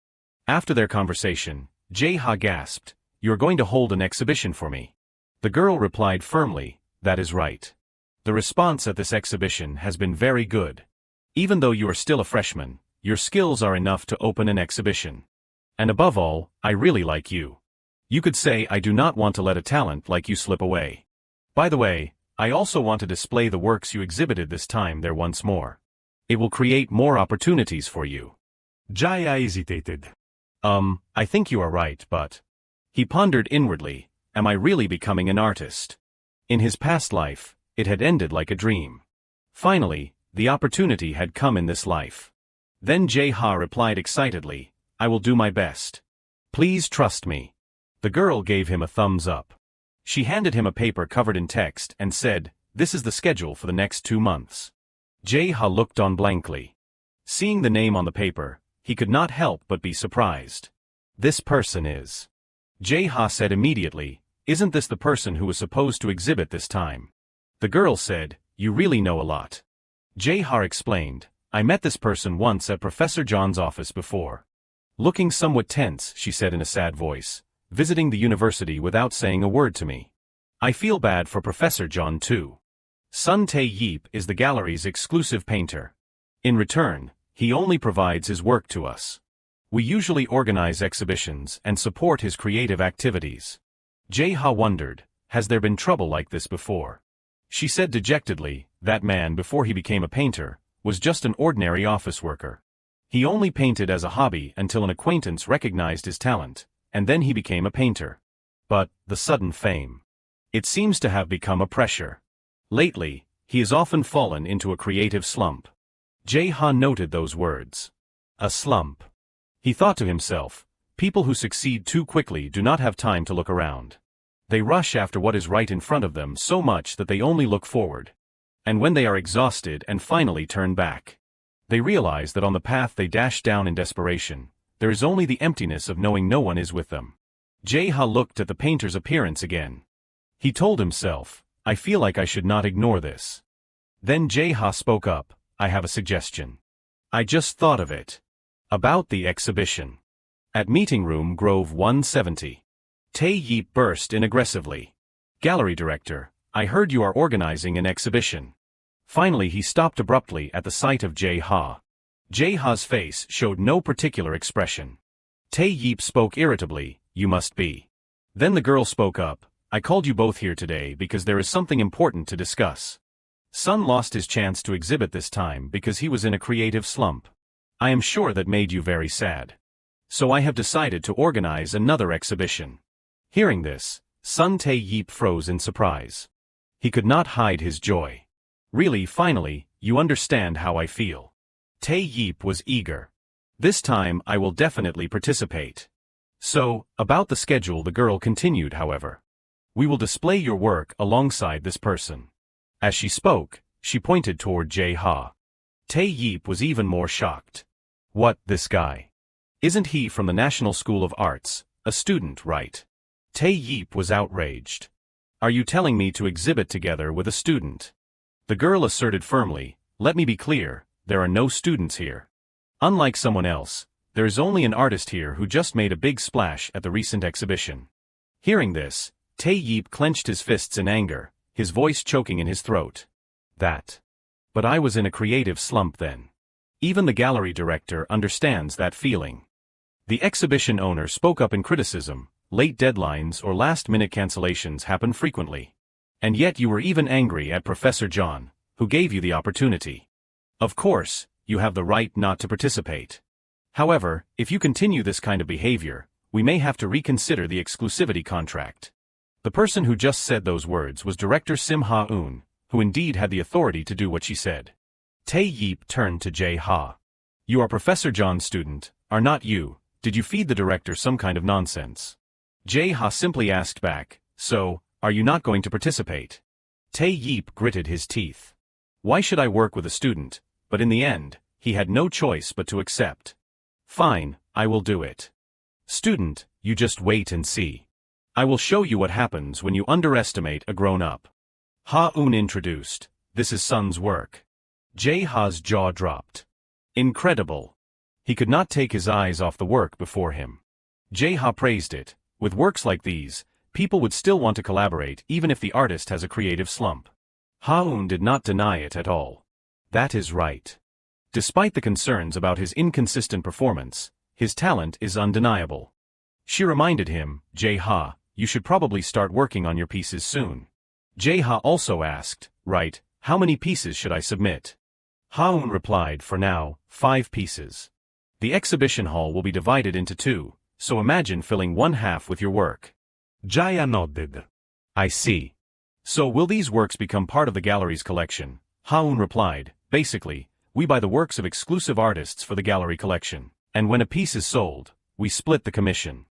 After their conversation, Jae-ha gasped, "You're going to hold an exhibition for me?" The girl replied firmly, "That is right. The response at this exhibition has been very good. Even though you are still a freshman, your skills are enough to open an exhibition. And above all, I really like you. You could say I do not want to let a talent like you slip away. By the way, I also want to display the works you exhibited this time there once more. It will create more opportunities for you."
Jae hesitated.
I think you are right, but... He pondered inwardly, am I really becoming an artist? In his past life, it had ended like a dream. Finally, the opportunity had come in this life. Then Jae-ha replied excitedly, "I will do my best. Please trust me." The girl gave him a thumbs up. She handed him a paper covered in text and said, "This is the schedule for the next 2 months." Jae-ha looked on blankly. Seeing the name on the paper, he could not help but be surprised. "This person is..." Jae-ha said immediately, "Isn't this the person who was supposed to exhibit this time?" The girl said, "You really know a lot." Jae-ha explained, "I met this person once at Professor John's office before." Looking somewhat tense, she said in a sad voice, "Visiting the university without saying a word to me. I feel bad for Professor John too. Sun Tae-yeep is the gallery's exclusive painter. In return, he only provides his work to us. We usually organize exhibitions and support his creative activities." Jae-ha wondered, has there been trouble like this before? She said dejectedly, "That man before he became a painter, was just an ordinary office worker. He only painted as a hobby until an acquaintance recognized his talent, and then he became a painter. But, the sudden fame. It seems to have become a pressure. Lately, he has often fallen into a creative slump." Jae-ha noted those words. A slump. He thought to himself, people who succeed too quickly do not have time to look around. They rush after what is right in front of them so much that they only look forward. And when they are exhausted and finally turn back, they realize that on the path they dash down in desperation, there is only the emptiness of knowing no one is with them. Jae-ha looked at the painter's appearance again. He told himself, I feel like I should not ignore this. Then Jae-ha spoke up, I have a suggestion. I just thought of it. About the exhibition. At Meeting Room Grove 170. Tae-yeep burst in aggressively. Gallery director, I heard you are organizing an exhibition. Finally he stopped abruptly at the sight of Jae-ha. Jae-ha's face showed no particular expression. Tae-yeep spoke irritably, you must be. Then the girl spoke up, I called you both here today because there is something important to discuss. Sun lost his chance to exhibit this time because he was in a creative slump. I am sure that made you very sad. So I have decided to organize another exhibition. Hearing this, Sun Tae-yeep froze in surprise. He could not hide his joy. Really, finally, you understand how I feel. Tae-yeep was eager. This time I will definitely participate. So, about the schedule the girl continued however. We will display your work alongside this person. As she spoke, she pointed toward Jae-ha. Tae-yeep was even more shocked. What, this guy? Isn't he from the National School of Arts, a student, right? Tae-yeep was outraged. Are you telling me to exhibit together with a student? The girl asserted firmly, let me be clear, there are no students here. Unlike someone else, there is only an artist here who just made a big splash at the recent exhibition. Hearing this, Tae-yeep clenched his fists in anger, his voice choking in his throat. But I was in a creative slump then. Even the gallery director understands that feeling. The exhibition owner spoke up in criticism, late deadlines or last-minute cancellations happen frequently. And yet you were even angry at Professor John, who gave you the opportunity. Of course, you have the right not to participate. However, if you continue this kind of behavior, we may have to reconsider the exclusivity contract. The person who just said those words was Director Sim Ha-eun, who indeed had the authority to do what she said. Tae-yeep turned to Jae-ha. You are Professor John's student, are not you? Did you feed the director some kind of nonsense? Jae-ha simply asked back, so, are you not going to participate? Tae-yeep gritted his teeth. Why should I work with a student? But in the end, he had no choice but to accept. Fine, I will do it. Student, you just wait and see. I will show you what happens when you underestimate a grown-up. Ha-un introduced, this is Sun's work. Jae-ha's jaw dropped. Incredible. He could not take his eyes off the work before him. Jae-ha praised it. With works like these, people would still want to collaborate even if the artist has a creative slump. Ha-un did not deny it at all. That is right. Despite the concerns about his inconsistent performance, his talent is undeniable. She reminded him, Jae-ha, you should probably start working on your pieces soon. Jae-ha also asked, right, how many pieces should I submit? Ha-un replied, for now, 5 pieces. The exhibition hall will be divided into 2, so imagine filling one half with your work.
Jae nodded.
I see. So will these works become part of the gallery's collection? Ha-un replied, basically, we buy the works of exclusive artists for the gallery collection, and when a piece is sold, we split the commission.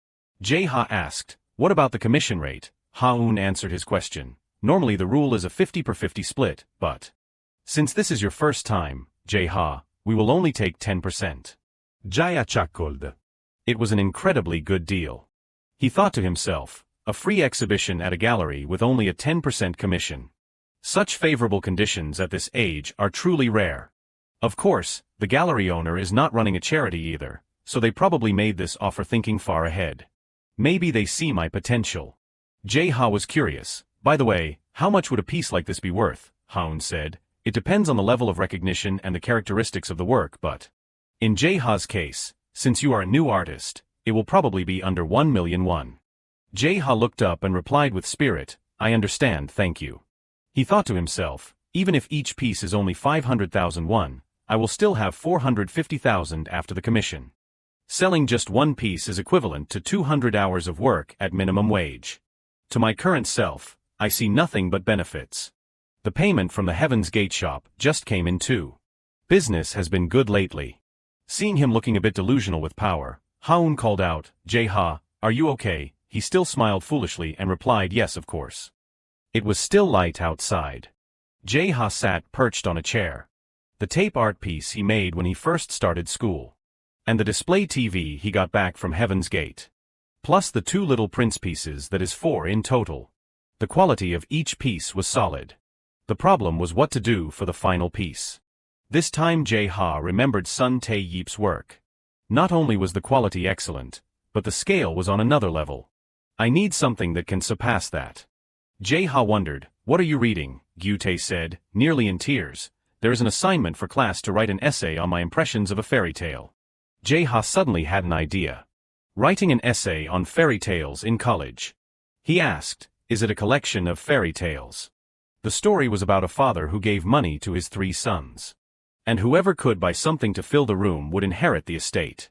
Jae-ha asked, what about the commission rate? Ha-un answered his question. Normally the rule is a 50-50 split, but since this is your first time, Jae-ha, we will only take 10%.
Jae chuckled.
It was an incredibly good deal. He thought to himself, a free exhibition at a gallery with only a 10% commission. Such favorable conditions at this age are truly rare. Of course, the gallery owner is not running a charity either, so they probably made this offer thinking far ahead. Maybe they see my potential. Jae-ha was curious. By the way, how much would a piece like this be worth? Ha-un said. It depends on the level of recognition and the characteristics of the work, but in Jae-ha's case, since you are a new artist, it will probably be under 1 million won. Jae-ha looked up and replied with spirit, I understand, thank you. He thought to himself, even if each piece is only 500,000 won, I will still have 450,000 after the commission. Selling just one piece is equivalent to 200 hours of work at minimum wage. To my current self, I see nothing but benefits. The payment from the Heaven's Gate shop just came in too. Business has been good lately. Seeing him looking a bit delusional with power, Ha-un called out, Jae-ha, are you okay? He still smiled foolishly and replied yes of course. It was still light outside. Jae-ha sat perched on a chair. The tape art piece he made when he first started school. And the display TV he got back from Heaven's Gate. Plus the 2 little prince pieces, that is 4 in total. The quality of each piece was solid. The problem was what to do for the final piece. This time Jae-ha remembered Sun Tae-yeep's work. Not only was the quality excellent, but the scale was on another level. I need something that can surpass that. Jae-ha wondered, what are you reading? Gyu-tae said, nearly in tears. There is an assignment for class to write an essay on my impressions of a fairy tale. Jae-ha suddenly had an idea. Writing an essay on fairy tales in college. He asked, is it a collection of fairy tales? The story was about a father who gave money to his 3 sons. And whoever could buy something to fill the room would inherit the estate.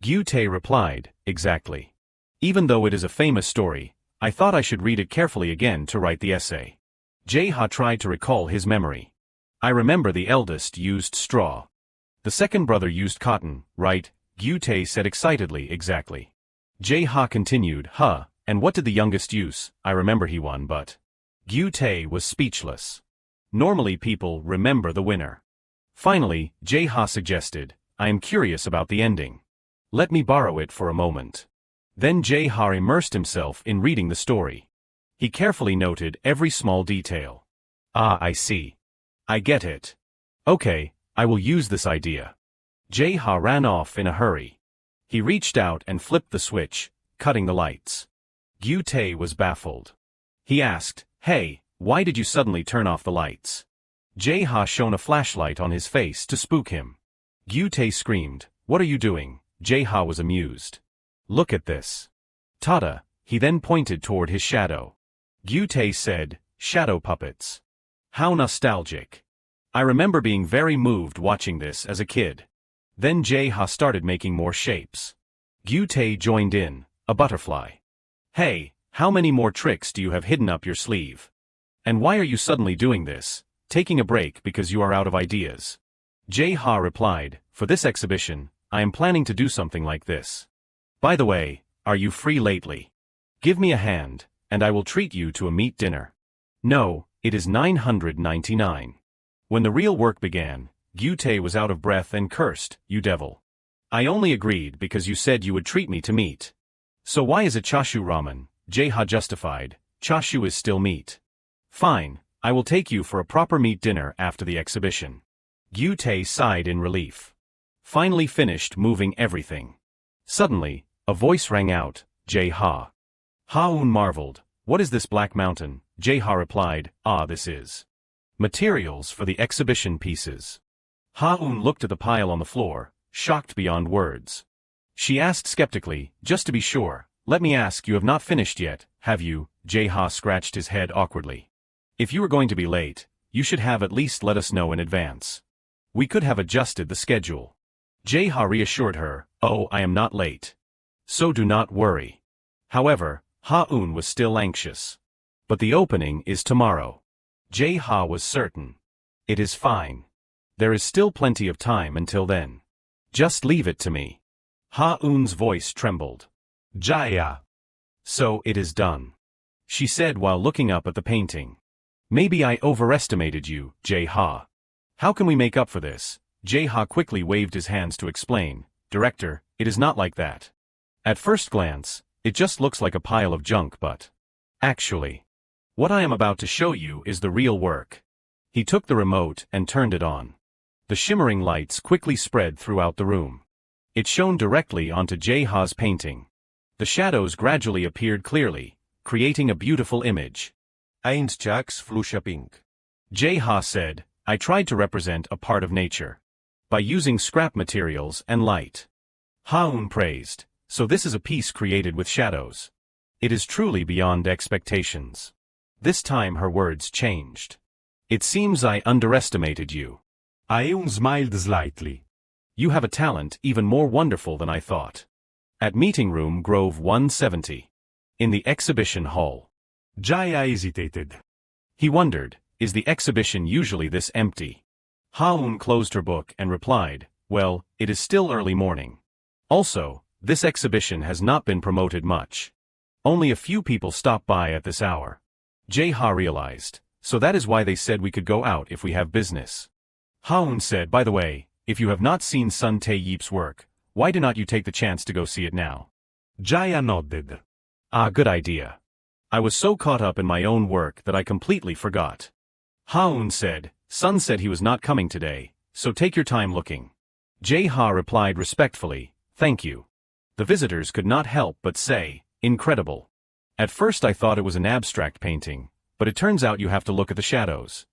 Gyu-tae replied, exactly. Even though it is a famous story, I thought I should read it carefully again to write the essay. Jae-ha tried to recall his memory. I remember the eldest used straw. The second brother used cotton, right? Gyu-tae said excitedly, exactly. Jae-ha continued, and what did the youngest use? I remember he won, but Gyu-tae was speechless. Normally people remember the winner. Finally, Jae-ha suggested, I am curious about the ending. Let me borrow it for a moment. Then Jae-ha immersed himself in reading the story. He carefully noted every small detail. Ah, I see. I get it. Okay, I will use this idea. Jae-ha ran off in a hurry. He reached out and flipped the switch, cutting the lights. Gyu-tae was baffled. He asked, hey, why did you suddenly turn off the lights? Jae-ha shone a flashlight on his face to spook him. Gyu-tae screamed, what are you doing? Jae-ha was amused. Look at this. Tada, he then pointed toward his shadow. Gyu-tae said, shadow puppets. How nostalgic. I remember being very moved watching this as a kid. Then Jae-ha started making more shapes. Gyu-tae joined in, a butterfly. Hey, how many more tricks do you have hidden up your sleeve? And why are you suddenly doing this, taking a break because you are out of ideas? Jae-ha replied, for this exhibition, I am planning to do something like this. By the way, are you free lately? Give me a hand, and I will treat you to a meat dinner. No, it is 999. When the real work began, Gyute was out of breath and cursed, you devil. I only agreed because you said you would treat me to meat. So why is it chashu ramen? Jae-ha justified, chashu is still meat. Fine, I will take you for a proper meat dinner after the exhibition. Gyute sighed in relief. Finally finished moving everything. Suddenly, a voice rang out, Jae-ha. Ha-eun marveled, what is this black mountain? Jae-ha replied, this is materials for the exhibition pieces. Ha-eun looked at the pile on the floor, shocked beyond words. She asked skeptically, just to be sure, let me ask, you have not finished yet, have you? Jae-ha scratched his head awkwardly. If you were going to be late, you should have at least let us know in advance. We could have adjusted the schedule. Jae-ha reassured her, I am not late. So do not worry. However, Ha-eun was still anxious. But the opening is tomorrow. Jae-ha was certain. It is fine. There is still plenty of time until then. Just leave it to me. Ha-eun's voice trembled.
Jae-ha.
So it is done. She said while looking up at the painting. Maybe I overestimated you, Jae-ha. How can we make up for this? Jae-ha quickly waved his hands to explain. Director, it is not like that. At first glance, it just looks like a pile of junk, but actually, what I am about to show you is the real work. He took the remote and turned it on. The shimmering lights quickly spread throughout the room. It shone directly onto Jae-ha's painting. The shadows gradually appeared clearly, creating a beautiful image.
Eindchaks flusha-pink.
Jae-ha said, I tried to represent a part of nature. By using scrap materials and light. Ha-eun praised, so this is a piece created with shadows. It is truly beyond expectations. This time her words changed. It seems I underestimated you.
Ha-eun smiled slightly.
You have a talent even more wonderful than I thought. At Meeting Room Grove 170. In the exhibition hall.
Jae-ha hesitated.
He wondered, is the exhibition usually this empty? Ha-eun closed her book and replied, well, it is still early morning. Also, this exhibition has not been promoted much. Only a few people stop by at this hour. Jae-ha realized, so that is why they said we could go out if we have business. Ha-eun said, by the way, if you have not seen Sun Tae-yeep's work, why do not you take the chance to go see it now?
Jae-ha nodded.
Good idea. I was so caught up in my own work that I completely forgot. Ha-eun said, Sun said he was not coming today, so take your time looking. Jae-ha replied respectfully, thank you. The visitors could not help but say, incredible. At first I thought it was an abstract painting, but it turns out you have to look at the shadows.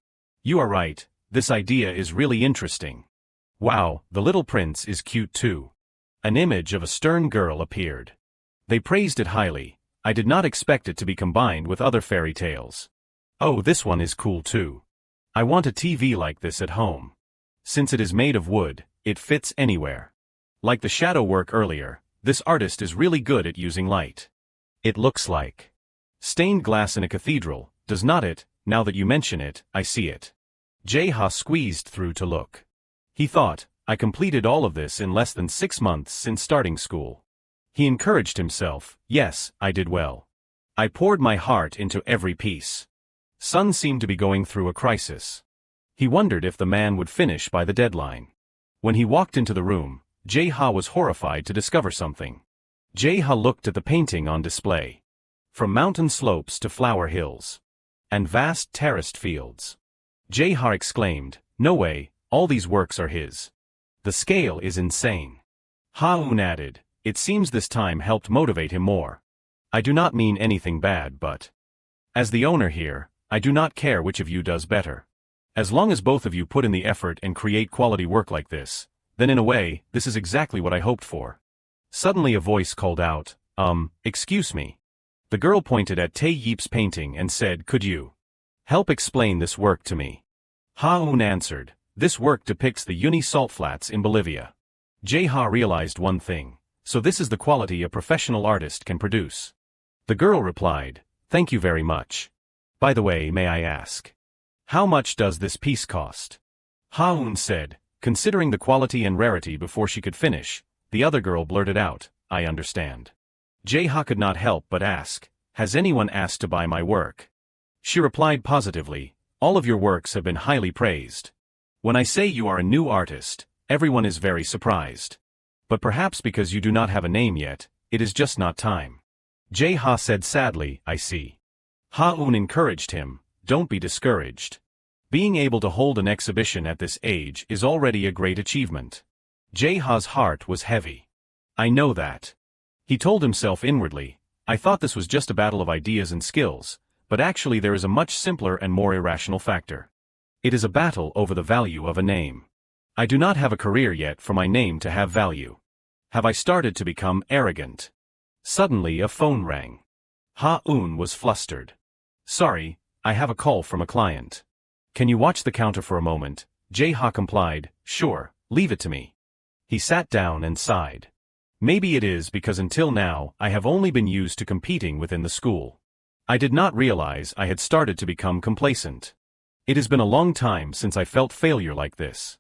You are right, this idea is really interesting. Wow, the little prince is cute too. An image of a stern girl appeared. They praised it highly. I did not expect it to be combined with other fairy tales. Oh, this one is cool too. I want a TV like this at home. Since it is made of wood, it fits anywhere. Like the shadow work earlier, this artist is really good at using light. It looks like stained glass in a cathedral, does not it? Now that you mention it, I see it. Jae-ha squeezed through to look. He thought, I completed all of this in less than 6 months since starting school. He encouraged himself, yes, I did well. I poured my heart into every piece. Sun seemed to be going through a crisis. He wondered if the man would finish by the deadline. When he walked into the room, Jae-ha was horrified to discover something. Jae-ha looked at the painting on display. From mountain slopes to flower hills. And vast terraced fields. Jae-ha exclaimed, no way, all these works are his. The scale is insane. Ha-eun added, it seems this time helped motivate him more. I do not mean anything bad, but as the owner here, I do not care which of you does better. As long as both of you put in the effort and create quality work like this, then in a way, this is exactly what I hoped for. Suddenly a voice called out, excuse me. The girl pointed at Tae-yeep's painting and said, could you help explain this work to me? Ha-eun answered, this work depicts the Uni salt flats in Bolivia. Jae-ha realized one thing, so this is the quality a professional artist can produce. The girl replied, thank you very much. By the way, may I ask, how much does this piece cost? Ha-eun said, Considering the quality and rarity before she could finish, the other girl blurted out, I understand. Jae-ha could not help but ask, has anyone asked to buy my work? She replied positively, all of your works have been highly praised. When I say you are a new artist, everyone is very surprised. But perhaps because you do not have a name yet, it is just not time. Jae-ha said sadly, I see. Ha-eun encouraged him, don't be discouraged. Being able to hold an exhibition at this age is already a great achievement. Jae-ha's heart was heavy. I know that. He told himself inwardly, I thought this was just a battle of ideas and skills, but actually there is a much simpler and more irrational factor. It is a battle over the value of a name. I do not have a career yet for my name to have value. Have I started to become arrogant? Suddenly a phone rang. Ha-eun was flustered. Sorry, I have a call from a client. Can you watch the counter for a moment? Jae-ha complied, sure, leave it to me. He sat down and sighed. Maybe it is because until now I have only been used to competing within the school. I did not realize I had started to become complacent. It has been a long time since I felt failure like this.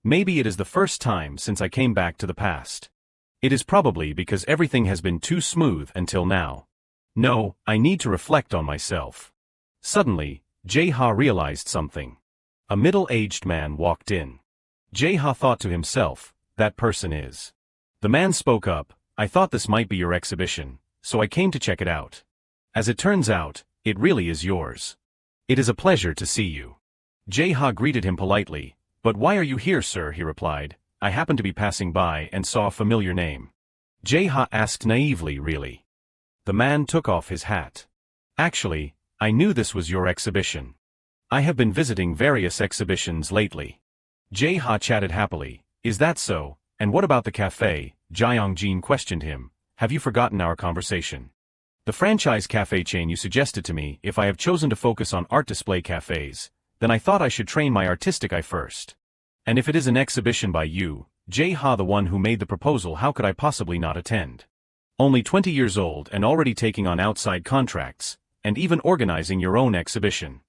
Maybe it is the first time since I came back to the past. It is probably because everything has been too smooth until now. No, I need to reflect on myself. Suddenly, Jae-ha realized something. A middle-aged man walked in. Jae-ha thought to himself, that person is. The man spoke up, I thought this might be your exhibition, so I came to check it out. As it turns out, it really is yours. It is a pleasure to see you. Jae-ha greeted him politely, but why are you here, sir? He replied, I happened to be passing by and saw a familiar name. Jae-ha asked naively, really? The man took off his hat. Actually, I knew this was your exhibition. I have been visiting various exhibitions lately. Jae-ha chatted happily, is that so, and what about the cafe? Jae-young-jin questioned him, have you forgotten our conversation? The franchise cafe chain you suggested to me. If I have chosen to focus on art display cafes, then I thought I should train my artistic eye first. And if it is an exhibition by you, Jae-ha, the one who made the proposal, how could I possibly not attend? Only 20 years old and already taking on outside contracts, and even organizing your own exhibition.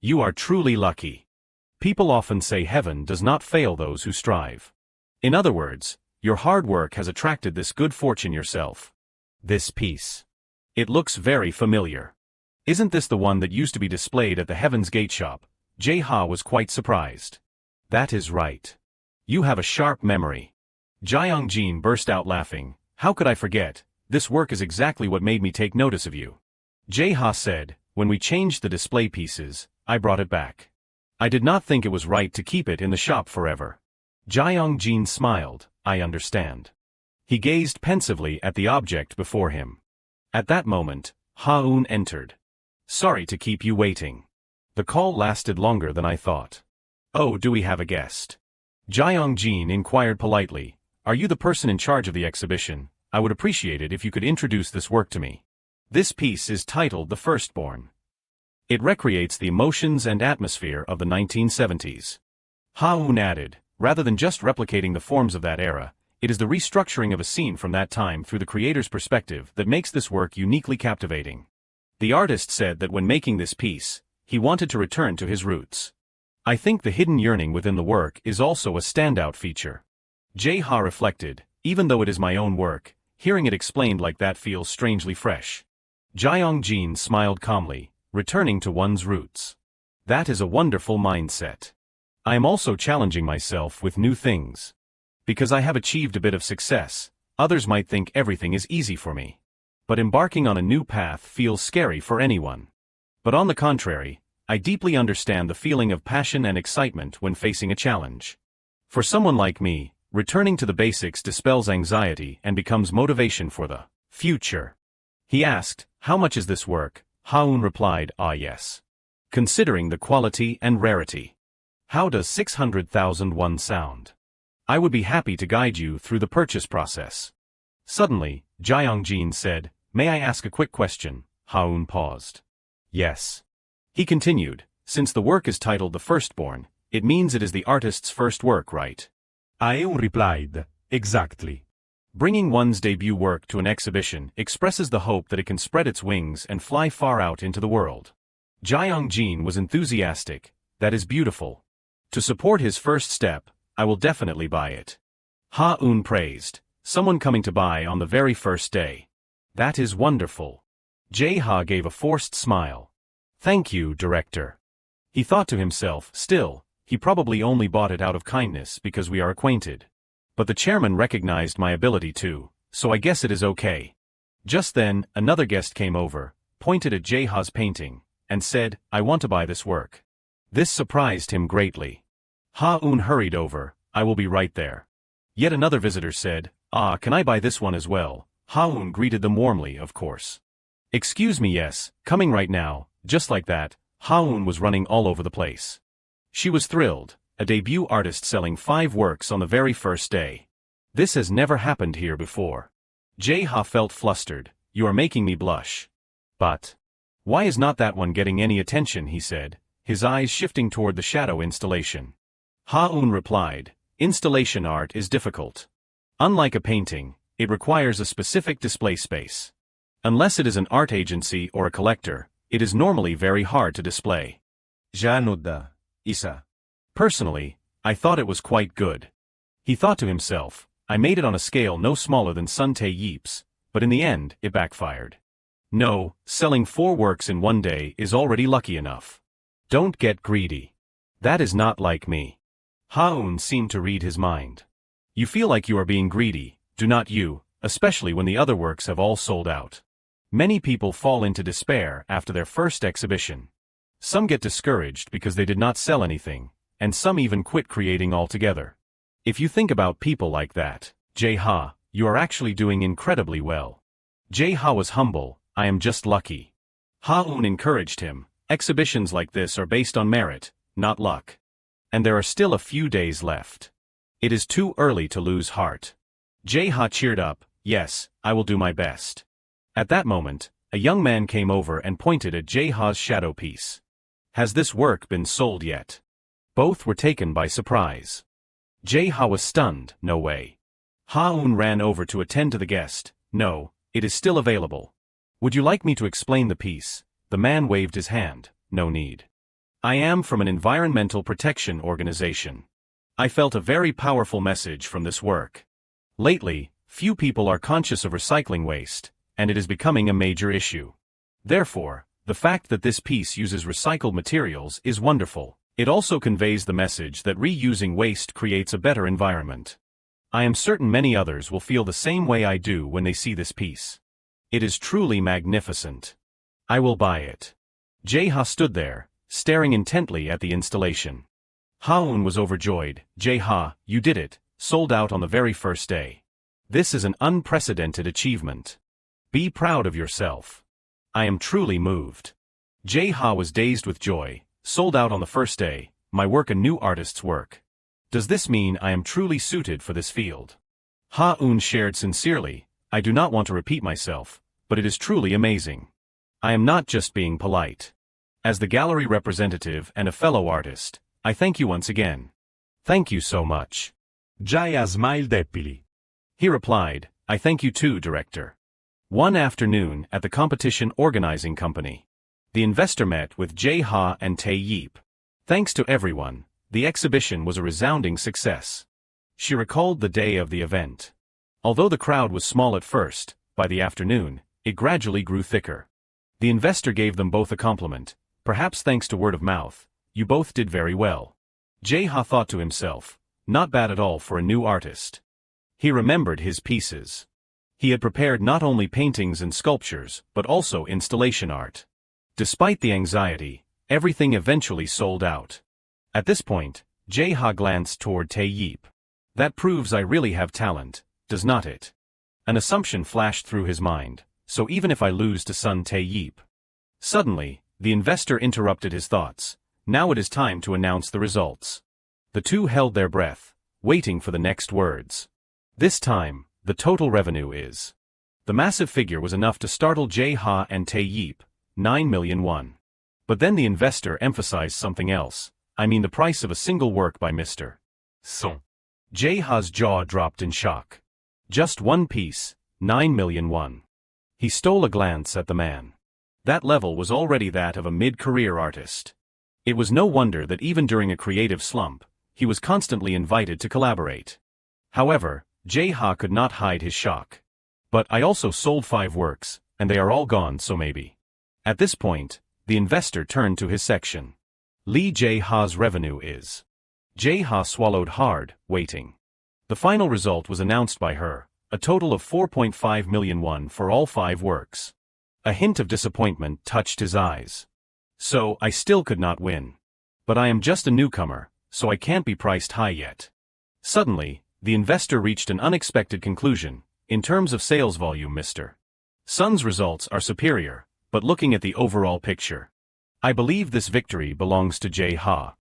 You are truly lucky. People often say heaven does not fail those who strive. In other words, your hard work has attracted this good fortune yourself. This piece. It looks very familiar. Isn't this the one that used to be displayed at the Heaven's Gate shop? Jae-ha was quite surprised. That is right. You have a sharp memory. Jae-young-jin burst out laughing, how could I forget? This work is exactly what made me take notice of you. Jae-ha said, when we changed the display pieces, I brought it back. I did not think it was right to keep it in the shop forever. Jae-young-jin smiled, I understand. He gazed pensively at the object before him. At that moment, Ha-eun entered. Sorry to keep you waiting. The call lasted longer than I thought. Oh, do we have a guest? Jae-young-jin inquired politely, are you the person in charge of the exhibition? I would appreciate it if you could introduce this work to me. This piece is titled The Firstborn. It recreates the emotions and atmosphere of the 1970s. Ha-eun added, rather than just replicating the forms of that era, it is the restructuring of a scene from that time through the creator's perspective that makes this work uniquely captivating. The artist said that when making this piece, he wanted to return to his roots. I think the hidden yearning within the work is also a standout feature. Jae-ha reflected, even though it is my own work, hearing it explained like that feels strangely fresh. Jae-young-jin smiled calmly, returning to one's roots. That is a wonderful mindset. I am also challenging myself with new things. Because I have achieved a bit of success, others might think everything is easy for me. But embarking on a new path feels scary for anyone. But on the contrary, I deeply understand the feeling of passion and excitement when facing a challenge. For someone like me, returning to the basics dispels anxiety and becomes motivation for the future. He asked, how much is this work? Ha-eun replied, yes. Considering the quality and rarity. How does 600,000 won sound? I would be happy to guide you through the purchase process. Suddenly, Jae-young-jin said, may I ask a quick question? Ha-eun paused. Yes. He continued, since the work is titled The Firstborn, it means it is the artist's first work, right?
Ha-eun replied, exactly.
Bringing one's debut work to an exhibition expresses the hope that it can spread its wings and fly far out into the world. Jae-young-jin was enthusiastic, that is beautiful. To support his first step, I will definitely buy it. Ha-un praised. Someone coming to buy on the very first day. That is wonderful. Jae-ha gave a forced smile. Thank you, director. He thought to himself, still, he probably only bought it out of kindness because we are acquainted. But the chairman recognized my ability too, so I guess it is okay. Just then, another guest came over, pointed at Jae-ha's painting, and said, I want to buy this work. This surprised him greatly. Ha-un hurried over, I will be right there. Yet another visitor said, can I buy this one as well? Ha-un greeted them warmly, of course. Excuse me, yes, coming right now. Just like that, Ha-un was running all over the place. She was thrilled, a debut artist selling 5 works on the very first day. This has never happened here before. Jae-ha felt flustered. You are making me blush. But why is not that one getting any attention, he said, his eyes shifting toward the shadow installation. Ha-un replied, installation art is difficult. Unlike a painting, it requires a specific display space. Unless it is an art agency or a collector, it is normally very hard to display.
Januda, Isa.
Personally, I thought it was quite good. He thought to himself, I made it on a scale no smaller than Sun Tae-yeep's, but in the end, it backfired. No, selling 4 works in one day is already lucky enough. Don't get greedy. That is not like me. Ha-un seemed to read his mind. You feel like you are being greedy, do not you, especially when the other works have all sold out. Many people fall into despair after their first exhibition. Some get discouraged because they did not sell anything, and some even quit creating altogether. If you think about people like that, Jae-ha, you are actually doing incredibly well. Jae-ha was humble, I am just lucky. Ha-un encouraged him, exhibitions like this are based on merit, not luck. And there are still a few days left. It is too early to lose heart. Jae-ha cheered up, yes, I will do my best. At that moment, a young man came over and pointed at Jae-ha's shadow piece. Has this work been sold yet? Both were taken by surprise. Jae-ha was stunned, no way. Ha-un ran over to attend to the guest, no, it is still available. Would you like me to explain the piece? The man waved his hand, no need. I am from an environmental protection organization. I felt a very powerful message from this work. Lately, few people are conscious of recycling waste, and it is becoming a major issue. Therefore, the fact that this piece uses recycled materials is wonderful. It also conveys the message that reusing waste creates a better environment. I am certain many others will feel the same way I do when they see this piece. It is truly magnificent. I will buy it. Jae-ha stood there, staring intently at the installation. Ha-un was overjoyed. Jae-ha, you did it, sold out on the very first day. This is an unprecedented achievement. Be proud of yourself. I am truly moved. Jae-ha was dazed with joy. Sold out on the first day, my work a new artist's work. Does this mean I am truly suited for this field? Ha-un shared sincerely, I do not want to repeat myself, but it is truly amazing. I am not just being polite. As the gallery representative and a fellow artist, I thank you once again. Thank you so much.
Jae-ha smiled happily.
He replied, I thank you too, director. One afternoon at the competition organizing company. The investor met with Jae-ha and Tae-yeep. Thanks to everyone, the exhibition was a resounding success. She recalled the day of the event. Although the crowd was small at first, by the afternoon, it gradually grew thicker. The investor gave them both a compliment, perhaps thanks to word of mouth, you both did very well. Jae-ha thought to himself, not bad at all for a new artist. He remembered his pieces. He had prepared not only paintings and sculptures, but also installation art. Despite the anxiety, everything eventually sold out. At this point, Jae-ha glanced toward Tae-yeep. That proves I really have talent, does not it? An assumption flashed through his mind, so even if I lose to Sun Tae-yeep. Suddenly, the investor interrupted his thoughts. Now it is time to announce the results. The two held their breath, waiting for the next words. This time, the total revenue is. The massive figure was enough to startle Jae-ha and Tae-yeep. 9 million won. But then the investor emphasized something else. I mean the price of a single work by Mr. Son. Jae-ha's jaw dropped in shock. Just one piece, 9 million won. He stole a glance at the man. That level was already that of a mid-career artist. It was no wonder that even during a creative slump, he was constantly invited to collaborate. However, Jae-ha could not hide his shock. But I also sold 5 works, and they are all gone, so maybe. At this point, the investor turned to his section. Lee Jae-ha's revenue is. Jae-ha swallowed hard, waiting. The final result was announced by her, a total of 4.5 million won for all 5 works. A hint of disappointment touched his eyes. So, I still could not win. But I am just a newcomer, so I can't be priced high yet. Suddenly, the investor reached an unexpected conclusion. In terms of sales volume, Mr. Sun's results are superior, but looking at the overall picture, I believe this victory belongs to Jae-ha.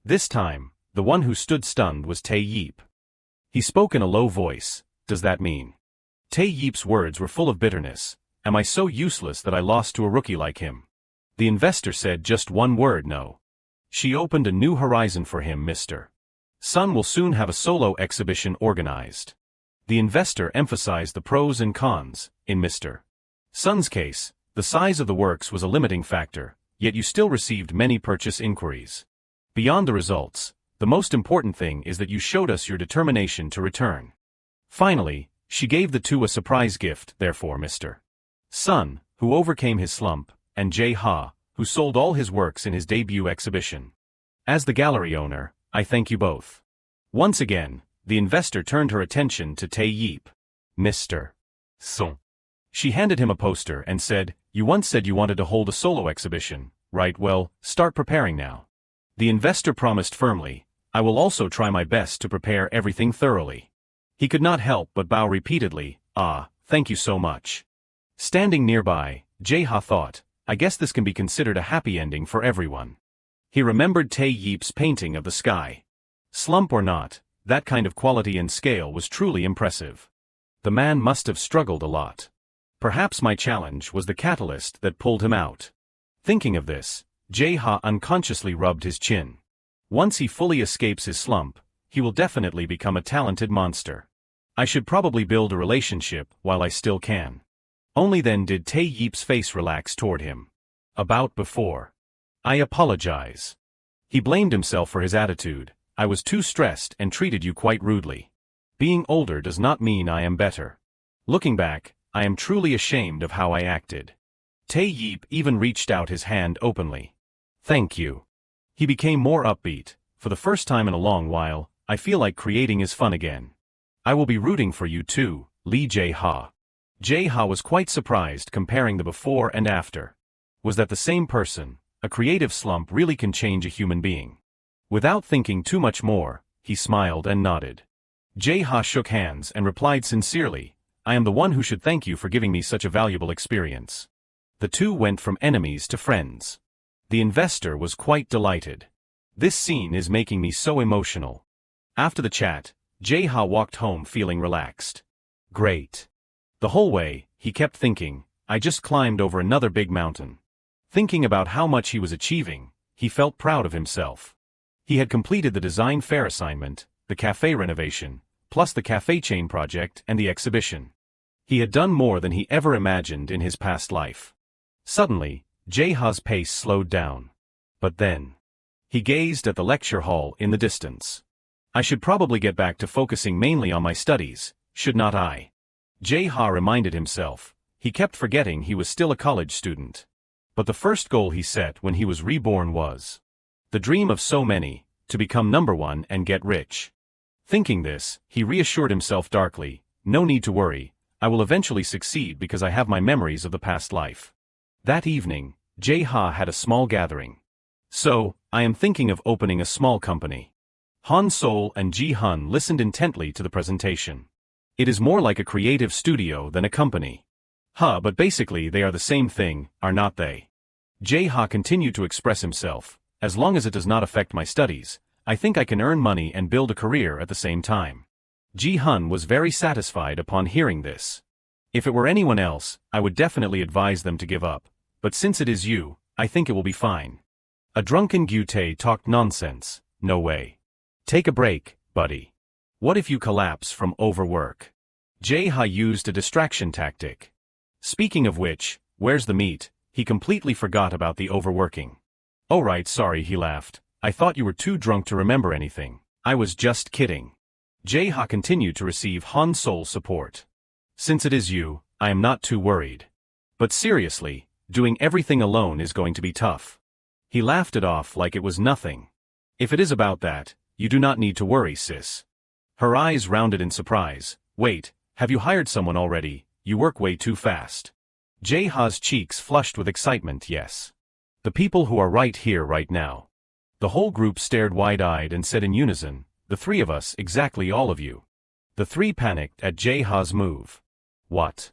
This time, the one who stood stunned was Tae-yeep. He spoke in a low voice. Does that mean? Tae-yeep's words were full of bitterness. Am I so useless that I lost to a rookie like him? The investor said just one word: no. She opened a new horizon for him. Mr. Sun will soon have a solo exhibition organized. The investor emphasized the pros and cons. In Mr. Sun's case, the size of the works was a limiting factor, yet you still received many purchase inquiries. Beyond the results, the most important thing is that you showed us your determination to return. Finally, she gave the two a surprise gift. Therefore, Mr. Sun, who overcame his slump, and Jae-ha, who sold all his works in his debut exhibition. As the gallery owner, I thank you both. Once again, the investor turned her attention to Tae-yeep. Mr. Sun. She handed him a poster and said, you once said you wanted to hold a solo exhibition, right? Well, start preparing now. The investor promised firmly, I will also try my best to prepare everything thoroughly. He could not help but bow repeatedly. Ah, thank you so much. Standing nearby, Jae-ha thought, I guess this can be considered a happy ending for everyone. He remembered Tae-yeep's painting of the sky. Slump or not, that kind of quality and scale was truly impressive. The man must have struggled a lot. Perhaps my challenge was the catalyst that pulled him out. Thinking of this, Jae-ha unconsciously rubbed his chin. Once he fully escapes his slump, he will definitely become a talented monster. I should probably build a relationship while I still can. Only then did Tae-yeep's face relax toward him. About before. I apologize. He blamed himself for his attitude. I was too stressed and treated you quite rudely. Being older does not mean I am better. Looking back, I am truly ashamed of how I acted. Tae-yeep even reached out his hand openly. Thank you. He became more upbeat. For the first time in a long while, I feel like creating is fun again. I will be rooting for you too, Lee Jae-ha. Jae-ha was quite surprised comparing the before and after. Was that the same person? A creative slump really can change a human being. Without thinking too much more, he smiled and nodded. Jae-ha shook hands and replied sincerely, I am the one who should thank you for giving me such a valuable experience. The two went from enemies to friends. The investor was quite delighted. This scene is making me so emotional. After the chat, Jae-ha walked home feeling relaxed. Great. The whole way, he kept thinking, I just climbed over another big mountain. Thinking about how much he was achieving, he felt proud of himself. He had completed the design fair assignment, the cafe renovation, plus the cafe chain project and the exhibition. He had done more than he ever imagined in his past life. Suddenly, Jae-ha's pace slowed down. But then, he gazed at the lecture hall in the distance. I should probably get back to focusing mainly on my studies, should not I? Jae-ha reminded himself. He kept forgetting he was still a college student. But the first goal he set when he was reborn was the dream of so many, to become number one and get rich. Thinking this, he reassured himself darkly, no need to worry, I will eventually succeed because I have my memories of the past life. That evening, Jae-ha had a small gathering. So, I am thinking of opening a small company. Han Sol and Ji-hun listened intently to the presentation. It is more like a creative studio than a company. But basically they are the same thing, are not they? Jae-ha continued to express himself. As long as it does not affect my studies, I think I can earn money and build a career at the same time. Ji-hun was very satisfied upon hearing this. If it were anyone else, I would definitely advise them to give up, but since it is you, I think it will be fine. A drunken Gyutae talked nonsense. No way. Take a break, buddy. What if you collapse from overwork? Jae-ha used a distraction tactic. Speaking of which, where's the meat? He completely forgot about the overworking. Oh right, sorry, he laughed. I thought you were too drunk to remember anything. I was just kidding. Jae-ha continued to receive Han Sol support. Since it is you, I am not too worried. But seriously, doing everything alone is going to be tough. He laughed it off like it was nothing. If it is about that, you do not need to worry, sis. Her eyes rounded in surprise. Wait, have you hired someone already? You work way too fast. Jae-ha's cheeks flushed with excitement. Yes. The people who are right here right now. The whole group stared wide-eyed and said in unison, the three of us, exactly all of you. The three panicked at Jae-ha's move. What?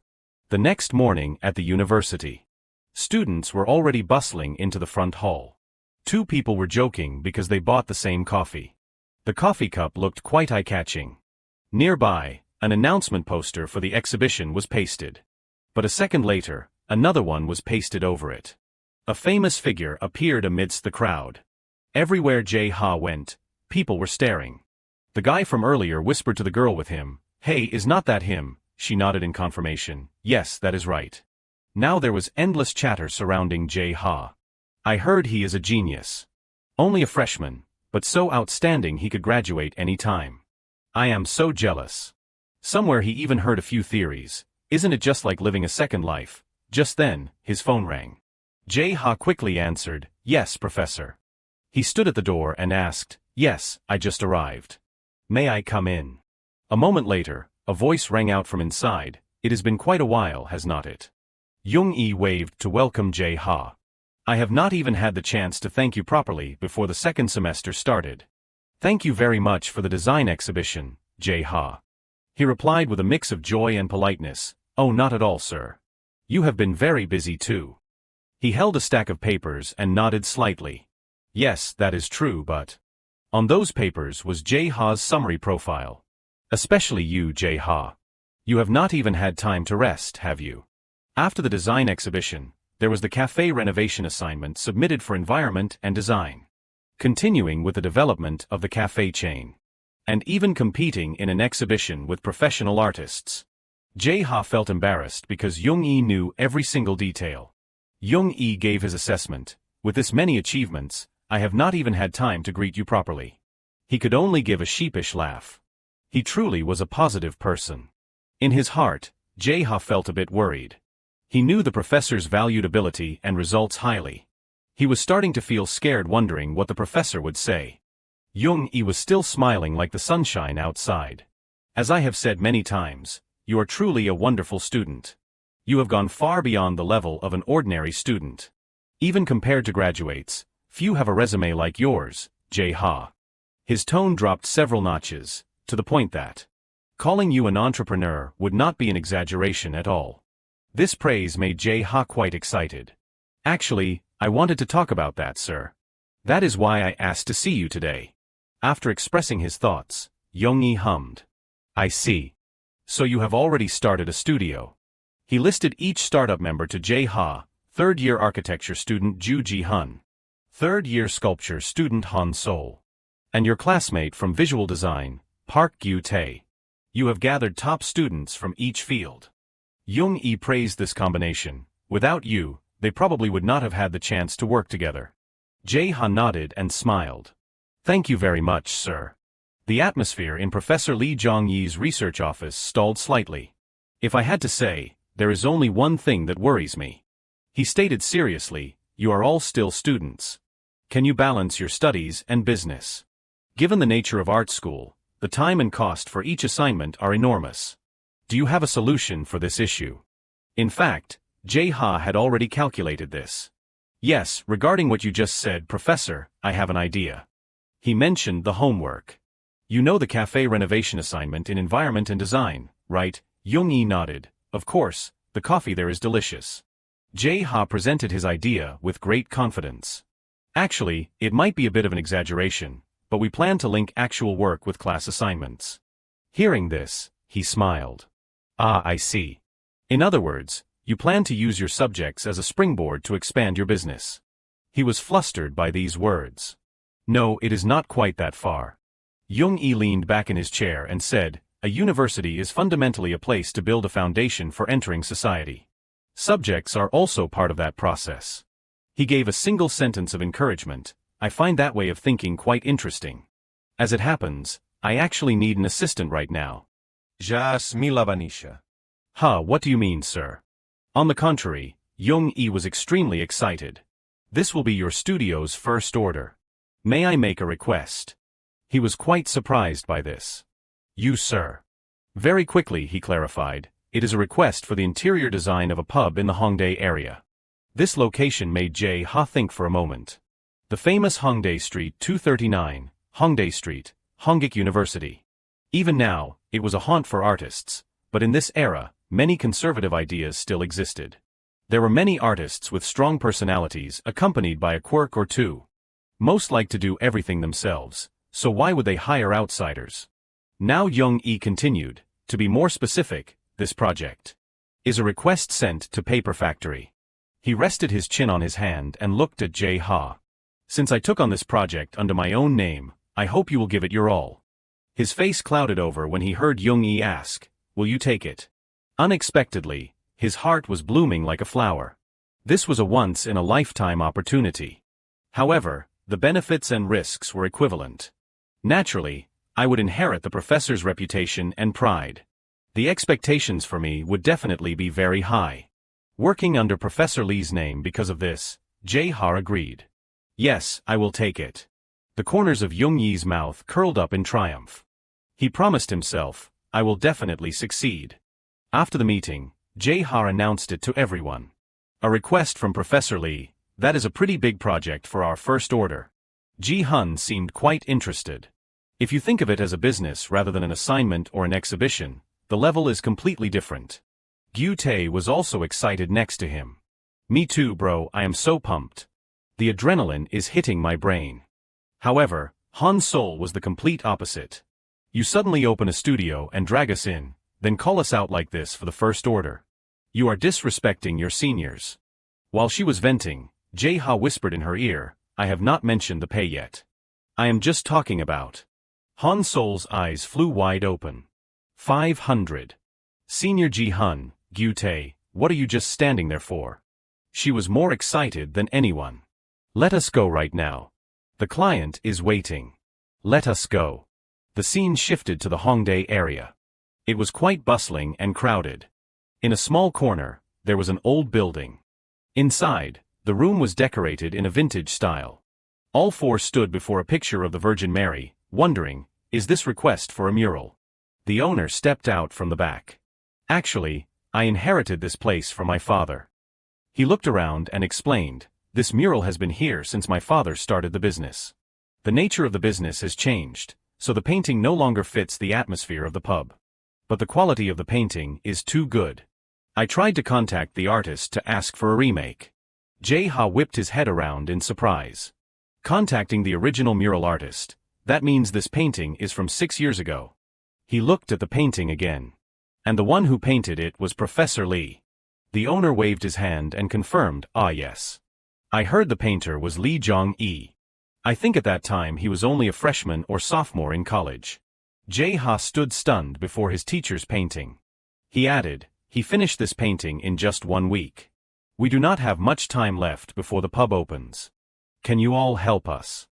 The next morning at the university. Students were already bustling into the front hall. Two people were joking because they bought the same coffee. The coffee cup looked quite eye-catching. Nearby, an announcement poster for the exhibition was pasted. But a second later, another one was pasted over it. A famous figure appeared amidst the crowd. Everywhere Jae-ha went, people were staring. The guy from earlier whispered to the girl with him, "Hey, is not that him?" She nodded in confirmation. Yes, that is right. Now there was endless chatter surrounding Jae-ha. I heard he is a genius. Only a freshman, but so outstanding he could graduate any time. I am so jealous. Somewhere he even heard a few theories. Isn't it just like living a second life? Just then, his phone rang. Jae-ha quickly answered, "Yes, Professor." He stood at the door and asked, "Yes, I just arrived. May I come in?" A moment later, a voice rang out from inside. It has been quite a while, has not it? Young-i waved to welcome Jae-ha. I have not even had the chance to thank you properly before the second semester started. Thank you very much for the design exhibition, Jae-ha. He replied with a mix of joy and politeness. Oh, not at all, sir. You have been very busy too. He held a stack of papers and nodded slightly. Yes, that is true, but... On those papers was Jae-ha's summary profile. Especially you, Jae-ha. You have not even had time to rest, have you? After the design exhibition, there was the cafe renovation assignment submitted for environment and design. Continuing with the development of the cafe chain. And even competing in an exhibition with professional artists. Jae-ha felt embarrassed because Young-i knew every single detail. Young-i gave his assessment. With this many achievements, I have not even had time to greet you properly. He could only give a sheepish laugh. He truly was a positive person. In his heart, Jae-ha felt a bit worried. He knew the professor's valued ability and results highly. He was starting to feel scared, wondering what the professor would say. Young-i was still smiling like the sunshine outside. As I have said many times, you are truly a wonderful student. You have gone far beyond the level of an ordinary student. Even compared to graduates, few have a resume like yours, Jae-ha. His tone dropped several notches, to the point that calling you an entrepreneur would not be an exaggeration at all. This praise made Jae-ha quite excited. Actually, I wanted to talk about that, sir. That is why I asked to see you today. After expressing his thoughts, Young-i hummed. I see. So you have already started a studio. He listed each startup member to Jae-ha, third-year architecture student Ju Ji-hun, third-year sculpture student Han Sol, and your classmate from visual design, Park Gyu-tae. You have gathered top students from each field. Young-i praised this combination. Without you, they probably would not have had the chance to work together. Jae-ha nodded and smiled. Thank you very much, sir. The atmosphere in Professor Lee Jong-yi's research office stalled slightly. If I had to say, there is only one thing that worries me. He stated seriously, you are all still students. Can you balance your studies and business? Given the nature of art school, the time and cost for each assignment are enormous. Do you have a solution for this issue? In fact, Jae-ha had already calculated this. Yes, regarding what you just said, Professor, I have an idea. He mentioned the homework. You know the cafe renovation assignment in environment and design, right? Young-i nodded. Of course, the coffee there is delicious. Jae-ha presented his idea with great confidence. Actually, it might be a bit of an exaggeration, but we plan to link actual work with class assignments. Hearing this, he smiled. Ah, I see. In other words, you plan to use your subjects as a springboard to expand your business. He was flustered by these words. No, it is not quite that far. Young-i leaned back in his chair and said, a university is fundamentally a place to build a foundation for entering society. Subjects are also part of that process. He gave a single sentence of encouragement. I find that way of thinking quite interesting. As it happens, I actually need an assistant right now.
Ja Smilawanisha.
Huh, what do you mean, sir? On the contrary, Young-i was extremely excited. This will be your studio's first order. May I make a request? He was quite surprised by this. You, sir. Very quickly, he clarified, it is a request for the interior design of a pub in the Hongdae area. This location made Jae-ha think for a moment. The famous Hongdae Street 239, Hongdae Street, Hongik University. Even now, it was a haunt for artists, but in this era, many conservative ideas still existed. There were many artists with strong personalities accompanied by a quirk or two. Most like to do everything themselves, so why would they hire outsiders? Now Young-i continued, to be more specific, this project is a request sent to Paper Factory. He rested his chin on his hand and looked at Jae-ha. Since I took on this project under my own name, I hope you will give it your all. His face clouded over when he heard Young-i ask, will you take it? Unexpectedly, his heart was blooming like a flower. This was a once-in-a-lifetime opportunity. However, the benefits and risks were equivalent. Naturally, I would inherit the professor's reputation and pride. The expectations for me would definitely be very high. Working under Professor Lee's name because of this, Jae-ha agreed. Yes, I will take it. The corners of Young-i's mouth curled up in triumph. He promised himself, I will definitely succeed. After the meeting, Jae-ha announced it to everyone. A request from Professor Lee, that is a pretty big project for our first order. Ji-hun seemed quite interested. If you think of it as a business rather than an assignment or an exhibition, the level is completely different. Gyu-tae was also excited next to him. Me too, bro, I am so pumped. The adrenaline is hitting my brain. However, Han Sol was the complete opposite. You suddenly open a studio and drag us in, then call us out like this for the first order. You are disrespecting your seniors. While she was venting, Jae-ha whispered in her ear, I have not mentioned the pay yet. I am just talking about. Han Sol's eyes flew wide open. 500. Senior Ji-hun, Gyu-tae, what are you just standing there for? She was more excited than anyone. Let us go right now. The client is waiting. Let us go. The scene shifted to the Hongdae area. It was quite bustling and crowded. In a small corner, there was an old building. Inside, the room was decorated in a vintage style. All four stood before a picture of the Virgin Mary, wondering, is this request for a mural? The owner stepped out from the back. Actually, I inherited this place from my father. He looked around and explained, this mural has been here since my father started the business. The nature of the business has changed, so the painting no longer fits the atmosphere of the pub. But the quality of the painting is too good. I tried to contact the artist to ask for a remake. Jae-ha whipped his head around in surprise. Contacting the original mural artist, that means this painting is from 6 years ago. He looked at the painting again. And the one who painted it was Professor Lee. The owner waved his hand and confirmed, ah yes. I heard the painter was Lee Jong-i. I think at that time he was only a freshman or sophomore in college. Jae-ha stood stunned before his teacher's painting. He added, he finished this painting in just 1 week. We do not have much time left before the pub opens. Can you all help us?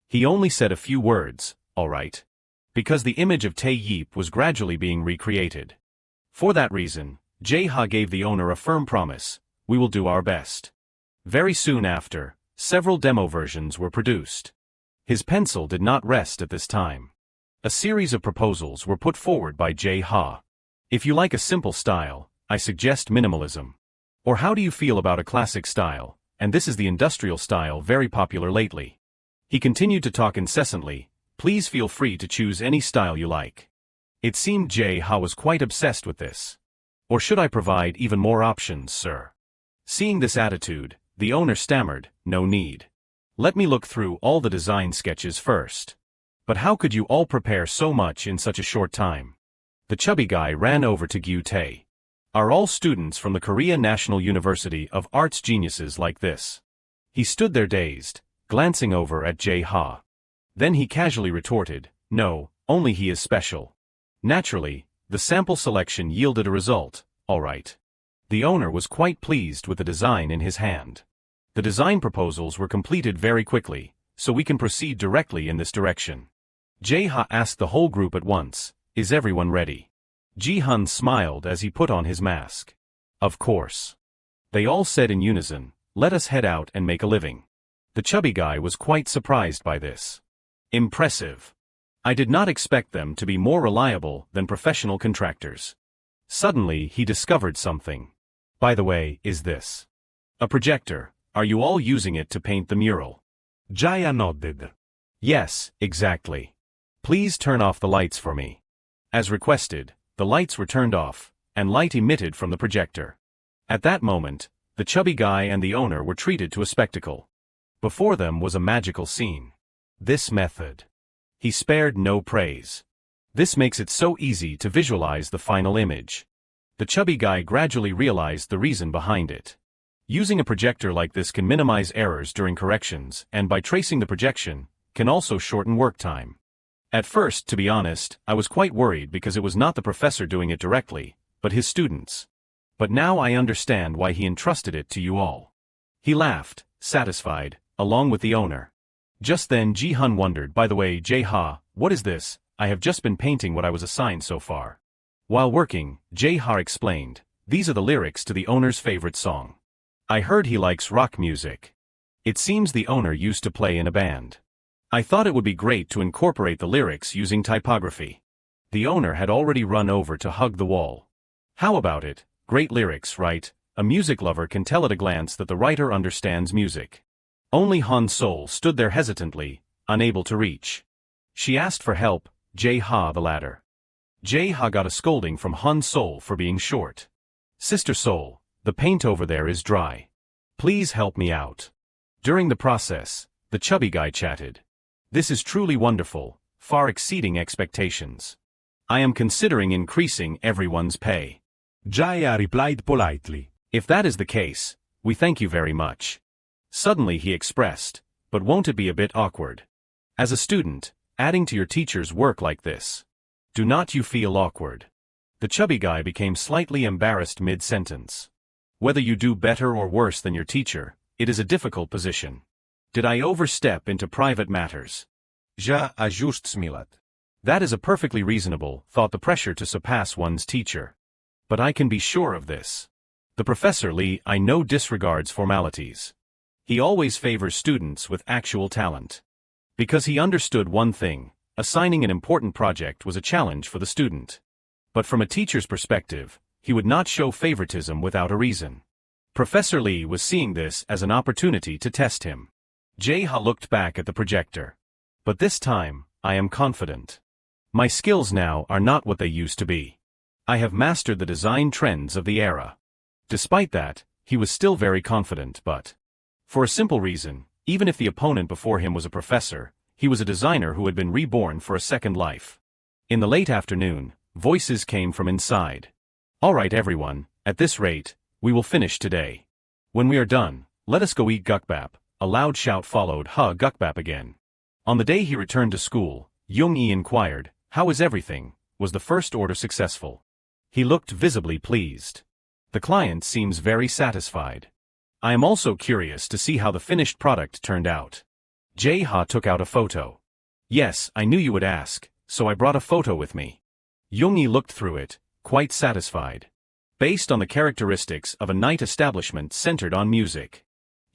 He only said a few words, all right. Because the image of Tae-yeep was gradually being recreated. For that reason, Jae-ha gave the owner a firm promise, we will do our best. Very soon after, several demo versions were produced. His pencil did not rest at this time. A series of proposals were put forward by Jae-ha. If you like a simple style, I suggest minimalism. Or how do you feel about a classic style, and this is the industrial style very popular lately. He continued to talk incessantly, please feel free to choose any style you like. It seemed Jae-ha was quite obsessed with this. Or should I provide even more options, sir? Seeing this attitude, the owner stammered, no need. Let me look through all the design sketches first. But how could you all prepare so much in such a short time? The chubby guy ran over to Gyu-tae. Are all students from the Korea National University of Arts geniuses like this? He stood there dazed, glancing over at Jae-ha. Then he casually retorted, no, only he is special. Naturally, the sample selection yielded a result, all right. The owner was quite pleased with the design in his hand. The design proposals were completed very quickly, so we can proceed directly in this direction. Jae-ha asked the whole group at once, "Is everyone ready?" Ji-hun smiled as he put on his mask. "Of course." They all said in unison, "Let us head out and make a living." The chubby guy was quite surprised by this. Impressive. I did not expect them to be more reliable than professional contractors. Suddenly he discovered something. "By the way, is this a projector? Are you all using it to paint the mural?"
Jaya nodded.
"Yes, exactly. Please turn off the lights for me." As requested, the lights were turned off, and light emitted from the projector. At that moment, the chubby guy and the owner were treated to a spectacle. Before them was a magical scene. This method. He spared no praise. This makes it so easy to visualize the final image. The chubby guy gradually realized the reason behind it. Using a projector like this can minimize errors during corrections, and by tracing the projection, can also shorten work time. At first, to be honest, I was quite worried because it was not the professor doing it directly, but his students. But now I understand why he entrusted it to you all. He laughed, satisfied, along with the owner. Just then Ji-hun wondered, "By the way, Jae-ha, what is this? I have just been painting what I was assigned so far." While working, Jae-ha explained, "These are the lyrics to the owner's favorite song. I heard he likes rock music. It seems the owner used to play in a band. I thought it would be great to incorporate the lyrics using typography." The owner had already run over to hug the wall. "How about it? Great lyrics, right? A music lover can tell at a glance that the writer understands music." Only Han Sol stood there hesitantly, unable to reach. She asked for help, Jae-ha the latter. Jae-ha got a scolding from Han Sol for being short. "Sister Sol, the paint over there is dry. Please help me out." During the process, the chubby guy chatted. "This is truly wonderful, far exceeding expectations. I am considering increasing everyone's pay."
Jaya replied politely.
"If that is the case, we thank you very much." Suddenly he expressed, "But won't it be a bit awkward? As a student, adding to your teacher's work like this. Do not you feel awkward?" The chubby guy became slightly embarrassed mid-sentence. "Whether you do better or worse than your teacher, it is a difficult position. Did I overstep into private matters?"
Ja ajust smilat.
That is a perfectly reasonable thought, the pressure to surpass one's teacher. But I can be sure of this. The Professor Lee I know disregards formalities. He always favors students with actual talent. Because he understood one thing, assigning an important project was a challenge for the student. But from a teacher's perspective, he would not show favoritism without a reason. Professor Lee was seeing this as an opportunity to test him. Jae-ha looked back at the projector. "But this time, I am confident. My skills now are not what they used to be. I have mastered the design trends of the era." Despite that, he was still very confident, but for a simple reason, even if the opponent before him was a professor, he was a designer who had been reborn for a second life. In the late afternoon, voices came from inside. "All right everyone, at this rate, we will finish today. When we are done, let us go eat gukbap." A loud shout followed gukbap again. On the day he returned to school, Young-i inquired, "How is everything? Was the first order successful?" He looked visibly pleased. "The client seems very satisfied. I am also curious to see how the finished product turned out." Jae-ha took out a photo. "Yes, I knew you would ask, so I brought a photo with me." Young-i looked through it, quite satisfied. Based on the characteristics of a night establishment centered on music.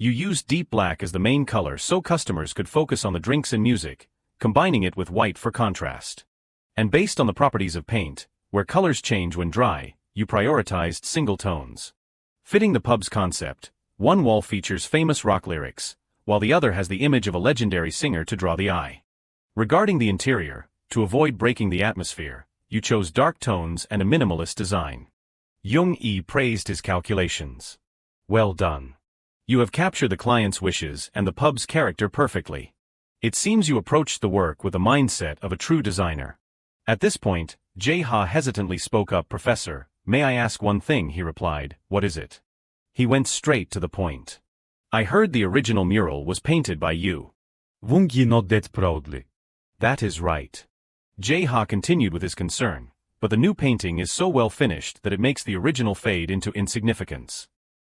You used deep black as the main color so customers could focus on the drinks and music, combining it with white for contrast. And based on the properties of paint, where colors change when dry, you prioritized single tones. Fitting the pub's concept, one wall features famous rock lyrics, while the other has the image of a legendary singer to draw the eye. Regarding the interior, to avoid breaking the atmosphere, you chose dark tones and a minimalist design. Young-i praised his calculations. "Well done. You have captured the client's wishes and the pub's character perfectly. It seems you approached the work with the mindset of a true designer." At this point, Jae-ha hesitantly spoke up. "Professor, may I ask one thing?" he replied. "What is it?" He went straight to the point. "I heard the original mural was painted by you."
Young-i nodded proudly.
"That is right." Jae-ha continued with his concern, "But the new painting is so well finished that it makes the original fade into insignificance."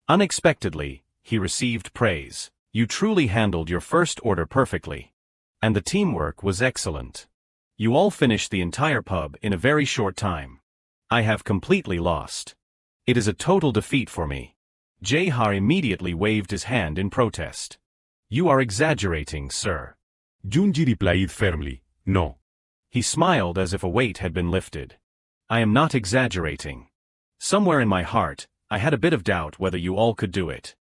Unexpectedly, he received praise. "You truly handled your first order perfectly. And the teamwork was excellent." You all finished the entire pub in a very short time. I have completely lost. It is a total defeat for me. Jae-ha immediately waved his hand in protest. You are exaggerating, sir.
Junji replied firmly, no.
He smiled as if a weight had been lifted. I am not exaggerating. Somewhere in my heart, I had a bit of doubt whether you all could do it.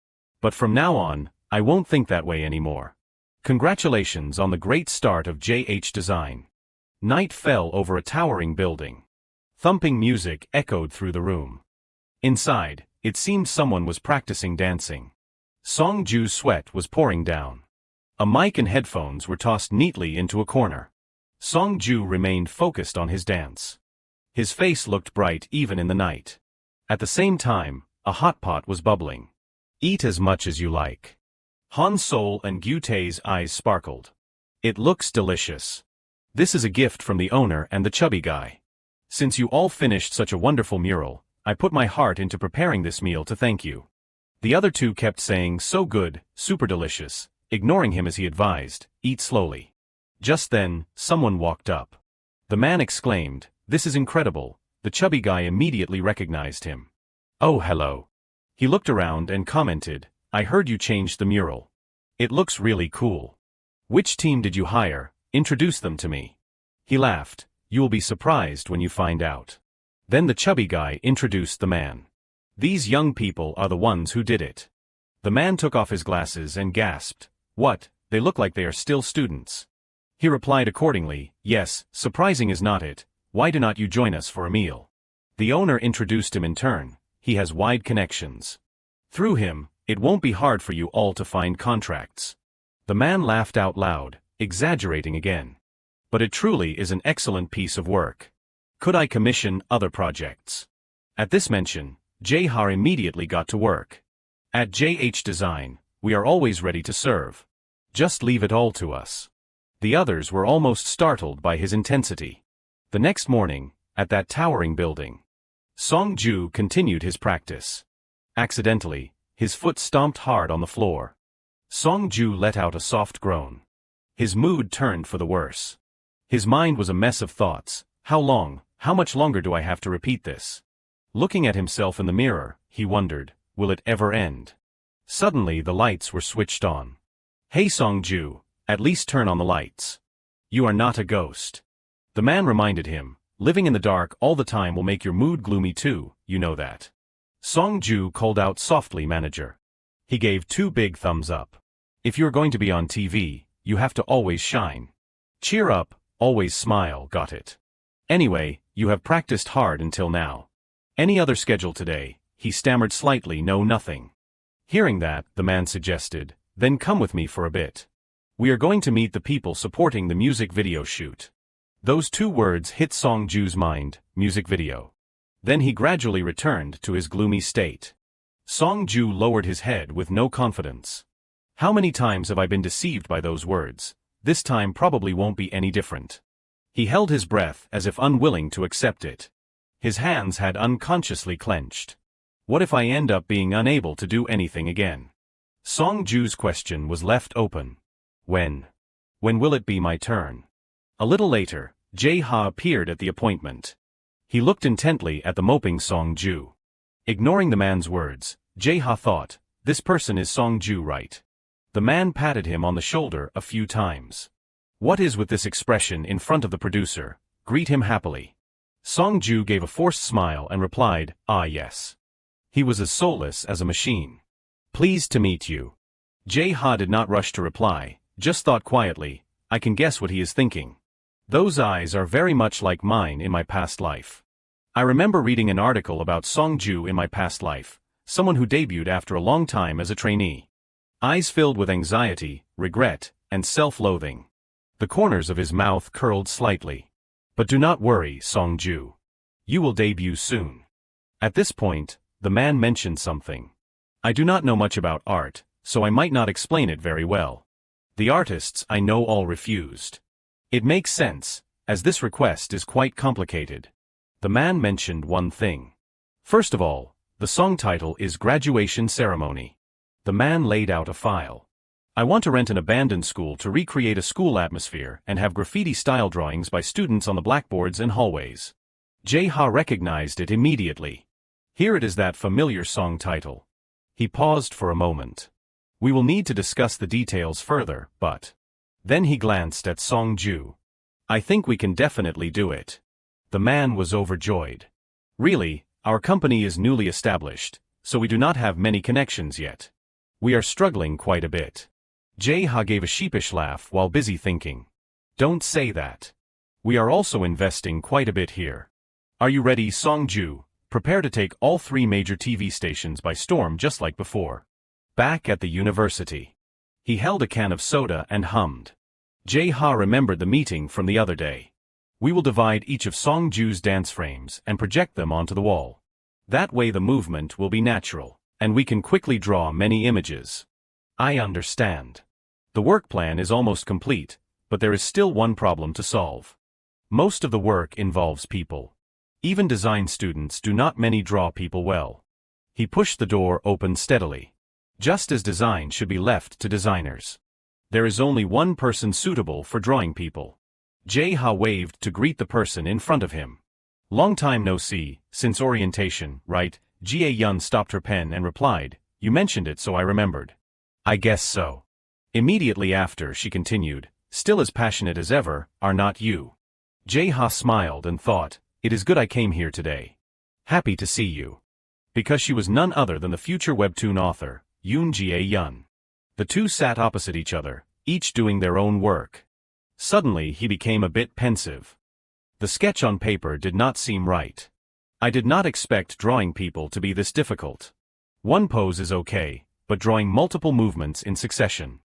But from now on, I won't think that way anymore. Congratulations on the great start of JH Design. Night fell over a towering building. Thumping music echoed through the room. Inside, it seemed someone was practicing dancing. Song-ju's sweat was pouring down. A mic and headphones were tossed neatly into a corner. Song-ju remained focused on his dance. His face looked bright even in the night. At the same time, a hot pot was bubbling. Eat as much as you like. Han Sol and Gyutae's eyes sparkled. It looks delicious. This is a gift from the owner and the chubby guy. Since you all finished such a wonderful mural, I put my heart into preparing this meal to thank you. The other two kept saying so good, super delicious, ignoring him as he advised, eat slowly. Just then, someone walked up. The man exclaimed, this is incredible. The chubby guy immediately recognized him. Oh, hello. He looked around and commented, I heard you changed the mural. It looks really cool. Which team did you hire? Introduce them to me. He laughed, you will be surprised when you find out. Then the chubby guy introduced the man. These young people are the ones who did it. The man took off his glasses and gasped, what, they look like they are still students. He replied accordingly, yes, surprising is not it, why do not you join us for a meal? The owner introduced him in turn, he has wide connections. Through him, it won't be hard for you all to find contracts. The man laughed out loud, exaggerating again. But it truly is an excellent piece of work. Could I commission other projects? At this mention, Jae-ha immediately got to work. At JH Design, we are always ready to serve. Just leave it all to us. The others were almost startled by his intensity. The next morning, at that towering building, Song-ju continued his practice. Accidentally, his foot stomped hard on the floor. Song-ju let out a soft groan. His mood turned for the worse. His mind was a mess of thoughts. How much longer do I have to repeat this? Looking at himself in the mirror, he wondered, will it ever end? Suddenly the lights were switched on. Hey Song-ju, at least turn on the lights. You are not a ghost. The man reminded him, living in the dark all the time will make your mood gloomy too, you know that. Song-ju called out softly, manager. He gave 2 big thumbs up. If you're going to be on TV, you have to always shine. Cheer up, always smile, got it. Anyway, you have practiced hard until now. Any other schedule today? He stammered slightly, no, nothing. Hearing that, the man suggested, then come with me for a bit. We are going to meet the people supporting the music video shoot. Those 2 words hit Song-ju's mind, music video. Then he gradually returned to his gloomy state. Song-ju lowered his head with no confidence. How many times have I been deceived by those words? This time probably won't be any different. He held his breath as if unwilling to accept it. His hands had unconsciously clenched. What if I end up being unable to do anything again? Song-ju's question was left open. When? When will it be my turn? A little later, Jae-ha appeared at the appointment. He looked intently at the moping Song-ju. Ignoring the man's words, Jae-ha thought, this person is Song-ju, right? The man patted him on the shoulder a few times. What is with this expression in front of the producer? Greet him happily. Song-ju gave a forced smile and replied, ah yes. He was as soulless as a machine. Pleased to meet you. Jae-ha did not rush to reply, just thought quietly, I can guess what he is thinking. Those eyes are very much like mine in my past life. I remember reading an article about Song-ju in my past life, someone who debuted after a long time as a trainee. Eyes filled with anxiety, regret, and self-loathing. The corners of his mouth curled slightly. But do not worry, Song-ju. You will debut soon. At this point, the man mentioned something. I do not know much about art, so I might not explain it very well. The artists I know all refused. It makes sense, as this request is quite complicated. The man mentioned one thing. First of all, the song title is Graduation Ceremony. The man laid out a file. I want to rent an abandoned school to recreate a school atmosphere and have graffiti-style drawings by students on the blackboards and hallways. Jae-ha recognized it immediately. Here it is, that familiar song title. He paused for a moment. We will need to discuss the details further, but... Then he glanced at Song-ju. I think we can definitely do it. The man was overjoyed. Really, our company is newly established, so we do not have many connections yet. We are struggling quite a bit. Jae-ha gave a sheepish laugh while busy thinking. Don't say that. We are also investing quite a bit here. Are you ready, Song-ju? Prepare to take all 3 major TV stations by storm just like before. Back at the university. He held a can of soda and hummed. Jae-ha remembered the meeting from the other day. We will divide each of Song-ju's dance frames and project them onto the wall. That way the movement will be natural, and we can quickly draw many images. I understand. The work plan is almost complete, but there is still one problem to solve. Most of the work involves people. Even design students do not many draw people well. He pushed the door open steadily. Just as design should be left to designers. There is only one person suitable for drawing people. Jae-ha waved to greet the person in front of him. Long time no see, since orientation, right? Jae-yun stopped her pen and replied, you mentioned it so I remembered. I guess so. Immediately after she continued, still as passionate as ever, are not you? Jae-ha smiled and thought, it is good I came here today. Happy to see you. Because she was none other than the future webtoon author, Yoon Jae-yun. The two sat opposite each other, each doing their own work. Suddenly he became a bit pensive. The sketch on paper did not seem right. I did not expect drawing people to be this difficult. One pose is okay, but drawing multiple movements in succession.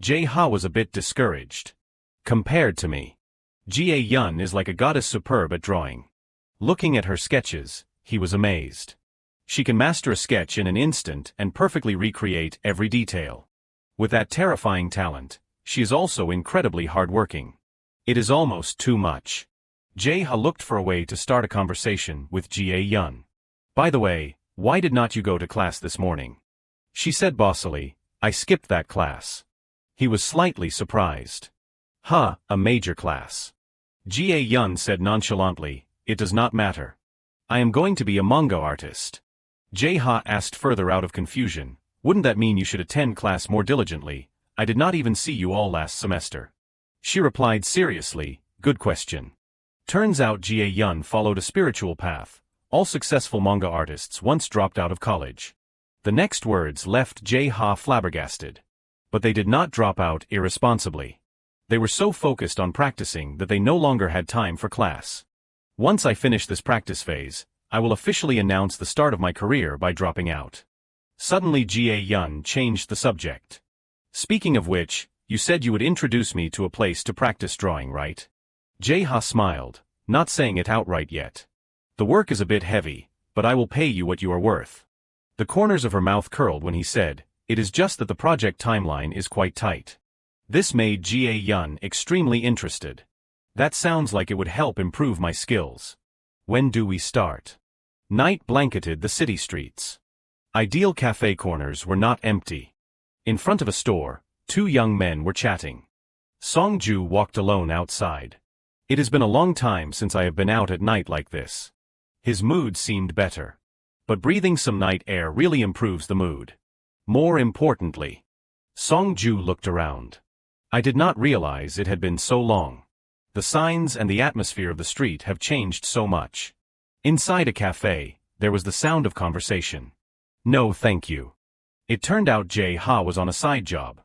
Jae-ha was a bit discouraged. Compared to me. Jae-yun is like a goddess superb at drawing. Looking at her sketches, he was amazed. She can master a sketch in an instant and perfectly recreate every detail. With that terrifying talent, she is also incredibly hardworking. It is almost too much. Jae-ha looked for a way to start a conversation with Jae-yun. By the way, why did not you go to class this morning? She said bossily, I skipped that class. He was slightly surprised. Huh, a major class. Jae-yun said nonchalantly, it does not matter. I am going to be a manga artist. Jae-ha asked further out of confusion, wouldn't that mean you should attend class more diligently? I did not even see you all last semester. She replied seriously, good question. Turns out Jae-yun followed a spiritual path. All successful manga artists once dropped out of college. The next words left Jae-ha flabbergasted. But they did not drop out irresponsibly. They were so focused on practicing that they no longer had time for class. Once I finish this practice phase, I will officially announce the start of my career by dropping out. Suddenly Jae-yun changed the subject. Speaking of which, you said you would introduce me to a place to practice drawing, right? Jae-ha smiled, not saying it outright yet. The work is a bit heavy, but I will pay you what you are worth. The corners of her mouth curled when he said, it is just that the project timeline is quite tight. This made Jae-yun extremely interested. That sounds like it would help improve my skills. When do we start? Night blanketed the city streets. Ideal cafe corners were not empty. In front of a store, 2 young men were chatting. Song-ju walked alone outside. It has been a long time since I have been out at night like this. His mood seemed better. But breathing some night air really improves the mood. More importantly, Song-ju looked around. I did not realize it had been so long. The signs and the atmosphere of the street have changed so much. Inside a cafe, there was the sound of conversation. No thank you. It turned out Jae-ha was on a side job.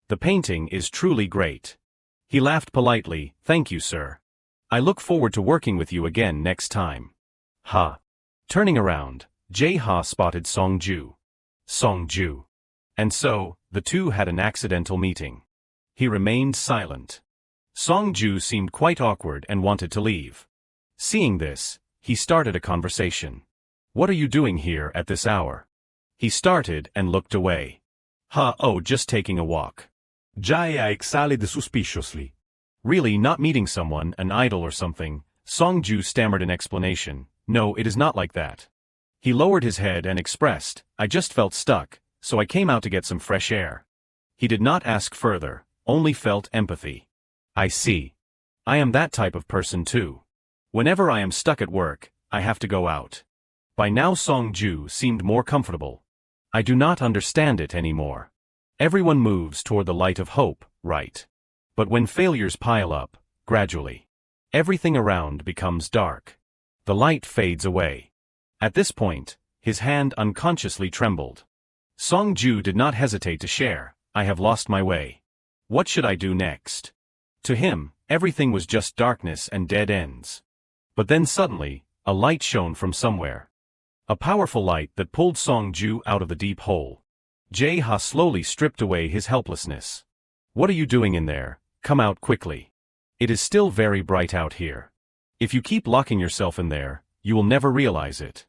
The painting is truly great. He laughed politely, thank you sir. I look forward to working with you again next time. Ha. Turning around, Jae-ha spotted Song-ju. Song-ju. And so, the two had an accidental meeting. He remained silent. Song-ju seemed quite awkward and wanted to leave. Seeing this, he started a conversation. What are you doing here at this hour? He started and looked away. Oh, just taking a walk.
Jae exhaled suspiciously.
Really not meeting someone, an idol or something? Song-ju stammered an explanation. No, it is not like that. He lowered his head and expressed, I just felt stuck, so I came out to get some fresh air. He did not ask further, only felt empathy. I see. I am that type of person too. Whenever I am stuck at work, I have to go out. By now Song-ju seemed more comfortable. I do not understand it anymore. Everyone moves toward the light of hope, right? But when failures pile up, gradually, everything around becomes dark. The light fades away. At this point, his hand unconsciously trembled. Song-ju did not hesitate to share, I have lost my way. What should I do next? To him, everything was just darkness and dead ends. But then suddenly, a light shone from somewhere. A powerful light that pulled Song-ju out of the deep hole. Jae-ha slowly stripped away his helplessness. What are you doing in there? Come out quickly. It is still very bright out here. If you keep locking yourself in there, you will never realize it.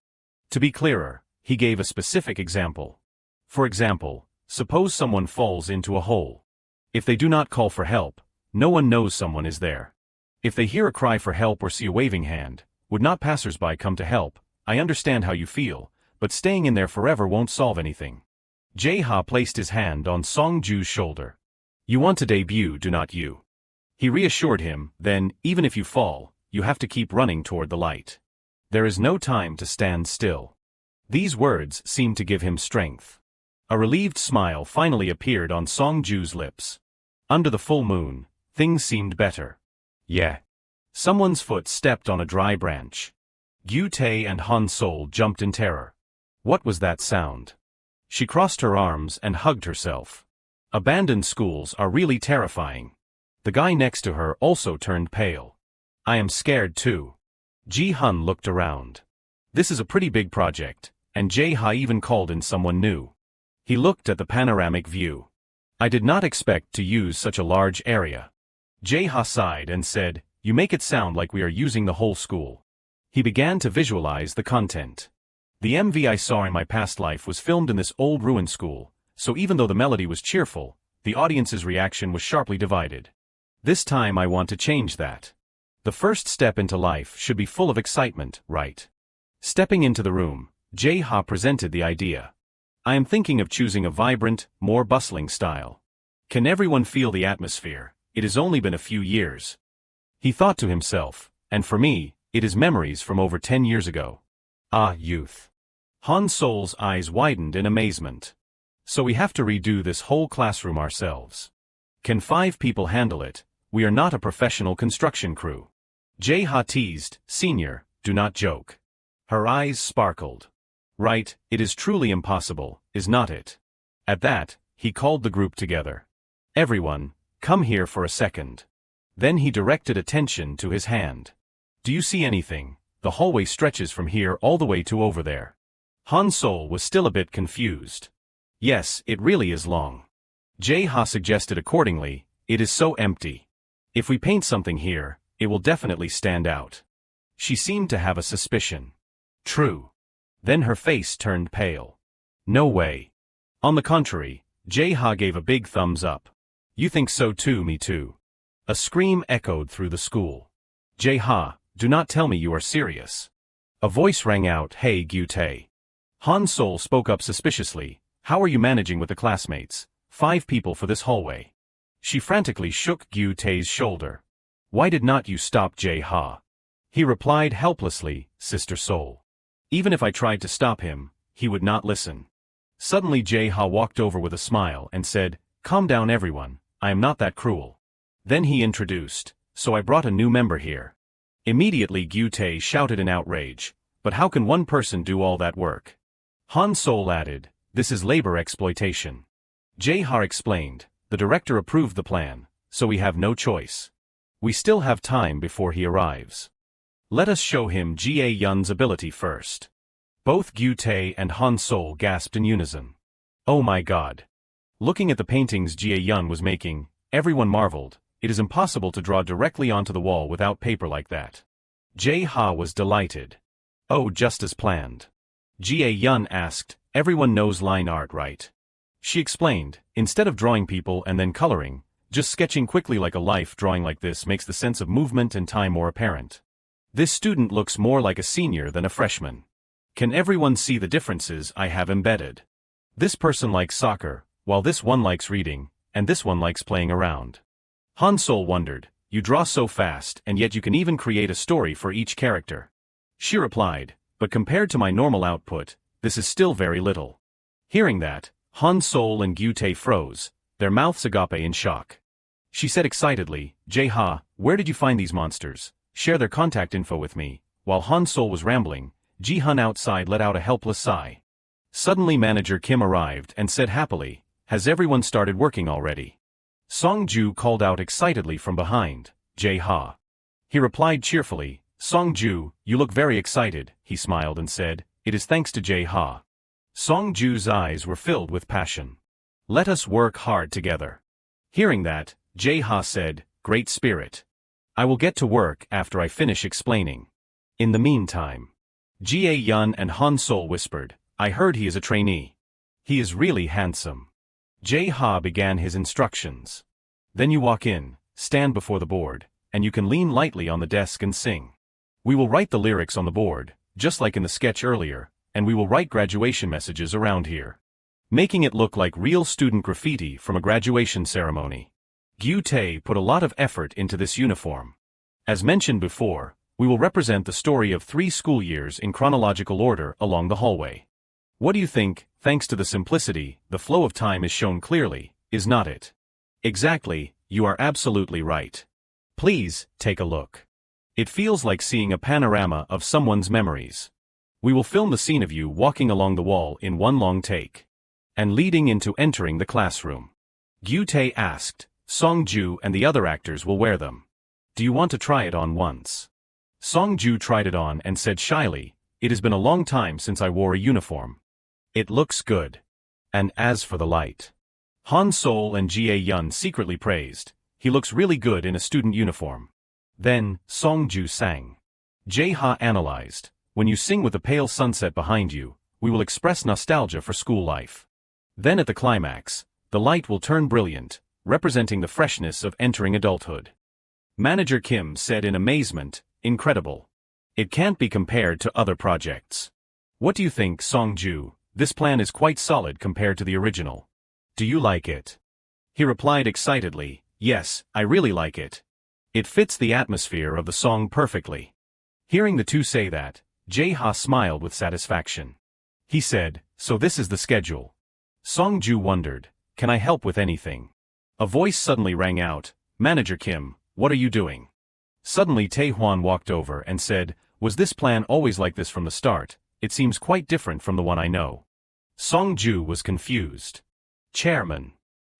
To be clearer, he gave a specific example. For example, suppose someone falls into a hole. If they do not call for help, no one knows someone is there. If they hear a cry for help or see a waving hand, would not passersby come to help? I understand how you feel, but staying in there forever won't solve anything. Jae-ha placed his hand on Song-ju's shoulder. You want to debut, do not you? He reassured him, then, even if you fall, you have to keep running toward the light. There is no time to stand still. These words seemed to give him strength. A relieved smile finally appeared on Song-ju's lips. Under the full moon, things seemed better. Yeah. Someone's foot stepped on a dry branch. Gyu-tae and Han-sol jumped in terror. What was that sound? She crossed her arms and hugged herself. Abandoned schools are really terrifying. The guy next to her also turned pale. I am scared too. Ji-hun looked around. This is a pretty big project, and Jae-ha even called in someone new. He looked at the panoramic view. I did not expect to use such a large area. Jae-ha sighed and said, you make it sound like we are using the whole school. He began to visualize the content. The MV I saw in my past life was filmed in this old ruined school, so even though the melody was cheerful, the audience's reaction was sharply divided. This time I want to change that. The first step into life should be full of excitement, right? Stepping into the room, Jae-ha presented the idea. I am thinking of choosing a vibrant, more bustling style. Can everyone feel the atmosphere? It has only been a few years. He thought to himself, and for me, it is memories from over 10 years ago. Ah, youth. Han-sol's eyes widened in amazement. So we have to redo this whole classroom ourselves. Can 5 people handle it? We are not a professional construction crew. Jae-ha teased, Senior, do not joke. Her eyes sparkled. Right, it is truly impossible, is not it? At that, he called the group together. Everyone, come here for a second. Then he directed attention to his hand. Do you see anything? The hallway stretches from here all the way to over there. Han-sol was still a bit confused. Yes, it really is long. Jae-ha suggested accordingly, it is so empty. If we paint something here, it will definitely stand out. She seemed to have a suspicion. True. Then her face turned pale. No way. On the contrary, Jae-ha gave a big thumbs up. You think so too, me too. A scream echoed through the school. Jae-ha, do not tell me you are serious. A voice rang out, hey Gyu-tae. Han-sol spoke up suspiciously, how are you managing with the classmates? 5 people for this hallway. She frantically shook Gyu-tae's shoulder. Why did not you stop Jae-ha? He replied helplessly, Sister Sol. Even if I tried to stop him, he would not listen. Suddenly Jae-ha walked over with a smile and said, calm down everyone, I am not that cruel. Then he introduced, so I brought a new member here. Immediately Gyu-tae shouted in outrage, but how can one person do all that work? Han-sol added, this is labor exploitation. Jae-ha explained, the director approved the plan, so we have no choice. We still have time before he arrives. Let us show him Jae-yun's ability first. Both Gyu-tae and Han-sol gasped in unison. Oh my god. Looking at the paintings Jae-yun was making, everyone marveled, it is impossible to draw directly onto the wall without paper like that. Jae-ha was delighted. Oh, just as planned. Jae-yun asked, everyone knows line art, right? She explained, instead of drawing people and then coloring, just sketching quickly like a life drawing like this makes the sense of movement and time more apparent. This student looks more like a senior than a freshman. Can everyone see the differences I have embedded? This person likes soccer, while this one likes reading, and this one likes playing around. Han Sol wondered, you draw so fast and yet you can even create a story for each character. She replied, but compared to my normal output, this is still very little. Hearing that, Han Sol and Gyute froze, their mouths agape in shock. She said excitedly, Jae-ha, where did you find these monsters? Share their contact info with me. While Han Sol was rambling, Ji-hun outside let out a helpless sigh. Suddenly Manager Kim arrived and said happily, has everyone started working already? Song-ju called out excitedly from behind, Jae-ha. He replied cheerfully, Song-ju, you look very excited, he smiled and said, it is thanks to Jae-ha. Song-ju's eyes were filled with passion. Let us work hard together. Hearing that, Jae-ha said, great spirit. I will get to work after I finish explaining. In the meantime, Jae-yun and Han Sol whispered, I heard he is a trainee. He is really handsome. Jae-ha began his instructions. Then you walk in, stand before the board, and you can lean lightly on the desk and sing. We will write the lyrics on the board, just like in the sketch earlier, and we will write graduation messages around here, making it look like real student graffiti from a graduation ceremony. Gyute put a lot of effort into this uniform. As mentioned before, we will represent the story of 3 school years in chronological order along the hallway. What do you think? Thanks to the simplicity, the flow of time is shown clearly, is not it? Exactly, you are absolutely right. Please, take a look. It feels like seeing a panorama of someone's memories. We will film the scene of you walking along the wall in one long take. And leading into entering the classroom. Gyute asked, Song-ju and the other actors will wear them. Do you want to try it on once? Song-ju tried it on and said shyly, it has been a long time since I wore a uniform. It looks good. And as for the light. Han Sol and Jae-yun secretly praised, he looks really good in a student uniform. Then, Song-ju sang. Jae-ha analyzed, when you sing with a pale sunset behind you, we will express nostalgia for school life. Then at the climax, the light will turn brilliant, representing the freshness of entering adulthood. Manager Kim said in amazement, incredible. It can't be compared to other projects. What do you think, Song-ju? This plan is quite solid compared to the original. Do you like it? He replied excitedly, yes, I really like it. It fits the atmosphere of the song perfectly. Hearing the two say that, Jae-ha smiled with satisfaction. He said, so this is the schedule. Song-ju wondered, can I help with anything? A voice suddenly rang out, Manager Kim, what are you doing? Suddenly Tae-hwan walked over and said, was this plan always like this from the start? It seems quite different from the one I know. Song-ju was confused. Chairman.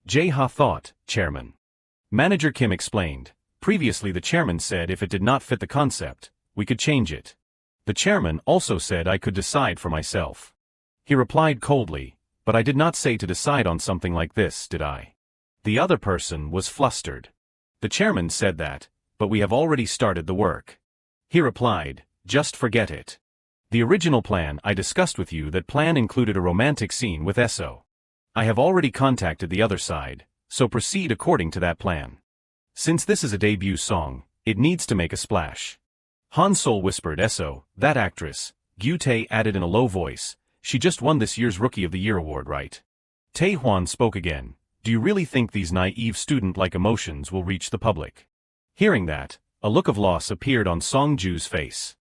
Jae-ha thought, Chairman. Manager Kim explained, previously the chairman said if it did not fit the concept, we could change it. The chairman also said I could decide for myself. He replied coldly, but I did not say to decide on something like this, did I? The other person was flustered. The chairman said that, but we have already started the work. He replied, just forget it. The original plan I discussed with you, that plan included a romantic scene with Eso. I have already contacted the other side, so proceed according to that plan. Since this is a debut song, it needs to make a splash. Han Sol whispered Eso, that actress, Gyute added in a low voice, she just won this year's Rookie of the Year award, right? Tae-hwan spoke again, do you really think these naive student-like emotions will reach the public? Hearing that, a look of loss appeared on Song-ju's face.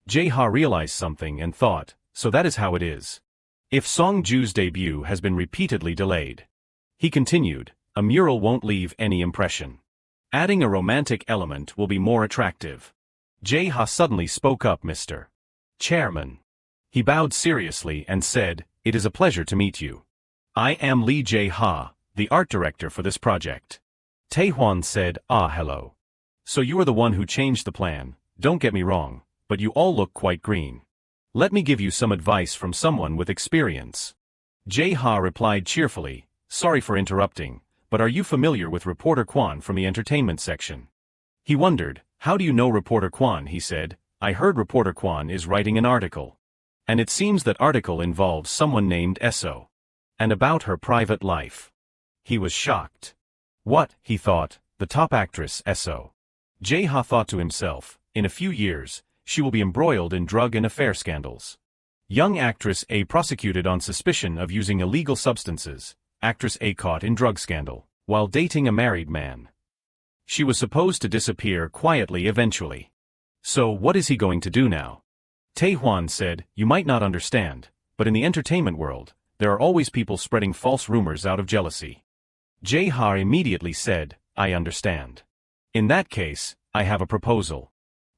Jae-ha realized something and thought, so that is how it is. If Song-ju's debut has been repeatedly delayed. He continued, a mural won't leave any impression. Adding a romantic element will be more attractive. Jae-ha suddenly spoke up, Mr. Chairman. He bowed seriously and said, it is a pleasure to meet you. I am Lee Jae-ha, the art director for this project. Tae-hwan said, hello. So you are the one who changed the plan, don't get me wrong, but you all look quite green. Let me give you some advice from someone with experience. Jae-ha replied cheerfully, sorry for interrupting, but are you familiar with Reporter Kwan from the entertainment section? He wondered, how do you know Reporter Kwan? He said, I heard Reporter Kwan is writing an article. And it seems that article involves someone named Eso. And about her private life. He was shocked. What, he thought, the top actress Eso. Jae-ha thought to himself, in a few years, she will be embroiled in drug and affair scandals. Young actress A prosecuted on suspicion of using illegal substances, actress A caught in drug scandal. while dating a married man. She was supposed to disappear quietly eventually. So what is he going to do now? Tae-hwan said, you might not understand, but in the entertainment world, there are always people spreading false rumors out of jealousy. Jae-ha immediately said, I understand. In that case, I have a proposal.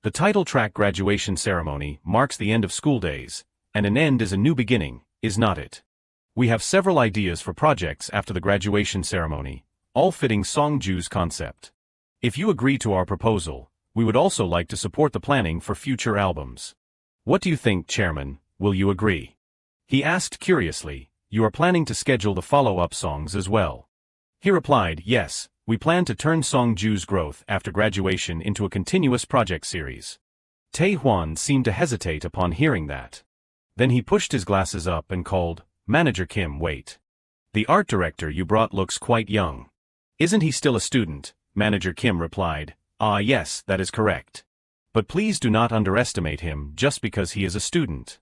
The title track graduation ceremony marks the end of school days, and an end is a new beginning, is not it? We have several ideas for projects after the graduation ceremony, all fitting Songju's concept. If you agree to our proposal, we would also like to support the planning for future albums. What do you think, Chairman, will you agree? He asked curiously, you are planning to schedule the follow-up songs as well? He replied, yes, we plan to turn Songju's growth after graduation into a continuous project series. Tae-hwan seemed to hesitate upon hearing that. Then he pushed his glasses up and called, Manager Kim, wait. The art director you brought looks quite young. Isn't he still a student? Manager Kim replied, ah yes, that is correct. But please do not underestimate him just because he is a student.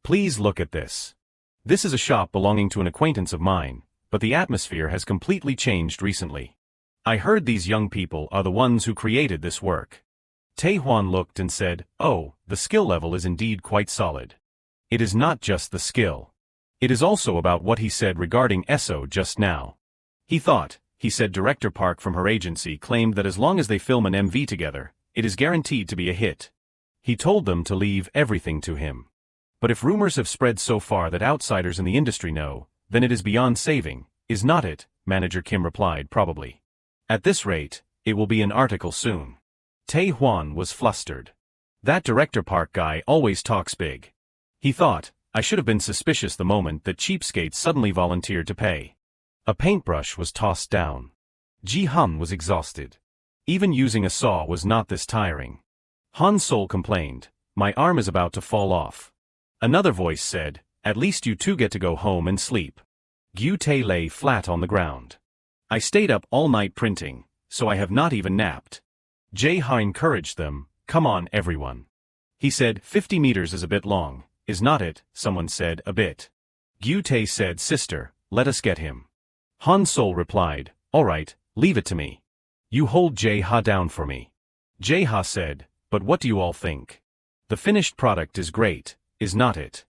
Please look at this. This is a shop belonging to an acquaintance of mine, but the atmosphere has completely changed recently. I heard these young people are the ones who created this work. Tae-hwan looked and said, oh, the skill level is indeed quite solid. It is not just the skill. It is also about what he said regarding ESO just now. He said Director Park from her agency claimed that as long as they film an MV together, it is guaranteed to be a hit. He told them to leave everything to him. But if rumors have spread so far that outsiders in the industry know, then it is beyond saving, is not it? Manager Kim replied, probably. At this rate, it will be an article soon. Tae-hwan was flustered. That Director Park guy always talks big. He thought, I should have been suspicious the moment that cheapskates suddenly volunteered to pay. A paintbrush was tossed down. Ji-hun was exhausted. Even using a saw was not this tiring. Han Sol complained, my arm is about to fall off. Another voice said, at least you two get to go home and sleep. Gyu Tae lay flat on the ground. I stayed up all night printing, so I have not even napped. Jae-ha encouraged them, come on everyone. He said, 50 meters is a bit long, is not it? Someone said, a bit. Gyu Tae said, sister, let us get him. Han Sol replied, all right, leave it to me. You hold Jae-ha down for me. Jae-ha said, but what do you all think? The finished product is great, is not it?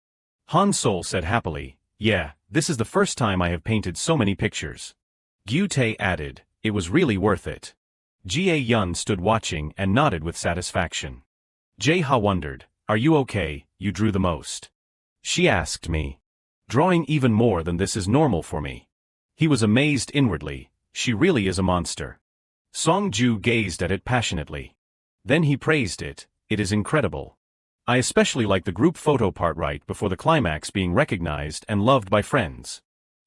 Han Sol said happily, yeah, this is the first time I have painted so many pictures. Gyu Tae added, it was really worth it. Jae-yun stood watching and nodded with satisfaction. Jae-ha wondered, are you okay? You drew the most. She asked me. Drawing even more than this is normal for me. He was amazed inwardly, she really is a monster. Songju gazed at it passionately. Then he praised it, it is incredible. I especially like the group photo part right before the climax being recognized and loved by friends.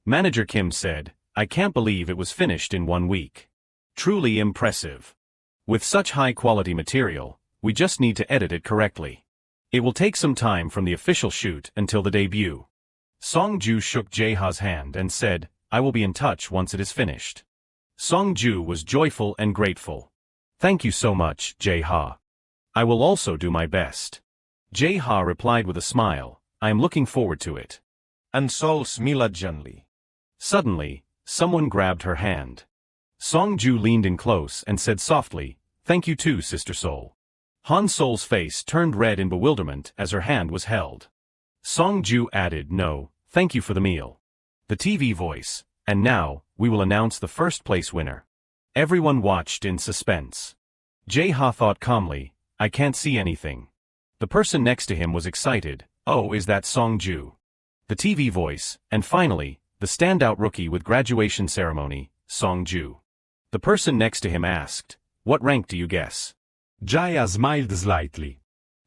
Manager Kim said, I can't believe it was finished in 1 week. Truly impressive. With such high-quality material, we just need to edit it correctly. It will take some time from the official shoot until the debut. Songju shook Jae-ha's hand and said, I will be in touch once it is finished. Songju was joyful and grateful. Thank you so much, Jae-ha. I will also do my best. Jae-ha replied with a smile, I am looking forward to it.
And Sol smiled gently.
Suddenly, someone grabbed her hand. Songju leaned in close and said softly, thank you too, Sister Sol. Han Sol's face turned red in bewilderment as her hand was held. Songju added, no, thank you for the meal. The TV voice, and now, we will announce the first place winner. Everyone watched in suspense. Jae-ha thought calmly, I can't see anything. The person next to him was excited, oh, is that Songju? The TV voice, and finally, the standout rookie with graduation ceremony, Songju. The person next to him asked, what rank do you guess?
Jae smiled slightly.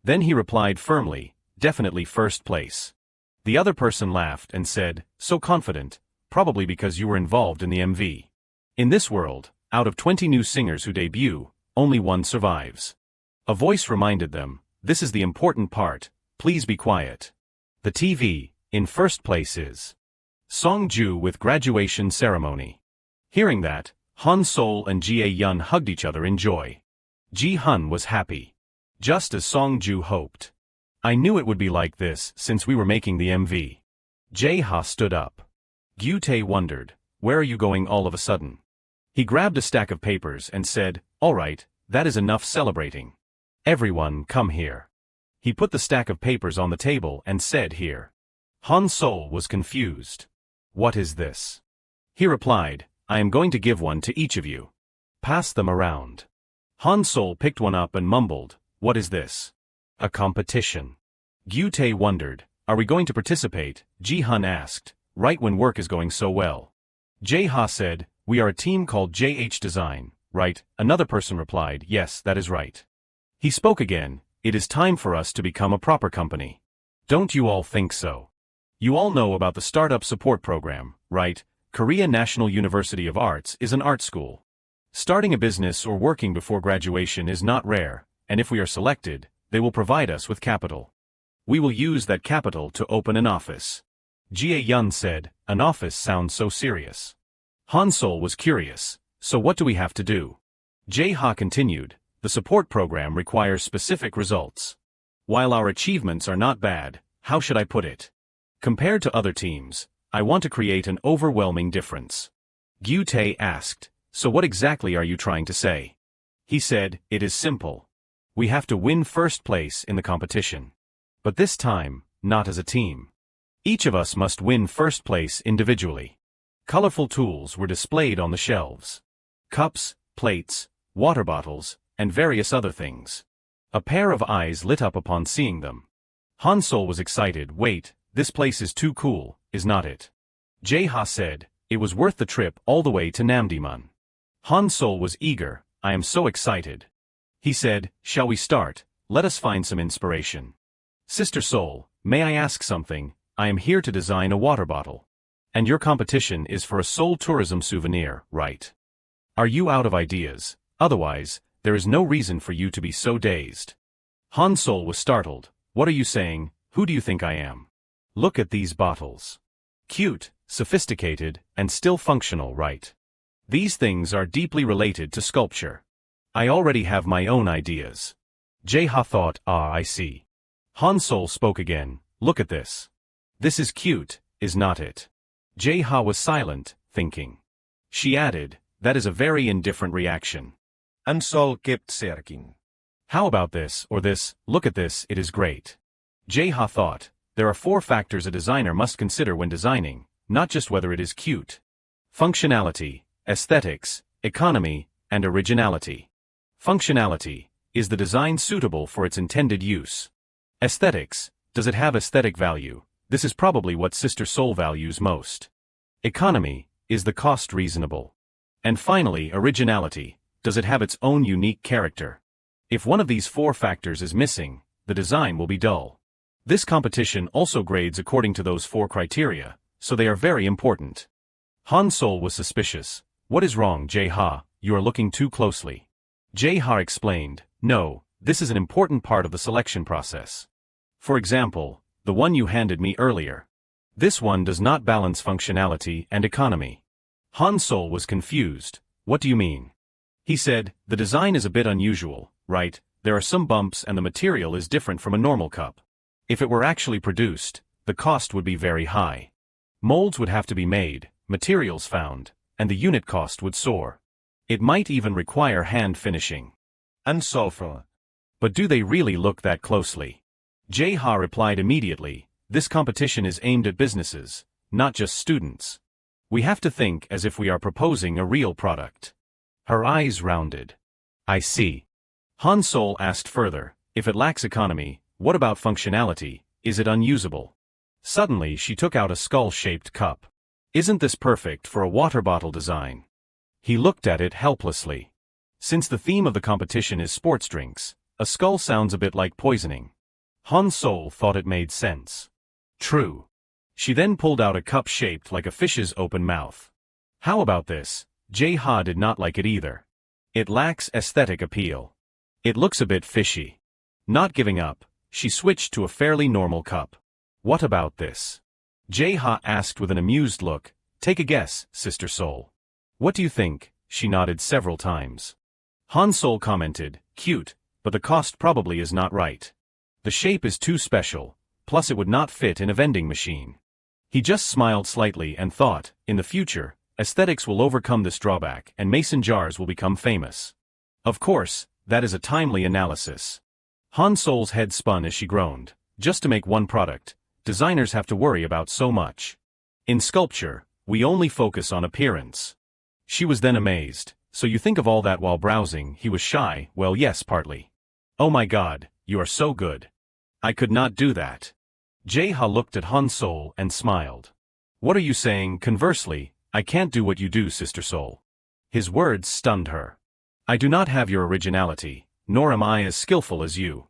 Then he replied firmly, definitely first place. The other person laughed and said, so confident, probably because you were involved in the MV. In this world, out of 20 new singers who debut, only one survives. A voice reminded them, this is the important part, please be quiet. The TV, in first place is Songju with graduation ceremony. Hearing that, Han Sol and Jae-yun hugged each other in joy. Ji-hun was happy. Just as Songju hoped. I knew it would be like this since we were making the MV. Jae-ha stood up. Gyu Tae wondered, where are you going all of a sudden? He grabbed a stack of papers and said, "All right, that is enough celebrating. Everyone come here." He put the stack of papers on the table and said, "Here." Han Sol was confused. "What is this?" He replied, "I am going to give one to each of you. Pass them around." Han Sol picked one up and mumbled, "What is this?" "A competition." Gyute wondered, "Are we going to participate?" Ji-hun asked, "Right when work is going so well." Jae-ha said, "We are a team called JH Design, right?" Another person replied, "Yes, that is right." He spoke again, "It is time for us to become a proper company. Don't you all think so? You all know about the Startup Support Program, right? Korea National University of Arts is an art school. Starting a business or working before graduation is not rare, and if we are selected, they will provide us with capital. We will use that capital to open an office." Jie-yun said, "An office sounds so serious." Han Sol was curious, "So what do we have to do?" Jae-ha continued, "The support program requires specific results. While our achievements are not bad, how should I put it? Compared to other teams, I want to create an overwhelming difference." Gyute asked, "So what exactly are you trying to say?" He said, "It is simple. We have to win first place in the competition. But this time, not as a team. Each of us must win first place individually." Colorful tools were displayed on the shelves. Cups, plates, water bottles, and various other things. A pair of eyes lit up upon seeing them. Han Sol was excited. "Wait, this place is too cool, is not it?" Jae-ha said, "It was worth the trip all the way to Namdaemun." Han Sol was eager, "I am so excited." He said, "Shall we start? Let us find some inspiration." "Sister Sol, may I ask something? I am here to design a water bottle. And your competition is for a Seoul tourism souvenir, right? Are you out of ideas? Otherwise, there is no reason for you to be so dazed." Han Sol was startled. "What are you saying? Who do you think I am? Look at these bottles. Cute, sophisticated, and still functional, right? These things are deeply related to sculpture. I already have my own ideas." Jae-ha thought, I see." Han Sol spoke again, "Look at this. This is cute, is not it?" Jae-ha was silent, thinking. She added, "That is a very indifferent reaction."
Han Sol kept cirking.
"How about this or this? Look at this, it is great." Jae-ha thought, "There are 4 factors a designer must consider when designing, not just whether it is cute. Functionality, aesthetics, economy, and originality. Functionality, is the design suitable for its intended use? Aesthetics, does it have aesthetic value? This is probably what Sister Sol values most. Economy, is the cost reasonable? And finally, originality, does it have its own unique character? If one of these 4 factors is missing, the design will be dull. This competition also grades according to those 4 criteria, so they are very important." Han Sol was suspicious. "What is wrong, Jae-ha? You are looking too closely." Jae-ha explained, "No, this is an important part of the selection process. For example, the one you handed me earlier. This one does not balance functionality and economy." Han Sol was confused. "What do you mean?" He said, "The design is a bit unusual, right? There are some bumps and the material is different from a normal cup. If it were actually produced, the cost would be very high. Molds would have to be made, materials found, and the unit cost would soar. It might even require hand finishing."
Han Sol frowned.
"But do they really look that closely?" Jae-ha replied immediately, "This competition is aimed at businesses, not just students. We have to think as if we are proposing a real product." Her eyes rounded. "I see." Han Sol asked further, "If it lacks economy, what about functionality? Is it unusable?" Suddenly she took out a skull-shaped cup. "Isn't this perfect for a water bottle design?" He looked at it helplessly. Since the theme of the competition is sports drinks, a skull sounds a bit like poisoning. Han Sol thought it made sense. True. She then pulled out a cup shaped like a fish's open mouth. "How about this?" Jae-ha did not like it either. "It lacks aesthetic appeal. It looks a bit fishy." Not giving up, she switched to a fairly normal cup. "What about this?" Jae-ha asked with an amused look. "Take a guess, Sister Sol." "What do you think?" She nodded several times. Han Sol commented, "Cute, but the cost probably is not right. The shape is too special, plus it would not fit in a vending machine." He just smiled slightly and thought, in the future, Aesthetics will overcome this drawback and mason jars will become famous. Of course, that is a timely analysis. Han Sol's head spun as she groaned. Just to make one product, designers have to worry about so much. In sculpture, we only focus on appearance. She was then amazed. So you think of all that while browsing? He was shy. Well, yes, partly. Oh my God, you are so good. I could not do that. Jae-ha looked at Han Sol and smiled. What are you saying? Conversely, I can't do what you do, Sister Sol. His words stunned her. I do not have your originality, nor am I as skillful as you.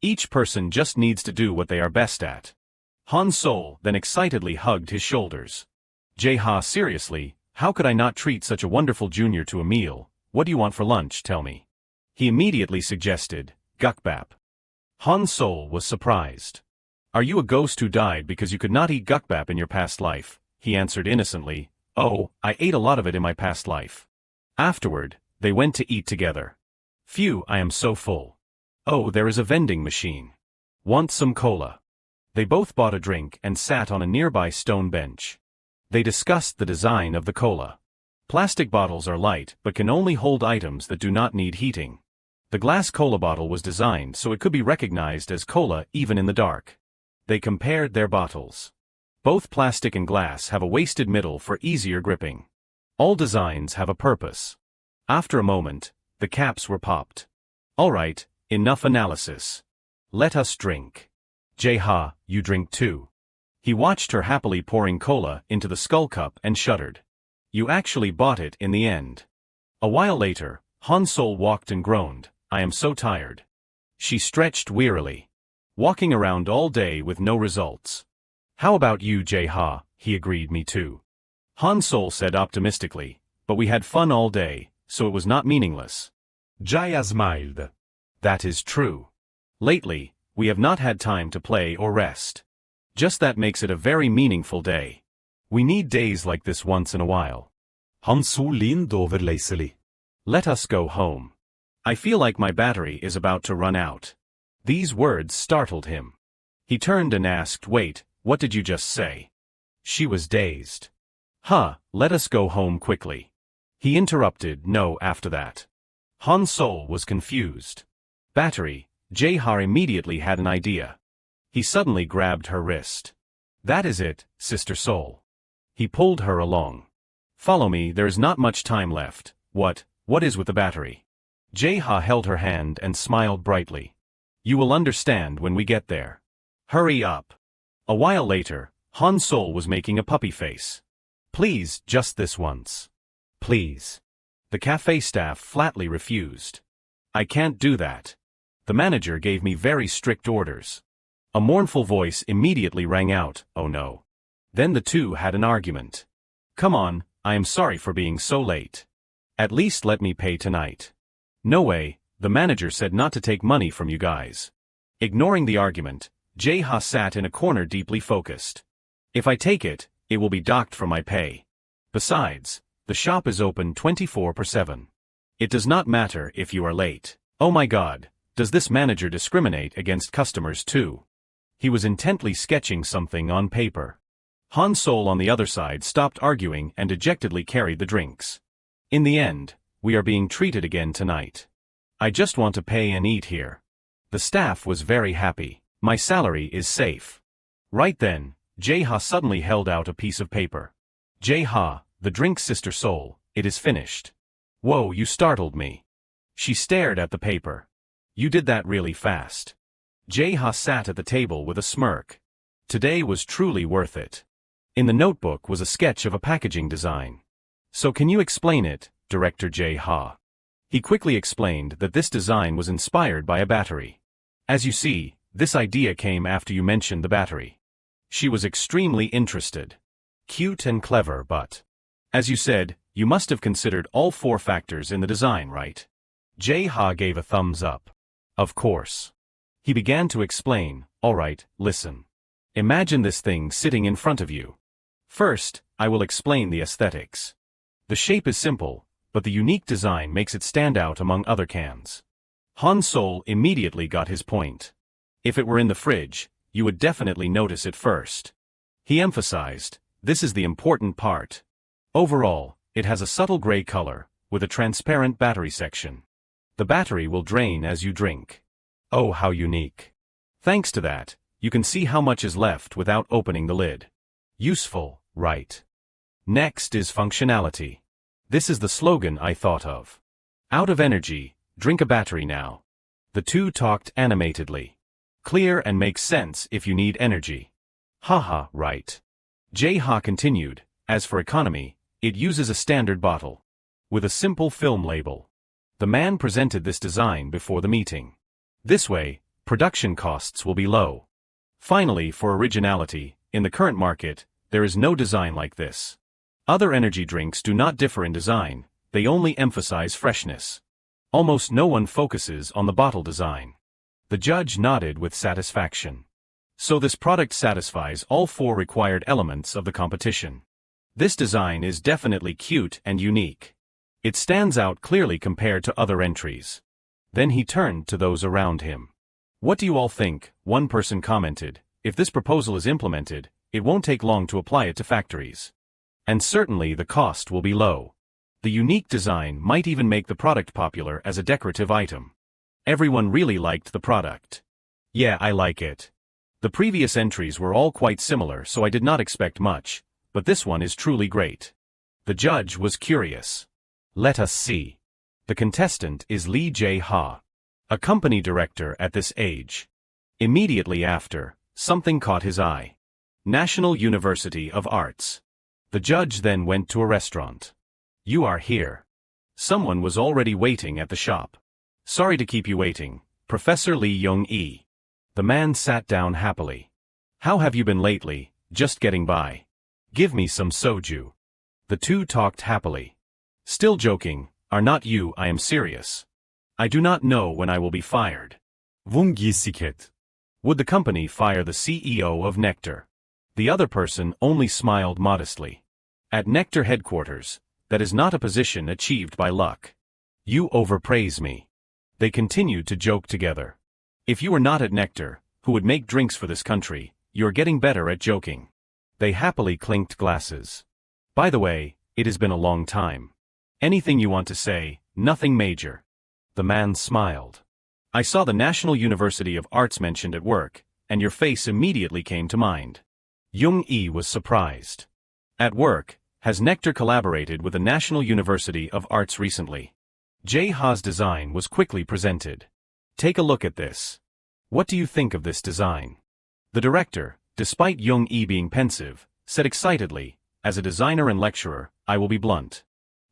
Each person just needs to do what they are best at. Han Sol then excitedly hugged his shoulders. Jae-ha, seriously, how could I not treat such a wonderful junior to a meal? What do you want for lunch, tell me? He immediately suggested, gukbap. Han Sol was surprised. Are you a ghost who died because you could not eat gukbap in your past life? He answered innocently, oh, I ate a lot of it in my past life. Afterward, they went to eat together. Phew, I am so full. Oh, there is a vending machine. Want some cola? They both bought a drink and sat on a nearby stone bench. They discussed the design of the cola. Plastic bottles are light but can only hold items that do not need heating. The glass cola bottle was designed so it could be recognized as cola even in the dark. They compared their bottles. Both plastic and glass have a wasted middle for easier gripping. All designs have a purpose. After a moment, the caps were popped. All right, enough analysis. Let us drink. Jae-ha, you drink too. He watched her happily pouring cola into the skull cup and shuddered. You actually bought it in the end. A while later, Han Sol walked and groaned, I am so tired. She stretched wearily. Walking around all day with no results. How about you, Jae-ha? He agreed, me too. Han Sol said optimistically, but we had fun all day, so it was not meaningless.
Jae smiled.
That is true. Lately, we have not had time to play or rest. Just that makes it a very meaningful day. We need days like this once in a while.
Han Sol leaned over lazily.
Let us go home. I feel like my battery is about to run out. These words startled him. He turned and asked, wait, what did you just say? She was dazed. Let us go home quickly. He interrupted, no, after that. Han Sol was confused. Battery, Jae-ha immediately had an idea. He suddenly grabbed her wrist. That is it, Sister Sol. He pulled her along. Follow me, there is not much time left. What is with the battery? Jae-ha held her hand and smiled brightly. You will understand when we get there. Hurry up. A while later, Han Sol was making a puppy face. Please, just this once. Please. The cafe staff flatly refused. I can't do that. The manager gave me very strict orders. A mournful voice immediately rang out, oh no. Then the two had an argument. Come on, I am sorry for being so late. At least let me pay tonight. No way, the manager said not to take money from you guys. Ignoring the argument, Jae-ha sat in a corner deeply focused. If I take it, it will be docked from my pay. Besides, the shop is open 24/7. It does not matter if you are late. Oh my God, does this manager discriminate against customers too? He was intently sketching something on paper. Han Sol on the other side stopped arguing and dejectedly carried the drinks. In the end, we are being treated again tonight. I just want to pay and eat here. The staff was very happy. My salary is safe. Right then, Jae-ha suddenly held out a piece of paper. Jae-ha, the drink, Sister Sol, it is finished. Whoa, you startled me. She stared at the paper. You did that really fast. Jae-ha sat at the table with a smirk. Today was truly worth it. In the notebook was a sketch of a packaging design. So can you explain it, Director Jae-ha? He quickly explained that this design was inspired by a battery. As you see, this idea came after you mentioned the battery. She was extremely interested. Cute and clever, but, as you said, you must have considered all 4 factors in the design, right? Jae-ha gave a thumbs up. Of course. He began to explain, all right, listen. Imagine this thing sitting in front of you. First, I will explain the aesthetics. The shape is simple, but the unique design makes it stand out among other cans. Han Sol immediately got his point. If it were in the fridge, you would definitely notice it first. He emphasized, this is the important part. Overall, it has a subtle gray color, with a transparent battery section. The battery will drain as you drink. Oh, how unique. Thanks to that, you can see how much is left without opening the lid. Useful, right? Next is functionality. This is the slogan I thought of. Out of energy, drink a battery now. The two talked animatedly. Clear and makes sense if you need energy. Haha, right. Jae-ha continued, as for economy, it uses a standard bottle. With a simple film label. The man presented this design before the meeting. This way, production costs will be low. Finally, for originality, in the current market, there is no design like this. Other energy drinks do not differ in design, they only emphasize freshness. Almost no one focuses on the bottle design. The judge nodded with satisfaction. So this product satisfies all four required elements of the competition. This design is definitely cute and unique. It stands out clearly compared to other entries. Then he turned to those around him. What do you all think? One person commented. If this proposal is implemented, it won't take long to apply it to factories. And certainly the cost will be low. The unique design might even make the product popular as a decorative item. Everyone really liked the product. Yeah, I like it. The previous entries were all quite similar, so I did not expect much, but this one is truly great. The judge was curious. Let us see. The contestant is Lee Jae-ha, a company director at this age. Immediately after, something caught his eye. National University of Arts. The judge then went to a restaurant. You are here. Someone was already waiting at the shop. Sorry to keep you waiting, Professor Lee Young-e. The man sat down happily. How have you been lately? Just getting by. Give me some soju. The two talked happily. Still joking, are not you? I am serious. I do not know when I will be fired.
Vungisiket.
Would the company fire the CEO of Nectar? The other person only smiled modestly. At Nectar headquarters, that is not a position achieved by luck. You overpraise me. They continued to joke together. If you were not at Nectar, who would make drinks for this country, you're getting better at joking. They happily clinked glasses. By the way, it has been a long time. Anything you want to say? Nothing major. The man smiled. I saw the National University of Arts mentioned at work, and your face immediately came to mind. Young-e was surprised. At work, has Nectar collaborated with the National University of Arts recently? Jae-ha's design was quickly presented. Take a look at this. What do you think of this design? The director, despite Young-e being pensive, said excitedly, as a designer and lecturer, I will be blunt.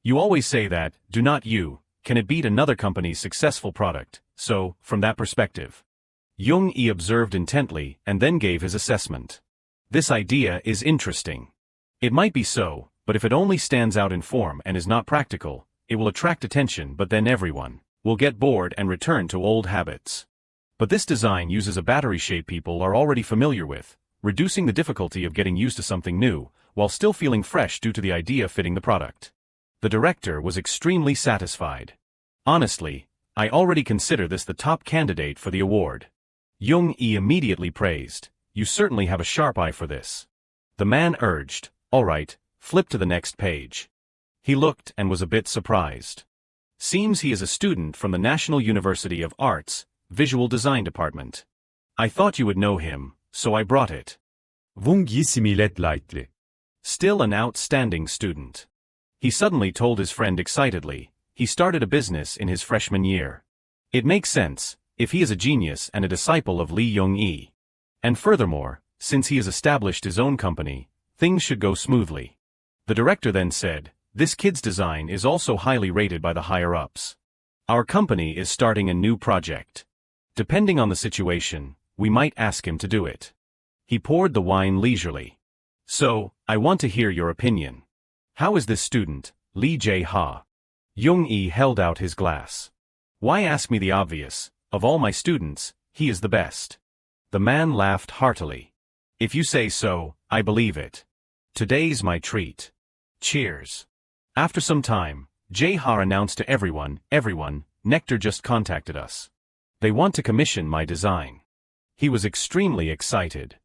You always say that, do not you, can it beat another company's successful product, so, from that perspective. Young-e observed intently and then gave his assessment. This idea is interesting. It might be so, but if it only stands out in form and is not practical, it will attract attention, but then everyone will get bored and return to old habits. But this design uses a battery shape people are already familiar with, reducing the difficulty of getting used to something new, while still feeling fresh due to the idea fitting the product. The director was extremely satisfied. Honestly, I already consider this the top candidate for the award. Young-e immediately praised, you certainly have a sharp eye for this. The man urged, all right, flip to the next page. He looked and was a bit surprised. Seems he is a student from the National University of Arts, Visual Design Department. I thought you would know him, so I brought it.
Vungisimilet lightly.
Still an outstanding student. He suddenly told his friend excitedly, he started a business in his freshman year. It makes sense, if he is a genius and a disciple of Lee Young-e. And furthermore, since he has established his own company, things should go smoothly. The director then said, this kid's design is also highly rated by the higher-ups. Our company is starting a new project. Depending on the situation, we might ask him to do it. He poured the wine leisurely. So, I want to hear your opinion. How is this student, Lee Jae-ha? Young-e held out his glass. Why ask me the obvious? Of all my students, he is the best. The man laughed heartily. If you say so, I believe it. Today's my treat. Cheers. After some time, Jae-ha announced to everyone, Nectar just contacted us. They want to commission my design. He was extremely excited.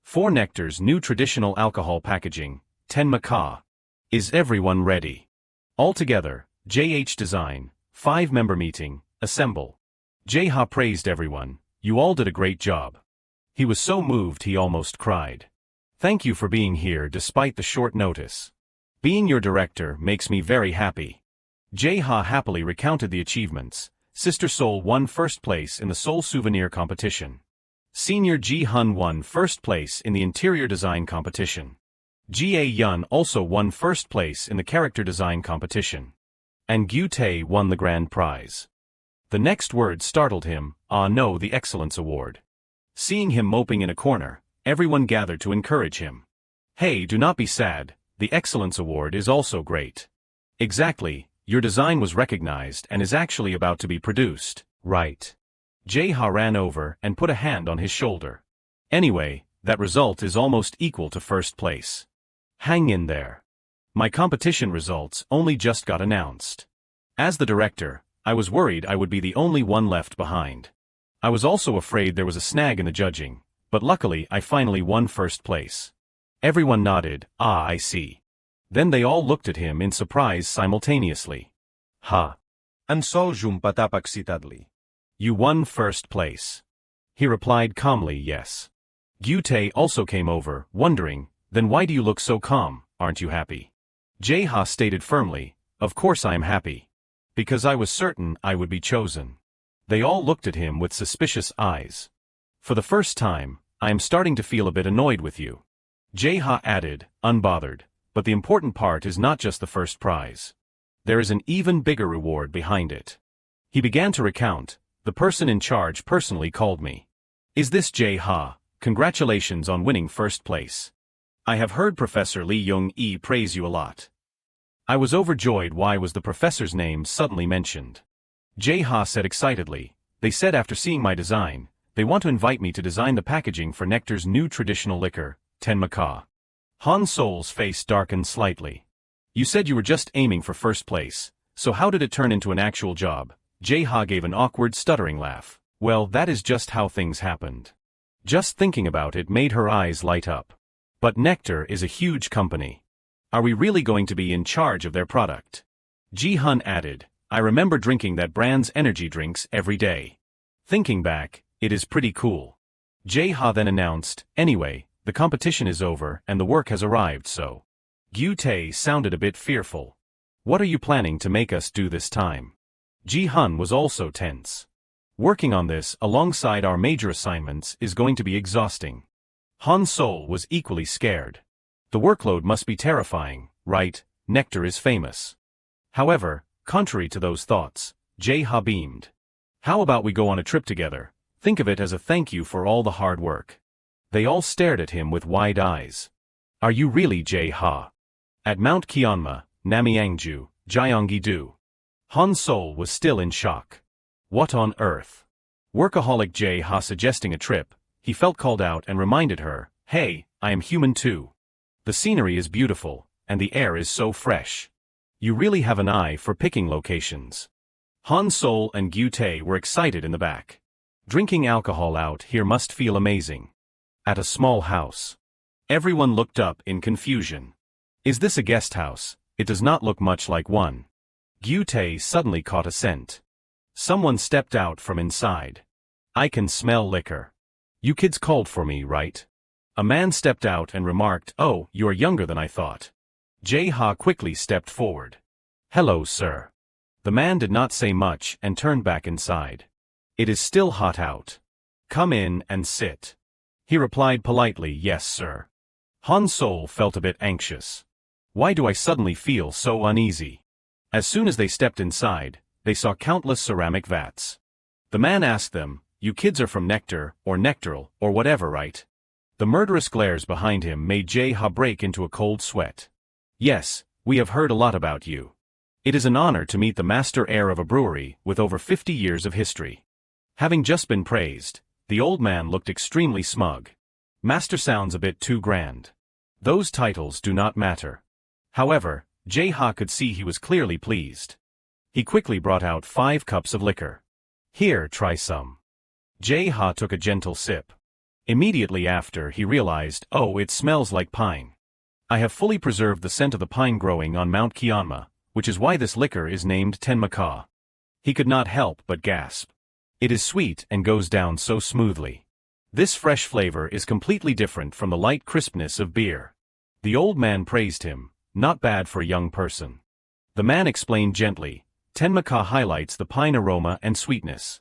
For Nectar's new traditional alcohol packaging, 10 maca. Is everyone ready? All together, JH Design, 5-member meeting, assemble. Jae-ha praised everyone. You all did a great job. He was so moved he almost cried. Thank you for being here despite the short notice. Being your director makes me very happy. Jae-ha happily recounted the achievements. Sister Seoul won first place in the Seoul Souvenir competition. Senior Ji-hun won first place in the Interior Design competition. Jae-yun also won first place in the Character Design competition. And Gyu-tae won the grand prize. The next word startled him. Ah no, the Excellence Award. Seeing him moping in a corner, everyone gathered to encourage him. Hey, do not be sad, the Excellence Award is also great. Exactly, your design was recognized and is actually about to be produced, right? Jae-ha ran over and put a hand on his shoulder. Anyway, that result is almost equal to first place. Hang in there. My competition results only just got announced. As the director, I was worried I would be the only one left behind. I was also afraid there was a snag in the judging, but luckily I finally won first place. Everyone nodded. Ah, I see. Then they all looked at him in surprise simultaneously. Ha.
Ang Sol patap excitedly.
You won first place. He replied calmly yes. Gyu-tae also came over, wondering, then why do you look so calm, aren't you happy? Jae-ha stated firmly, of course I am happy. Because I was certain I would be chosen. They all looked at him with suspicious eyes. For the first time, I am starting to feel a bit annoyed with you. Jae-ha added, unbothered, but the important part is not just the first prize. There is an even bigger reward behind it. He began to recount, the person in charge personally called me. Is this Jae-ha? Congratulations on winning first place. I have heard Professor Lee Young-e praise you a lot. I was overjoyed. Why was the professor's name suddenly mentioned? Jae-ha said excitedly, they said after seeing my design, they want to invite me to design the packaging for Nectar's new traditional liquor, Tenmaka. Han Seoul's face darkened slightly. You said you were just aiming for first place, so how did it turn into an actual job? Jae-ha gave an awkward stuttering laugh. Well, that is just how things happened. Just thinking about it made her eyes light up. But Nectar is a huge company. Are we really going to be in charge of their product? Ji-hun added, I remember drinking that brand's energy drinks every day. Thinking back, it is pretty cool. Jae-ha then announced, anyway, the competition is over and the work has arrived so. Gyu-tae sounded a bit fearful. What are you planning to make us do this time? Ji-hun was also tense. Working on this alongside our major assignments is going to be exhausting. Han Seoul was equally scared. The workload must be terrifying, right? Nectar is famous. However, contrary to those thoughts, Jae-ha beamed. How about we go on a trip together? Think of it as a thank you for all the hard work. They all stared at him with wide eyes. Are you really Jae-ha? At Mount Kyeonma, Namyangju, Gyeonggi-do. Han Seoul was still in shock. What on earth? Workaholic Jae-ha suggesting a trip, he felt called out and reminded her, hey, I am human too. The scenery is beautiful, and the air is so fresh. You really have an eye for picking locations. Han Seoul and Gyu-tae were excited in the back. Drinking alcohol out here must feel amazing. At a small house. Everyone looked up in confusion. Is this a guest house? It does not look much like one. Gyu-tae suddenly caught a scent. Someone stepped out from inside. I can smell liquor. You kids called for me, right? A man stepped out and remarked, oh, you are younger than I thought. Jae-ha quickly stepped forward. Hello, sir. The man did not say much and turned back inside. It is still hot out. Come in and sit. He replied politely, yes, sir. Han Seoul felt a bit anxious. Why do I suddenly feel so uneasy? As soon as they stepped inside, they saw countless ceramic vats. The man asked them, you kids are from Nectar, or Nectaral, or whatever, right? The murderous glares behind him made Jae-ha break into a cold sweat. Yes, we have heard a lot about you. It is an honor to meet the master heir of a brewery with over 50 years of history. Having just been praised, the old man looked extremely smug. Master sounds a bit too grand. Those titles do not matter. However, Jae-ha could see he was clearly pleased. He quickly brought out 5 cups of liquor. Here, try some. Jae-ha took a gentle sip. Immediately after he realized, oh, it smells like pine. I have fully preserved the scent of the pine growing on Mount Kyanma, which is why this liquor is named Tenma-ka. He could not help but gasp. It is sweet and goes down so smoothly. This fresh flavor is completely different from the light crispness of beer. The old man praised him. Not bad for a young person. The man explained gently, Tenma-ka highlights the pine aroma and sweetness.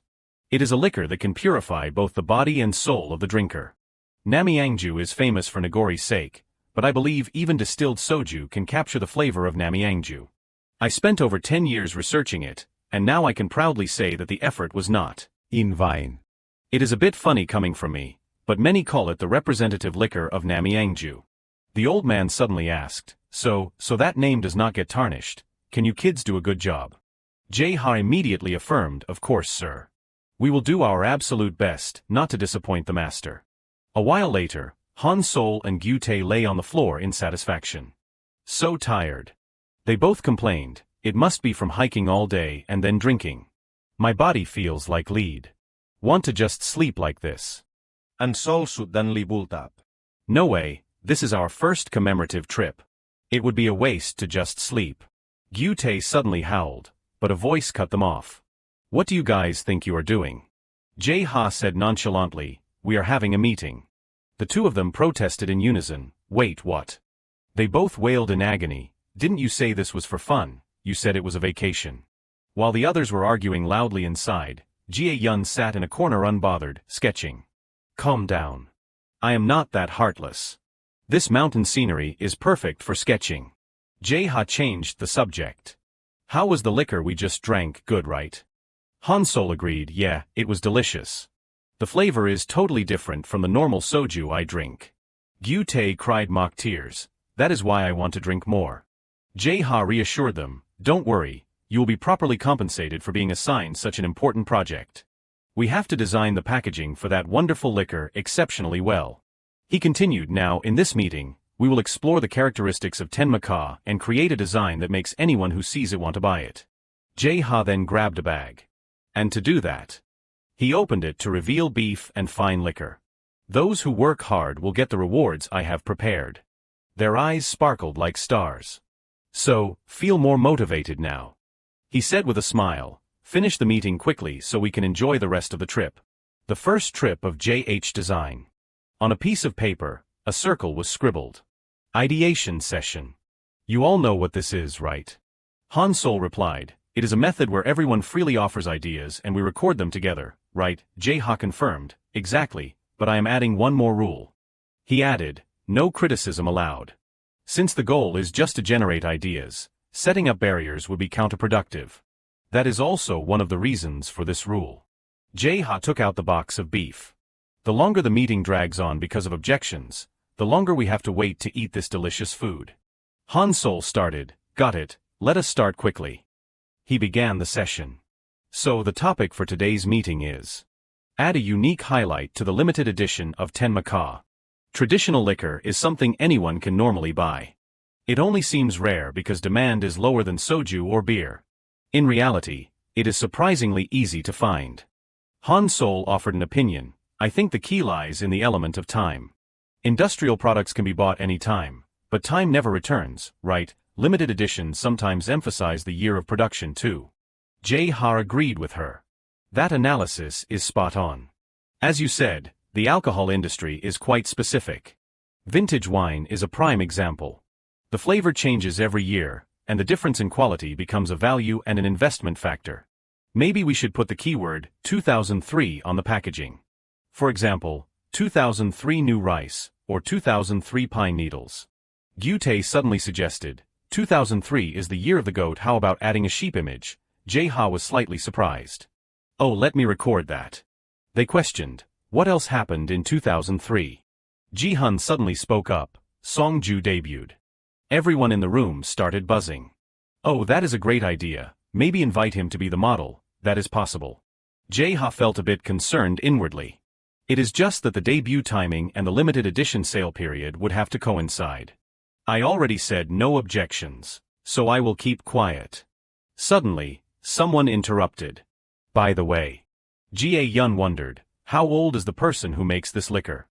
It is a liquor that can purify both the body and soul of the drinker. Namyangju is famous for Nagori's sake, but I believe even distilled soju can capture the flavor of Namyangju. I spent over 10 years researching it, and now I can proudly say that the effort was not
in vain.
It is a bit funny coming from me, but many call it the representative liquor of Namyangju. The old man suddenly asked, So that name does not get tarnished. Can you kids do a good job? Jae-ha immediately affirmed, Of course, sir. We will do our absolute best not to disappoint the master. A while later, Han Sol and Gyu-tae lay on the floor in satisfaction. So tired. They both complained, It must be from hiking all day and then drinking. My body feels like lead. Want to just sleep like this.
And Sol suddenly bulked up.
No way, this is our first commemorative trip. It would be a waste to just sleep. Gyu-tae suddenly howled, but a voice cut them off. What do you guys think you are doing? Jae-ha said nonchalantly, We are having a meeting. The two of them protested in unison, Wait, what? They both wailed in agony, Didn't you say this was for fun? You said it was a vacation. While the others were arguing loudly inside, Jae-yun sat in a corner unbothered, sketching. Calm down. I am not that heartless. This mountain scenery is perfect for sketching. Jae-ha changed the subject. How was the liquor we just drank good, right? Han Sol agreed, Yeah, it was delicious. The flavor is totally different from the normal soju I drink. Gyu-tae cried mock tears. That is why I want to drink more. Jae-ha reassured them, Don't worry, you will be properly compensated for being assigned such an important project. We have to design the packaging for that wonderful liquor exceptionally well. He continued, Now, in this meeting, we will explore the characteristics of Tenma-ka and create a design that makes anyone who sees it want to buy it. Jae-ha then grabbed a bag. And to do that, he opened it to reveal beef and fine liquor. Those who work hard will get the rewards I have prepared. Their eyes sparkled like stars. So, feel more motivated now. He said with a smile, Finish the meeting quickly so we can enjoy the rest of the trip. The first trip of JH design. On a piece of paper, a circle was scribbled. Ideation session. You all know what this is, right? Han Sol replied, It is a method where everyone freely offers ideas and we record them together, right? Jae-ha confirmed, Exactly, but I am adding one more rule. He added, No criticism allowed. Since the goal is just to generate ideas, setting up barriers would be counterproductive. That is also one of the reasons for this rule. Jae-ha took out the box of beef. The longer the meeting drags on because of objections, the longer we have to wait to eat this delicious food. Han Sol started, Got it, let us start quickly. He began the session. So the topic for today's meeting is add a unique highlight to the limited edition of Tenma-ka. Traditional liquor is something anyone can normally buy. It only seems rare because demand is lower than soju or beer. In reality, it is surprisingly easy to find. Han Sol offered an opinion. I think the key lies in the element of time. Industrial products can be bought any time, but time never returns, right? Limited editions sometimes emphasize the year of production too. Jae-ha agreed with her. That analysis is spot on. As you said, the alcohol industry is quite specific. Vintage wine is a prime example. The flavor changes every year, and the difference in quality becomes a value and an investment factor. Maybe we should put the keyword 2003 on the packaging. For example, 2003 new rice, or 2003 pine needles. Gyu-tae suddenly suggested, 2003 is the year of the goat, how about adding a sheep image? Jae-ha was slightly surprised. Oh, let me record that. They questioned, what else happened in 2003? Ji-hun suddenly spoke up, Song-ju debuted. Everyone in the room started buzzing. Oh, that is a great idea, maybe invite him to be the model, that is possible. Jae-ha felt a bit concerned inwardly. It is just that the debut timing and the limited edition sale period would have to coincide. I already said no objections, so I will keep quiet. Suddenly, someone interrupted. By the way, Jae-yun wondered, how old is the person who makes this liquor?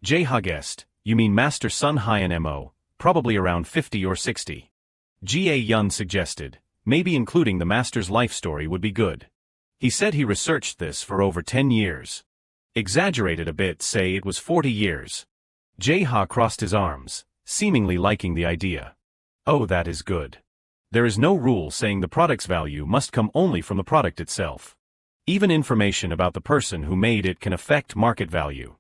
Jae-ha guessed, you mean Master Sun Hyan Mo, probably around 50 or 60. Ga-Yun suggested, maybe including the master's life story would be good. He said he researched this for over 10 years. Exaggerated a bit, say it was 40 years. Jae-ha crossed his arms, seemingly liking the idea. Oh, that is good. There is no rule saying the product's value must come only from the product itself. Even information about the person who made it can affect market value.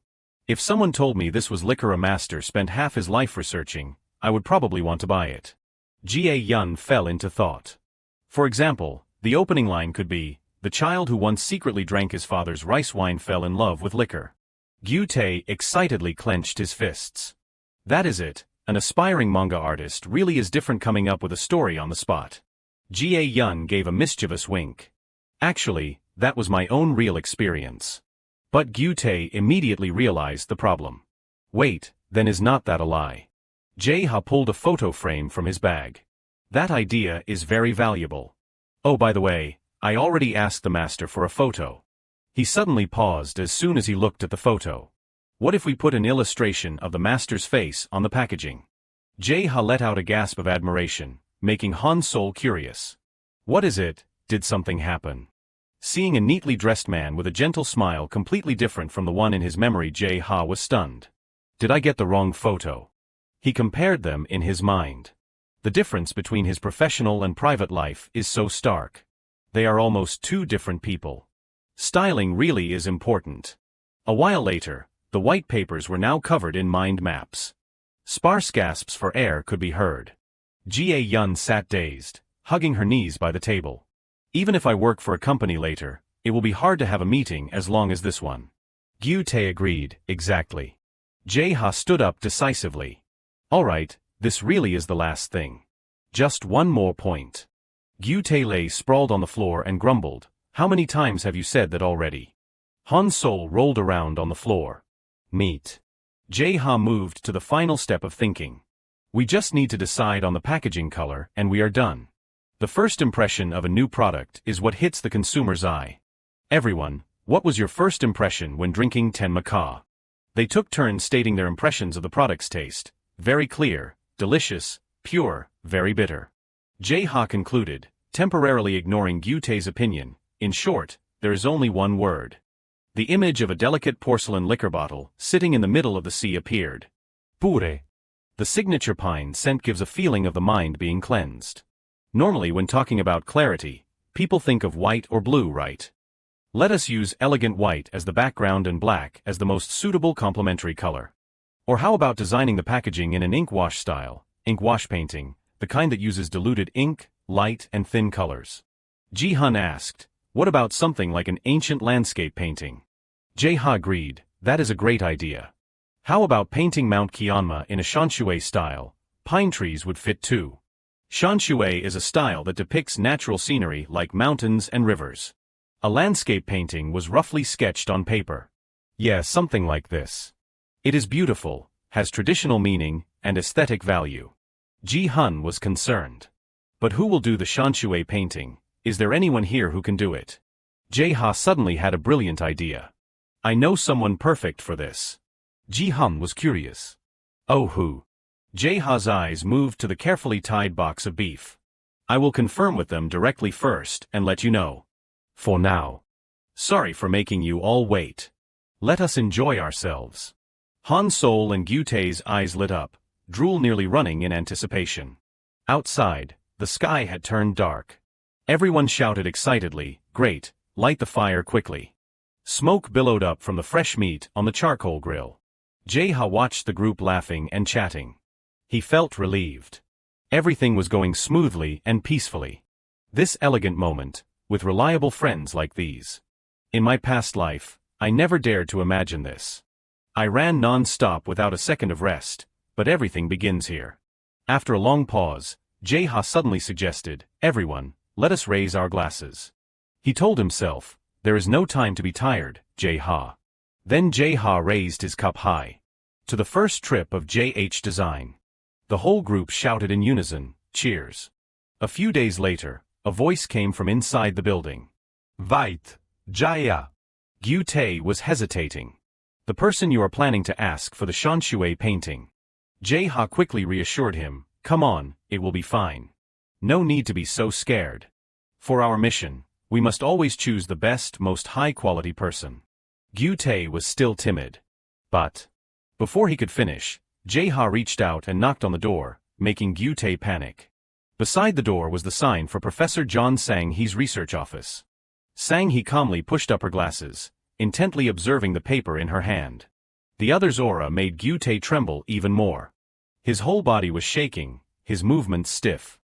If someone told me this was liquor a master spent half his life researching, I would probably want to buy it. Ga-Yun fell into thought. For example, the opening line could be, the child who once secretly drank his father's rice wine fell in love with liquor. Gyutae excitedly clenched his fists. That is it, an aspiring manga artist really is different coming up with a story on the spot. Ga-Yun gave a mischievous wink. Actually, that was my own real experience. But Gyutae immediately realized the problem. Wait, then is not that a lie? Jae-ha pulled a photo frame from his bag. That idea is very valuable. Oh, by the way, I already asked the master for a photo. He suddenly paused as soon as he looked at the photo. What if we put an illustration of the master's face on the packaging? Jae-ha let out a gasp of admiration, making Han Sol curious. What is it? Did something happen? Seeing a neatly dressed man with a gentle smile completely different from the one in his memory, Jae-ha was stunned. Did I get the wrong photo? He compared them in his mind. The difference between his professional and private life is so stark. They are almost two different people. Styling really is important. A while later, the white papers were now covered in mind maps. Sparse gasps for air could be heard. Ga-Yun sat dazed, hugging her knees by the table. Even if I work for a company later, it will be hard to have a meeting as long as this one. Gyutae agreed, exactly. Jae-ha stood up decisively. All right, this really is the last thing. Just one more point. Gyutae lay sprawled on the floor and grumbled, how many times have you said that already? Han Sol rolled around on the floor. Meet. Jae-ha moved to the final step of thinking. We just need to decide on the packaging color and we are done. The first impression of a new product is what hits the consumer's eye. Everyone, what was your first impression when drinking Tenmaka? They took turns stating their impressions of the product's taste. Very clear, delicious, pure, very bitter. Jae-ha concluded, temporarily ignoring Gyutae's opinion. In short, there is only one word. The image of a delicate porcelain liquor bottle sitting in the middle of the sea appeared. Pure. The signature pine scent gives a feeling of the mind being cleansed. Normally when talking about clarity, people think of white or blue, right? Let us use elegant white as the background and black as the most suitable complementary color. Or how about designing the packaging in an ink wash style, ink wash painting, the kind that uses diluted ink, light and thin colors? Ji-hun asked, what about something like an ancient landscape painting? Jae-ha agreed, that is a great idea. How about painting Mount Kyanma in a Shanshui style? Pine trees would fit too. Shanshui is a style that depicts natural scenery like mountains and rivers. A landscape painting was roughly sketched on paper. Yeah, something like this. It is beautiful, has traditional meaning, and aesthetic value. Ji-hun was concerned. But who will do the Shanshui painting? Is there anyone here who can do it? Jae-ha suddenly had a brilliant idea. I know someone perfect for this. Ji-hun was curious. Oh, who? Jae-ha's eyes moved to the carefully tied box of beef. I will confirm with them directly first and let you know. For now. Sorry for making you all wait. Let us enjoy ourselves. Han Sol and Gyutae's eyes lit up, drool nearly running in anticipation. Outside, the sky had turned dark. Everyone shouted excitedly, great, light the fire quickly. Smoke billowed up from the fresh meat on the charcoal grill. Jae-ha watched the group laughing and chatting. He felt relieved. Everything was going smoothly and peacefully. This elegant moment, with reliable friends like these. In my past life, I never dared to imagine this. I ran non-stop without a second of rest, but everything begins here. After a long pause, Jae-ha suddenly suggested, everyone, let us raise our glasses. He told himself, there is no time to be tired, Jae-ha. Then Jae-ha raised his cup high. To the first trip of JH design. The whole group shouted in unison, cheers. A few days later, a voice came from inside the building. Vait, Jaya. Gyutae was hesitating. The person you are planning to ask for the Shanshui painting. Jae-ha quickly reassured him, come on, it will be fine. No need to be so scared. For our mission, we must always choose the best, most high-quality person. Gyu-tae was still timid. But before he could finish, Jae-ha reached out and knocked on the door, making Gyu-tae panic. Beside the door was the sign for Professor John Sang-hee's research office. Sang-hee calmly pushed up her glasses, intently observing the paper in her hand. The other's aura made Gyu-tae tremble even more. His whole body was shaking, his movements stiff.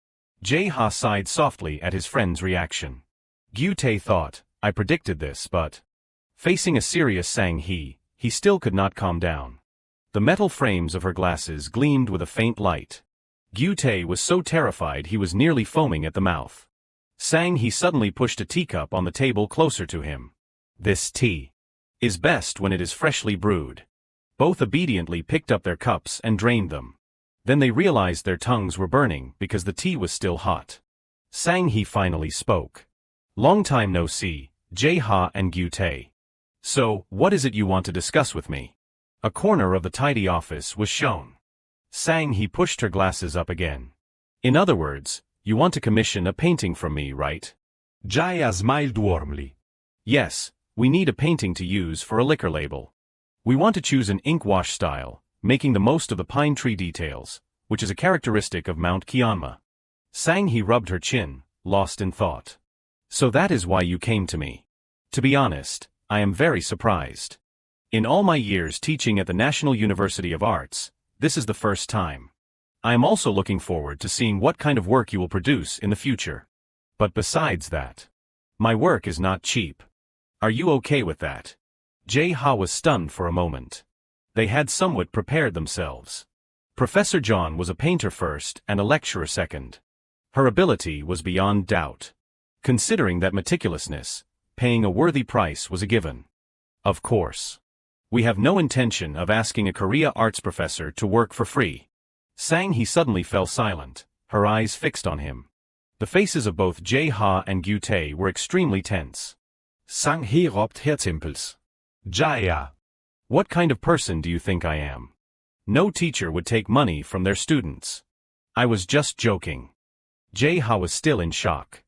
Jae-ha sighed softly at his friend's reaction. Gyu-tae thought, I predicted this, but facing a serious Sang-hee, he still could not calm down. The metal frames of her glasses gleamed with a faint light. Gyu-tae was so terrified he was nearly foaming at the mouth. Sang-hee suddenly pushed a teacup on the table closer to him. This tea is best when it is freshly brewed. Both obediently picked up their cups and drained them. Then they realized their tongues were burning because the tea was still hot. Sang-hee finally spoke. Long time no see, Jae-ha and Gyu-tae. So, what is it you want to discuss with me? A corner of the tidy office was shown. Sang-hee pushed her glasses up again. In other words, you want to commission a painting from me, right?
Jae-ha smiled warmly.
Yes, we need a painting to use for a liquor label. We want to choose an ink wash style, making the most of the pine tree details, which is a characteristic of Mount Kyanma. Sang-hee rubbed her chin, lost in thought. So that is why you came to me. To be honest, I am very surprised. In all my years teaching at the National University of Arts, this is the first time. I am also looking forward to seeing what kind of work you will produce in the future. But besides that, my work is not cheap. Are you okay with that? Jae-ha was stunned for a moment. They had somewhat prepared themselves. Professor John was a painter first and a lecturer second. Her ability was beyond doubt. Considering that meticulousness, paying a worthy price was a given. Of course. We have no intention of asking a Korea arts professor to work for free. Sang-hee suddenly fell silent, her eyes fixed on him. The faces of both Jae-ha and Gyu-tae were extremely tense.
Sang-hee robbt Herzimpels.
Jae-ha.
What kind of person do you think I am? No teacher would take money from their students. I was just joking. Jae-ha was still in shock.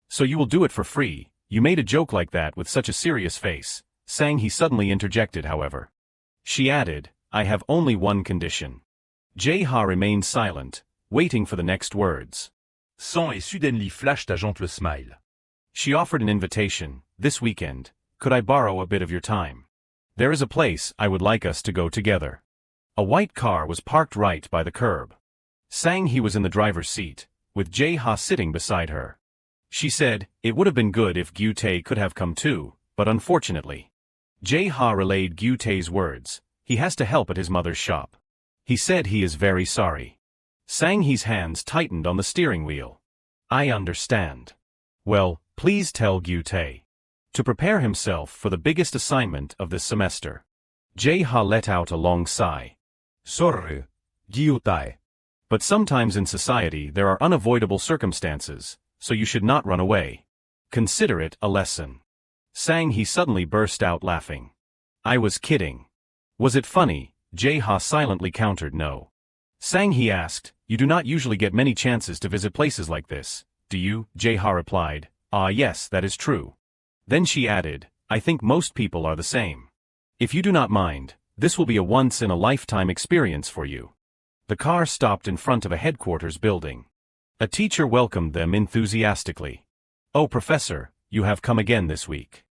So you will do it for free? You made a joke like that with such a serious face. Sang-hee suddenly interjected, however. She added, I have only one condition. Jae-ha remained silent, waiting for the next words.
Sang-hee suddenly flashed a gentle smile.
She offered an invitation. This weekend, could I borrow a bit of your time? There is a place I would like us to go together. A white car was parked right by the curb. Sang-hee was in the driver's seat, with Jae-ha sitting beside her. She said, it would have been good if Gyu-tae could have come too, but unfortunately. Jae-ha relayed Gyu-tae's words. He has to help at his mother's shop. He said he is very sorry. Sang-hee's hands tightened on the steering wheel. I understand. Well, please tell Gyu-tae to prepare himself for the biggest assignment of this semester. Jae-ha let out a long sigh.
Sorry, Gyu-tae.
But sometimes in society there are unavoidable circumstances, so you should not run away. Consider it a lesson. Sang-hee suddenly burst out laughing. I was kidding. Was it funny? Jae-ha silently countered no. Sang-hee asked, you do not usually get many chances to visit places like this, do you? Jae-ha replied, ah yes, that is true. Then she added, I think most people are the same. If you do not mind, this will be a once-in-a-lifetime experience for you. The car stopped in front of a headquarters building. A teacher welcomed them enthusiastically. Oh, Professor, you have come again this week.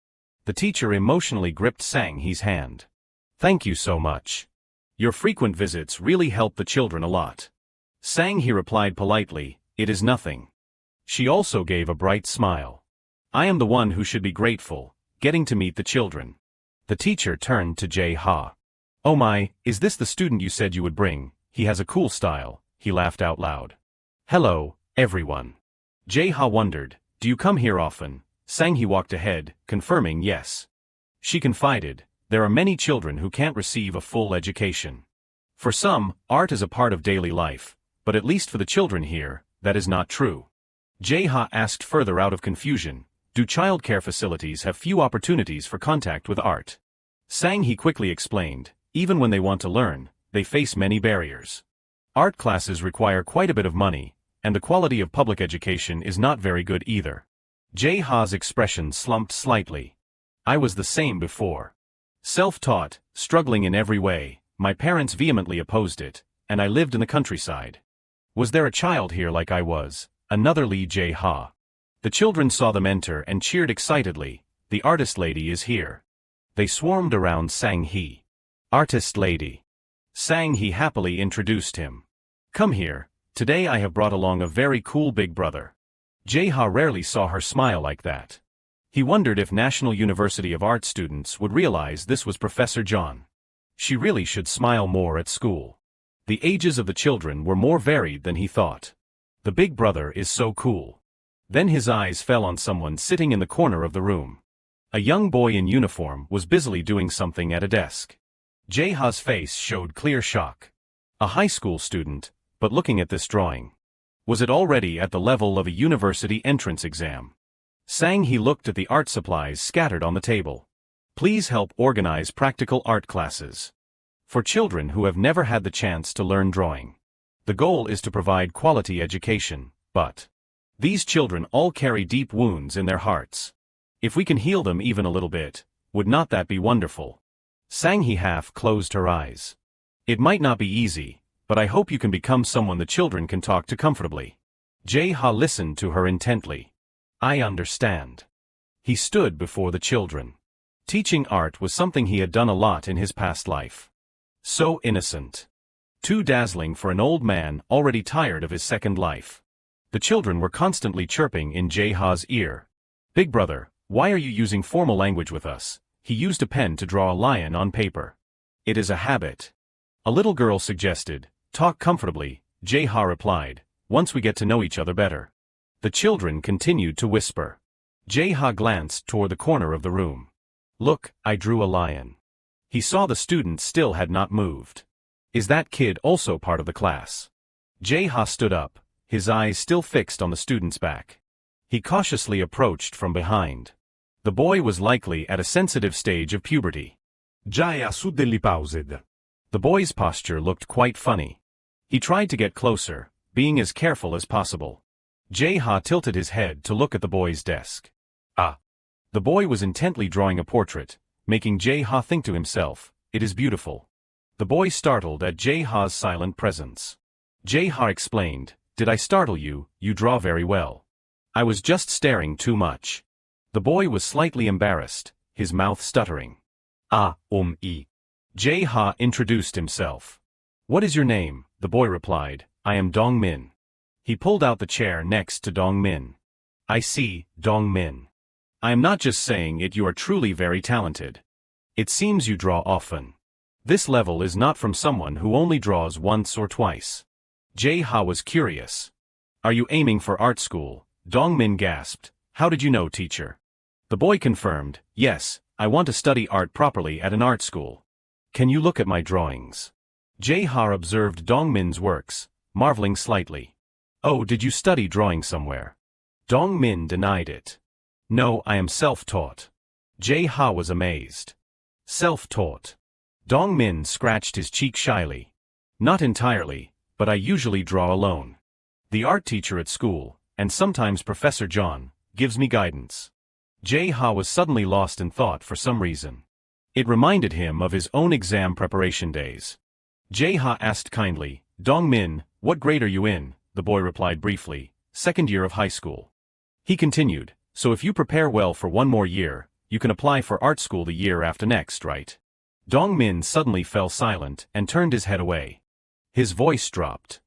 The teacher emotionally gripped Sang-hee's hand. Thank you so much. Your frequent visits really help the children a lot. Sang-hee replied politely, it is nothing. She also gave a bright smile. I am the one who should be grateful, getting to meet the children. The teacher turned to Jae-ha. Oh my, is this the student you said you would bring? He has a cool style, he laughed out loud. Hello, everyone. Jae-ha wondered, do you come here often? Sang-hee walked ahead, confirming yes. She confided, there are many children who can't receive a full education. For some, art is a part of daily life, but at least for the children here, that is not true. Jae-ha asked further out of confusion, do childcare facilities have few opportunities for contact with art? Sang-hee quickly explained, even when they want to learn, they face many barriers. Art classes require quite a bit of money, and the quality of public education is not very good either. Jae-ha's expression slumped slightly. I was the same before. Self-taught, struggling in every way, my parents vehemently opposed it, and I lived in the countryside. Was there a child here like I was? Another Lee Jae-ha. The children saw them enter and cheered excitedly. The artist lady is here. They swarmed around Sang-hee. Artist lady. Sang-hee happily introduced him. Come here, today I have brought along a very cool big brother. Jae-ha rarely saw her smile like that. He wondered if National University of Art students would realize this was Professor John. She really should smile more at school. The ages of the children were more varied than he thought. The big brother is so cool. Then his eyes fell on someone sitting in the corner of the room. A young boy in uniform was busily doing something at a desk. Jae-ha's face showed clear shock. A high school student, but looking at this drawing. Was it already at the level of a university entrance exam? Sang-hee looked at the art supplies scattered on the table. Please help organize practical art classes. For children who have never had the chance to learn drawing. The goal is to provide quality education, but these children all carry deep wounds in their hearts. If we can heal them even a little bit, would not that be wonderful? Sang-hee half closed her eyes. It might not be easy, but I hope you can become someone the children can talk to comfortably. Jae-ha listened to her intently. I understand. He stood before the children. Teaching art was something he had done a lot in his past life. So innocent. Too dazzling for an old man already tired of his second life. The children were constantly chirping in Jae-ha's ear. Big brother, why are you using formal language with us? He used a pen to draw a lion on paper. It is a habit. A little girl suggested. Talk comfortably, Jae-ha replied, once we get to know each other better. The children continued to whisper. Jae-ha glanced toward the corner of the room. Look, I drew a lion. He saw the students still had not moved. Is that kid also part of the class? Jae-ha stood up, his eyes still fixed on the student's back. He cautiously approached from behind. The boy was likely at a sensitive stage of puberty.
Già è a sud dell'ipaused.
The boy's posture looked quite funny. He tried to get closer, being as careful as possible. Jae-ha tilted his head to look at the boy's desk. Ah! The boy was intently drawing a portrait, making Jae-ha think to himself, it is beautiful. The boy startled at Jae-ha's silent presence. Jae-ha explained, did I startle you? You draw very well. I was just staring too much. The boy was slightly embarrassed, his mouth stuttering. Ah, Jae-ha introduced himself. What is your name? The boy replied, I am Dong-min. He pulled out the chair next to Dong-min. I see, Dong-min. I am not just saying it, you are truly very talented. It seems you draw often. This level is not from someone who only draws once or twice. Jae-ha was curious. Are you aiming for art school? Dong-min gasped. How did you know, teacher? The boy confirmed, yes, I want to study art properly at an art school. Can you look at my drawings? Jae-ha observed Dong-min's works, marveling slightly. Oh, did you study drawing somewhere? Dong-min denied it. No, I am self-taught. Jae-ha was amazed. Self-taught. Dong-min scratched his cheek shyly. Not entirely, but I usually draw alone. The art teacher at school, and sometimes Professor John, gives me guidance. Jae-ha was suddenly lost in thought for some reason. It reminded him of his own exam preparation days. Jae-ha asked kindly, Dong-min, what grade are you in? The boy replied briefly, second year of high school. He continued, so if you prepare well for one more year, you can apply for art school the year after next, right? Dong-min suddenly fell silent and turned his head away. His voice dropped.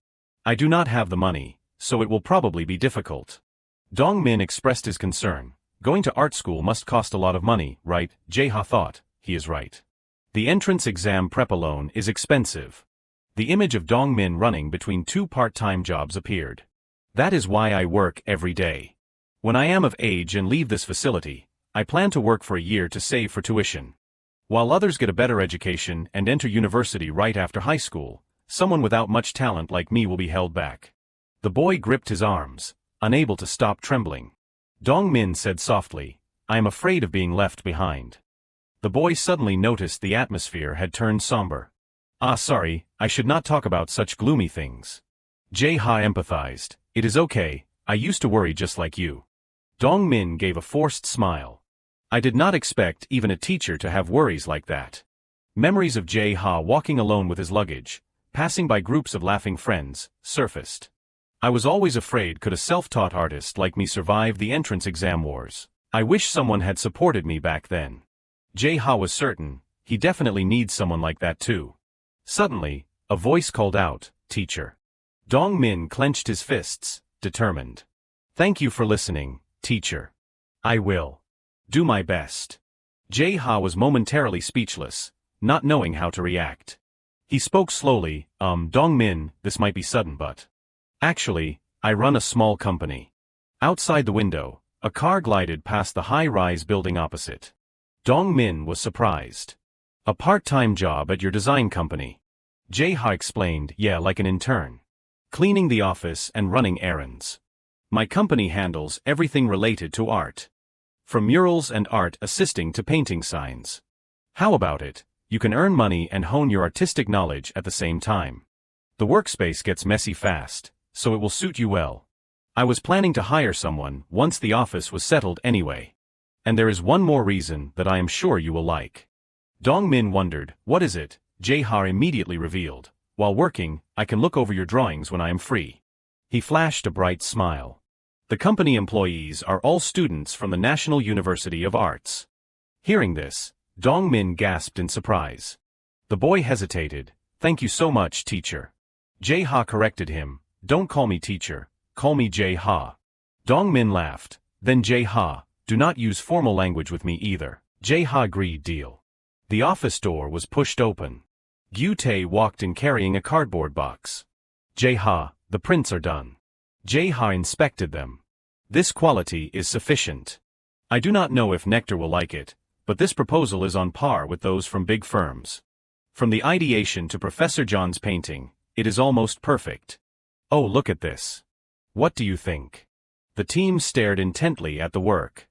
I do not have the money, so it will probably be difficult. Dong-min expressed his concern. Going to art school must cost a lot of money, right? Jae-ha thought, he is right. The entrance exam prep alone is expensive. The image of Dong-min running between two part-time jobs appeared. That is why I work every day. When I am of age and leave this facility, I plan to work for a year to save for tuition. While others get a better education and enter university right after high school, someone without much talent like me will be held back. The boy gripped his arms, unable to stop trembling. Dong-min said softly, I am afraid of being left behind. The boy suddenly noticed the atmosphere had turned somber. Ah, sorry, I should not talk about such gloomy things. Jae-ha empathized. It is okay, I used to worry just like you. Dong-min gave a forced smile. I did not expect even a teacher to have worries like that. Memories of Jae-ha walking alone with his luggage, passing by groups of laughing friends, surfaced. I was always afraid could a self-taught artist like me survive the entrance exam wars. I wish someone had supported me back then. Jae-ha was certain, he definitely needs someone like that too. Suddenly, a voice called out, "Teacher." Dong-min clenched his fists, determined. "Thank you for listening, teacher. I will do my best." Jae-ha was momentarily speechless, not knowing how to react. He spoke slowly, Dong-min, this might be sudden but. Actually, I run a small company. Outside the window, a car glided past the high-rise building opposite. Dong-min was surprised. A part-time job at your design company. Jae-ha explained, yeah, like an intern. Cleaning the office and running errands. My company handles everything related to art. From murals and art assisting to painting signs. How about it? You can earn money and hone your artistic knowledge at the same time. The workspace gets messy fast, so it will suit you well. I was planning to hire someone once the office was settled anyway. And there is one more reason that I am sure you will like. Dong-min wondered, what is it? Jae-ha immediately revealed. While working, I can look over your drawings when I am free. He flashed a bright smile. The company employees are all students from the National University of Arts. Hearing this, Dong-min gasped in surprise. The boy hesitated. Thank you so much, teacher. Jae-ha corrected him. Don't call me teacher, call me Jae-ha. Dong-min laughed. Then Jae-ha, do not use formal language with me either. Jae-ha agreed. Deal. The office door was pushed open. Gyu-tae walked in carrying a cardboard box. Jae-ha, the prints are done. Jae-ha inspected them. This quality is sufficient. I do not know if Nectar will like it, but this proposal is on par with those from big firms. From the ideation to Professor John's painting, it is almost perfect. Oh, look at this. What do you think? The team stared intently at the work.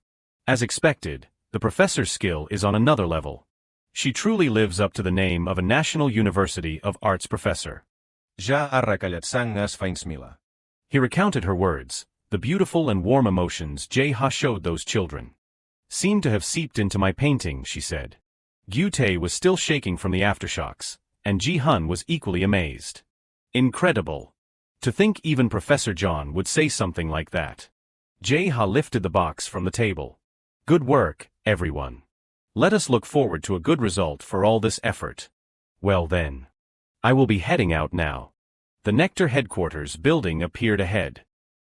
As expected, the professor's skill is on another level. She truly lives up to the name of a National University of Arts professor.
Ja arrakallat sangas fainsmila.
He recounted her words. The beautiful and warm emotions Jae-ha showed those children seemed to have seeped into my painting, she said. Gyu-tae was still shaking from the aftershocks, and Ji-hun was equally amazed. Incredible. To think even Professor John would say something like that. Jae-ha lifted the box from the table. Good work, everyone. Let us look forward to a good result for all this effort. Well then. I will be heading out now. The Nectar headquarters building appeared ahead.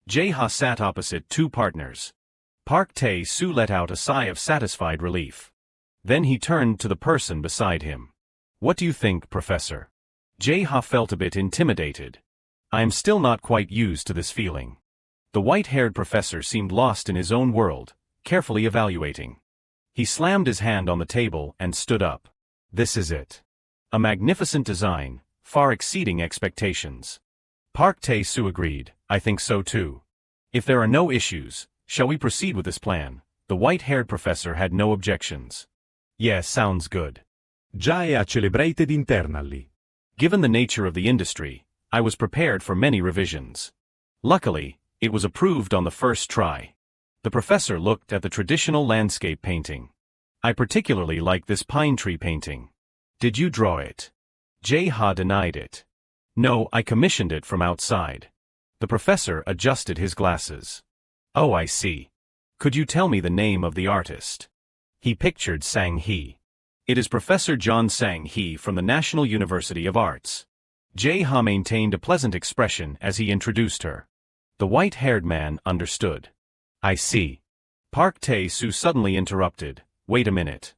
Jae-ha sat opposite two partners. Park Tae-soo let out a sigh of satisfied relief. Then he turned to the person beside him. What do you think, Professor? Jae-ha felt a bit intimidated. I am still not quite used to this feeling. The white-haired professor seemed lost in his own world, carefully evaluating. He slammed his hand on the table and stood up. This is it. A magnificent design, far exceeding expectations. Park Tae-soo agreed, I think so too. If there are no issues, shall we proceed with this plan? The white-haired professor had no objections. Yes, sounds good.
Jae celebrated internally.
Given the nature of the industry, I was prepared for many revisions. Luckily, it was approved on the first try. The professor looked at the traditional landscape painting. I particularly like this pine tree painting. Did you draw it? Jae-ha denied it. No, I commissioned it from outside. The professor adjusted his glasses. Oh, I see. Could you tell me the name of the artist? He pictured Sang-hee. It is Professor John Sang-hee from the National University of Arts. Jae-ha maintained a pleasant expression as he introduced her. The white-haired man understood. I see. Park Tae-soo suddenly interrupted. Wait a minute.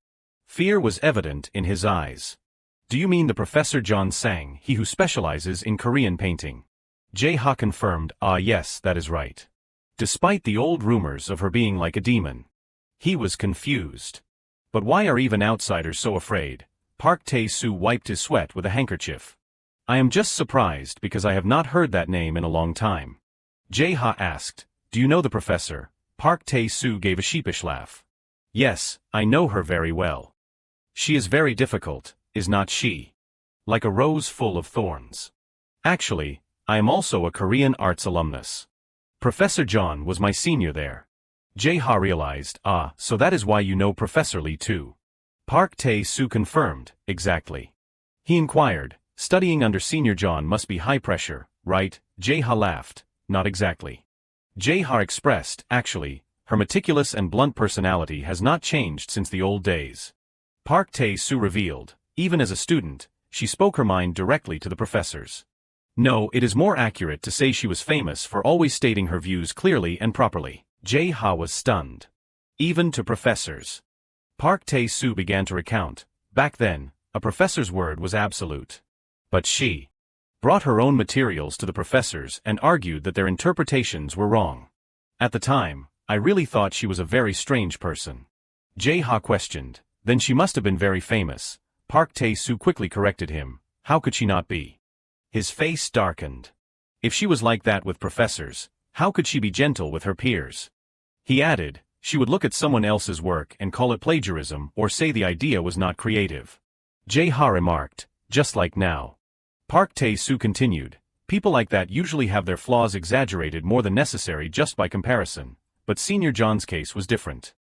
Fear was evident in his eyes. Do you mean the Professor John Sang, he who specializes in Korean painting? Jae-ha confirmed, ah yes, that is right. Despite the old rumors of her being like a demon. He was confused. But why are even outsiders so afraid? Park Tae-soo wiped his sweat with a handkerchief. I am just surprised because I have not heard that name in a long time. Jae-ha asked, do you know the professor? Park Tae-soo gave a sheepish laugh. Yes, I know her very well. She is very difficult, is not she? like a rose full of thorns. Actually, I am also a Korean arts alumnus. Professor John was my senior there. Jae-ha realized, so that is why you know Professor Lee too. Park Tae-soo confirmed, exactly. He inquired, studying under Senior John must be high pressure, right? Jae-ha laughed, not exactly. Jae-ha expressed, actually, her meticulous and blunt personality has not changed since the old days. Park Tae-soo revealed, even as a student, she spoke her mind directly to the professors. No, it is more accurate to say she was famous for always stating her views clearly and properly. Jae-ha was stunned. Even to professors. Park Tae-soo began to recount, back then, a professor's word was absolute. But she brought her own materials to the professors and argued that their interpretations were wrong. At the time, I really thought she was a very strange person. Jae-ha questioned, then she must have been very famous. Park Tae-soo quickly corrected him, how could she not be? His face darkened. If she was like that with professors, how could she be gentle with her peers? He added, she would look at someone else's work and call it plagiarism or say the idea was not creative. Jae-ha remarked, just like now. Park Tae-soo continued, people like that usually have their flaws exaggerated more than necessary just by comparison, but Senior John's case was different.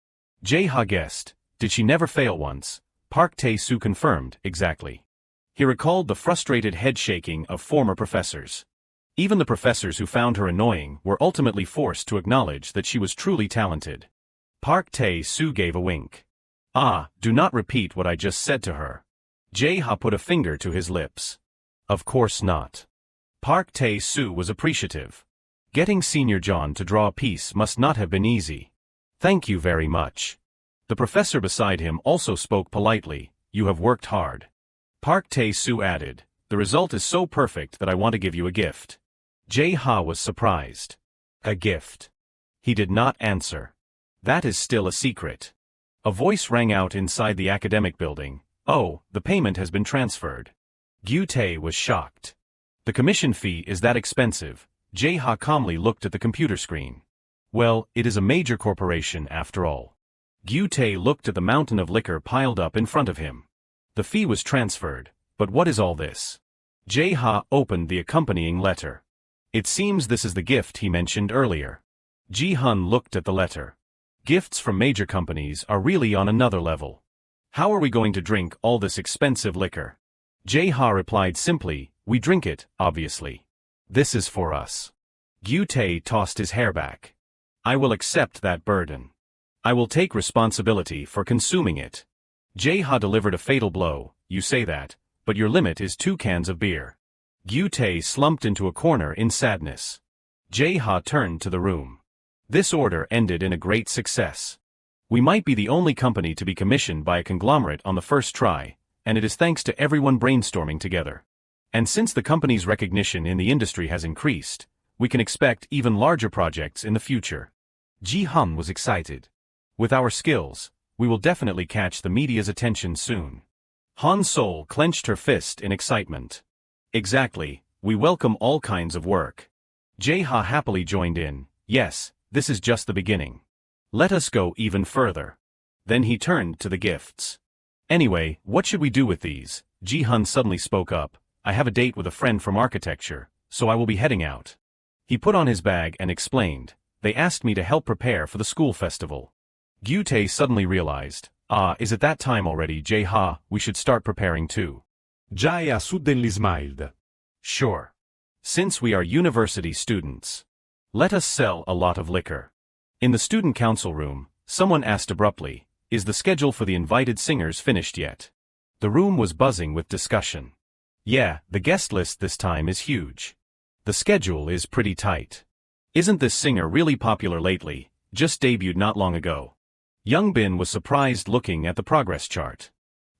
Jae-ha guessed, did she never fail once? Park Tae-soo confirmed, exactly. He recalled the frustrated head-shaking of former professors. Even the professors who found her annoying were ultimately forced to acknowledge that she was truly talented. Park Tae-soo gave a wink. Do not repeat what I just said to her. Jae-ha put a finger to his lips. Of course not. Park Tae-soo was appreciative. Getting Senior John to draw a piece must not have been easy. Thank you very much. The professor beside him also spoke politely, you have worked hard. Park Tae-soo added, the result is so perfect that I want to give you a gift. Jae-ha was surprised. A gift. He did not answer. That is still a secret. A voice rang out inside the academic building, oh, the payment has been transferred. Gyu-tae was shocked. The commission fee is that expensive. Jae-ha calmly looked at the computer screen. Well, it is a major corporation after all. Gyu-tae looked at the mountain of liquor piled up in front of him. The fee was transferred, but what is all this? Jae-ha opened the accompanying letter. It seems this is the gift he mentioned earlier. Ji-hun looked at the letter. Gifts from major companies are really on another level. How are we going to drink all this expensive liquor? Jae-ha replied simply, we drink it, obviously. This is for us. Gyu-tae tossed his hair back. I will accept that burden. I will take responsibility for consuming it. Jae-ha delivered a fatal blow, you say that, but your limit is 2 cans of beer. Gyu-tae slumped into a corner in sadness. Jae-ha turned to the room. This order ended in a great success. We might be the only company to be commissioned by a conglomerate on the first try, and it is thanks to everyone brainstorming together. And since the company's recognition in the industry has increased, we can expect even larger projects in the future. Ji-hun was excited. With our skills, we will definitely catch the media's attention soon. Han Sol clenched her fist in excitement. Exactly, we welcome all kinds of work. Jae-ha happily joined in, yes, this is just the beginning. Let us go even further. Then he turned to the gifts. Anyway, what should we do with these? Ji-hun suddenly spoke up, I have a date with a friend from architecture, so I will be heading out. He put on his bag and explained, they asked me to help prepare for the school festival. Gyu-tae suddenly realized, is it that time already? Jae-ha, we should start preparing too.
Jae-ha suddenly smiled.
Sure. Since we are university students. Let us sell a lot of liquor. In the student council room, someone asked abruptly, is the schedule for the invited singers finished yet? The room was buzzing with discussion. Yeah, the guest list this time is huge. The schedule is pretty tight. Isn't this singer really popular lately, just debuted not long ago? Youngbin was surprised looking at the progress chart.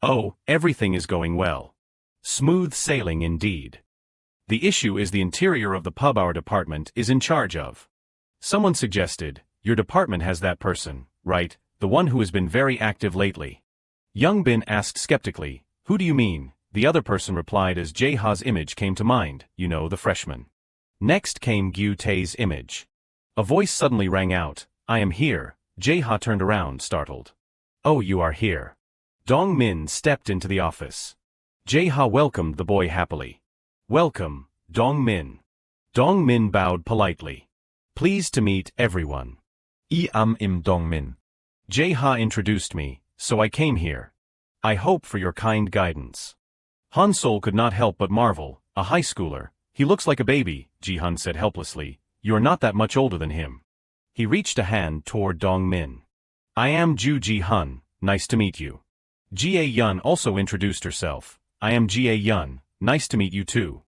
Oh, everything is going well. Smooth sailing indeed. The issue is the interior of the pub our department is in charge of. Someone suggested, your department has that person, right, the one who has been very active lately. Youngbin asked skeptically, who do you mean? The other person replied as Jae-ha's image came to mind, you know, the freshman. Next came Gyu-tae's image. A voice suddenly rang out, I am here. Jae-ha turned around, startled. Oh, you are here. Dong-min stepped into the office. Jae-ha welcomed the boy happily. Welcome, Dong-min. Dong-min bowed politely. Pleased to meet everyone.
I am Im Dong-min.
Jae-ha introduced me, so I came here. I hope for your kind guidance. Han-sol could not help but marvel, a high schooler. He looks like a baby, Ji-hun said helplessly. You are not that much older than him. He reached a hand toward Dong-min. I am Ju Ji-hun, nice to meet you. Jie-yun also introduced herself. I am Jie-yun, nice to meet you too.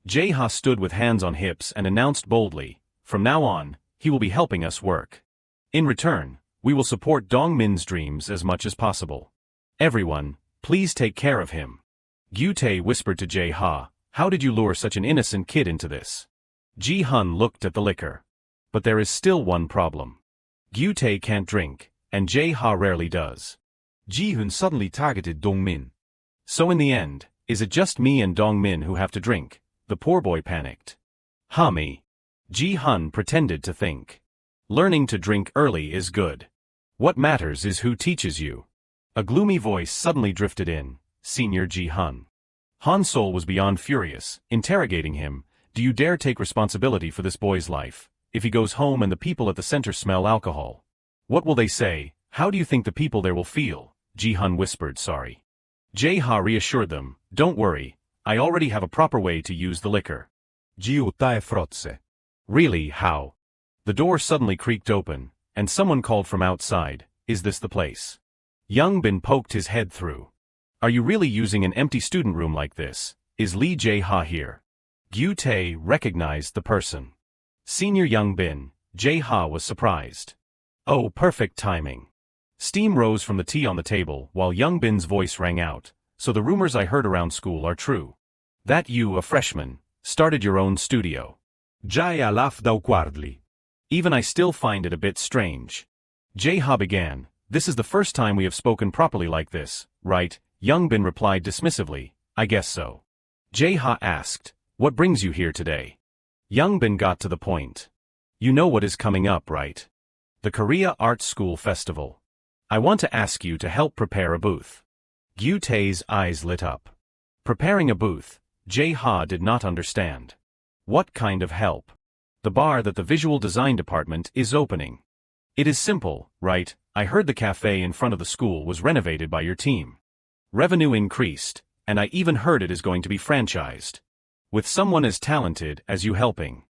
Jae-ha stood with hands on hips and announced boldly, from now on, he will be helping us work. In return, we will support Dong-min's dreams as much as possible. Everyone, please take care of him. Gyutae whispered to Jae-ha, how did you lure such an innocent kid into this? Ji-hun looked at the liquor. But there is still one problem. Gyutae can't drink, and Jae-ha rarely does.
Ji-hun suddenly targeted Dong-min.
So in the end, is it just me and Dong-min who have to drink? The poor boy panicked. Me. Ji-hun pretended to think. Learning to drink early is good. What matters is who teaches you. A gloomy voice suddenly drifted in, Senior Ji-hun. Han-sol was beyond furious, interrogating him, do you dare take responsibility for this boy's life? If he goes home and the people at the center smell alcohol, what will they say? How do you think the people there will feel? Ji-hun whispered sorry. Jae-ha reassured them, don't worry, I already have a proper way to use the liquor.
Gyutae frotse.
Really, how? The door suddenly creaked open, and someone called from outside, is this the place? Young Bin poked his head through. Are you really using an empty student room like this? Is Lee Jae-ha here? Gyutae recognized the person. Senior Young Bin, Jae-ha was surprised. Oh, perfect timing. Steam rose from the tea on the table while Young Bin's voice rang out, so the rumors I heard around school are true. That you, a freshman, started your own studio.
Jae-ha laughed awkwardly.
Even I still find it a bit strange. Jae-ha began, this is the first time we have spoken properly like this, right? Young Bin replied dismissively, I guess so. Jae-ha asked, what brings you here today? Young Bin got to the point. You know what is coming up, right? The Korea Art School Festival. I want to ask you to help prepare a booth. Gyutae's eyes lit up. Preparing a booth, Jae-ha did not understand. What kind of help? The bar that the visual design department is opening. It is simple, right? I heard the cafe in front of the school was renovated by your team. Revenue increased, and I even heard it is going to be franchised. With someone as talented as you helping.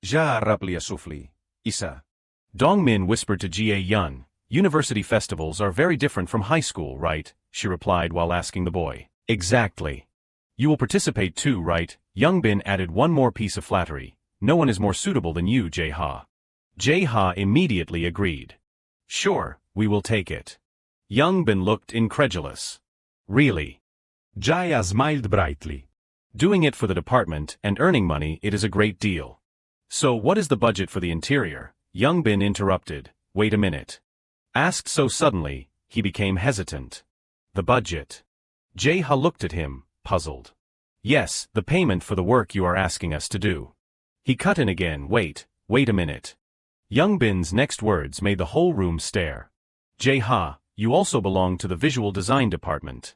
Ja raplia sufli. Isa.
Dong-min whispered to Jie-yun, university festivals are very different from high school, right? She replied while asking the boy. Exactly. You will participate too, right? Young Bin added one more piece of flattery. No one is more suitable than you, Jae-ha. Jae-ha immediately agreed. Sure, we will take it. Young Bin looked incredulous. Really?
Jae-ha smiled brightly.
Doing it for the department and earning money, it is a great deal. So what is the budget for the interior? Young Bin interrupted. Wait a minute. Asked so suddenly, he became hesitant. The budget. Jae-ha looked at him, puzzled. Yes, the payment for the work you are asking us to do. He cut in again, wait a minute. Young Bin's next words made the whole room stare. Jae-ha, you also belong to the visual design department.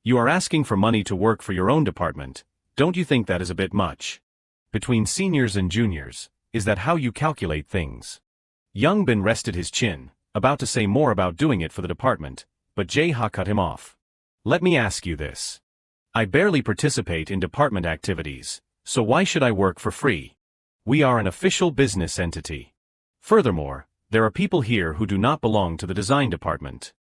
You are asking for money to work for your own department. Don't you think that is a bit much? Between seniors and juniors, is that how you calculate things? Young Bin rested his chin, about to say more about doing it for the department, but Jae-ha cut him off. Let me ask you this. I barely participate in department activities, so why should I work for free? We are an official business entity. Furthermore, there are people here who do not belong to the design department.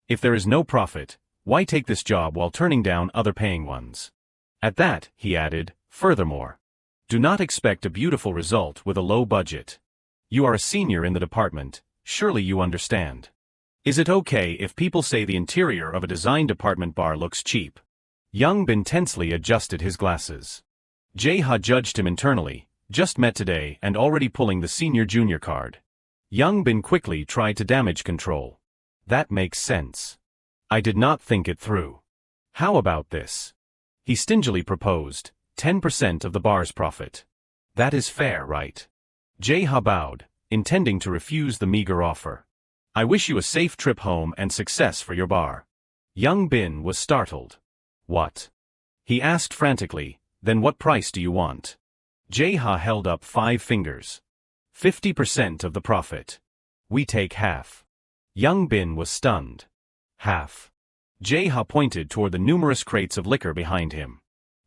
If there is no profit, why take this job while turning down other paying ones? At that, he added, furthermore, do not expect a beautiful result with a low budget. You are a senior in the department, surely you understand. Is it okay if people say the interior of a design department bar looks cheap? Young Bin tensely adjusted his glasses. Jae-ha judged him internally, just met today and already pulling the senior-junior card. Young Bin quickly tried to damage control. That makes sense. I did not think it through. How about this? He stingily proposed, 10% of the bar's profit. That is fair, right? Jae-ha bowed, intending to refuse the meager offer. I wish you a safe trip home and success for your bar. Young Bin was startled. What? He asked frantically, then what price do you want? Jae-ha held up 5 fingers. 50% of the profit. We take half. Young Bin was stunned. Half. Jae-ha pointed toward the numerous crates of liquor behind him.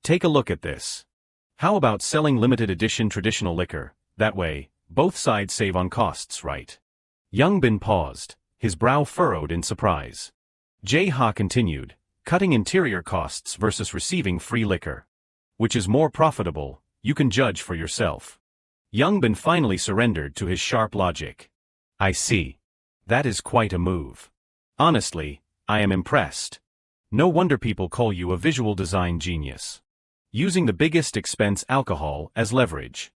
Take a look at this. How about selling limited edition traditional liquor? That way, both sides save on costs, right? Young Bin paused, his brow furrowed in surprise. Jae-ha continued, cutting interior costs versus receiving free liquor. Which is more profitable, you can judge for yourself. Young Bin finally surrendered to his sharp logic. I see. That is quite a move. Honestly, I am impressed. No wonder people call you a visual design genius. Using the biggest expense alcohol as leverage.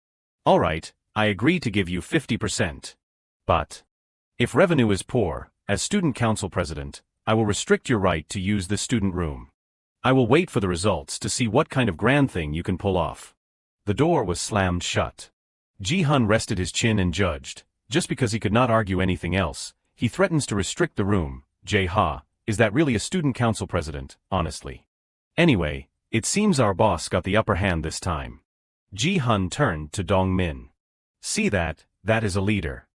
Alright, I agree to give you 50%. But if revenue is poor, as student council president, I will restrict your right to use the student room. I will wait for the results to see what kind of grand thing you can pull off. The door was slammed shut. Ji-hun rested his chin and judged, just because he could not argue anything else, he threatens to restrict the room. Jae-ha, is that really a student council president, honestly? Anyway, it seems our boss got the upper hand this time. Ji-hun turned to Dong-min. See that is a leader.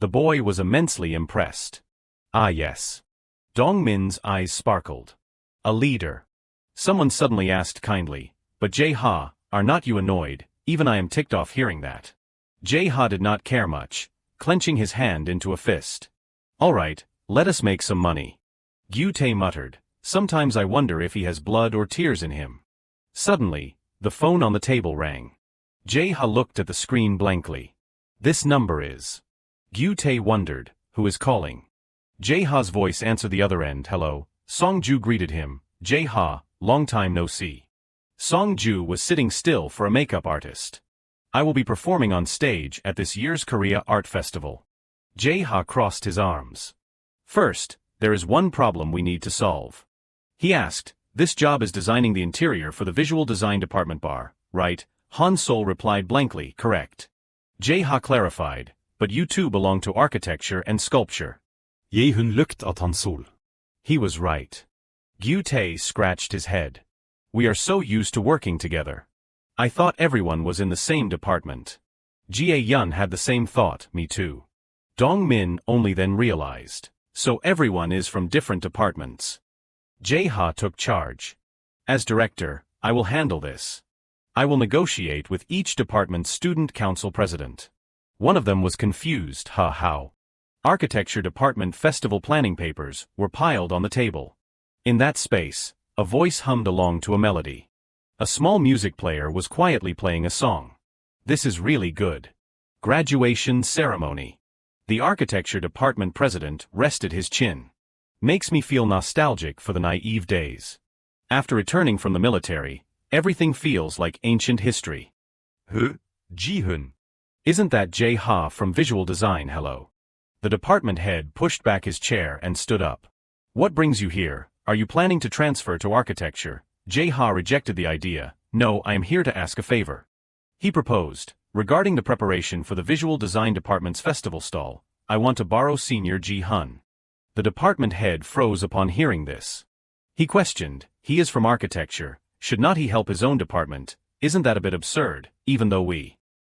The boy was immensely impressed. Ah yes. Dong-min's eyes sparkled. A leader. Someone suddenly asked kindly, but Jae-ha, are not you annoyed? Even I am ticked off hearing that. Jae-ha did not care much, clenching his hand into a fist. Alright, let us make some money. Gyu-tae muttered, sometimes I wonder if he has blood or tears in him. Suddenly, the phone on the table rang. Jae-ha looked at the screen blankly. This number is. Gyu-tae wondered, who is calling? Jae-ha's voice answered the other end. Hello. Song-ju greeted him. Jae-ha, long time no see. Song-ju was sitting still for a makeup artist. I will be performing on stage at this year's Korea Art Festival. Jae-ha crossed his arms. First, there is one problem we need to solve. He asked, this job is designing the interior for the visual design department bar, right? Han Sol replied blankly, correct. Jae-ha clarified, but you two belong to architecture and sculpture.
Jae-hun looked at Han Sol.
He was right. Gyu-tae scratched his head. We are so used to working together. I thought everyone was in the same department. Jae-yun had the same thought, me too. Dong-min only then realized. So everyone is from different departments. Jae-ha took charge. As director, I will handle this. I will negotiate with each department's student council president. One of them was confused. How? Architecture department festival planning papers were piled on the table. In that space, a voice hummed along to a melody. A small music player was quietly playing a song. This is really good. Graduation ceremony. The architecture department president rested his chin. Makes me feel nostalgic for the naive days. After returning from the military, everything feels like ancient history.
Ji-hun.
Isn't that Jae-ha from visual design? Hello. The department head pushed back his chair and stood up. What brings you here? Are you planning to transfer to architecture? Jae-ha rejected the idea. No, I am here to ask a favor. He proposed, regarding the preparation for the visual design department's festival stall, I want to borrow senior Ji-hun. The department head froze upon hearing this. He questioned, he is from architecture, should not he help his own department? Isn't that a bit absurd, even though we...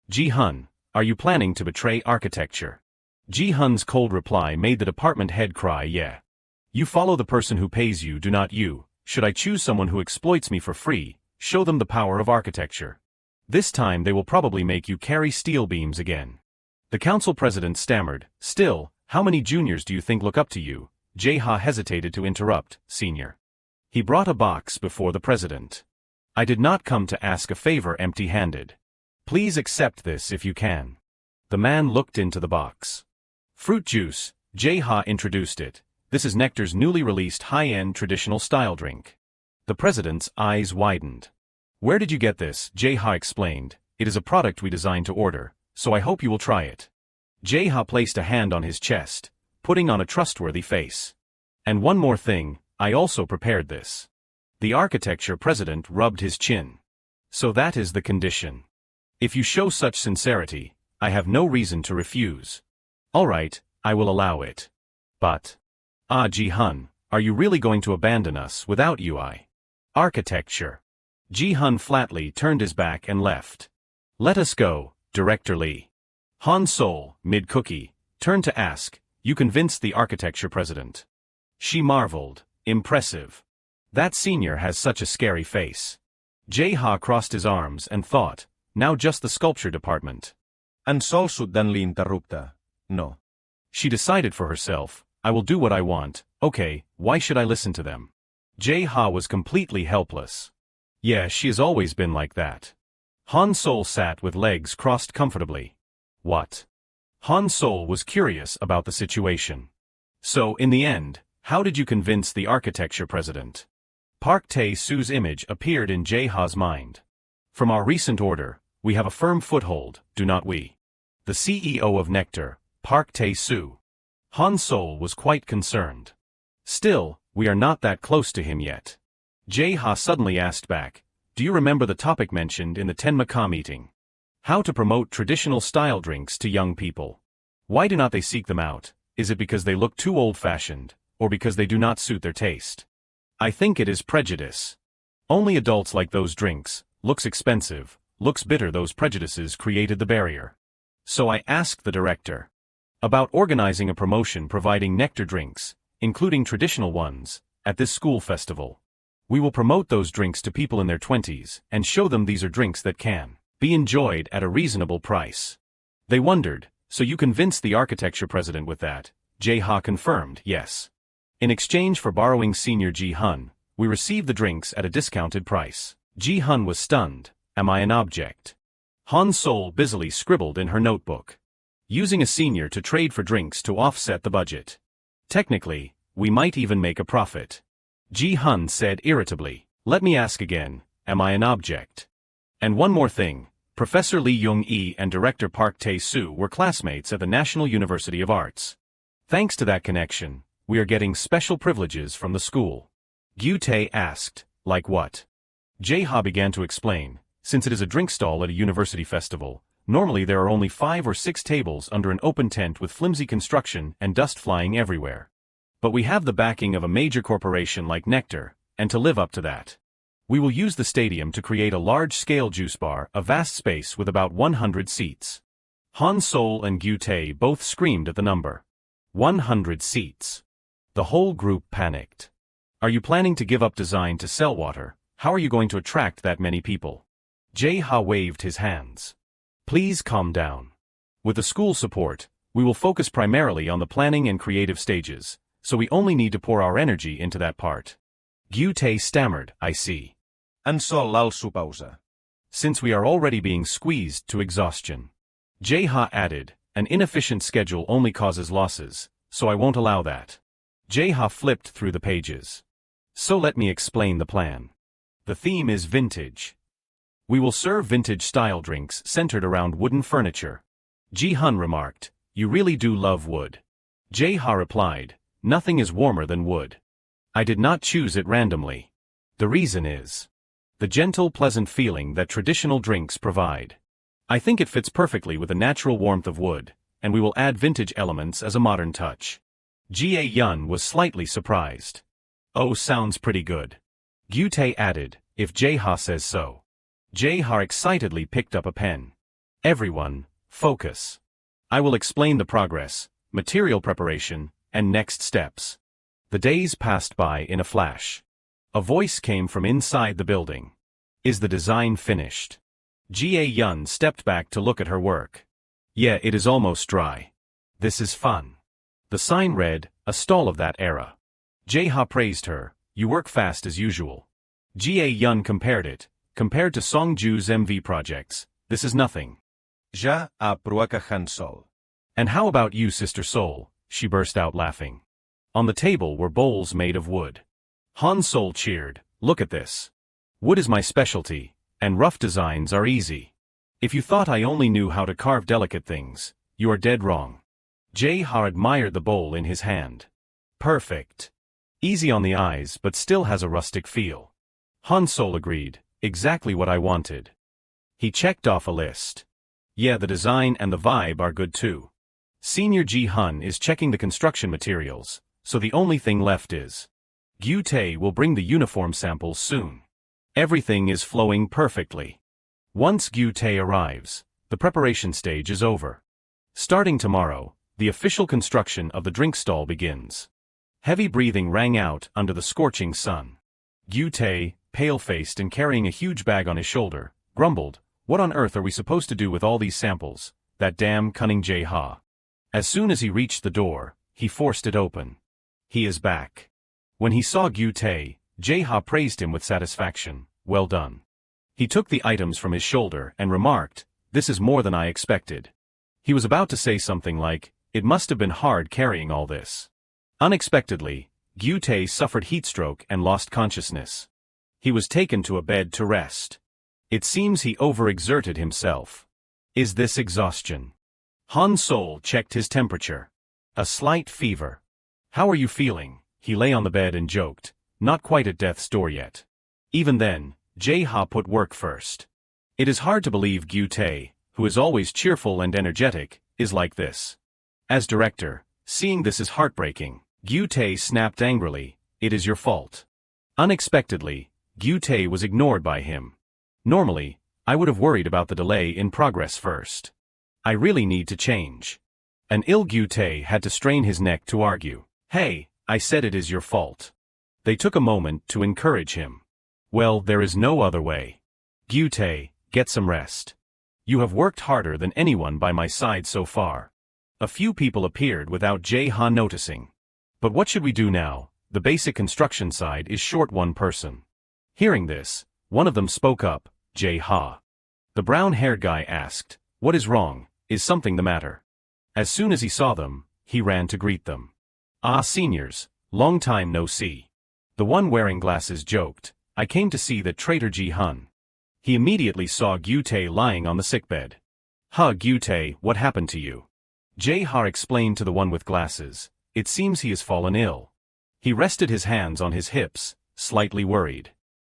Ji-hun, are you planning to betray architecture? Ji-hun's cold reply made the department head cry. Yeah. You follow the person who pays you, do not you. Should I choose someone who exploits me for free, show them the power of architecture. This time they will probably make you carry steel beams again. The council president stammered, still, how many juniors do you think look up to you? Jae-ha hesitated to interrupt, senior. He brought a box before the president. I did not come to ask a favor empty-handed. Please accept this if you can. The man looked into the box. Fruit juice, Jae-ha introduced it. This is Nectar's newly released high-end traditional style drink. The president's eyes widened. Where did you get this? Jae-ha explained. It is a product we designed to order, so I hope you will try it. Jae-ha placed a hand on his chest, putting on a trustworthy face. And one more thing, I also prepared this. The architecture president rubbed his chin. So that is the condition. If you show such sincerity, I have no reason to refuse. Alright, I will allow it. But... Ji-hun, are you really going to abandon us without UI? Architecture. Ji-hun flatly turned his back and left. Let us go, Director Lee. Han Sol, mid-cookie, turned to ask, you convinced the architecture president. She marveled, impressive. That senior has such a scary face. Jae-ha crossed his arms and thought, now just the sculpture department.
And Sol suddenly interrupted. No.
She decided for herself, I will do what I want, okay, why should I listen to them? Jae-ha was completely helpless. Yeah, she has always been like that. Han Sol sat with legs crossed comfortably. What? Han Sol was curious about the situation. So, in the end, how did you convince the architecture president? Park Tae-soo's image appeared in Jae-ha's mind. From our recent order, we have a firm foothold, do not we? The CEO of Nectar, Park Tae-soo. Han Sol was quite concerned. Still, we are not that close to him yet. Jae-ha suddenly asked back, do you remember the topic mentioned in the Tenmaka meeting? How to promote traditional style drinks to young people. Why do not they seek them out? Is it because they look too old-fashioned, or because they do not suit their taste? I think it is prejudice. Only adults like those drinks, looks expensive, looks bitter. Those prejudices created the barrier. So I asked the director about organizing a promotion providing nectar drinks, including traditional ones, at this school festival. We will promote those drinks to people in their 20s and show them these are drinks that can be enjoyed at a reasonable price. They wondered, so you convinced the architecture president with that? Jae-ha confirmed, yes. In exchange for borrowing senior Ji-hun, we received the drinks at a discounted price. Ji-hun was stunned. Am I an object? Han Sol busily scribbled in her notebook. Using a senior to trade for drinks to offset the budget. Technically, we might even make a profit. Ji-hun said irritably. Let me ask again, am I an object? And one more thing, Professor Lee Young-i and Director Park Tae-soo were classmates at the National University of Arts. Thanks to that connection, we are getting special privileges from the school. Gyu-tae asked, like what? Jae-ha began to explain, since it is a drink stall at a university festival, normally there are only 5 or 6 tables under an open tent with flimsy construction and dust flying everywhere. But we have the backing of a major corporation like Nectar, and to live up to that, we will use the stadium to create a large-scale juice bar, a vast space with about 100 seats. Han Sol and Gyu-tae both screamed at the number. 100 seats. The whole group panicked. Are you planning to give up design to sell water? How are you going to attract that many people? Jae-ha waved his hands. Please calm down. With the school support, we will focus primarily on the planning and creative stages, so we only need to pour our energy into that part. Gyu-tae stammered, I see.
And Sol also pausa.
Since we are already being squeezed to exhaustion. Jae-ha added, an inefficient schedule only causes losses, so I won't allow that. Jae-ha flipped through the pages. So let me explain the plan. The theme is vintage. We will serve vintage-style drinks centered around wooden furniture. Ji-hun remarked, you really do love wood. Jae-ha replied, nothing is warmer than wood. I did not choose it randomly. The reason is the gentle, pleasant feeling that traditional drinks provide. I think it fits perfectly with the natural warmth of wood, and we will add vintage elements as a modern touch. Jae-yun was slightly surprised. Oh, sounds pretty good. Gyu-tae added, if Jae-ha says so. Jae-ha excitedly picked up a pen. Everyone, focus. I will explain the progress, material preparation, and next steps. The days passed by in a flash. A voice came from inside the building. Is the design finished? Jae-yun stepped back to look at her work. Yeah, it is almost dry. This is fun. The sign read, a stall of that era. Jae-ha praised her, you work fast as usual. Jae-yun compared to Songju's MV projects, this is nothing.
Ja, apruaka Han Sol.
And how about you, Sister Sol? She burst out laughing. On the table were bowls made of wood. Han Sol cheered, look at this. Wood is my specialty, and rough designs are easy. If you thought I only knew how to carve delicate things, you are dead wrong. Jae-ha admired the bowl in his hand. Perfect. Easy on the eyes but still has a rustic feel. Han Sol agreed, exactly what I wanted. He checked off a list. Yeah, the design and the vibe are good too. Senior Ji-hun is checking the construction materials, so the only thing left is Gyu-tae will bring the uniform samples soon. Everything is flowing perfectly. Once Gyute arrives, the preparation stage is over. Starting tomorrow, the official construction of the drink stall begins. Heavy breathing rang out under the scorching sun. Gyute, pale-faced and carrying a huge bag on his shoulder, grumbled, "What on earth are we supposed to do with all these samples? That damn cunning Jae-ha." As soon as he reached the door, he forced it open. He is back. When he saw Gyute, Jae-ha praised him with satisfaction. "Well done." He took the items from his shoulder and remarked, "This is more than I expected." He was about to say something like, "It must have been hard carrying all this." Unexpectedly, Gyute suffered heatstroke and lost consciousness. He was taken to a bed to rest. It seems he overexerted himself. Is this exhaustion? Han Sol checked his temperature. A slight fever. "How are you feeling?" He lay on the bed and joked, "Not quite at death's door yet." Even then, Jae-ha put work first. It is hard to believe Gyute, who is always cheerful and energetic, is like this. As director, seeing this is heartbreaking. Gyute snapped angrily, "It is your fault." Unexpectedly, Gyute was ignored by him. Normally, I would have worried about the delay in progress first. I really need to change. An ill Gyute had to strain his neck to argue. "Hey, I said it is your fault." They took a moment to encourage him. "Well, there is no other way. Gyute, get some rest. You have worked harder than anyone by my side so far." A few people appeared without Jae-ha noticing. "But what should we do now? The basic construction side is short one person." Hearing this, one of them spoke up, "Jae-ha." The brown-haired guy asked, "What is wrong? Is something the matter?" As soon as he saw them, he ran to greet them. "Ah, seniors, long time no see." The one wearing glasses joked, "I came to see that traitor Ji-hun." He immediately saw Gyute lying on the sickbed. "Huh, Gyute, what happened to you?" Jae-ha explained to the one with glasses, "It seems he has fallen ill." He rested his hands on his hips, slightly worried.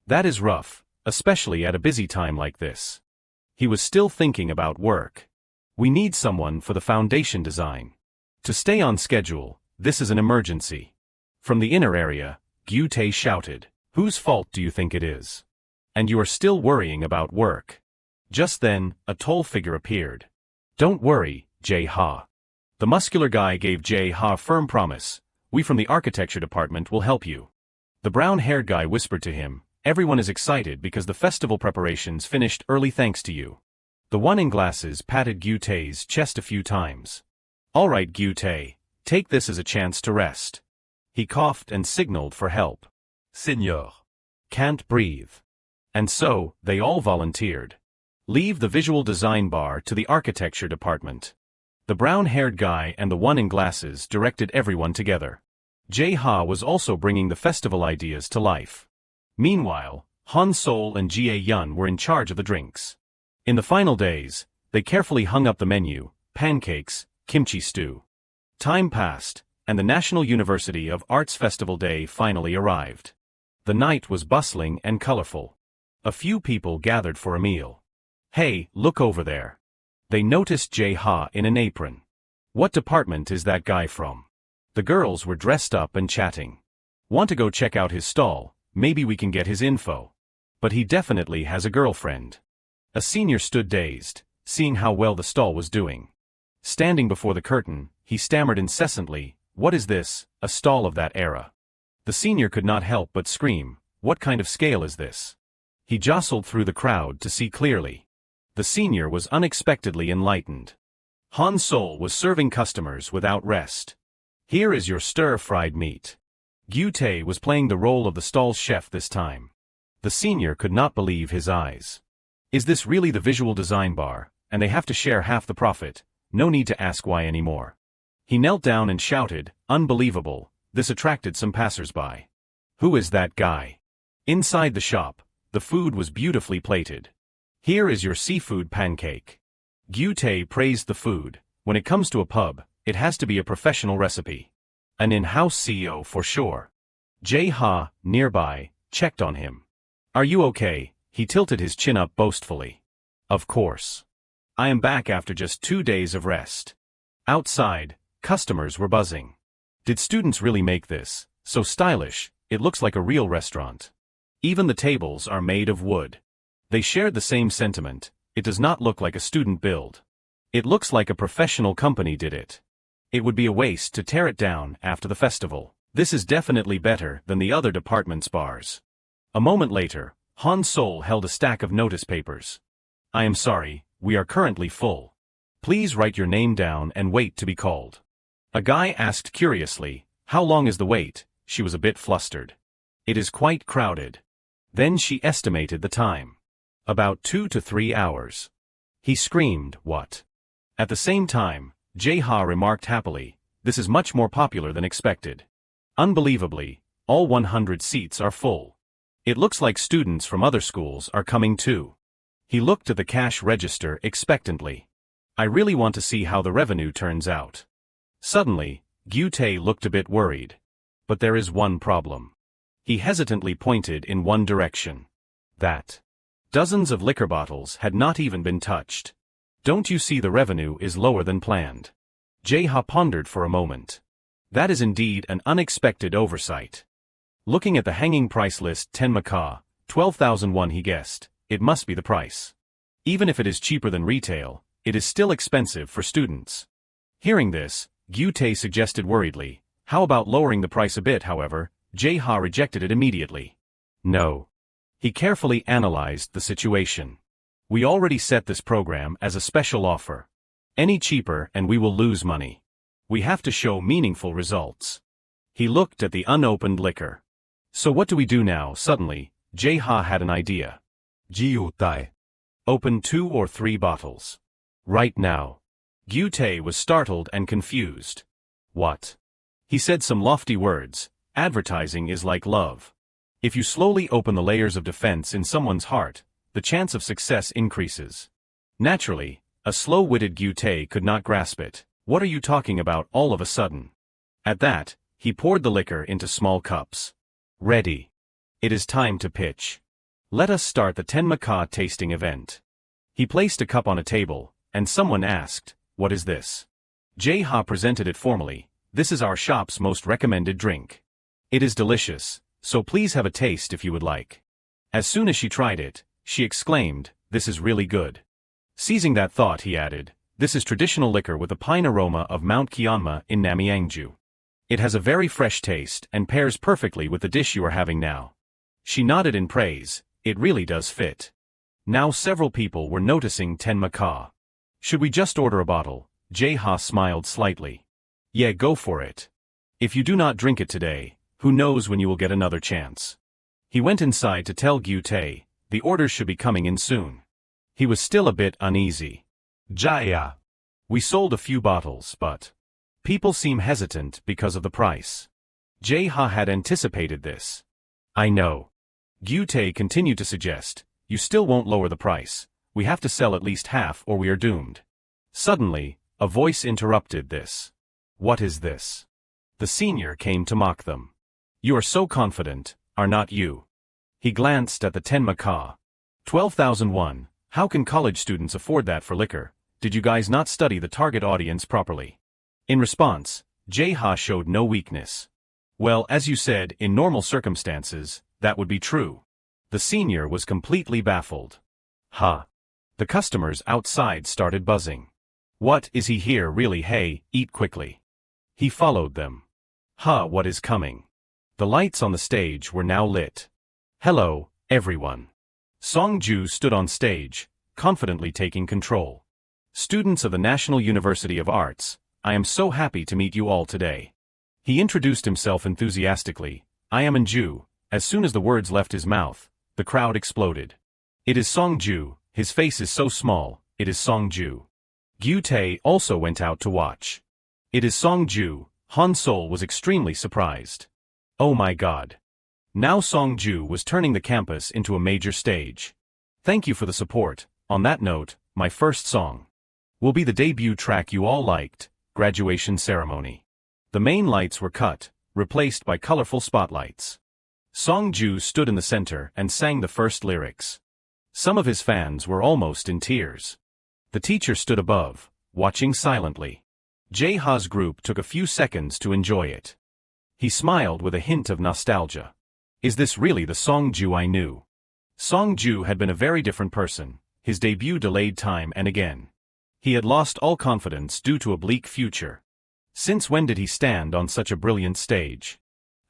That is rough, especially at a busy time like this. He was still thinking about work. "We need someone for the foundation design. To stay on schedule, this is an emergency." From the inner area, Gyute shouted, "Whose fault do you think it is? And you are still worrying about work?" Just then, a tall figure appeared. "Don't worry, Jae-ha." The muscular guy gave Jae-ha a firm promise, "We from the architecture department will help you." The brown-haired guy whispered to him, "Everyone is excited because the festival preparations finished early thanks to you." The one in glasses patted Gyute's chest a few times. "All right, Gyute, take this as a chance to rest." He coughed and signaled for help.
Senior.
"Can't breathe." And so, they all volunteered. Leave the visual design bar to the architecture department. The brown-haired guy and the one in glasses directed everyone together. Jae-ha was also bringing the festival ideas to life. Meanwhile, Han Sol and Jae-yun were in charge of the drinks. In the final days, they carefully hung up the menu, pancakes, kimchi stew. Time passed, and the National University of Arts Festival Day finally arrived. The night was bustling and colorful. A few people gathered for a meal. "Hey, look over there." They noticed Jae-ha in an apron. "What department is that guy from?" The girls were dressed up and chatting. "Want to go check out his stall? Maybe we can get his info. But he definitely has a girlfriend." A senior stood dazed, seeing how well the stall was doing. Standing before the curtain, he stammered incessantly, "What is this, a stall of that era?" The senior could not help but scream, "What kind of scale is this?" He jostled through the crowd to see clearly. The senior was unexpectedly enlightened. Han Sol was serving customers without rest. "Here is your stir-fried meat." Gyute was playing the role of the stall's chef this time. The senior could not believe his eyes. Is this really the visual design bar, and they have to share half the profit? No need to ask why anymore. He knelt down and shouted, "Unbelievable." This attracted some passers-by. "Who is that guy?" Inside the shop, the food was beautifully plated. "Here is your seafood pancake." Gyute praised the food. When it comes to a pub, it has to be a professional recipe. An in-house CEO for sure. Jae-ha, nearby, checked on him. "Are you okay?" He tilted his chin up boastfully. "Of course. I am back after just 2 days of rest." Outside, customers were buzzing. Did students really make this? So stylish, it looks like a real restaurant. Even the tables are made of wood. They shared the same sentiment. It does not look like a student build. It looks like a professional company did it. It would be a waste to tear it down after the festival. This is definitely better than the other department's bars. A moment later, Han Sol held a stack of notice papers. I am sorry, we are currently full. Please write your name down and wait to be called. A guy asked curiously, how long is the wait? She was a bit flustered. It is quite crowded. Then she estimated the time. About 2 to 3 hours. He screamed, what? At the same time, Jae-ha remarked happily, this is much more popular than expected. Unbelievably, all 100 seats are full. It looks like students from other schools are coming too. He looked at the cash register expectantly. I really want to see how the revenue turns out. Suddenly, Gyutae looked a bit worried. But there is one problem. He hesitantly pointed in one direction. That. Dozens of liquor bottles had not even been touched. Don't you see the revenue is lower than planned? Jae-ha pondered for a moment. That is indeed an unexpected oversight. Looking at the hanging price list 10 maca, 12,001 he guessed, it must be the price. Even if it is cheaper than retail, it is still expensive for students. Hearing this, Gyutae suggested worriedly, how about lowering the price a bit however, Jae-ha rejected it immediately. No. He carefully analyzed the situation. We already set this program as a special offer. Any cheaper and we will lose money. We have to show meaningful results. He looked at the unopened liquor. So what do we do now? Suddenly, Jae-ha had an idea.
Gyutae.
Open 2 or 3 bottles. Right now. Gyutae was startled and confused. What? He said some lofty words. Advertising is like love. If you slowly open the layers of defense in someone's heart, the chance of success increases. Naturally, a slow-witted Gyutae could not grasp it. What are you talking about all of a sudden? At that, he poured the liquor into small cups. Ready. It is time to pitch. Let us start the 10 maca tasting event. He placed a cup on a table, and someone asked, what is this? Jae-ha presented it formally. This is our shop's most recommended drink. It is delicious, so please have a taste if you would like. As soon as she tried it, she exclaimed, this is really good. Seizing that thought he added, this is traditional liquor with the pine aroma of Mount Gyeonma in Namyangju. It has a very fresh taste and pairs perfectly with the dish you are having now. She nodded in praise, it really does fit. Now several people were noticing 10 maca. Should we just order a bottle? Jae-ha smiled slightly. Yeah, go for it. If you do not drink it today, who knows when you will get another chance. He went inside to tell Gyutae, the orders should be coming in soon. He was still a bit uneasy.
Jae-ha.
We sold a few bottles, but people seem hesitant because of the price. Jae-ha had anticipated this. I know. Gyutae continued to suggest, you still won't lower the price. We have to sell at least half or we are doomed. Suddenly, a voice interrupted this. What is this? The senior came to mock them. You are so confident, are not you? He glanced at the 10 maca. 12,001, how can college students afford that for liquor? Did you guys not study the target audience properly? In response, Jae-ha showed no weakness. Well, as you said, in normal circumstances, that would be true. The senior was completely baffled. Ha! The customers outside started buzzing. What is he here really? Hey, eat quickly. He followed them. What is coming? The lights on the stage were now lit. Hello, everyone. Song-ju stood on stage, confidently taking control. Students of the National University of Arts, I am so happy to meet you all today. He introduced himself enthusiastically. I am An-ju. As soon as the words left his mouth, the crowd exploded. It is Song-ju, his face is so small, it is Song-ju. Gyutae also went out to watch. It is Song-ju. Han Sol was extremely surprised. Oh my god. Now Song-ju was turning the campus into a major stage. Thank you for the support. On that note, my first song will be the debut track you all liked, Graduation Ceremony. The main lights were cut, replaced by colorful spotlights. Song-ju stood in the center and sang the first lyrics. Some of his fans were almost in tears. The teacher stood above, watching silently. Jae-ha's group took a few seconds to enjoy it. He smiled with a hint of nostalgia. Is this really the Song-ju I knew? Song-ju had been a very different person, his debut delayed time and again. He had lost all confidence due to a bleak future. Since when did he stand on such a brilliant stage?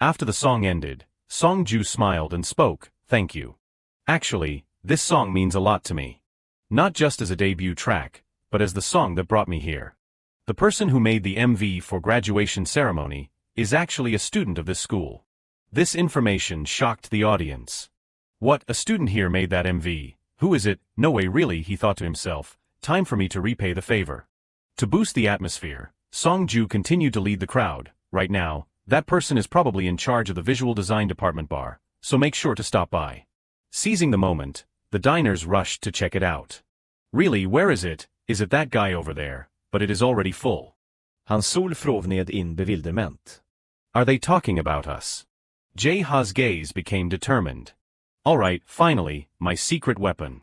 After the song ended, Song-ju smiled and spoke, "Thank you. Actually, this song means a lot to me. Not just as a debut track, but as the song that brought me here. The person who made the MV for graduation ceremony is actually a student of this school." This information shocked the audience. What, a student here made that MV? Who is it? No way really, he thought to himself. Time for me to repay the favor. To boost the atmosphere, Song-ju continued to lead the crowd. Right now, that person is probably in charge of the visual design department bar, so make sure to stop by. Seizing the moment, the diners rushed to check it out. Really, where is it? Is it that guy over there? But it is already full.
Han sol fråvned in bewilderment.
Are they talking about us? Jae-ha's gaze became determined. Alright, finally, my secret weapon.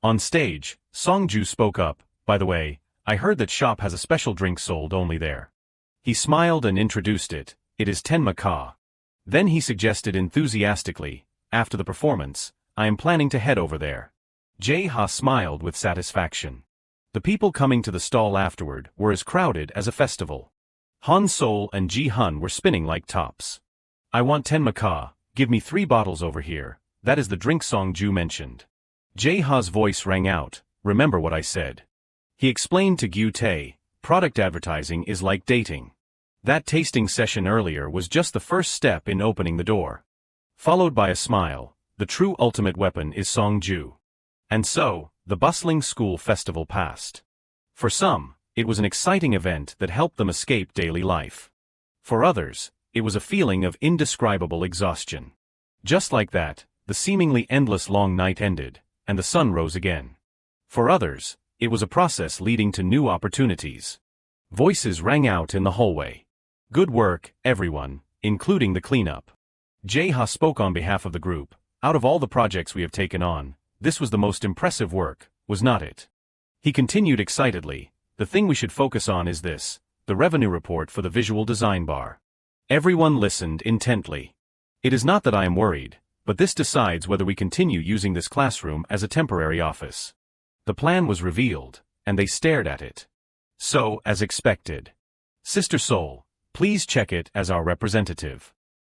On stage, Song-ju spoke up, "By the way, I heard that Chap has a special drink sold only there." He smiled and introduced it. "It is tenma-ka." Then he suggested enthusiastically, "After the performance, I am planning to head over there." Jae-ha smiled with satisfaction. The people coming to the stall afterward were as crowded as a festival. Han Sol and Ji-hun were spinning like tops. "I want tenma-ka, give me 3 bottles over here, that is the drink Song-ju mentioned." Jae-ha's voice rang out, "Remember what I said." He explained to Gyu-tae, product advertising is like dating. That tasting session earlier was just the first step in opening the door. Followed by a smile, the true ultimate weapon is Song-ju. And so, the bustling school festival passed. For some, it was an exciting event that helped them escape daily life. For others, it was a feeling of indescribable exhaustion. Just like that, the seemingly endless long night ended, and the sun rose again. For others, it was a process leading to new opportunities. Voices rang out in the hallway. "Good work, everyone, including the cleanup." Jae-ha spoke on behalf of the group. "Out of all the projects we have taken on, this was the most impressive work, was not it?" He continued excitedly, "The thing we should focus on is this, the revenue report for the visual design bar." Everyone listened intently. "It is not that I am worried, but this decides whether we continue using this classroom as a temporary office." The plan was revealed, and they stared at it. So, as expected. "Sister Sol, please check it as our representative."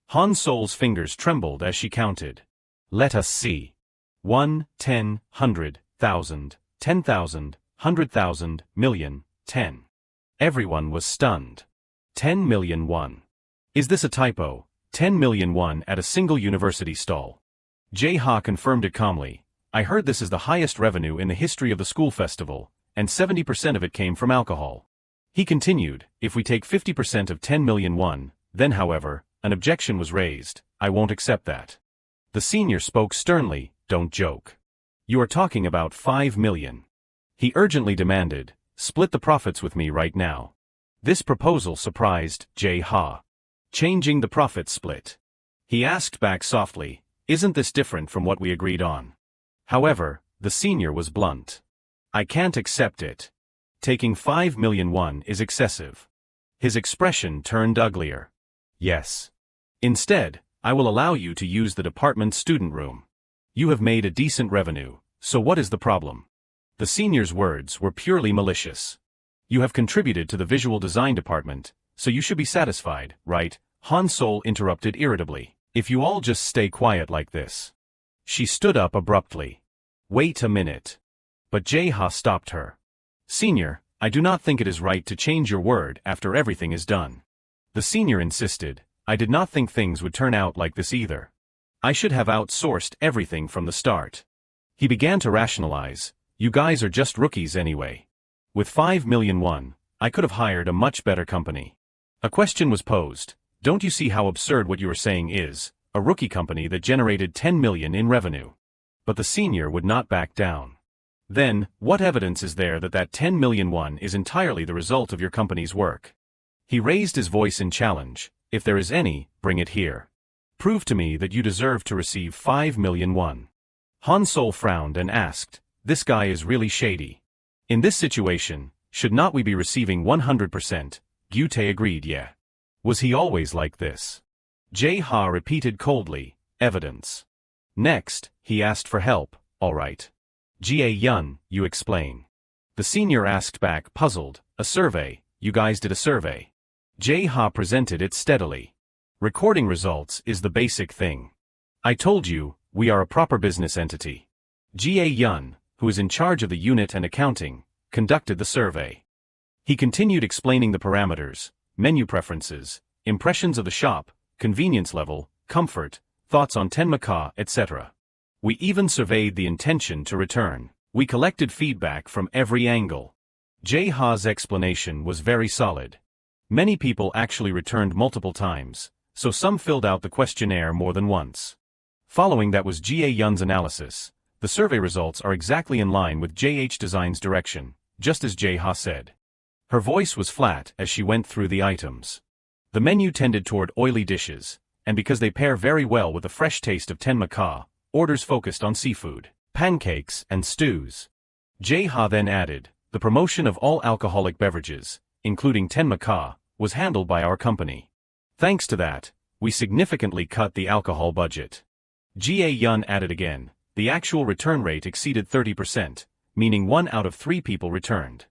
Han Sol's fingers trembled as she counted. "Let us see. 1, 10, 100, 1,000, 10,000, 100,000, million, 10. Everyone was stunned. 10 million won. Is this a typo? 10 million won at a single university stall. Jae-ha confirmed it calmly. "I heard this is the highest revenue in the history of the school festival, and 70% of it came from alcohol." He continued, "If we take 50% of 10 million won, then however, an objection was raised. I won't accept that." The senior spoke sternly, "Don't joke. You are talking about 5 million. He urgently demanded, "Split the profits with me right now." This proposal surprised Jae-ha. Changing the profit split. He asked back softly, "Isn't this different from what we agreed on?" However, the senior was blunt. "I can't accept it. Taking 5 million won is excessive." His expression turned uglier. "Yes. Instead, I will allow you to use the department's student room. You have made a decent revenue, so what is the problem?" The senior's words were purely malicious. "You have contributed to the visual design department, so you should be satisfied, right?" Han Sol interrupted irritably. "If you all just stay quiet like this." She stood up abruptly. "Wait a minute." But Jae-ha stopped her. "Senior, I do not think it is right to change your word after everything is done." The senior insisted, "I did not think things would turn out like this either. I should have outsourced everything from the start." He began to rationalize, "You guys are just rookies anyway. With 5 million won, I could have hired a much better company." A question was posed. "Don't you see how absurd what you are saying is? A rookie company that generated 10 million in revenue." But the senior would not back down. "Then, what evidence is there that that 10 million won is entirely the result of your company's work?" He raised his voice in challenge. "If there is any, bring it here. Prove to me that you deserve to receive 5 million won." Han Sol frowned and asked, "This guy is really shady. In this situation, should not we be receiving 100%? Gyu-tae agreed. "Yeah. Was he always like this?" Jae-ha repeated coldly, Evidence. Next, he asked for help, all right. Jae-yun, you explain. The senior asked back, puzzled, a survey, you guys did a survey. Jae-ha presented it steadily. Recording results is the basic thing. I told you, we are a proper business entity. Jae-yun, who is in charge of the unit and accounting, conducted the survey. He continued explaining the parameters, menu preferences, impressions of the shop, convenience level, comfort, thoughts on Tenmaka, etc. We even surveyed the intention to return. We collected feedback from every angle. Jae-ha's explanation was very solid. Many people actually returned multiple times, so some filled out the questionnaire more than once. Following that was Jae-yun's analysis. The survey results are exactly in line with JH Design's direction, just as Jae-ha said. Her voice was flat as she went through the items. The menu tended toward oily dishes, and because they pair very well with the fresh taste of Tenmaka, orders focused on seafood, pancakes, and stews. Jae-ha then added, the promotion of all alcoholic beverages, including Tenmaka, was handled by our company. Thanks to that, we significantly cut the alcohol budget. Jae-yun added again, the actual return rate exceeded 30%, meaning 1 out of 3 people returned.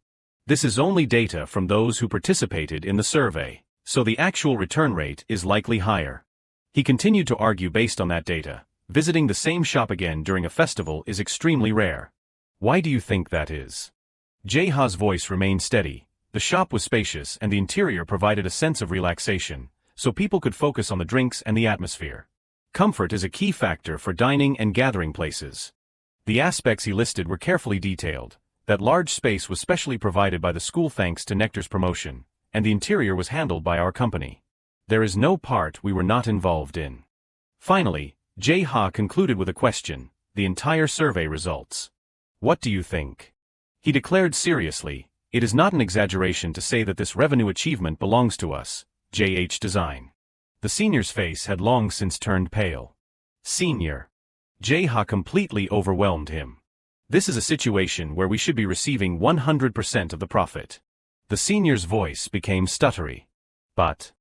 This is only data from those who participated in the survey, so the actual return rate is likely higher. He continued to argue based on that data. Visiting the same shop again during a festival is extremely rare. Why do you think that is? Jae-ha's voice remained steady. The shop was spacious and the interior provided a sense of relaxation, so people could focus on the drinks and the atmosphere. Comfort is a key factor for dining and gathering places. The aspects he listed were carefully detailed. That large space was specially provided by the school thanks to Nectar's promotion, and the interior was handled by our company. There is no part we were not involved in. Finally, Jae-ha concluded with a question, the entire survey results. What do you think? He declared seriously, it is not an exaggeration to say that this revenue achievement belongs to us, JH Design. The senior's face had long since turned pale. Senior. Jae-ha completely overwhelmed him. This is a situation where we should be receiving 100% of the profit. The senior's voice became stuttery. But.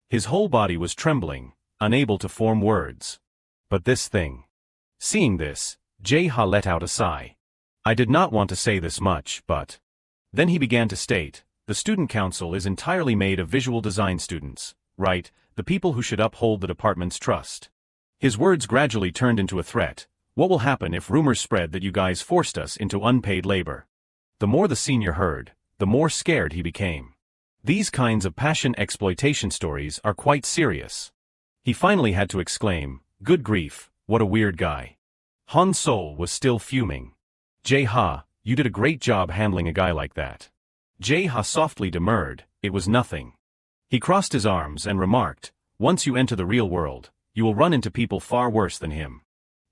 His whole body was trembling, unable to form words. But this thing. Seeing this, Jae-ha let out a sigh. I did not want to say this much, but. Then he began to state, the student council is entirely made of visual design students, right, the people who should uphold the department's trust. His words gradually turned into a threat. What will happen if rumors spread that you guys forced us into unpaid labor? The more the senior heard, the more scared he became. These kinds of passion exploitation stories are quite serious. He finally had to exclaim, good grief, what a weird guy. Han Sol was still fuming. Jae-ha, you did a great job handling a guy like that. Jae-ha softly demurred, it was nothing. He crossed his arms and remarked, once you enter the real world, you will run into people far worse than him.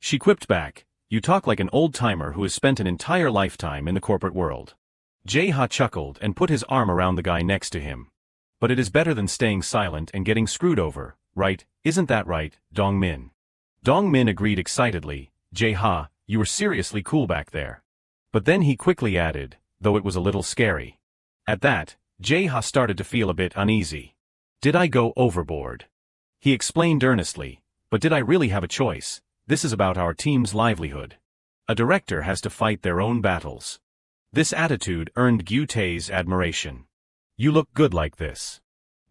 She quipped back, you talk like an old-timer who has spent an entire lifetime in the corporate world. Jae-ha chuckled and put his arm around the guy next to him. But it is better than staying silent and getting screwed over, right, isn't that right, Dong-min? Dong-min agreed excitedly, Jae-ha, you were seriously cool back there. But then he quickly added, though it was a little scary. At that, Jae-ha started to feel a bit uneasy. Did I go overboard? He explained earnestly, but did I really have a choice? This is about our team's livelihood. A director has to fight their own battles. This attitude earned Gyu-tae's admiration. You look good like this.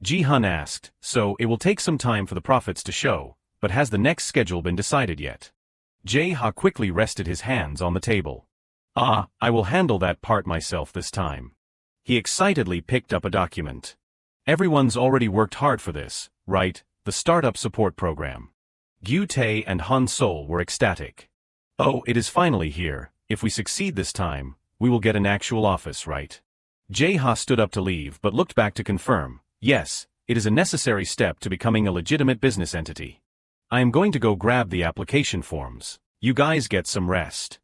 Ji-hun asked, so it will take some time for the profits to show, but has the next schedule been decided yet? Jae-ha quickly rested his hands on the table. I will handle that part myself this time. He excitedly picked up a document. Everyone's already worked hard for this, right, the startup support program. Gyu-tae and Han Sol were ecstatic. Oh, it is finally here, if we succeed this time, we will get an actual office, right? Jae-ha stood up to leave but looked back to confirm, yes, it is a necessary step to becoming a legitimate business entity. I am going to go grab the application forms. You guys get some rest.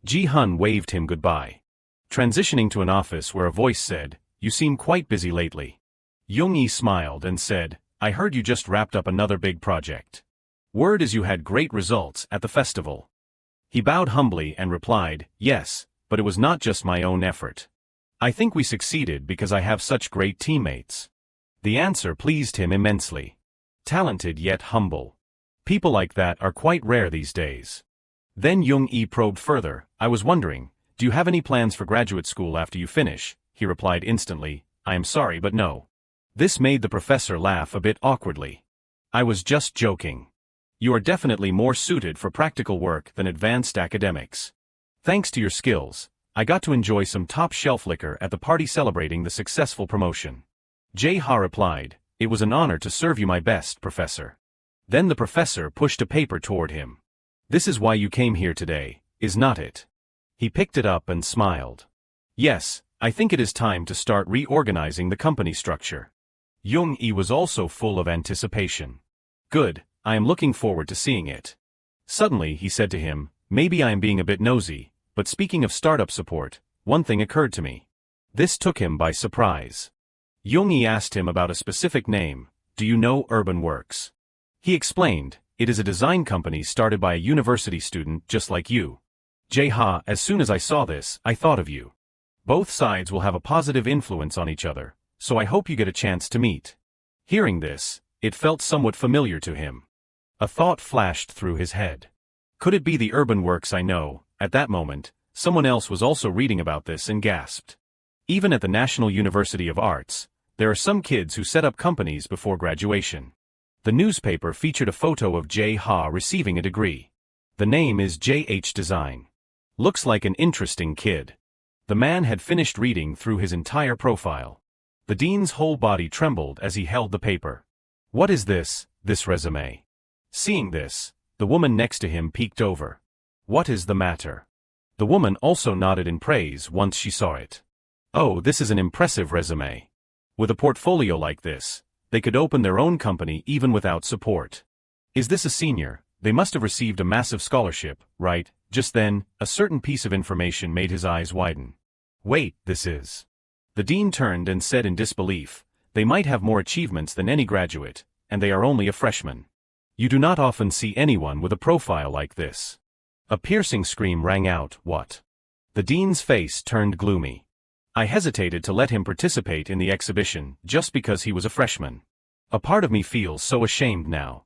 Ji-hun waved him goodbye. Transitioning to an office where a voice said, you seem quite busy lately. Young-yi smiled and said, I heard you just wrapped up another big project. Word is you had great results at the festival. He bowed humbly and replied, yes, but it was not just my own effort. I think we succeeded because I have such great teammates. The answer pleased him immensely. Talented yet humble. People like that are quite rare these days. Then Jung-e probed further. I was wondering, do you have any plans for graduate school after you finish? He replied instantly, I am sorry but no. This made the professor laugh a bit awkwardly. I was just joking. You are definitely more suited for practical work than advanced academics. Thanks to your skills, I got to enjoy some top-shelf liquor at the party celebrating the successful promotion. Jae-ha replied, it was an honor to serve you my best, Professor. Then the professor pushed a paper toward him. This is why you came here today, is not it? He picked it up and smiled. Yes, I think it is time to start reorganizing the company structure. Jung-e was also full of anticipation. Good, I am looking forward to seeing it. Suddenly he said to him, maybe I am being a bit nosy, but speaking of startup support, one thing occurred to me. This took him by surprise. Jung-e asked him about a specific name, do you know Urban Works? He explained, it is a design company started by a university student just like you. Jae-ha, as soon as I saw this, I thought of you. Both sides will have a positive influence on each other, so I hope you get a chance to meet. Hearing this, it felt somewhat familiar to him. A thought flashed through his head. Could it be the Urban Works I know? At that moment, someone else was also reading about this and gasped. Even at the National University of Arts, there are some kids who set up companies before graduation. The newspaper featured a photo of Jae-ha receiving a degree. The name is J.H. Design. Looks like an interesting kid. The man had finished reading through his entire profile. The dean's whole body trembled as he held the paper. What is this resume? Seeing this, the woman next to him peeked over. What is the matter? The woman also nodded in praise once she saw it. Oh, this is an impressive resume. With a portfolio like this, they could open their own company even without support. Is this a senior? They must have received a massive scholarship, right? Just then, a certain piece of information made his eyes widen. Wait, this is... The dean turned and said in disbelief, they might have more achievements than any graduate, and they are only a freshman. You do not often see anyone with a profile like this. A piercing scream rang out, what? The dean's face turned gloomy. I hesitated to let him participate in the exhibition just because he was a freshman. A part of me feels so ashamed now.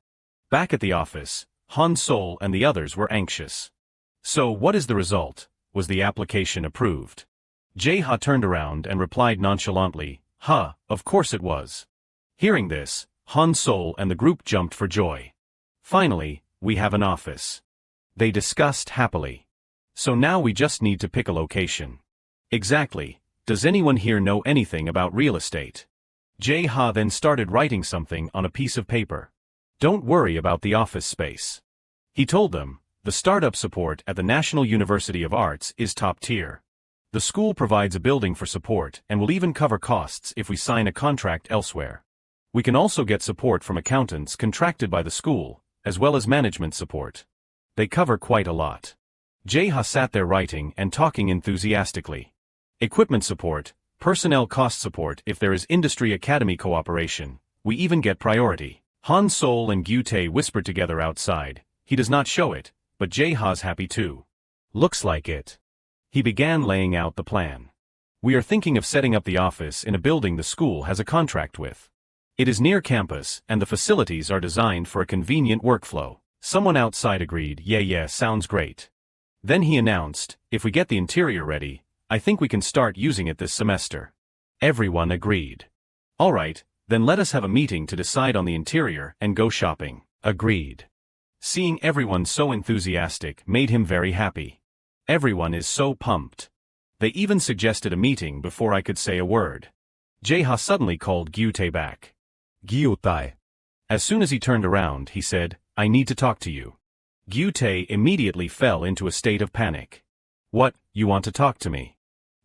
Back at the office, Han Sol and the others were anxious. So what is the result? Was the application approved? Jae-ha turned around and replied nonchalantly, of course it was. Hearing this, Han Sol and the group jumped for joy. Finally, we have an office. They discussed happily. So now we just need to pick a location. Exactly. Does anyone here know anything about real estate? Jae-ha then started writing something on a piece of paper. Don't worry about the office space. He told them, the startup support at the National University of Arts is top tier. The school provides a building for support and will even cover costs if we sign a contract elsewhere. We can also get support from accountants contracted by the school, as well as management support. They cover quite a lot. Jae-ha sat there writing and talking enthusiastically. Equipment support, personnel cost support if there is industry academy cooperation, we even get priority. Han Sol and Gyu-tae whispered together outside. He does not show it, but Jae-ha's happy too. Looks like it. He began laying out the plan. We are thinking of setting up the office in a building the school has a contract with. It is near campus, and the facilities are designed for a convenient workflow. Someone outside agreed, yeah, sounds great. Then he announced, if we get the interior ready, I think we can start using it this semester. Everyone agreed. Alright, then let us have a meeting to decide on the interior and go shopping. Agreed. Seeing everyone so enthusiastic made him very happy. Everyone is so pumped. They even suggested a meeting before I could say a word. Jae-ha suddenly called Gyu-tae back. Gyu-tae. As soon as he turned around, he said, I need to talk to you. Gyu-tae immediately fell into a state of panic. What, you want to talk to me?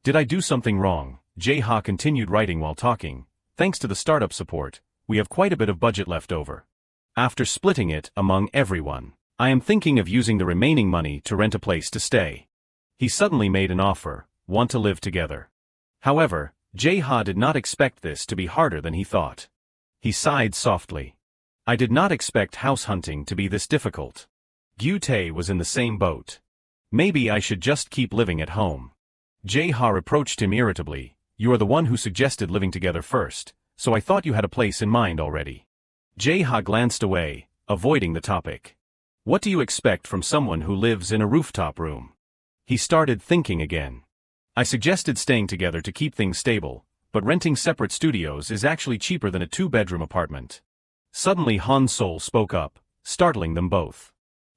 Did I do something wrong? Jae-ha continued writing while talking. Thanks to the startup support, we have quite a bit of budget left over. After splitting it among everyone, I am thinking of using the remaining money to rent a place to stay. He suddenly made an offer, want to live together. However, Jae-ha did not expect this to be harder than he thought. He sighed softly. I did not expect house hunting to be this difficult. Gyu-tae was in the same boat. Maybe I should just keep living at home. Jae-ha reproached him irritably. You are the one who suggested living together first, so I thought you had a place in mind already. Jae-ha glanced away, avoiding the topic. What do you expect from someone who lives in a rooftop room? He started thinking again. I suggested staying together to keep things stable, but renting separate studios is actually cheaper than a 2-bedroom apartment. Suddenly Han Sol spoke up, startling them both.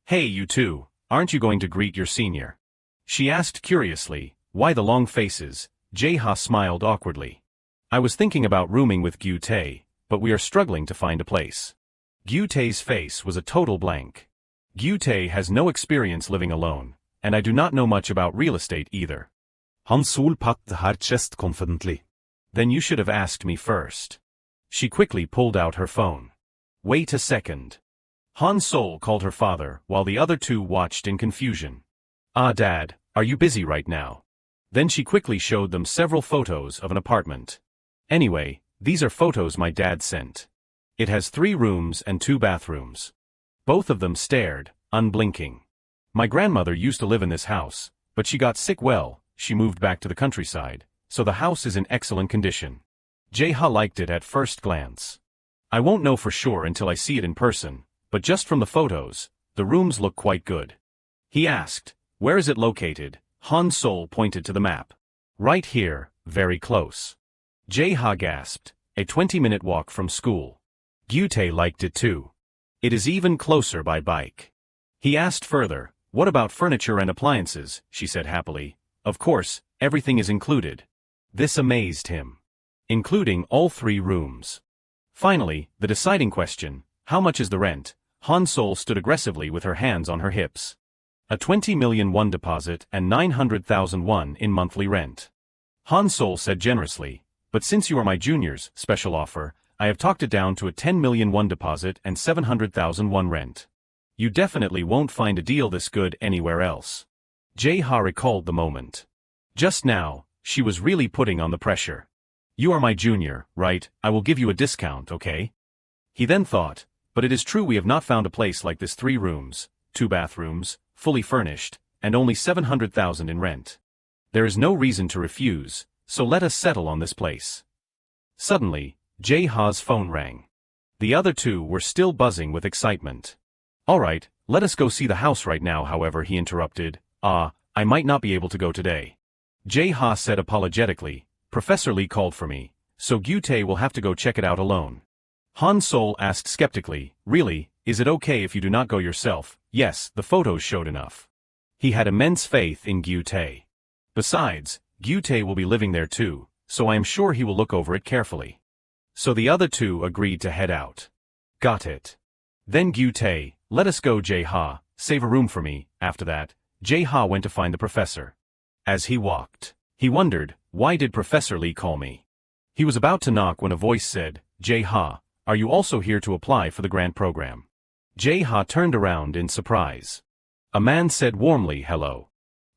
Hey you two, aren't you going to greet your senior? She asked curiously. Why the long faces? Jae-ha smiled awkwardly. I was thinking about rooming with Gyu-tae, but we are struggling to find a place. Gyu-tae's face was a total blank. Gyu-tae has no experience living alone, and I do not know much about real estate either.
Han Sol patted her chest confidently.
Then you should have asked me first. She quickly pulled out her phone. Wait a second. Han Sol called her father while the other two watched in confusion. Dad, are you busy right now? Then she quickly showed them several photos of an apartment. Anyway, these are photos my dad sent. It has 3 rooms and 2 bathrooms. Both of them stared, unblinking. My grandmother used to live in this house, but she got sick she moved back to the countryside, so the house is in excellent condition. Jae-ha liked it at first glance. I won't know for sure until I see it in person, but just from the photos, the rooms look quite good. He asked, where is it located? Han Sol pointed to the map. Right here, very close. Jae-ha gasped, a 20-minute walk from school. Gyu-tae liked it too. It is even closer by bike. He asked further, what about furniture and appliances? She said happily. Of course, everything is included. This amazed him. Including all 3 rooms. Finally, the deciding question, how much is the rent? Han Sol stood aggressively with her hands on her hips. A 20 million won deposit and 900,000 won in monthly rent. Han Sol said generously, but since you are my juniors, special offer, I have talked it down to a 10 million won deposit and 700,000 won rent. You definitely won't find a deal this good anywhere else. Jae-ha recalled the moment. Just now, she was really putting on the pressure. You are my junior, right? I will give you a discount, okay? He then thought, but it is true we have not found a place like this 3 rooms, 2 bathrooms, fully furnished, and only 700,000 in rent. There is no reason to refuse, so let us settle on this place. Suddenly, Jae-ha's phone rang. The other two were still buzzing with excitement. Alright, let us go see the house right now. However, he interrupted, I might not be able to go today. Jae-ha said apologetically, Professor Lee called for me, so Gyu-tae will have to go check it out alone. Han Sol asked skeptically, really, is it okay if you do not go yourself? Yes, the photos showed enough. He had immense faith in Gyu-tae. Besides, Gyu-tae will be living there too, so I am sure he will look over it carefully. So the other two agreed to head out. Got it. Then Gyu-tae, let us go Jae-ha, save a room for me. After that, Jae-ha went to find the professor. As he walked, he wondered, why did Professor Lee call me? He was about to knock when a voice said, Jae-ha, are you also here to apply for the grant program? Jae-ha turned around in surprise. A man said warmly hello.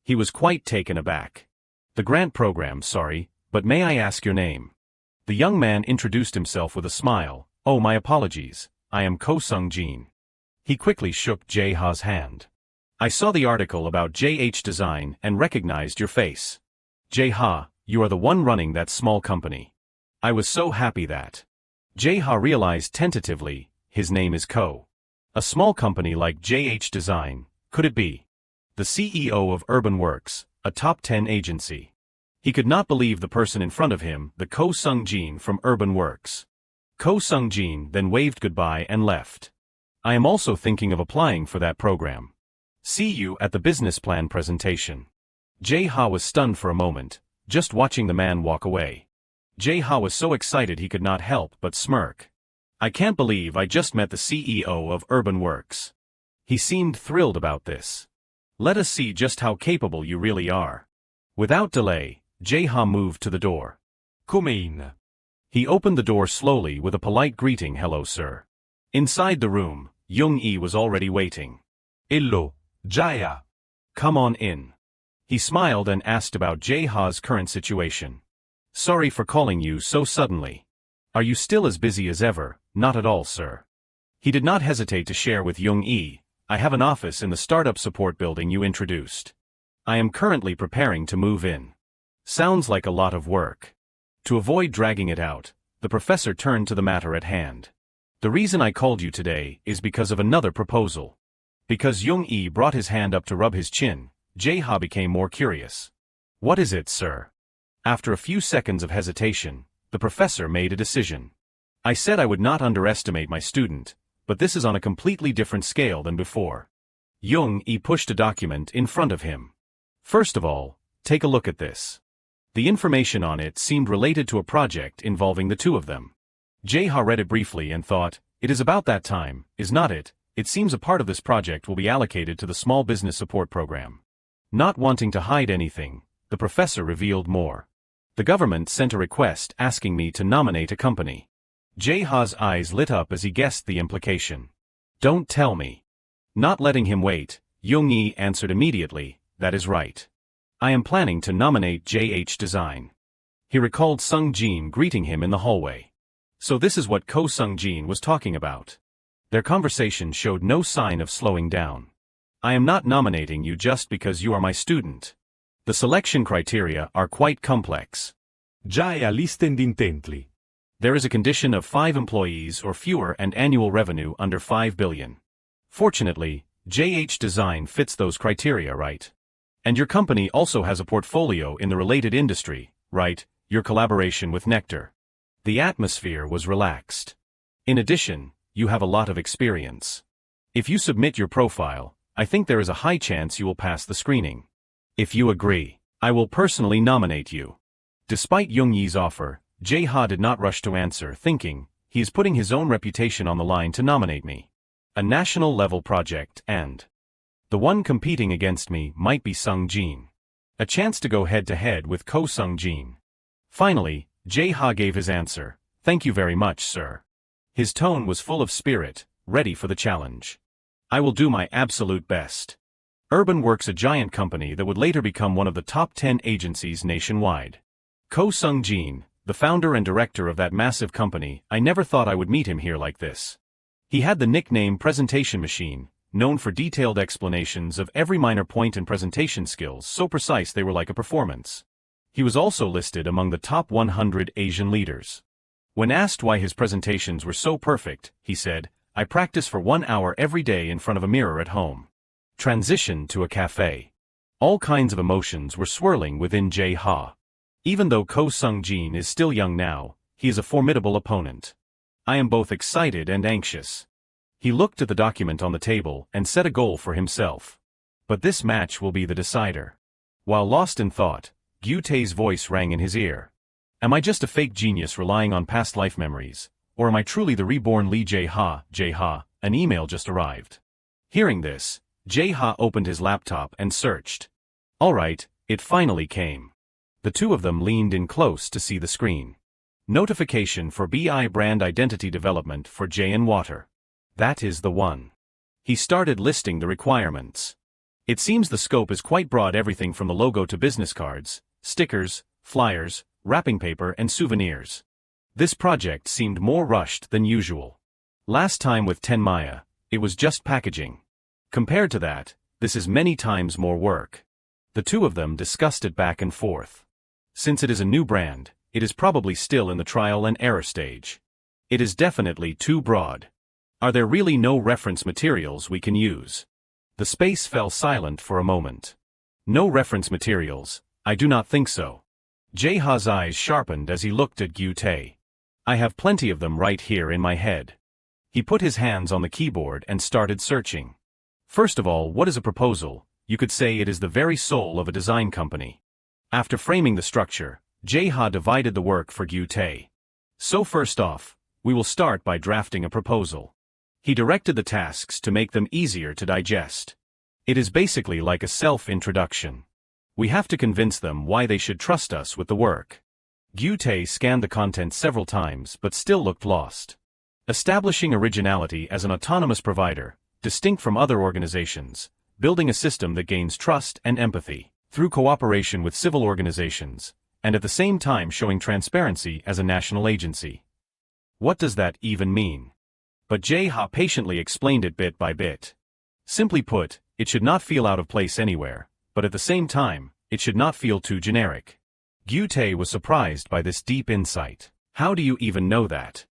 He was quite taken aback. The grant program, sorry, but may I ask your name? The young man introduced himself with a smile. Oh, my apologies, I am Ko Sung-jin. He quickly shook Jae-ha's hand. I saw the article about JH Design and recognized your face. Jae-ha, you are the one running that small company. I was so happy that. Jae-ha realized tentatively, his name is Ko. A small company like JH Design, could it be? The CEO of Urban Works, a top 10 agency. He could not believe the person in front of him, the Ko Sung-jin from Urban Works. Ko Sung-jin then waved goodbye and left. I am also thinking of applying for that program. See you at the business plan presentation. Jae-ha was stunned for a moment, just watching the man walk away. Jae-ha was so excited he could not help but smirk. I can't believe I just met the CEO of Urban Works. He seemed thrilled about this. Let us see just how capable you really are. Without delay, Jae-ha moved to the door.
Come in.
He opened the door slowly with a polite greeting, hello sir. Inside the room, Young-i was already waiting.
Hello, Jae.
Come on in. He smiled and asked about Jae-ha's current situation. Sorry for calling you so suddenly. Are you still as busy as ever? Not at all, sir. He did not hesitate to share with Young-i, I have an office in the startup support building you introduced. I am currently preparing to move in. Sounds like a lot of work. To avoid dragging it out, the professor turned to the matter at hand. The reason I called you today is because of another proposal. Because Jung-e brought his hand up to rub his chin, Jae-ha became more curious. What is it, sir? After a few seconds of hesitation, the professor made a decision. I said I would not underestimate my student, but this is on a completely different scale than before. Jung-e pushed a document in front of him. First of all, take a look at this. The information on it seemed related to a project involving the two of them. Jae-ha read it briefly and thought, it is about that time, is not it? It seems a part of this project will be allocated to the Small Business Support Program. Not wanting to hide anything, the professor revealed more. The government sent a request asking me to nominate a company. Jae-ha's eyes lit up as he guessed the implication. Don't tell me. Not letting him wait, Jung-e answered immediately, that is right. I am planning to nominate JH Design. He recalled Sung-jin greeting him in the hallway. So this is what Ko Sung-jin was talking about. Their conversation showed no sign of slowing down. I am not nominating you just because you are my student. The selection criteria are quite complex.
Jae-ha listened intently.
There is a condition of 5 employees or fewer and annual revenue under 5 billion. Fortunately, JH Design fits those criteria, right? And your company also has a portfolio in the related industry, right? Your collaboration with Nectar. The atmosphere was relaxed. In addition, you have a lot of experience. If you submit your profile, I think there is a high chance you will pass the screening. If you agree, I will personally nominate you. Despite Jung-e's offer, Jae-ha did not rush to answer, thinking, he is putting his own reputation on the line to nominate me. A national-level project and the one competing against me might be Sung-jin. A chance to go head-to-head with Ko Sung-jin. Finally, Jae-ha gave his answer, thank you very much, sir. His tone was full of spirit, ready for the challenge. I will do my absolute best. Urban Works, a giant company that would later become one of the top 10 agencies nationwide. Ko Sung-jin, the founder and director of that massive company, I never thought I would meet him here like this. He had the nickname Presentation Machine, known for detailed explanations of every minor point and presentation skills so precise they were like a performance. He was also listed among the top 100 Asian leaders. When asked why his presentations were so perfect, he said, I practice for 1 hour every day in front of a mirror at home. Transition to a cafe. All kinds of emotions were swirling within Jae-ha. Even though Ko Sung-jin is still young now, he is a formidable opponent. I am both excited and anxious. He looked at the document on the table and set a goal for himself. But this match will be the decider. While lost in thought, Gyu-tae's voice rang in his ear. Am I just a fake genius relying on past life memories, or am I truly the reborn Lee Jae-ha? Jae-ha, an email just arrived. Hearing this, Jae-ha opened his laptop and searched. All right, it finally came. The two of them leaned in close to see the screen. Notification for BI brand identity development for Jae Water. That is the one. He started listing the requirements. It seems the scope is quite broad, everything from the logo to business cards, stickers, flyers, wrapping paper and souvenirs. This project seemed more rushed than usual. Last time with Tenmaya, it was just packaging. Compared to that, this is many times more work. The two of them discussed it back and forth. Since it is a new brand, it is probably still in the trial and error stage. It is definitely too broad. Are there really no reference materials we can use? The space fell silent for a moment. No reference materials, I do not think so. Jae-ha's eyes sharpened as he looked at Gyu-tae. I have plenty of them right here in my head. He put his hands on the keyboard and started searching. First of all, what is a proposal? You could say it is the very soul of a design company. After framing the structure, Jae-ha divided the work for Gyu-tae. So first off, we will start by drafting a proposal. He directed the tasks to make them easier to digest. It is basically like a self-introduction. We have to convince them why they should trust us with the work. Gyu-tae scanned the content several times but still looked lost. Establishing originality as an autonomous provider, distinct from other organizations, building a system that gains trust and empathy, through cooperation with civil organizations, and at the same time showing transparency as a national agency. What does that even mean? But Jae-ha patiently explained it bit by bit. Simply put, it should not feel out of place anywhere, but at the same time, it should not feel too generic. Gyu-tae was surprised by this deep insight. How do you even know that?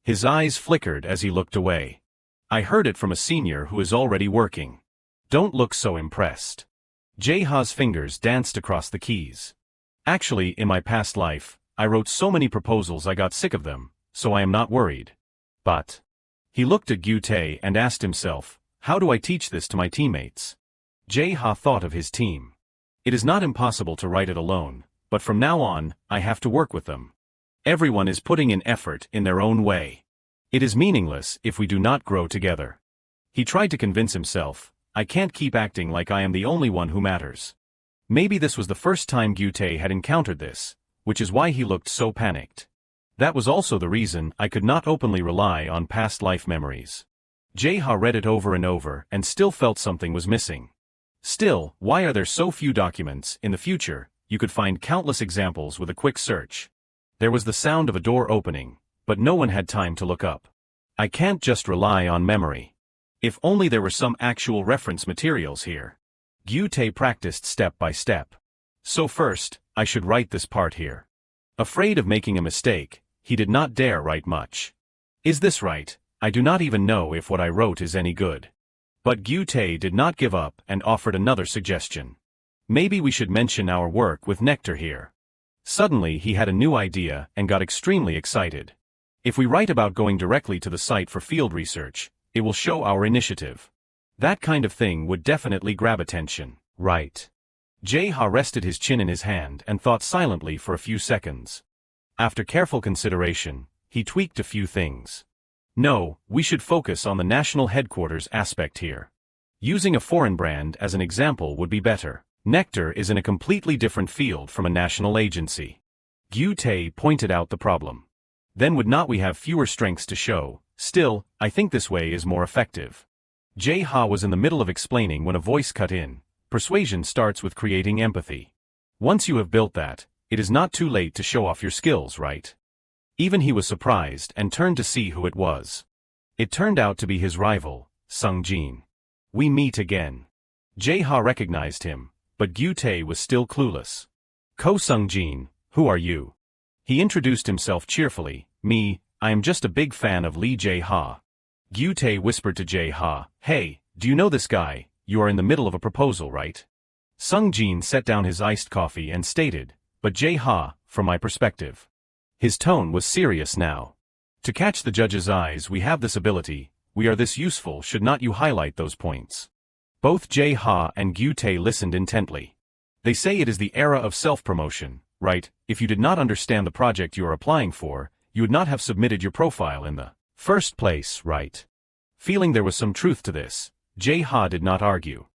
His eyes flickered as he looked away. I heard it from a senior who is already working. Don't look so impressed. Jae-ha's fingers danced across the keys. Actually, in my past life, I wrote so many proposals I got sick of them, so I am not worried. But he looked at Gyu-tae and asked himself, how do I teach this to my teammates? Jae-ha thought of his team. It is not impossible to write it alone, but from now on, I have to work with them. Everyone is putting in effort in their own way. It is meaningless if we do not grow together. He tried to convince himself, I can't keep acting like I am the only one who matters. Maybe this was the first time Gyu-tae had encountered this, which is why he looked so panicked. That was also the reason I could not openly rely on past life memories. Jae-ha read it over and over and still felt something was missing. Still, why are there so few documents? In the future, you could find countless examples with a quick search. There was the sound of a door opening, but no one had time to look up. I can't just rely on memory. If only there were some actual reference materials here. Gyu-tae practiced step by step. So first, I should write this part here. Afraid of making a mistake, he did not dare write much. Is this right? I do not even know if what I wrote is any good. But Gyu-tae did not give up and offered another suggestion. Maybe we should mention our work with Nectar here. Suddenly he had a new idea and got extremely excited. If we write about going directly to the site for field research, it will show our initiative. That kind of thing would definitely grab attention, right? Jae-ha rested his chin in his hand and thought silently for a few seconds. After careful consideration, he tweaked a few things. No, we should focus on the national headquarters aspect here. Using a foreign brand as an example would be better. Nectar is in a completely different field from a national agency. Gyu-tae pointed out the problem. Then would not we have fewer strengths to show? Still, I think this way is more effective. Jae-ha was in the middle of explaining when a voice cut in. Persuasion starts with creating empathy. Once you have built that, it is not too late to show off your skills, right? Even he was surprised and turned to see who it was. It turned out to be his rival, Sung-jin. We meet again. Jae-ha recognized him, but Gyu-tae was still clueless. Ko-Sung-jin, who are you? He introduced himself cheerfully. Me, I am just a big fan of Lee Jae-ha. Gyu-tae whispered to Jae-ha, hey, do you know this guy? You are in the middle of a proposal, right? Sung-jin set down his iced coffee and stated, but Jae-ha, from my perspective. His tone was serious now. To catch the judge's eyes, we have this ability, we are this useful, should not you highlight those points? Both Jae-ha and Gyu-tae listened intently. They say it is the era of self-promotion, right? If you did not understand the project you are applying for, you would not have submitted your profile in the first place, right? Feeling there was some truth to this, Jae-ha did not argue.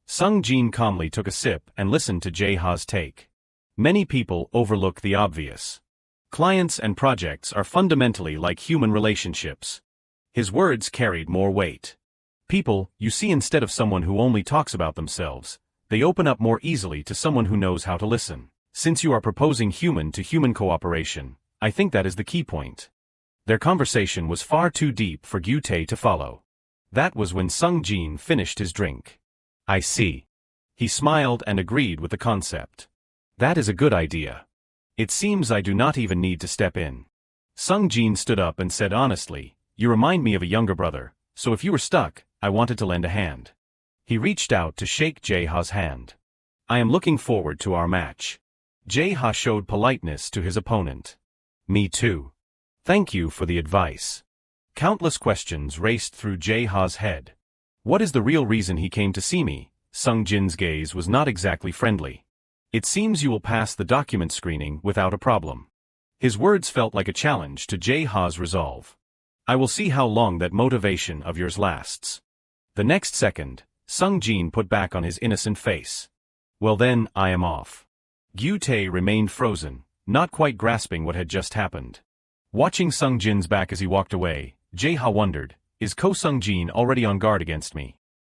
Sung-jin calmly took a sip and listened to Jae-ha's take. Many people overlook the obvious. Clients and projects are fundamentally like human relationships. His words carried more weight. People, you see, instead of someone who only talks about themselves, they open up more easily to someone who knows how to listen. Since you are proposing human-to-human cooperation, I think that is the key point. Their conversation was far too deep for Gyu-tae to follow. That was when Sung-jin finished his drink. I see. He smiled and agreed with the concept. That is a good idea. It seems I do not even need to step in. Sung-jin stood up and said honestly, you remind me of a younger brother, so if you were stuck, I wanted to lend a hand. He reached out to shake Jae-ha's hand. I am looking forward to our match. Jae-ha showed politeness to his opponent. Me too. Thank you for the advice. Countless questions raced through Jae-ha's head. What is the real reason he came to see me? Sung-jin's gaze was not exactly friendly. It seems you will pass the document screening without a problem. His words felt like a challenge to Jae-ha's resolve. I will see how long that motivation of yours lasts. The next second, Sung-jin put back on his innocent face. Well then, I am off. Gyu-tae remained frozen, not quite grasping what had just happened. Watching Sung-jin's back as he walked away, Jae-ha wondered, is Ko-Sung-jin already on guard against me?